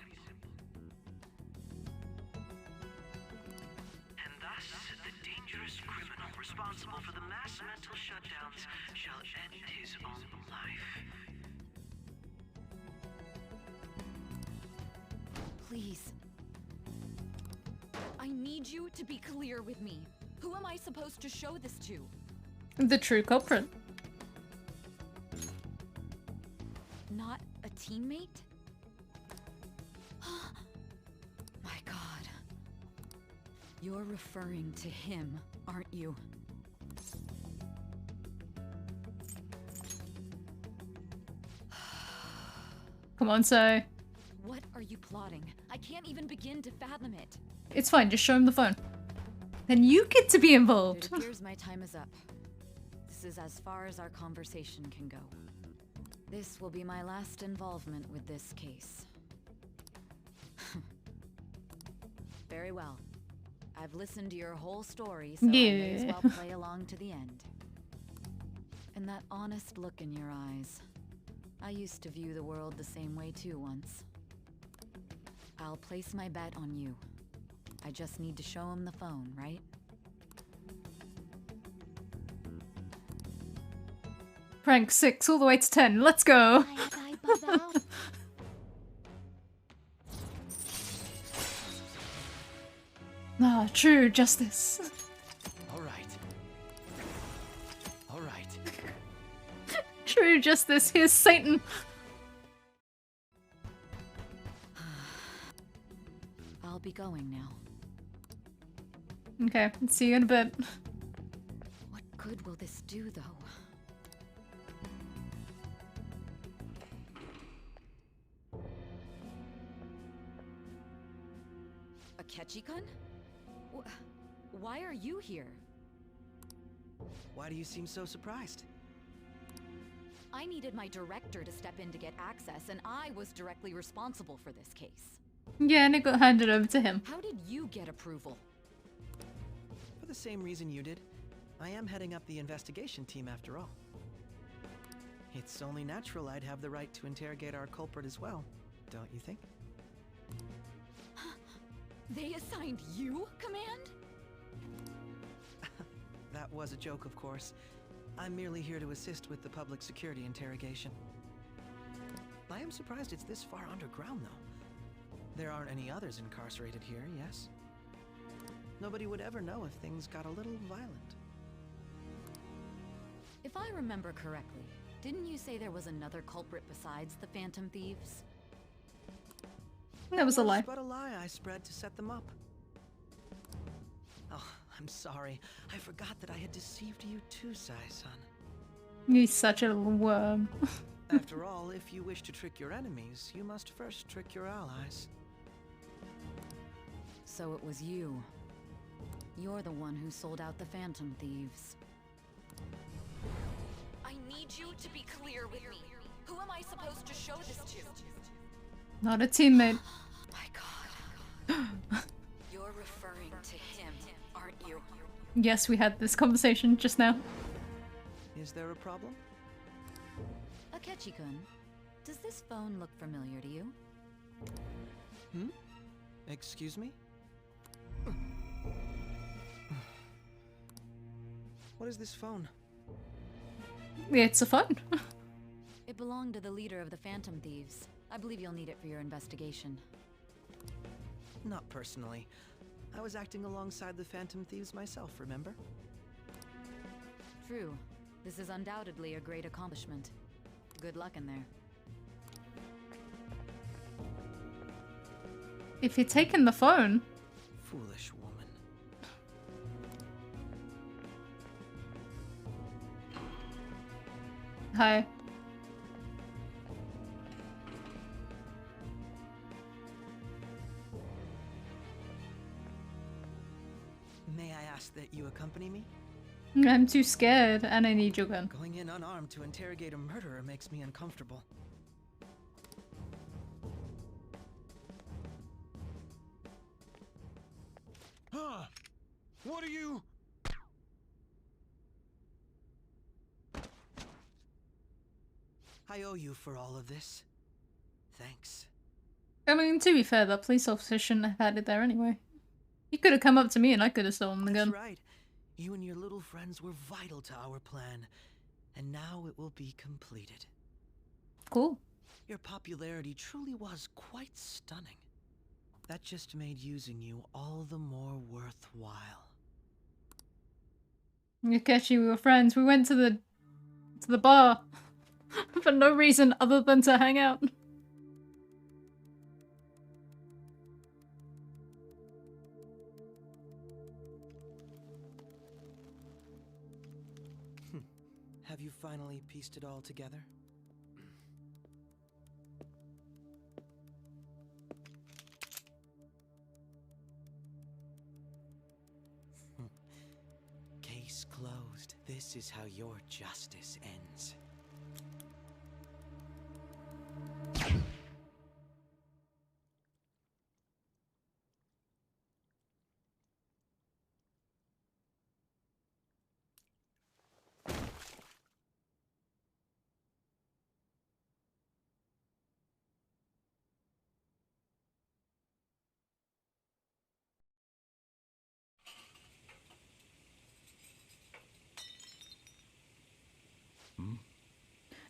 And thus, the dangerous criminal responsible for the mass mental shutdowns shall end his own life. Please. I need you to be clear with me. Who am I supposed to show this to? The true culprit. Not a teammate? My God. You're referring to him, aren't you? Come on, say. What are you plotting? I can't even begin to fathom it. It's fine, just show him the phone. Then you get to be involved. It appears my time is up. This is as far as our conversation can go. This will be my last involvement with this case. Very well. I've listened to your whole story, so I may as well play along to the end. And that honest look in your eyes. I used to view the world the same way too once. I'll place my bet on you. I just need to show him the phone, right? Rank 6 all the way to 10. Let's go! Ah, true justice. All right. True justice. Here's Satan. I'll be going now. Okay, see you in a bit. What good will this do, though? Akechi-kun? Why are you here? Why do you seem so surprised? I needed my director to step in to get access, and I was directly responsible for this case. Yeah, and it got handed over to him. How did you get approval? For the same reason you did. I am heading up the investigation team after all. It's only natural I'd have the right to interrogate our culprit as well, don't you think? They assigned you command? That was a joke, of course. I'm merely here to assist with the public security interrogation. I am surprised it's this far underground, though. There aren't any others incarcerated here, yes? Nobody would ever know if things got a little violent. If I remember correctly, didn't you say there was another culprit besides the Phantom Thieves? That was a lie. But a lie I spread to set them up. Oh, I'm sorry. I forgot that I had deceived you too, Sai-san. He's such a little worm. After all, if you wish to trick your enemies, you must first trick your allies. So it was you. You're the one who sold out the Phantom Thieves. I need you to be clear with me. Who am I supposed to show this to? Not a teammate. My god. You're referring to him, aren't you? Yes, we had this conversation just now. Is there a problem? Akechi-kun, does this phone look familiar to you? Hmm? Excuse me? What is this phone? It's a phone. It belonged to the leader of the Phantom Thieves. I believe you'll need it for your investigation. Not personally. I was acting alongside the Phantom Thieves myself, remember? True. This is undoubtedly a great accomplishment. Good luck in there. If you're taking the phone. Foolish woman. Hi. May I ask that you accompany me? I'm too scared, and I need your gun. Going in unarmed to interrogate a murderer makes me uncomfortable. Huh? What are you? I owe you for all of this. Thanks. I mean, to be fair, the police officer shouldn't have had it there anyway. He could have come up to me and I could have stolen the gun. That's right. You and your little friends were vital to our plan, and now it will be completed. Cool. Your popularity truly was quite stunning. That just made using you all the more worthwhile. Akechi, we were friends. We went to the bar for no reason other than to hang out. Have you finally pieced it all together? Case closed. This is how your justice ends.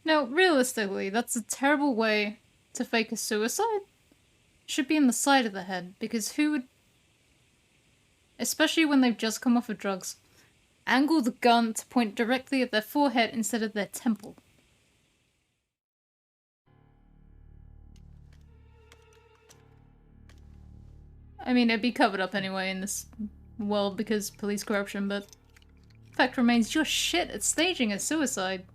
Now, realistically, that's a terrible way to fake a suicide. Should be in the side of the head, because who would, especially when they've just come off of drugs, angle the gun to point directly at their forehead instead of their temple? I mean, it'd be covered up anyway in this world because police corruption, but fact remains, you're shit at staging a suicide.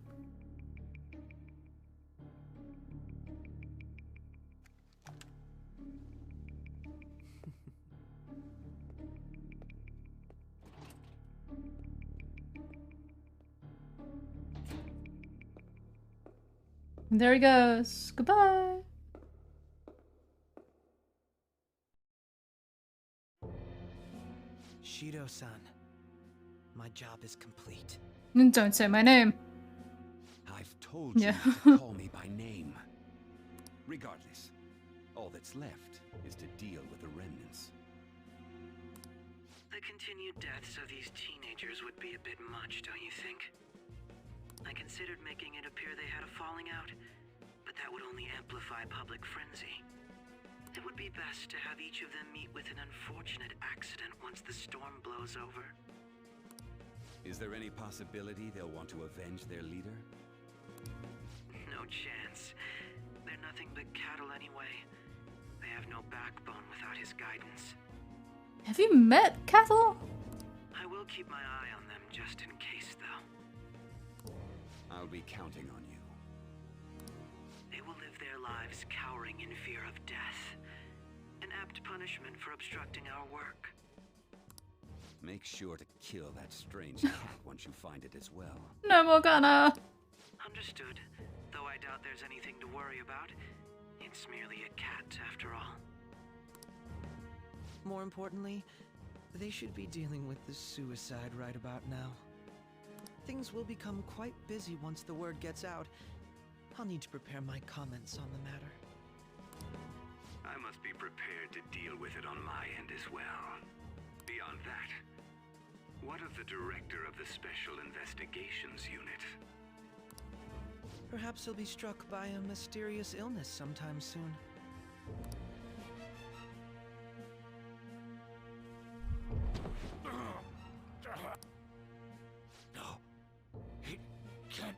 There he goes. Goodbye. Shido-san, my job is complete. Don't say my name. I've told you Yeah. to call me by name. Regardless, all that's left is to deal with the remnants. The continued deaths of these teenagers would be a bit much, don't you think? I considered making it appear they had a falling out, but that would only amplify public frenzy. It would be best to have each of them meet with an unfortunate accident once the storm blows over. Is there any possibility they'll want to avenge their leader? No chance. They're nothing but cattle anyway. They have no backbone without his guidance. Have you met Cattle? I will keep my eye on them just in case, though. I'll be counting on you. They will live their lives cowering in fear of death. An apt punishment for obstructing our work. Make sure to kill that strange cat once you find it as well. No more gonna. Understood. Though I doubt there's anything to worry about. It's merely a cat, after all. More importantly, they should be dealing with the suicide right about now. Things will become quite busy once the word gets out. I'll need to prepare my comments on the matter. I must be prepared to deal with it on my end as well. Beyond that, what of the director of the Special Investigations Unit? Perhaps he'll be struck by a mysterious illness sometime soon. No, it can't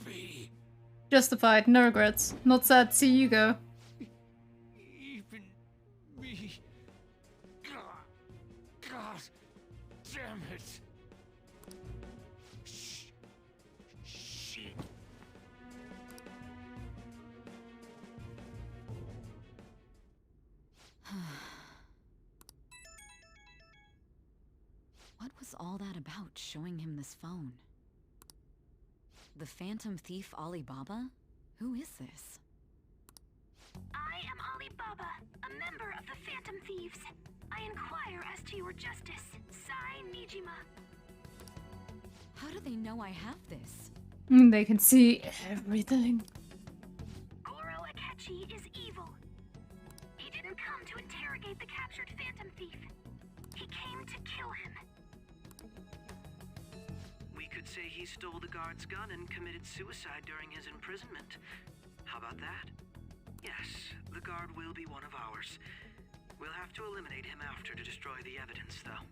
be. Justified, no regrets. Not sad to see you go. Even me. God damn it. Shit. What was all that about, showing him this phone? The Phantom Thief Alibaba? Who is this? I am Alibaba, a member of the Phantom Thieves. I inquire as to your justice, Sai Nijima. How do they know I have this? They can see everything. Goro Akechi is evil. He didn't come to interrogate the captured Phantom Thief. He came to kill him. We could say he stole the guard's gun and committed suicide during his imprisonment. How about that? Yes, the guard will be one of ours. We'll have to eliminate him after to destroy the evidence, though.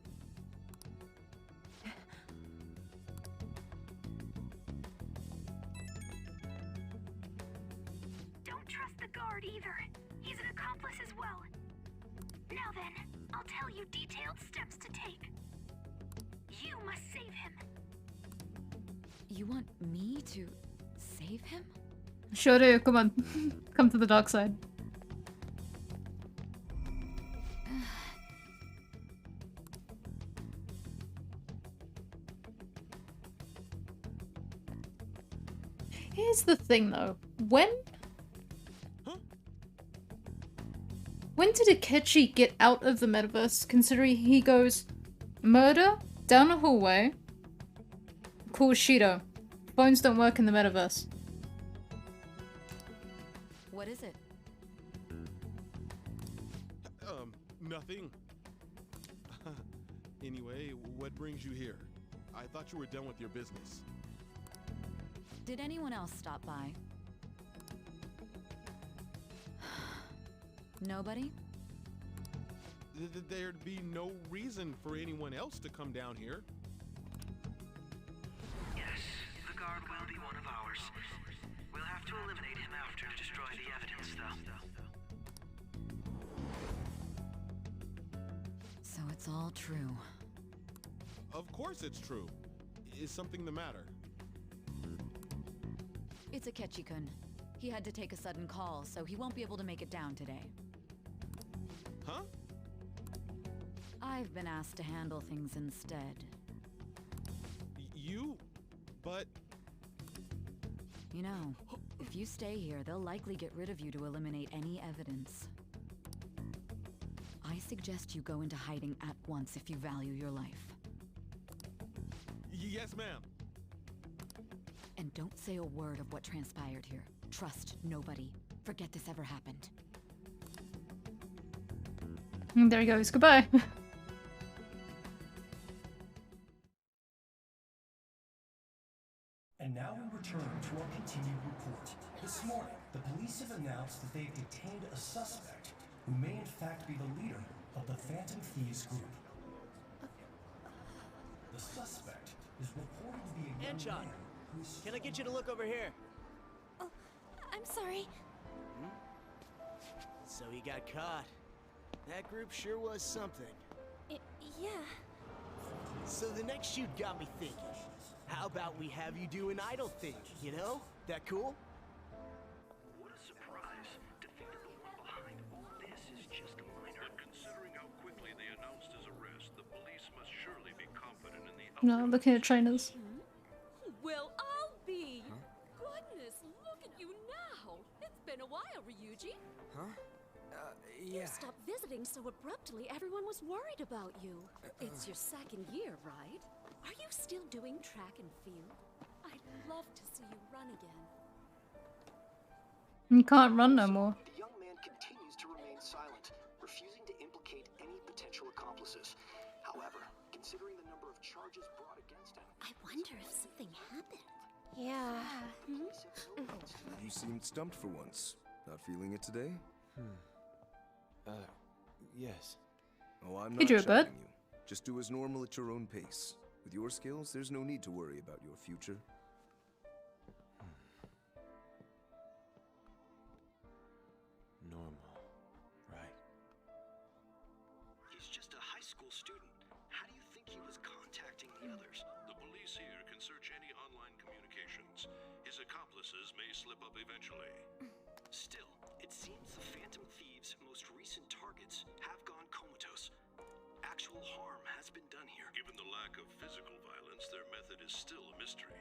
Don't trust the guard either. He's an accomplice as well. Now then, I'll tell you detailed steps to take. You must save him. You want me to save him? Sure do, come on. Come to the dark side. Here's the thing though. When did Akechi get out of the metaverse, considering he goes murder, down a hallway, calls Shido. Phones don't work in the metaverse. What is it? Nothing. Anyway, what brings you here? I thought you were done with your business. Did anyone else stop by? Nobody? There'd be no reason for anyone else to come down here. Yes, the guard will be one of ours. We'll have to eliminate him after to destroy the evidence, though. So it's all true. Of course it's true. Is something the matter? It's Akechi-kun. He had to take a sudden call, so he won't be able to make it down today. Huh? I've been asked to handle things instead. You? But... You know, if you stay here, they'll likely get rid of you to eliminate any evidence. I suggest you go into hiding at once if you value your life. Yes, ma'am. And don't say a word of what transpired here. Trust nobody. Forget this ever happened. And there he goes. Goodbye. And now we return to our continued report. This morning, the police have announced that they've detained a suspect who may in fact be the leader of the Phantom Thieves group. The suspect is reported to be a young Anshot, man who's... can I get you to look over here? Oh, I'm sorry. So he got caught. That group sure was something. Yeah. So the next shoot got me thinking. How about we have you do an idle thing, you know? That cool? What a surprise. To think that the one behind all this is just a minor. But considering how quickly they announced his arrest, the police must surely be confident in the No, looking at trainers. Well, I'll be. Goodness, look at you now. It's been a while, Ryuji. Huh? You Yeah. stopped visiting so abruptly, everyone was worried about you. It's your second year, right? Are you still doing track and field? I'd love to see you run again. You can't run no more. The young man continues to remain silent, refusing to implicate any potential accomplices. However, considering the number of charges brought against him, I wonder if something happened. Yeah. You seemed stumped for once. Not feeling it today? Yes. Oh, I'm You not drew a bird. shouting you. Just do as normal at your own pace. With your skills, there's no need to worry about your future. Normal. Right. he's just a high school student. How do you think he was contacting the others? The police here can search any online communications. His accomplices may slip up eventually. Still, it seems the Phantom Thieves' most recent targets have gone comatose. Actual harm has been done here. Given the lack of physical violence, their method is still a mystery.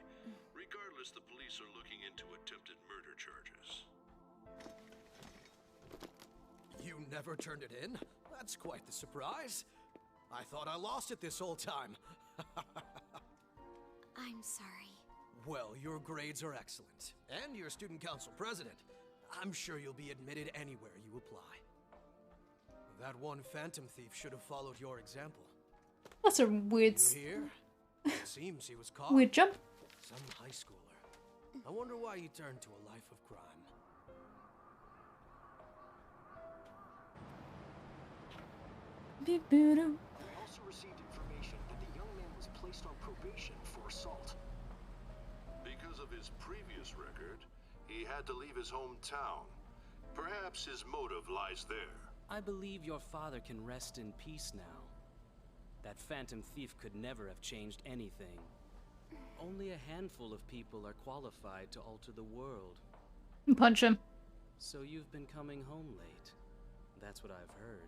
Regardless, the police are looking into attempted murder charges. You never turned it in? That's quite the surprise. I thought I lost it this whole time. I'm sorry. Well, your grades are excellent. And you're student council president. I'm sure you'll be admitted anywhere you apply. That one Phantom Thief should have followed your example. That's a weird, You hear? It seems he was caught. weird jump. Some high schooler. I wonder why he turned to a life of crime. Beep, boo, doo. We also received information that the young man was placed on probation for assault. Because of his previous record, he had to leave his hometown. Perhaps his motive lies there. I believe your father can rest in peace now. That Phantom Thief could never have changed anything. Only a handful of people are qualified to alter the world. Punch him. So you've been coming home late. That's what I've heard.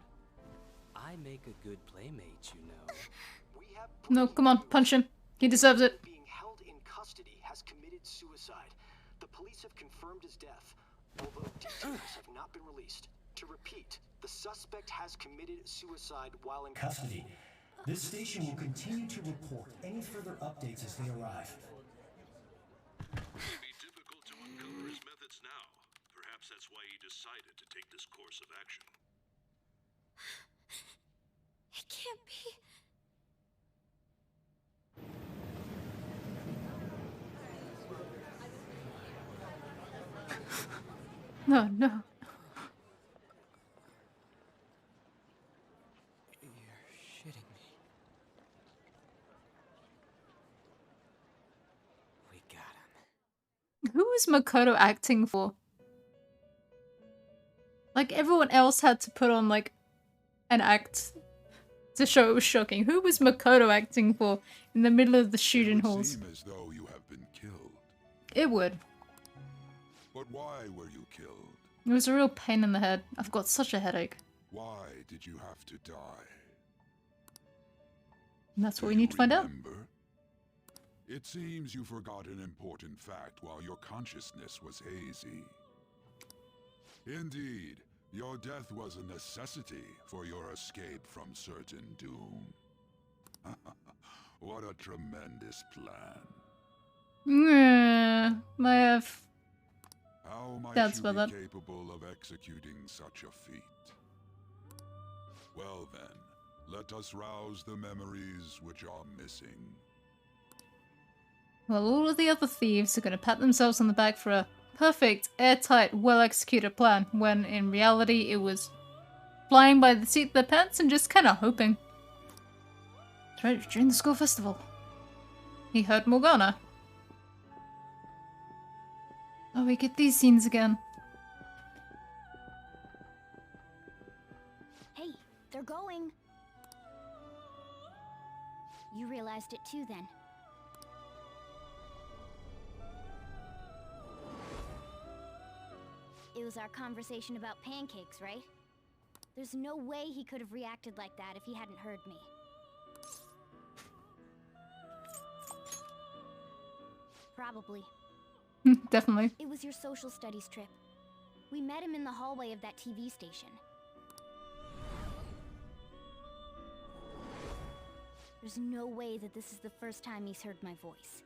I make a good playmate, you know. No, come on, punch him. He deserves it. Being held in custody has committed suicide. The police have confirmed his death, although details have not been released. To repeat, the suspect has committed suicide while in Custody. This station will continue to report any further updates as they arrive. It would be difficult to uncover his methods now. Perhaps that's why he decided to take this course of action. It can't be. No, no. You're shitting me. We got him. Who was Makoto acting for? Like, everyone else had to put on, like, an act to show it was shocking. Who was Makoto acting for in the middle of the shooting halls? Seem as though you have been killed. It would. But why were you killed? It was a real pain in the head. I've got such a headache. Why did you have to die? And that's what we need to find out. Remember? It seems you forgot an important fact while your consciousness was hazy. Indeed, your death was a necessity for your escape from certain doom. What a tremendous plan. Yeah, I have How might doubts you about be that. capable of executing such a feat? Well then, let us rouse the memories which are missing. Well, all of the other thieves are going to pat themselves on the back for a perfect, airtight, well-executed plan, when in reality it was flying by the seat of their pants and just kind of hoping. That's right, during the school festival. He heard Morgana. Oh, we get these scenes again. Hey, they're going. You realized it too then. It was our conversation about pancakes, right? There's no way he could have reacted like that if he hadn't heard me. Probably. Definitely. It was your social studies trip. We met him in the hallway of that TV station. There's no way that this is the first time he's heard my voice.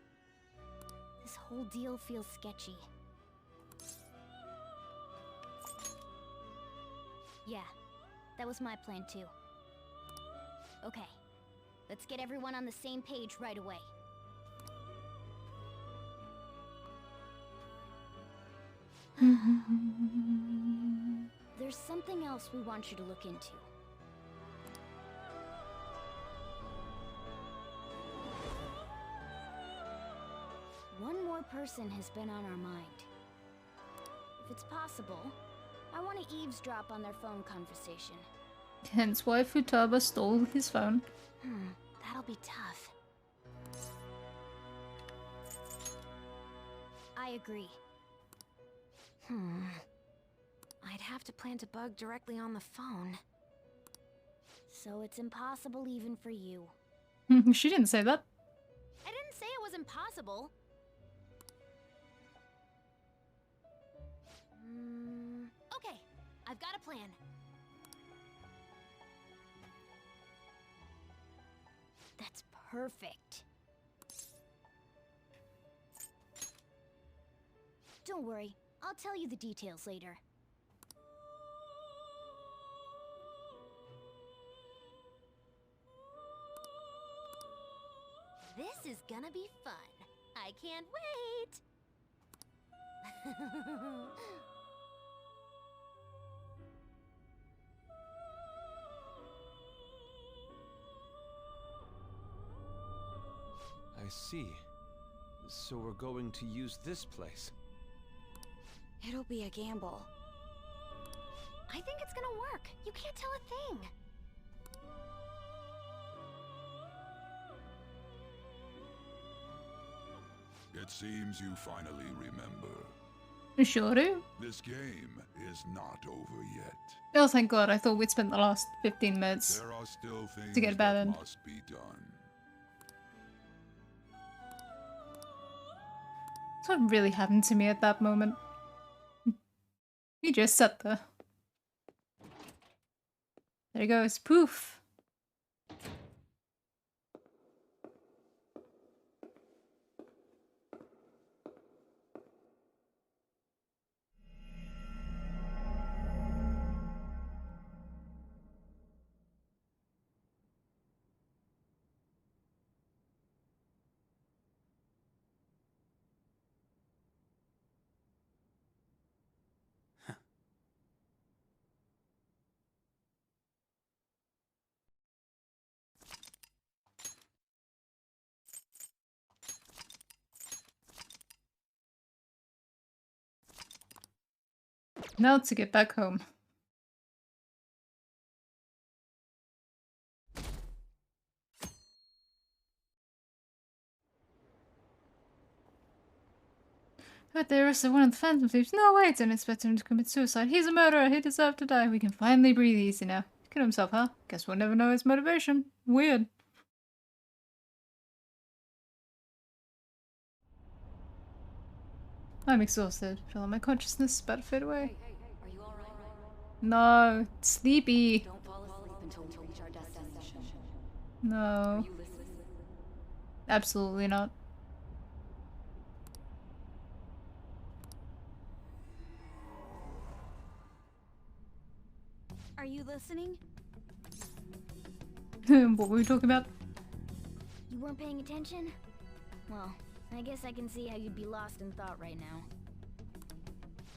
This whole deal feels sketchy. Yeah, that was my plan too. Okay, let's get everyone on the same page right away. There's something else we want you to look into. One more person has been on our mind. If it's possible, I want to eavesdrop on their phone conversation. Hence why Futaba stole his phone. That'll be tough. I agree. I'd have to plant a bug directly on the phone. So it's impossible even for you. She didn't say that. I didn't say it was impossible. Okay, I've got a plan. That's perfect. Don't worry, I'll tell you the details later. This is gonna be fun. I can't wait. I see. So we're going to use this place. It'll be a gamble. I think it's gonna work. You can't tell a thing. It seems you finally remember. You sure do? This game is not over yet. Oh, thank God. I thought we'd spent the last 15 minutes There are still things to get a bad that end. must be done. That's what really happened to me at that moment. He just sat there. There he goes. Poof. Now to get back home. But they arrested one of the Phantom Thieves. No way, didn't expect him to commit suicide. He's a murderer. He deserved to die. We can finally breathe easy now. He killed himself, huh? Guess we'll never know his motivation. Weird. I'm exhausted. Feel like my consciousness is about to fade away. Are you alright? No. Sleepy. Don't fall asleep until we reach our destination. No. Are you listening? Absolutely not. Are you listening? What were we talking about? You weren't paying attention? Well, I guess I can see how you'd be lost in thought right now.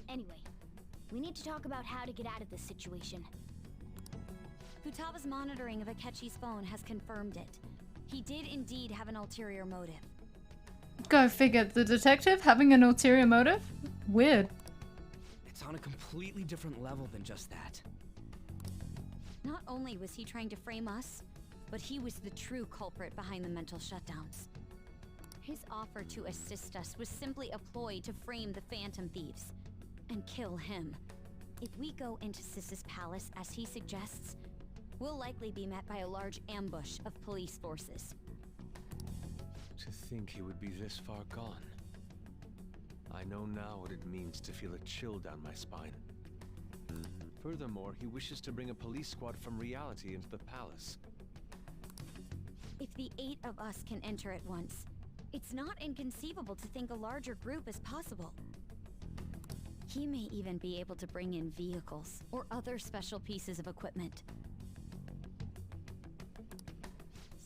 Anyway, we need to talk about how to get out of this situation. Futaba's monitoring of Akechi's phone has confirmed it. He did indeed have an ulterior motive. Go figure. The detective having an ulterior motive? Weird. It's on a completely different level than just that. Not only was he trying to frame us, but he was the true culprit behind the mental shutdowns. His offer to assist us was simply a ploy to frame the Phantom Thieves and kill him. If we go into Sis's palace as he suggests, we'll likely be met by a large ambush of police forces. To think he would be this far gone. I know now what it means to feel a chill down my spine. Furthermore, he wishes to bring a police squad from reality into the palace. If the 8 of us can enter at once, it's not inconceivable to think a larger group is possible. He may even be able to bring in vehicles or other special pieces of equipment.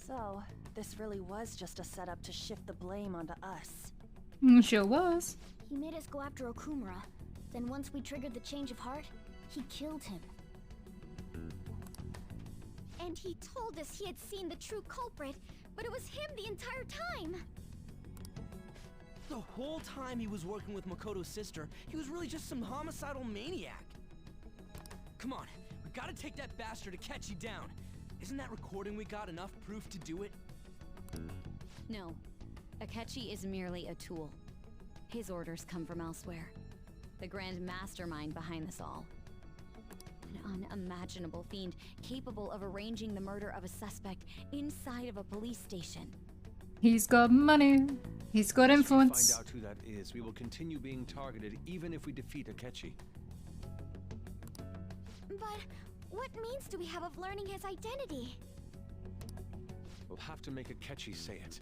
So, this really was just a setup to shift the blame onto us. Sure was. He made us go after Okumura. Then once we triggered the change of heart, he killed him. And he told us he had seen the true culprit, but it was him the entire time! The whole time he was working with Makoto's sister, he was really just some homicidal maniac. Come on, we gotta take that bastard Akechi down. Isn't that recording we got enough proof to do it? No, Akechi is merely a tool. His orders come from elsewhere. The grand mastermind behind this all. An unimaginable fiend capable of arranging the murder of a suspect inside of a police station. He's got money. He's got influence. If we find out who that is, we will continue being targeted even if we defeat Akechi. But what means do we have of learning his identity? We'll have to make Akechi say it.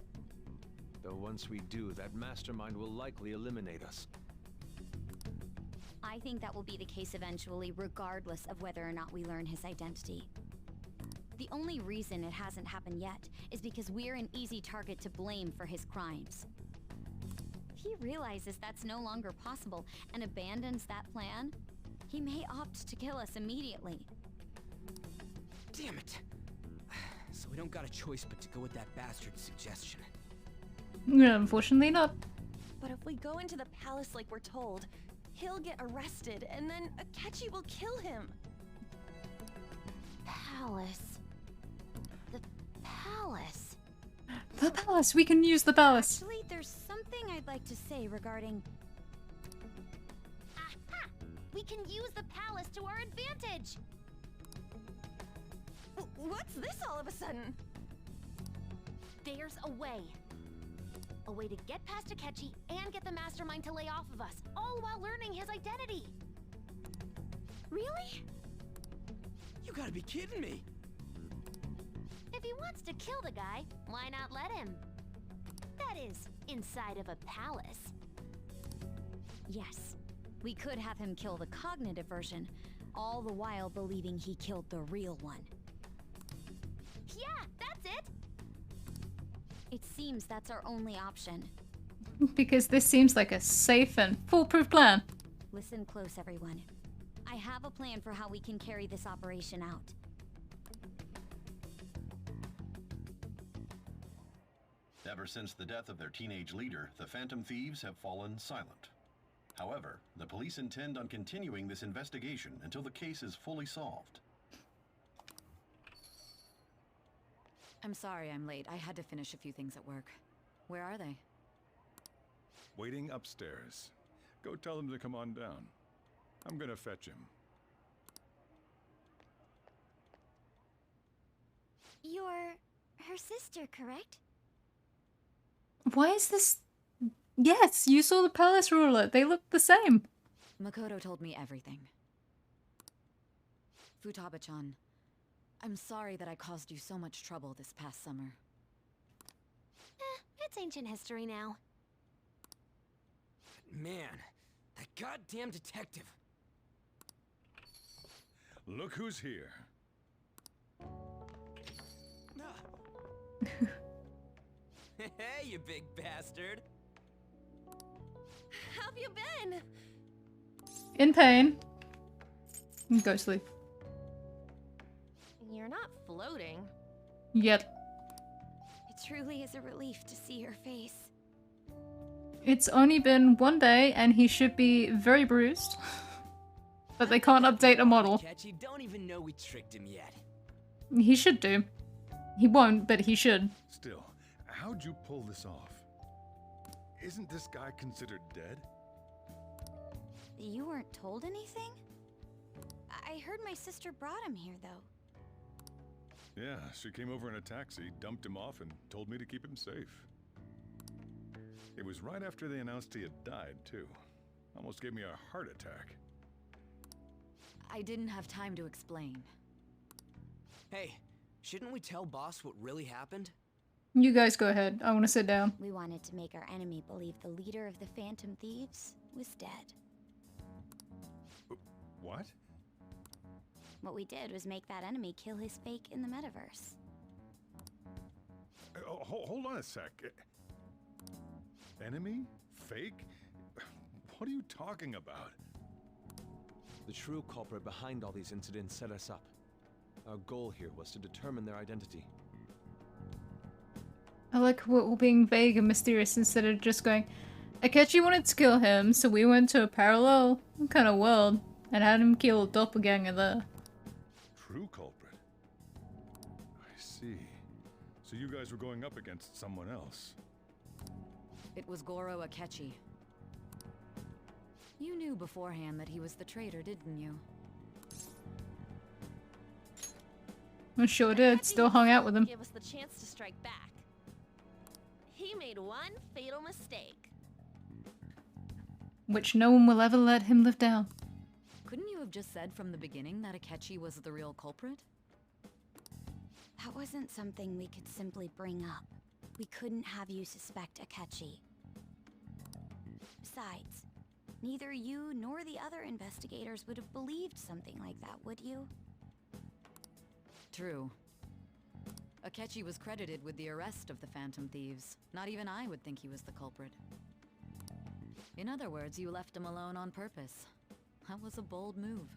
Though once we do, that mastermind will likely eliminate us. I think that will be the case eventually, regardless of whether or not we learn his identity. The only reason it hasn't happened yet is because we're an easy target to blame for his crimes. If he realizes that's no longer possible and abandons that plan, he may opt to kill us immediately. Damn it! So we don't got a choice but to go with that bastard's suggestion. Yeah, unfortunately not. But if we go into the palace like we're told, he'll get arrested, and then Akechi will kill him. Palace. The palace. The palace. We can use the palace. Actually, there's something I'd like to say regarding... Aha! We can use the palace to our advantage! What's this all of a sudden? There's a way. A way to get past Akechi and get the mastermind to lay off of us, all while learning his identity. Really? You gotta be kidding me! If he wants to kill the guy, why not let him? That is, inside of a palace. Yes, we could have him kill the cognitive version, all the while believing he killed the real one. Yeah, that's it! It seems that's our only option. Because this seems like a safe and foolproof plan. Listen close, everyone. I have a plan for how we can carry this operation out. Ever since the death of their teenage leader, the Phantom Thieves have fallen silent. However, the police intend on continuing this investigation until the case is fully solved. I'm sorry I'm late. I had to finish a few things at work. Where are they? Waiting upstairs. Go tell them to come on down. I'm gonna fetch him. You're her sister, correct? Why is this? Yes, you saw the palace ruler. They look the same. Makoto told me everything. Futaba-chan, I'm sorry that I caused you so much trouble this past summer. It's ancient history now. Man, that goddamn detective. Look who's here. Hey, you big bastard. How've you been? In pain. Ghostly. You're not floating. Yet. It truly is a relief to see your face. It's only been one day and he should be very bruised. But they can't update a model. Catchy don't even know we tricked him yet. He should do. He won't, but he should. Still, how'd you pull this off? Isn't this guy considered dead? You weren't told anything? I heard my sister brought him here, though. Yeah, she came over in a taxi, dumped him off, and told me to keep him safe. It was right after they announced he had died, too. Almost gave me a heart attack. I didn't have time to explain. Hey, shouldn't we tell boss what really happened? You guys go ahead. I want to sit down. We wanted to make our enemy believe the leader of the Phantom Thieves was dead. What? What we did was make that enemy kill his fake in the metaverse. Hold on a sec. Enemy? Fake? What are you talking about? The true culprit behind all these incidents set us up. Our goal here was to determine their identity. I like we're being vague and mysterious instead of just going, Akechi wanted to kill him, so we went to a parallel kind of world and had him kill a doppelganger there. True culprit? I see. So you guys were going up against someone else. It was Goro Akechi. You knew beforehand that he was the traitor, didn't you? I sure did. Still hung out with him. Give us the chance to strike back. He made one fatal mistake. Which no one will ever let him live down. Couldn't you have just said from the beginning that Akechi was the real culprit? That wasn't something we could simply bring up. We couldn't have you suspect Akechi. Besides, neither you nor the other investigators would have believed something like that, would you? True. Akechi was credited with the arrest of the Phantom Thieves. Not even I would think he was the culprit. In other words, you left him alone on purpose. That was a bold move.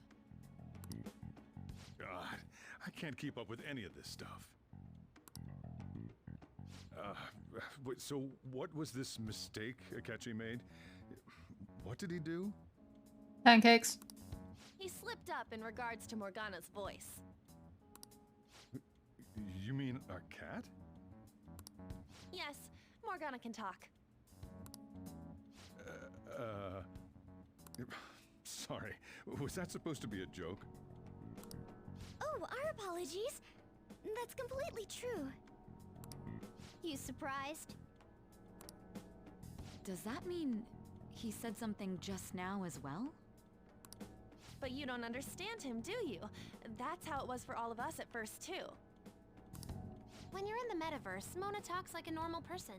God, I can't keep up with any of this stuff. So what was this mistake Akechi made? What did he do? Pancakes. He slipped up in regards to Morgana's voice. You mean a cat? Yes, Morgana can talk. Sorry. Was that supposed to be a joke? Oh, our apologies. That's completely true. You surprised? Does that mean he said something just now as well? But you don't understand him, do you? That's how it was for all of us at first, too. When you're in the metaverse, Mona talks like a normal person.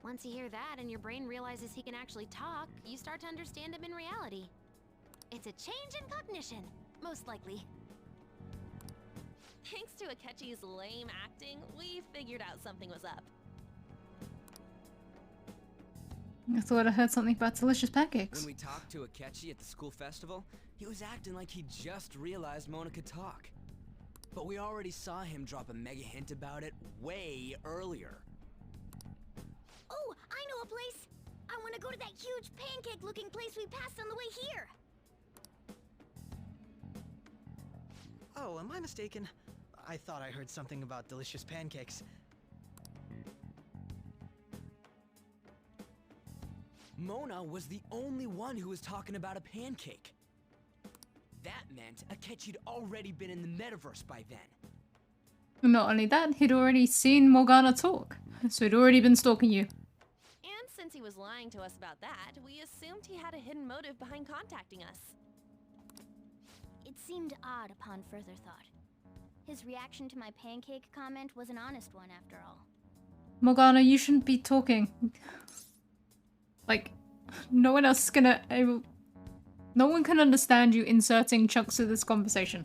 Once you hear that and your brain realizes he can actually talk, you start to understand him in reality. It's a change in cognition, most likely. Thanks to Akechi's lame acting, we figured out something was up. I thought I heard something about delicious pancakes. When we talked to Akechi at the school festival, he was acting like he just realized Mona could talk. But we already saw him drop a mega hint about it way earlier. Oh, I know a place! I want to go to that huge pancake-looking place we passed on the way here. Oh, am I mistaken? I thought I heard something about delicious pancakes. Mona was the only one who was talking about a pancake. That meant Akechi'd already been in the metaverse by then. Not only that, he'd already seen Morgana talk, so he'd already been stalking you. And since he was lying to us about that, we assumed he had a hidden motive behind contacting us. It seemed odd upon further thought. His reaction to my pancake comment was an honest one after all. Morgana, you shouldn't be talking. Like, no one else is gonna no one can understand you inserting chunks of this conversation.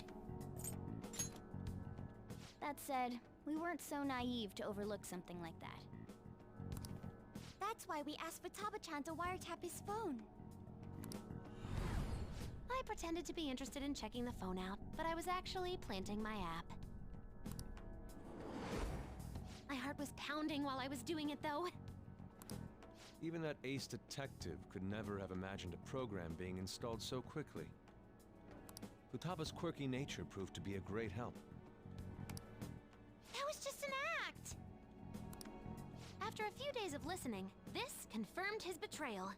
That said, we weren't so naive to overlook something like that. That's why we asked Futaba-chan to wiretap his phone. I pretended to be interested in checking the phone out, but I was actually planting my app. My heart was pounding while I was doing it, though. Even that ace detective could never have imagined a program being installed so quickly. Futaba's quirky nature proved to be a great help. That was just an act! After a few days of listening, this confirmed his betrayal.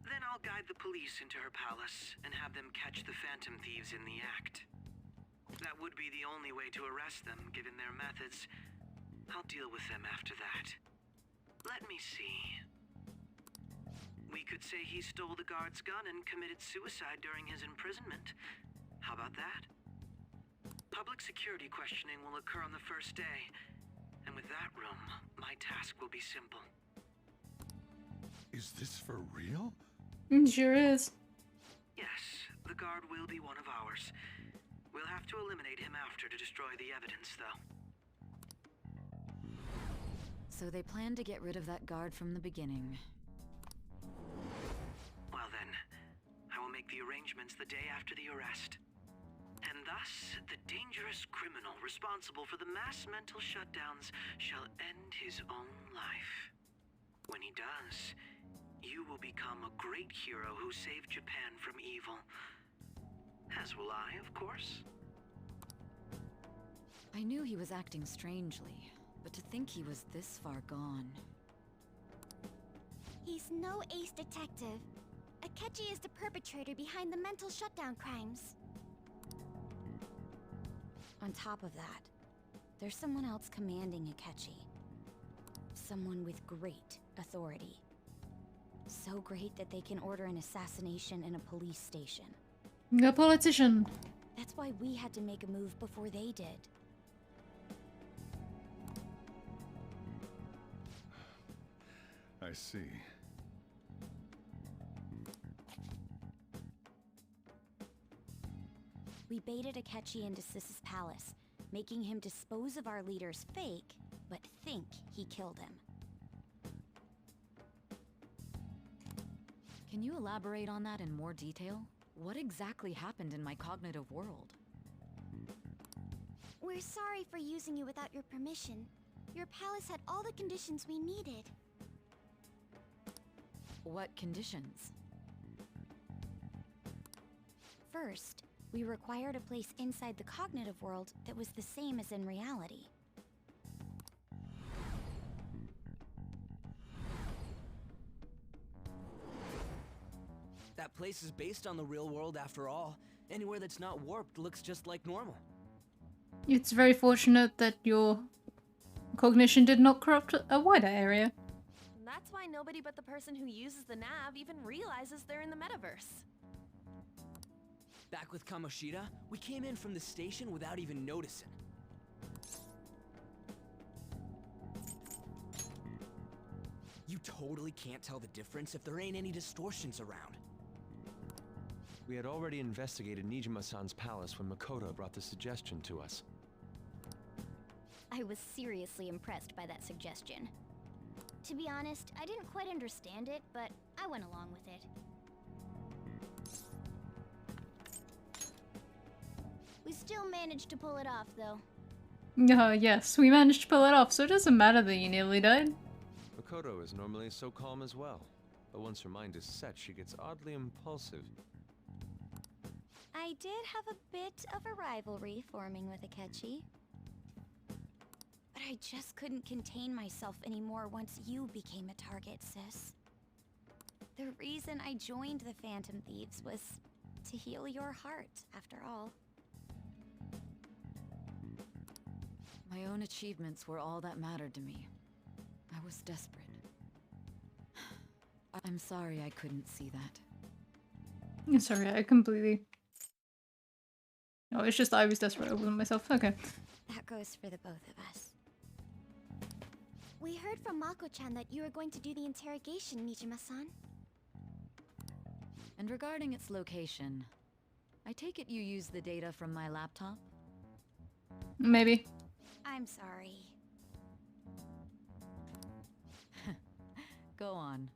Then I'll guide the police into her palace and have them catch the Phantom Thieves in the act. That would be the only way to arrest them, given their methods. I'll deal with them after that. Let me see. We could say he stole the guard's gun and committed suicide during his imprisonment. How about that? Public security questioning will occur on the first day. And with that room, my task will be simple. Is this for real? Sure is. Yes, the guard will be one of ours. We'll have to eliminate him after to destroy the evidence, though. So they planned to get rid of that guard from the beginning. Well then, I will make the arrangements the day after the arrest. And thus, the dangerous criminal responsible for the mass mental shutdowns shall end his own life. When he does, you will become a great hero who saved Japan from evil. As will I, of course. I knew he was acting strangely, but to think he was this far gone. He's no ace detective. Akechi is the perpetrator behind the mental shutdown crimes. On top of that, there's someone else commanding Akechi. Someone with great authority. So great that they can order an assassination in a police station. The politician. That's why we had to make a move before they did. I see. We baited Akechi into Sis's palace, making him dispose of our leader's fake, but think he killed him. Can you elaborate on that in more detail? What exactly happened in my cognitive world? We're sorry for using you without your permission. Your palace had all the conditions we needed. What conditions? First, we required a place inside the cognitive world that was the same as in reality. That place is based on the real world after all. Anywhere that's not warped looks just like normal. It's very fortunate that your cognition did not corrupt a wider area. That's why nobody but the person who uses the nav even realizes they're in the metaverse. Back with Kamoshida, we came in from the station without even noticing. You totally can't tell the difference if there ain't any distortions around. We had already investigated Nijima-san's palace when Makoto brought the suggestion to us. I was seriously impressed by that suggestion. To be honest, I didn't quite understand it, but I went along with it. We still managed to pull it off, though. Yes, we managed to pull it off, so it doesn't matter that you nearly died. Makoto is normally so calm as well, but once her mind is set, she gets oddly impulsive. I did have a bit of a rivalry forming with Akechi. But I just couldn't contain myself anymore once you became a target, sis. The reason I joined the Phantom Thieves was to heal your heart, after all. My own achievements were all that mattered to me. I was desperate. I'm sorry I couldn't see that. Sorry, I completely... No, it's just I was desperate, I wasn't myself. Okay. That goes for the both of us. We heard from Mako-chan that you were going to do the interrogation, Nijima-san. And regarding its location, I take it you used the data from my laptop? Maybe. I'm sorry. Go on.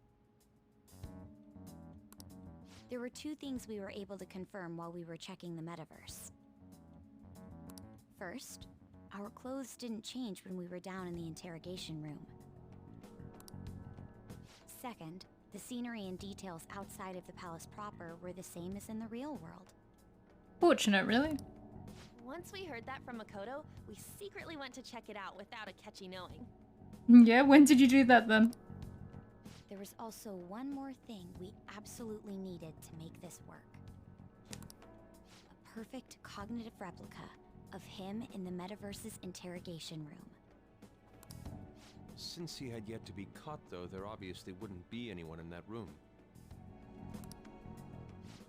There were two things we were able to confirm while we were checking the metaverse. First, our clothes didn't change when we were down in the interrogation room. Second, the scenery and details outside of the palace proper were the same as in the real world. Fortunate, really. Once we heard that from Makoto, we secretly went to check it out without Akechi knowing. Yeah, when did you do that then? There was also one more thing we absolutely needed to make this work. A perfect cognitive replica of him in the metaverse's interrogation room. Since he had yet to be caught, though, there obviously wouldn't be anyone in that room.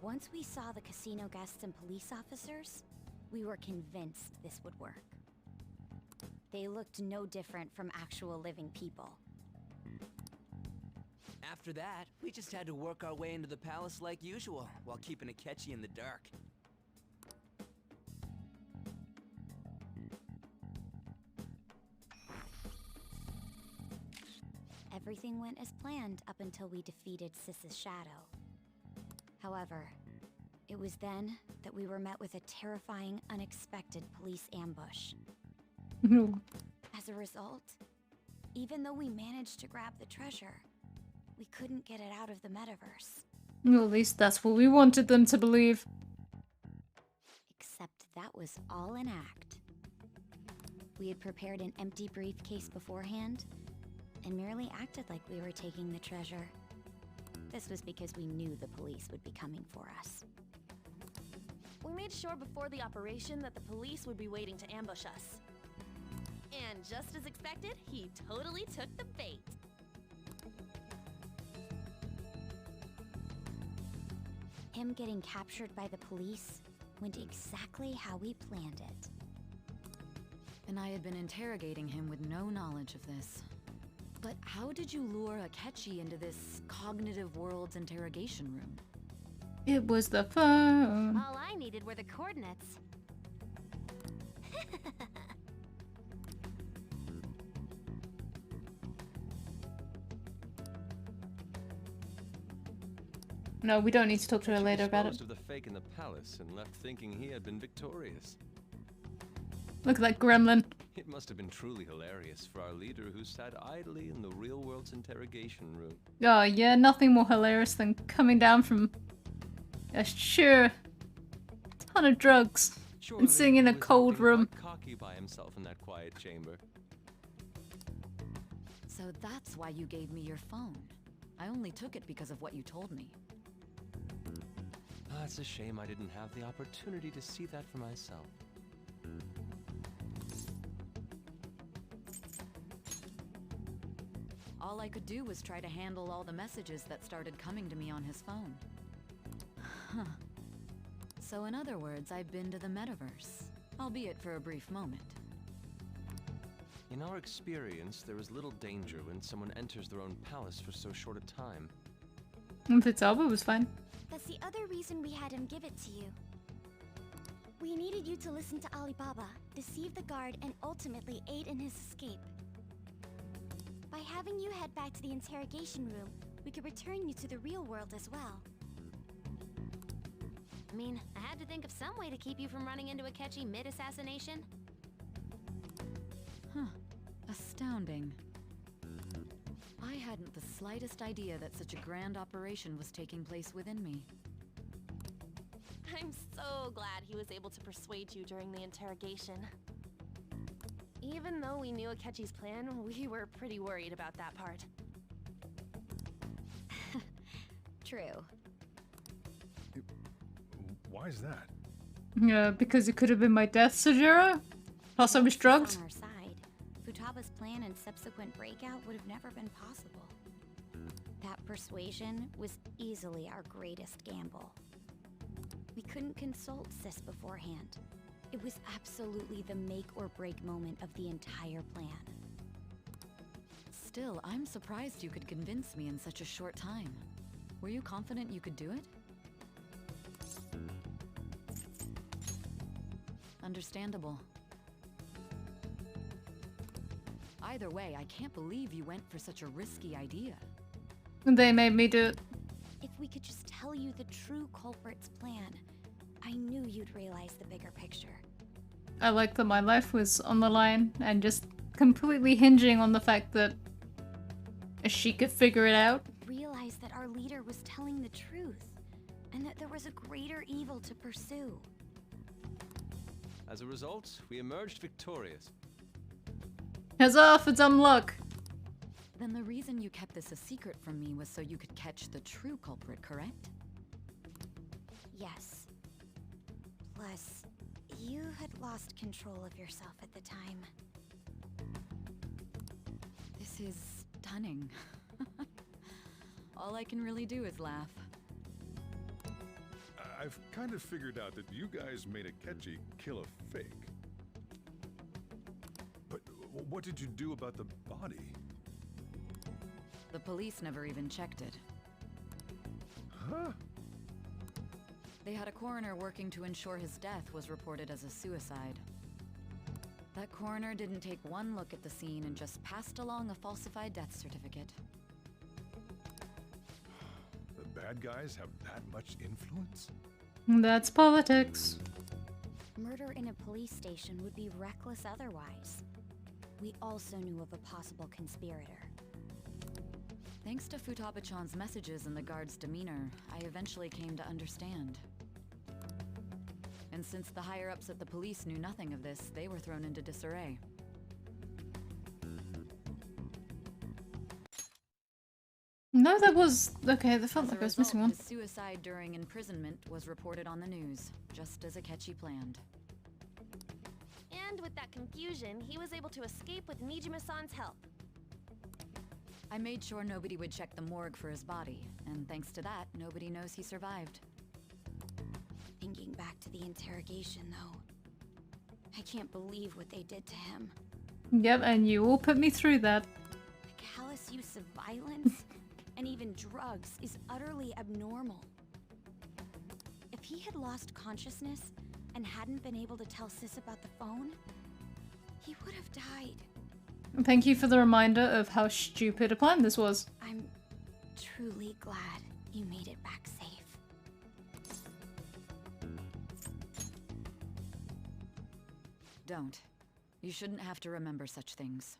Once we saw the casino guests and police officers, we were convinced this would work. They looked no different from actual living people. After that, we just had to work our way into the palace like usual, while keeping Akechi in the dark. Everything went as planned up until we defeated Sis's shadow. However, it was then that we were met with a terrifying, unexpected police ambush. As a result, even though we managed to grab the treasure, we couldn't get it out of the metaverse. Well, at least that's what we wanted them to believe. Except that was all an act. We had prepared an empty briefcase beforehand, and merely acted like we were taking the treasure. This was because we knew the police would be coming for us. We made sure before the operation that the police would be waiting to ambush us. And just as expected, he totally took the bait. Him getting captured by the police went exactly how we planned it. And I had been interrogating him with no knowledge of this. But how did you lure Akechi into this cognitive world's interrogation room? It was the phone. All I needed were the coordinates. No, we don't need to talk to her Akechi later about it. disposed of the fake in the palace and left thinking he had been victorious. Look at that gremlin. It must have been truly hilarious for our leader who sat idly in the real world's interrogation room. Oh yeah, nothing more hilarious than coming down from a sheer ton of drugs and sitting in a cold room. Cocky by himself in that quiet chamber. So that's why you gave me your phone. I only took it because of what you told me. Ah, it's a shame I didn't have the opportunity to see that for myself. All I could do was try to handle all the messages that started coming to me on his phone. Huh. So in other words, I've been to the metaverse, albeit for a brief moment. In our experience, there is little danger when someone enters their own palace for so short a time. Fitzalba was fine. That's the other reason we had him give it to you. We needed you to listen to Alibaba, deceive the guard, and ultimately aid in his escape. By having you head back to the interrogation room, we could return you to the real world as well. I mean, I had to think of some way to keep you from running into Akechi mid-assassination. Huh. Astounding. I hadn't the slightest idea that such a grand operation was taking place within me. I'm so glad he was able to persuade you during the interrogation. Even though we knew Akechi's plan, we were pretty worried about that part. True. Why is that? Yeah, because it could have been my death, Sajira. Plus I was drugged. On our side, Futaba's plan and subsequent breakout would have never been possible. That persuasion was easily our greatest gamble. We couldn't consult Sis beforehand. It was absolutely the make or break moment of the entire plan. Still, I'm surprised you could convince me in such a short time. Were you confident you could do it? Understandable. Either way, I can't believe you went for such a risky idea. They made me do it. If we could just tell you the true culprit's plan, I knew you'd realize the bigger picture. I like that my life was on the line and just completely hinging on the fact that she could figure it out. Realize that our leader was telling the truth, and that there was a greater evil to pursue. As a result, we emerged victorious. Huzzah for dumb luck! Then the reason you kept this a secret from me was so you could catch the true culprit, correct? Yes. Plus, you had lost control of yourself at the time. This is stunning. All I can really do is laugh. I've kind of figured out that you guys made Akechi kill a fake. But what did you do about the body? The police never even checked it. Huh? They had a coroner working to ensure his death was reported as a suicide. That coroner didn't take one look at the scene and just passed along a falsified death certificate. The bad guys have that much influence? That's politics. Murder in a police station would be reckless otherwise. We also knew of a possible conspirator. Thanks to Futaba-chan's messages and the guard's demeanor, I eventually came to understand. And since the higher-ups at the police knew nothing of this, they were thrown into disarray. No, that was... okay, that felt like I was missing one. His suicide during imprisonment was reported on the news, just as Akechi planned. And with that confusion, he was able to escape with Nijima-san's help. I made sure nobody would check the morgue for his body, and thanks to that, nobody knows he survived. Thinking back to the interrogation, though, I can't believe what they did to him. Yep, and you all put me through that. The callous use of violence and even drugs is utterly abnormal. If he had lost consciousness and hadn't been able to tell Sis about the phone, he would have died. Thank you for the reminder of how stupid a plan this was. I'm truly glad you made it back safe. Don't. You shouldn't have to remember such things.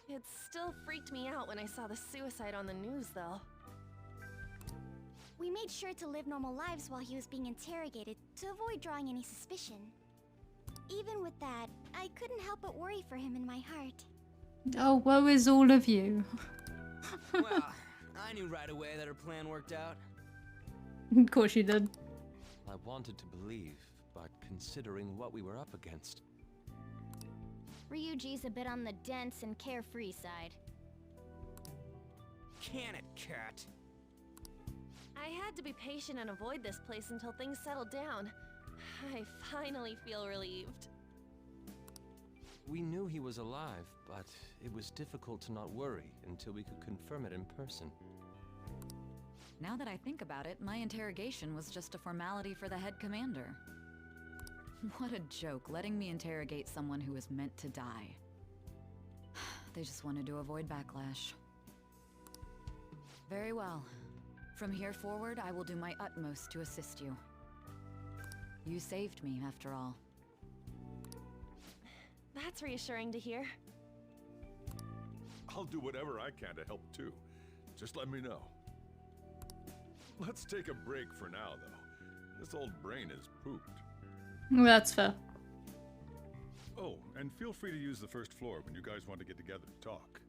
It still freaked me out when I saw the suicide on the news, though. We made sure to live normal lives while he was being interrogated to avoid drawing any suspicion. Even with that, I couldn't help but worry for him in my heart. Oh, woe is all of you. Well, I knew right away that her plan worked out. Of course you did. I wanted to believe, but considering what we were up against... Ryuji's a bit on the dense and carefree side. Can it, cat? I had to be patient and avoid this place until things settled down. I finally feel relieved. We knew he was alive, but it was difficult to not worry until we could confirm it in person. Now that I think about it, my interrogation was just a formality for the head commander. What a joke, letting me interrogate someone who was meant to die. They just wanted to avoid backlash. Very well. From here forward, I will do my utmost to assist you. You saved me, after all. That's reassuring to hear. I'll do whatever I can to help too. Just let me know. Let's take a break for now, though. This old brain is pooped. That's fair. Oh, and feel free to use the first floor when you guys want to get together to talk.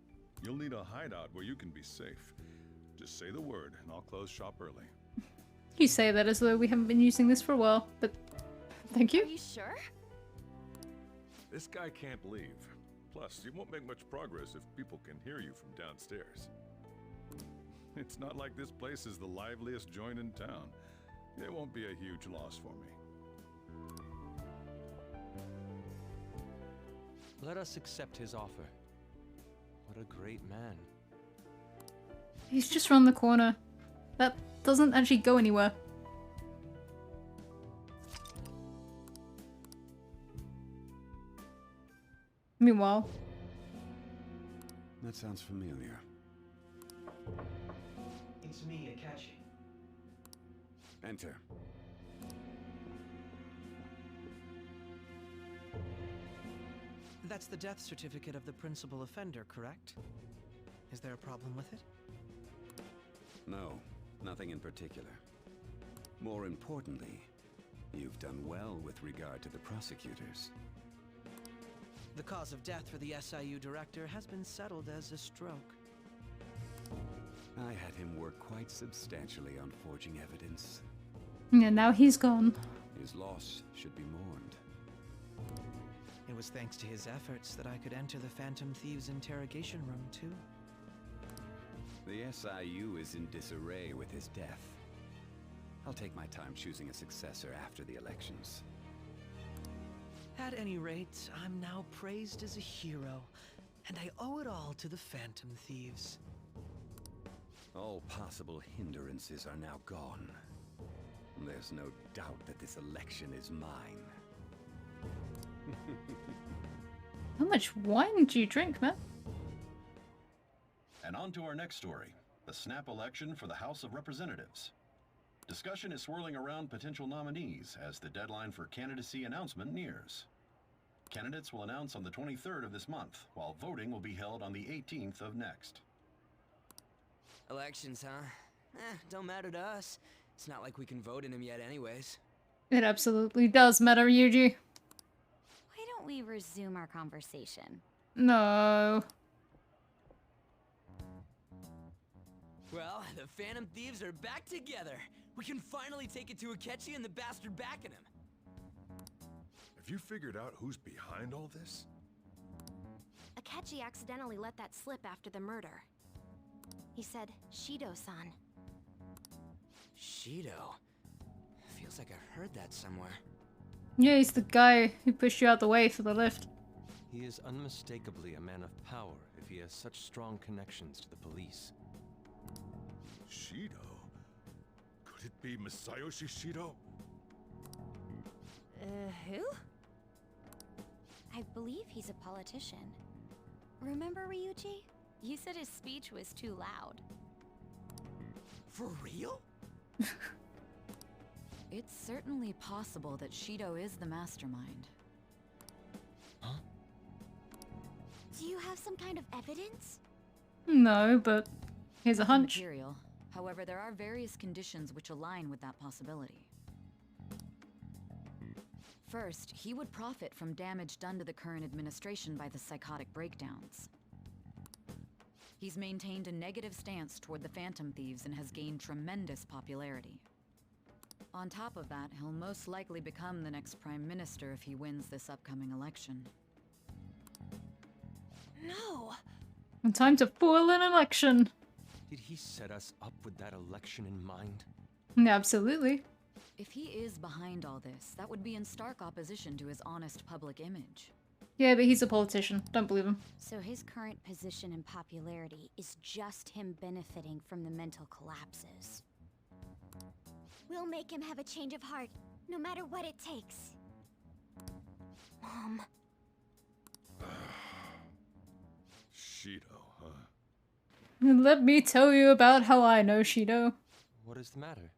You'll need a hideout where you can be safe. Just say the word, and I'll close shop early. You say that as though we haven't been using this for a while, but thank you. Are you sure? This guy can't leave. Plus, you won't make much progress if people can hear you from downstairs. It's not like this place is the liveliest joint in town. It won't be a huge loss for me. Let us accept his offer. What a great man. He's just round the corner. That doesn't actually go anywhere. Meanwhile. That sounds familiar. It's me, Akachi. Enter. That's the death certificate of the principal offender, correct? Is there a problem with it? No, nothing in particular. More importantly, you've done well with regard to the prosecutors. The cause of death for the SIU director has been settled as a stroke. I had him work quite substantially on forging evidence. Yeah, now he's gone. His loss should be mourned. It was thanks to his efforts that I could enter the Phantom Thieves' interrogation room, too. The SIU is in disarray with his death. I'll take my time choosing a successor after the elections. At any rate, I'm now praised as a hero, and I owe it all to the Phantom Thieves. All possible hindrances are now gone. There's no doubt that this election is mine. How much wine do you drink, man? And on to our next story, the snap election for the House of Representatives. Discussion is swirling around potential nominees as the deadline for candidacy announcement nears. Candidates will announce on the 23rd of this month, while voting will be held on the 18th of next. Elections, huh? Don't matter to us. It's not like we can vote in them yet anyways. It absolutely does matter, Yuji. Why don't we resume our conversation? No. Well, the Phantom Thieves are back together. We can finally take it to Akechi and the bastard backing him. Have you figured out who's behind all this? Akechi accidentally let that slip after the murder. He said, Shido-san. Shido? Feels like I've heard that somewhere. Yeah, he's the guy who pushed you out the way for the lift. He is unmistakably a man of power if he has such strong connections to the police. Shido? Could it be Masayoshi Shido? Who? I believe he's a politician. Remember, Ryuji? You said his speech was too loud. For real? It's certainly possible that Shido is the mastermind. Huh? Do you have some kind of evidence? No, but here's a hunch. Material. However, there are various conditions which align with that possibility. First, he would profit from damage done to the current administration by the psychotic breakdowns. He's maintained a negative stance toward the Phantom Thieves and has gained tremendous popularity. On top of that, he'll most likely become the next Prime Minister if he wins this upcoming election. No! And time to foil an election. Did he set us up with that election in mind? Absolutely. If he is behind all this, that would be in stark opposition to his honest public image. Yeah, but he's a politician. Don't believe him. So his current position and popularity is just him benefiting from the mental collapses. We'll make him have a change of heart, no matter what it takes. Mom. Shido, huh? Let me tell you about how I know Shido. What is the matter?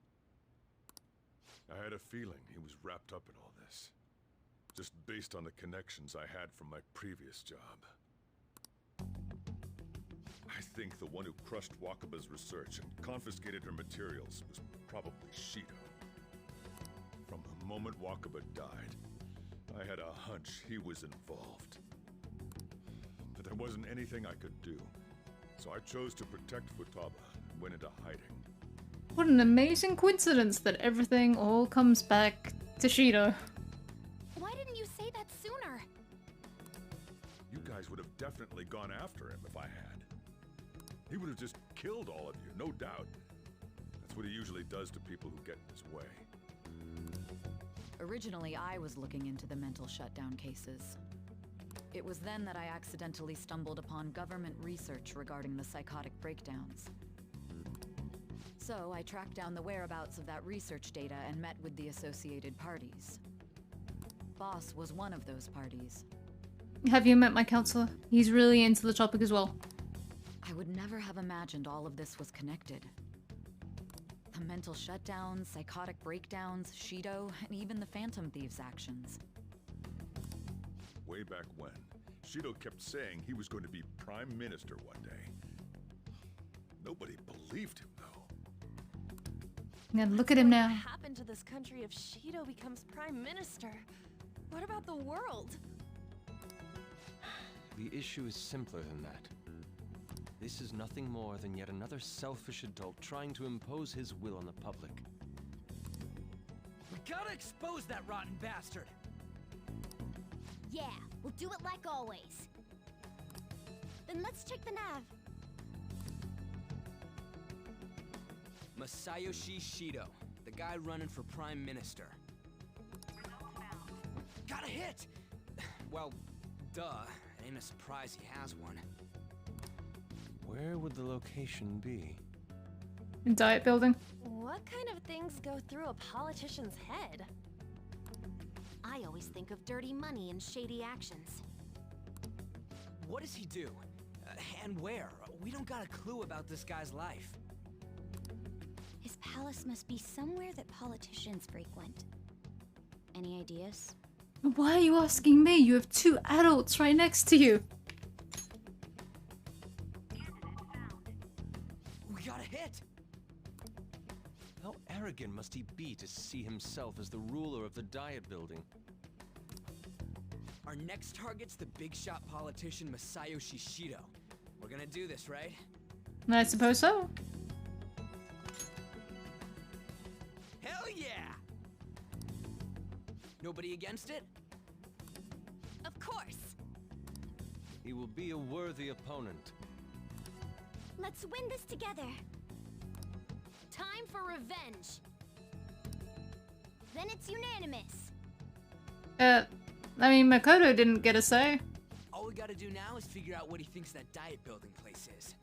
I had a feeling he was wrapped up in all this. Just based on the connections I had from my previous job. I think the one who crushed Wakaba's research and confiscated her materials was probably Shido. From the moment Wakaba died, I had a hunch he was involved. But there wasn't anything I could do, so I chose to protect Futaba and went into hiding. What an amazing coincidence that everything all comes back to Shido. Why didn't you say that sooner? You guys would have definitely gone after him if I had. He would have just killed all of you, no doubt. That's what he usually does to people who get in his way. Originally, I was looking into the mental shutdown cases. It was then that I accidentally stumbled upon government research regarding the psychotic breakdowns. So I tracked down the whereabouts of that research data and met with the associated parties. Boss was one of those parties. Have you met my counselor? He's really into the topic as well. I would never have imagined all of this was connected. The mental shutdowns, psychotic breakdowns, Shido, and even the Phantom Thieves' actions. Way back when, Shido kept saying he was going to be Prime Minister one day. Nobody believed him, though. And look at him now. What happened to this country if Shido becomes Prime Minister? What about the world? The issue is simpler than that. This is nothing more than yet another selfish adult trying to impose his will on the public. We gotta expose that rotten bastard! Yeah, we'll do it like always. Then let's check the nav. Masayoshi Shido, the guy running for Prime Minister. Got a hit! Well, duh. It ain't a surprise he has one. Where would the location be? In Diet Building. What kind of things go through a politician's head? I always think of dirty money and shady actions. What does he do? And where? We don't got a clue about this guy's life. His palace must be somewhere that politicians frequent. Any ideas? Why are you asking me? You have two adults right next to you. We got a hit! How arrogant must he be to see himself as the ruler of the Diet Building? Our next target's the big shot politician Masayoshi Shido. We're gonna do this, right? I suppose so. Hell yeah! Nobody against it? Of course! He will be a worthy opponent. Let's win this together. Time for revenge! Then it's unanimous. I mean, Makoto didn't get a say. All we gotta do now is figure out what he thinks that Diet Building place is.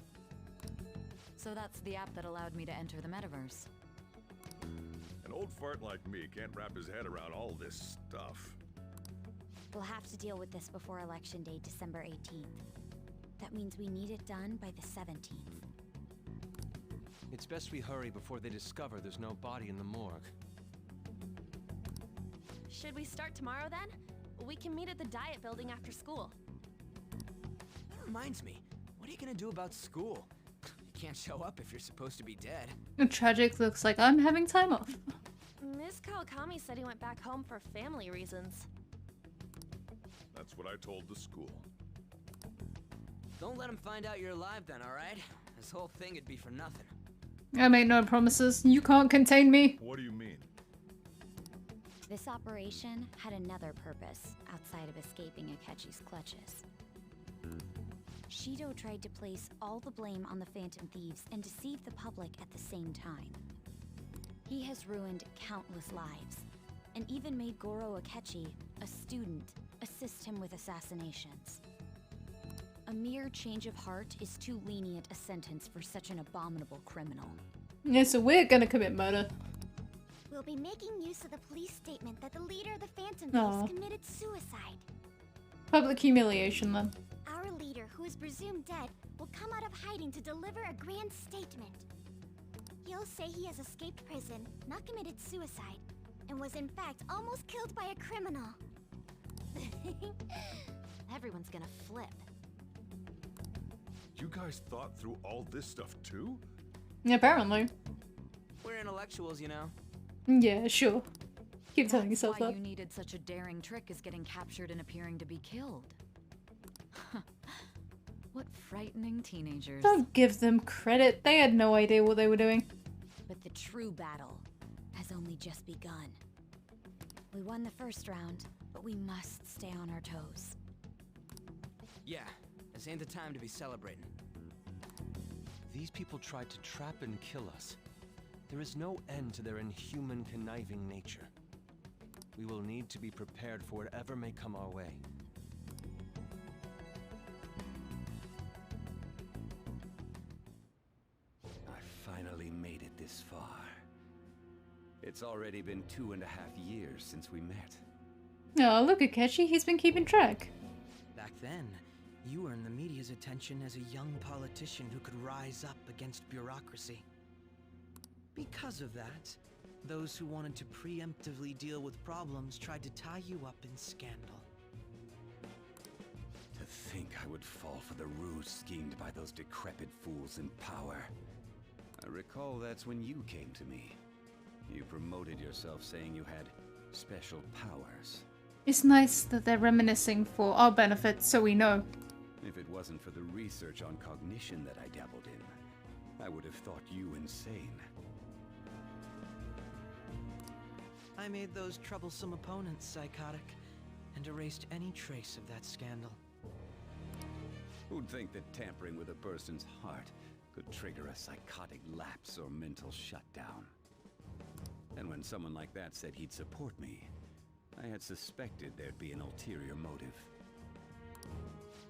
So that's the app that allowed me to enter the metaverse. An old fart like me can't wrap his head around all this stuff. We'll have to deal with this before Election Day, December 18th. That means we need it done by the 17th. It's best we hurry before they discover there's no body in the morgue. Should we start tomorrow then? We can meet at the Diet Building after school. That reminds me, what are you gonna do about school? You can't show up if you're supposed to be dead. Tragic looks like I'm having time off. Miss Kawakami said he went back home for family reasons. That's what I told the school. Don't let him find out you're alive then, alright? This whole thing would be for nothing. I made no promises. You can't contain me. What do you mean? This operation had another purpose outside of escaping Akechi's clutches. Shido tried to place all the blame on the Phantom Thieves and deceive the public at the same time. He has ruined countless lives, and even made Goro Akechi, a student, assist him with assassinations. A mere change of heart is too lenient a sentence for such an abominable criminal. Yeah, so we're gonna commit murder. We'll be making use of the police statement that the leader of the Phantom Aw. Thieves committed suicide. Public humiliation then. Our leader, who is presumed dead, will come out of hiding to deliver a grand statement. He'll say he has escaped prison, not committed suicide, and was in fact almost killed by a criminal. Everyone's gonna flip. You guys thought through all this stuff too? Yeah, apparently. We're intellectuals, you know. Yeah, sure. Keep telling yourself Why that. you needed such a daring trick is getting captured and appearing to be killed. What frightening teenagers. Don't give them credit. They had no idea what they were doing. But the true battle has only just begun. We won the first round, but we must stay on our toes. Yeah, this ain't the time to be celebrating. These people tried to trap and kill us. There is no end to their inhuman, conniving nature. We will need to be prepared for whatever may come our way. I finally made it this far. It's already been 2.5 years since we met. Oh, look at Ketchy. He's been keeping track. Back then, you earned the media's attention as a young politician who could rise up against bureaucracy. Because of that, those who wanted to preemptively deal with problems tried to tie you up in scandal. To think I would fall for the ruse schemed by those decrepit fools in power. I recall that's when you came to me. You promoted yourself saying you had special powers. It's nice that they're reminiscing for our benefit, so we know. If it wasn't for the research on cognition that I dabbled in, I would have thought you insane. I made those troublesome opponents psychotic, and erased any trace of that scandal. Who'd think that tampering with a person's heart could trigger a psychotic lapse or mental shutdown? And when someone like that said he'd support me, I had suspected there'd be an ulterior motive.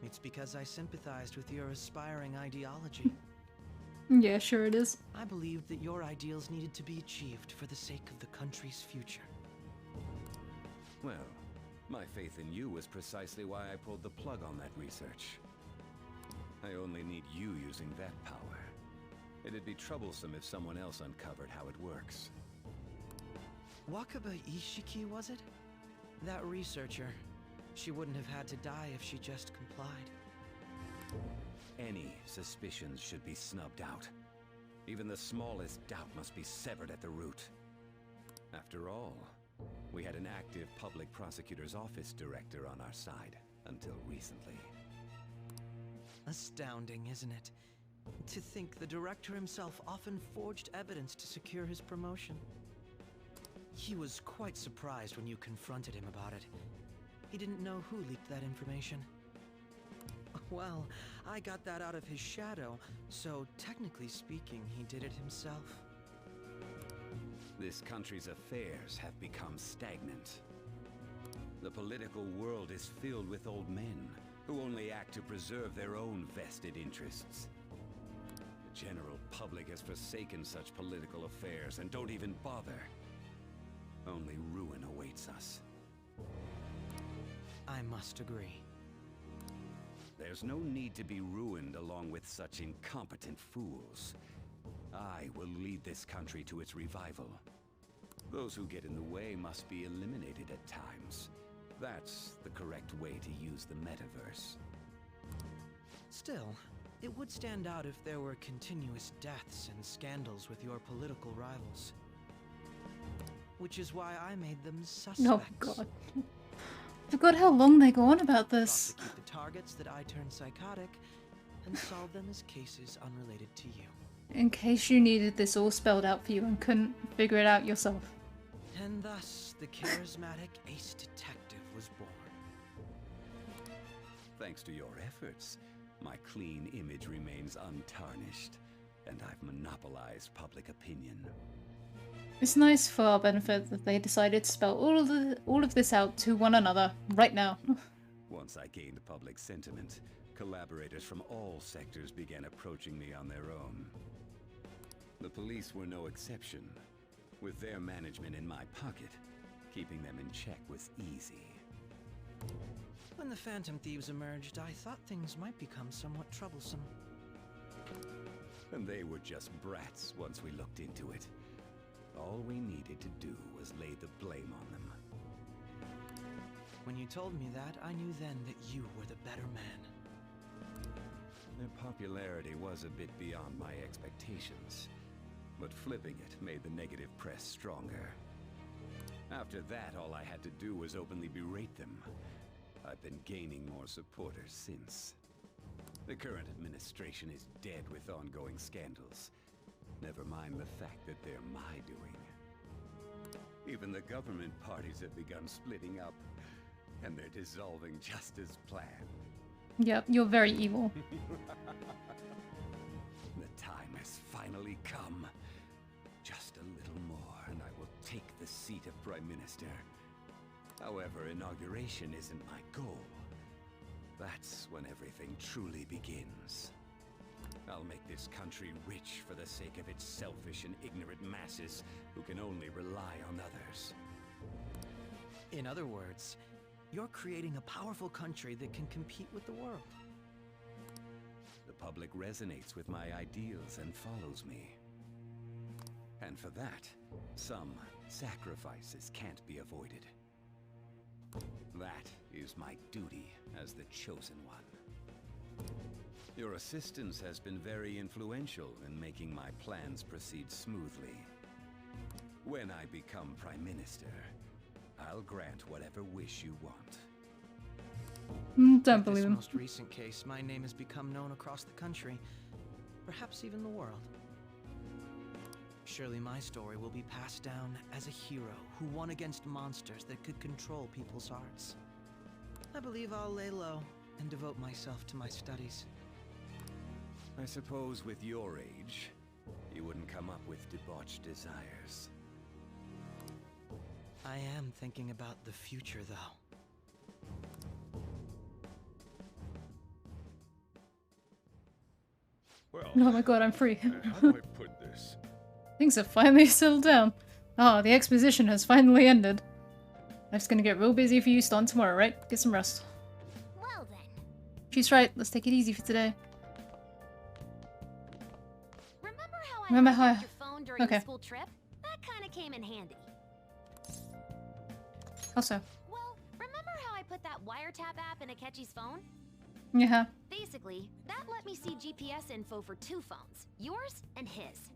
It's because I sympathized with your aspiring ideology. Yeah, sure it is. I believed that your ideals needed to be achieved for the sake of the country's future. Well, my faith in you was precisely why I pulled the plug on that research. I only need you using that power. It'd be troublesome if someone else uncovered how it works. Wakaba Ishiki, was it? That researcher. She wouldn't have had to die if she just complied. Any suspicions should be snubbed out. Even the smallest doubt must be severed at the root. After all, we had an active public prosecutor's office director on our side until recently. Astounding, isn't it? To think the director himself often forged evidence to secure his promotion. He was quite surprised when you confronted him about it. He didn't know who leaked that information. Well, I got that out of his shadow, so technically speaking, he did it himself. This country's affairs have become stagnant. The political world is filled with old men who only act to preserve their own vested interests. The general public has forsaken such political affairs and don't even bother. Only ruin awaits us. I must agree. There's no need to be ruined along with such incompetent fools. I will lead this country to its revival. Those who get in the way must be eliminated at times. That's the correct way to use the metaverse. Still, it would stand out if there were continuous deaths and scandals with your political rivals. Which is why I made them suspects. Oh god. Forgot how long they go on about this. Prosecute the targets that I turn psychotic and solve them as cases unrelated to you. In case you needed this all spelled out for you and couldn't figure it out yourself. And thus, the charismatic ace detective was born. Thanks to your efforts, my clean image remains untarnished, and I've monopolized public opinion. It's nice for our benefit that they decided to spell all of this out to one another right now. Once I gained public sentiment, collaborators from all sectors began approaching me on their own. The police were no exception. With their management in my pocket, keeping them in check was easy. When the Phantom Thieves emerged, I thought things might become somewhat troublesome. And they were just brats once we looked into it. All we needed to do was lay the blame on them. When you told me that, I knew then that you were the better man. Their popularity was a bit beyond my expectations, but flipping it made the negative press stronger. After that, all I had to do was openly berate them. I've been gaining more supporters since. The current administration is dead with ongoing scandals. Never mind the fact that they're my doing. Even the government parties have begun splitting up, and they're dissolving just as planned. Yep, you're very evil. The time has finally come. Just a little more, and I will take the seat of Prime Minister. However, inauguration isn't my goal. That's when everything truly begins. I'll make this country rich for the sake of its selfish and ignorant masses who can only rely on others. In other words, you're creating a powerful country that can compete with the world. The public resonates with my ideals and follows me. And for that, some sacrifices can't be avoided. That is my duty as the Chosen One. Your assistance has been very influential in making my plans proceed smoothly. When I become Prime Minister, I'll grant whatever wish you want. Don't believe him. In this most recent case, my name has become known across the country, perhaps even the world. Surely my story will be passed down as a hero who won against monsters that could control people's hearts. I believe I'll lay low and devote myself to my studies. I suppose with your age, you wouldn't come up with debauched desires. I am thinking about the future, though. Well, Oh my god, I'm free. how do I put this? Things have finally settled down. Oh, the exposition has finally ended. Life's gonna get real busy for you starting tomorrow, right? Get some rest. Well then. She's right, let's take it easy for today. Remember how I Remember hijacked your phone during okay. the school trip? That kind of came in handy. How so? Well, remember how I put that wiretap app in Akechi's phone? Yeah. Basically, that let me see GPS info for 2 phones, yours and his.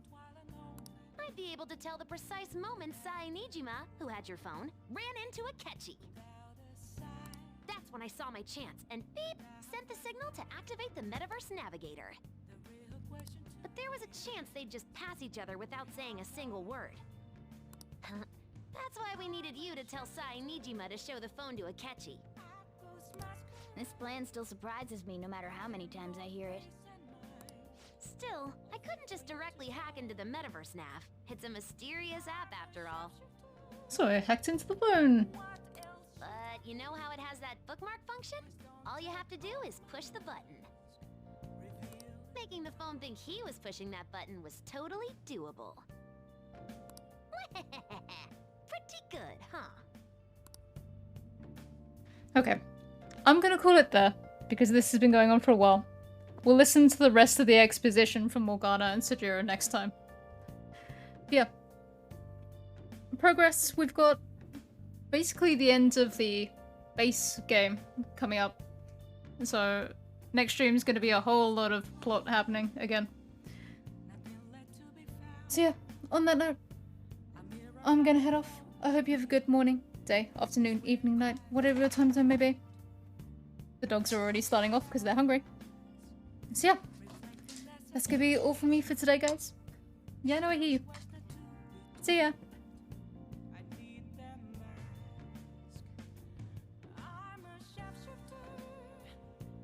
I'd be able to tell the precise moment Sai Nijima, who had your phone, ran into Akechi. That's when I saw my chance, and beep, sent the signal to activate the Metaverse Navigator. But there was a chance they'd just pass each other without saying a single word. That's why we needed you to tell Sai Nijima to show the phone to Akechi. This plan still surprises me no matter how many times I hear it. Still, I couldn't just directly hack into the Metaverse Nav. It's a mysterious app after all. So I hacked into the phone. But you know how it has that bookmark function? All you have to do is push the button. Making the phone think he was pushing that button was totally doable. Pretty good, huh? Okay. I'm gonna call it there, because this has been going on for a while. We'll listen to the rest of the exposition from Morgana and Sajiro next time. Yeah. Progress, we've got basically the end of the base game coming up. So next stream is going to be a whole lot of plot happening again. So yeah, on that note, I'm going to head off. I hope you have a good morning, day, afternoon, evening, night, whatever your time zone may be. The dogs are already starting off because they're hungry. So yeah, that's going to be all from me for today, guys. Yeah, no, I hear you. See ya.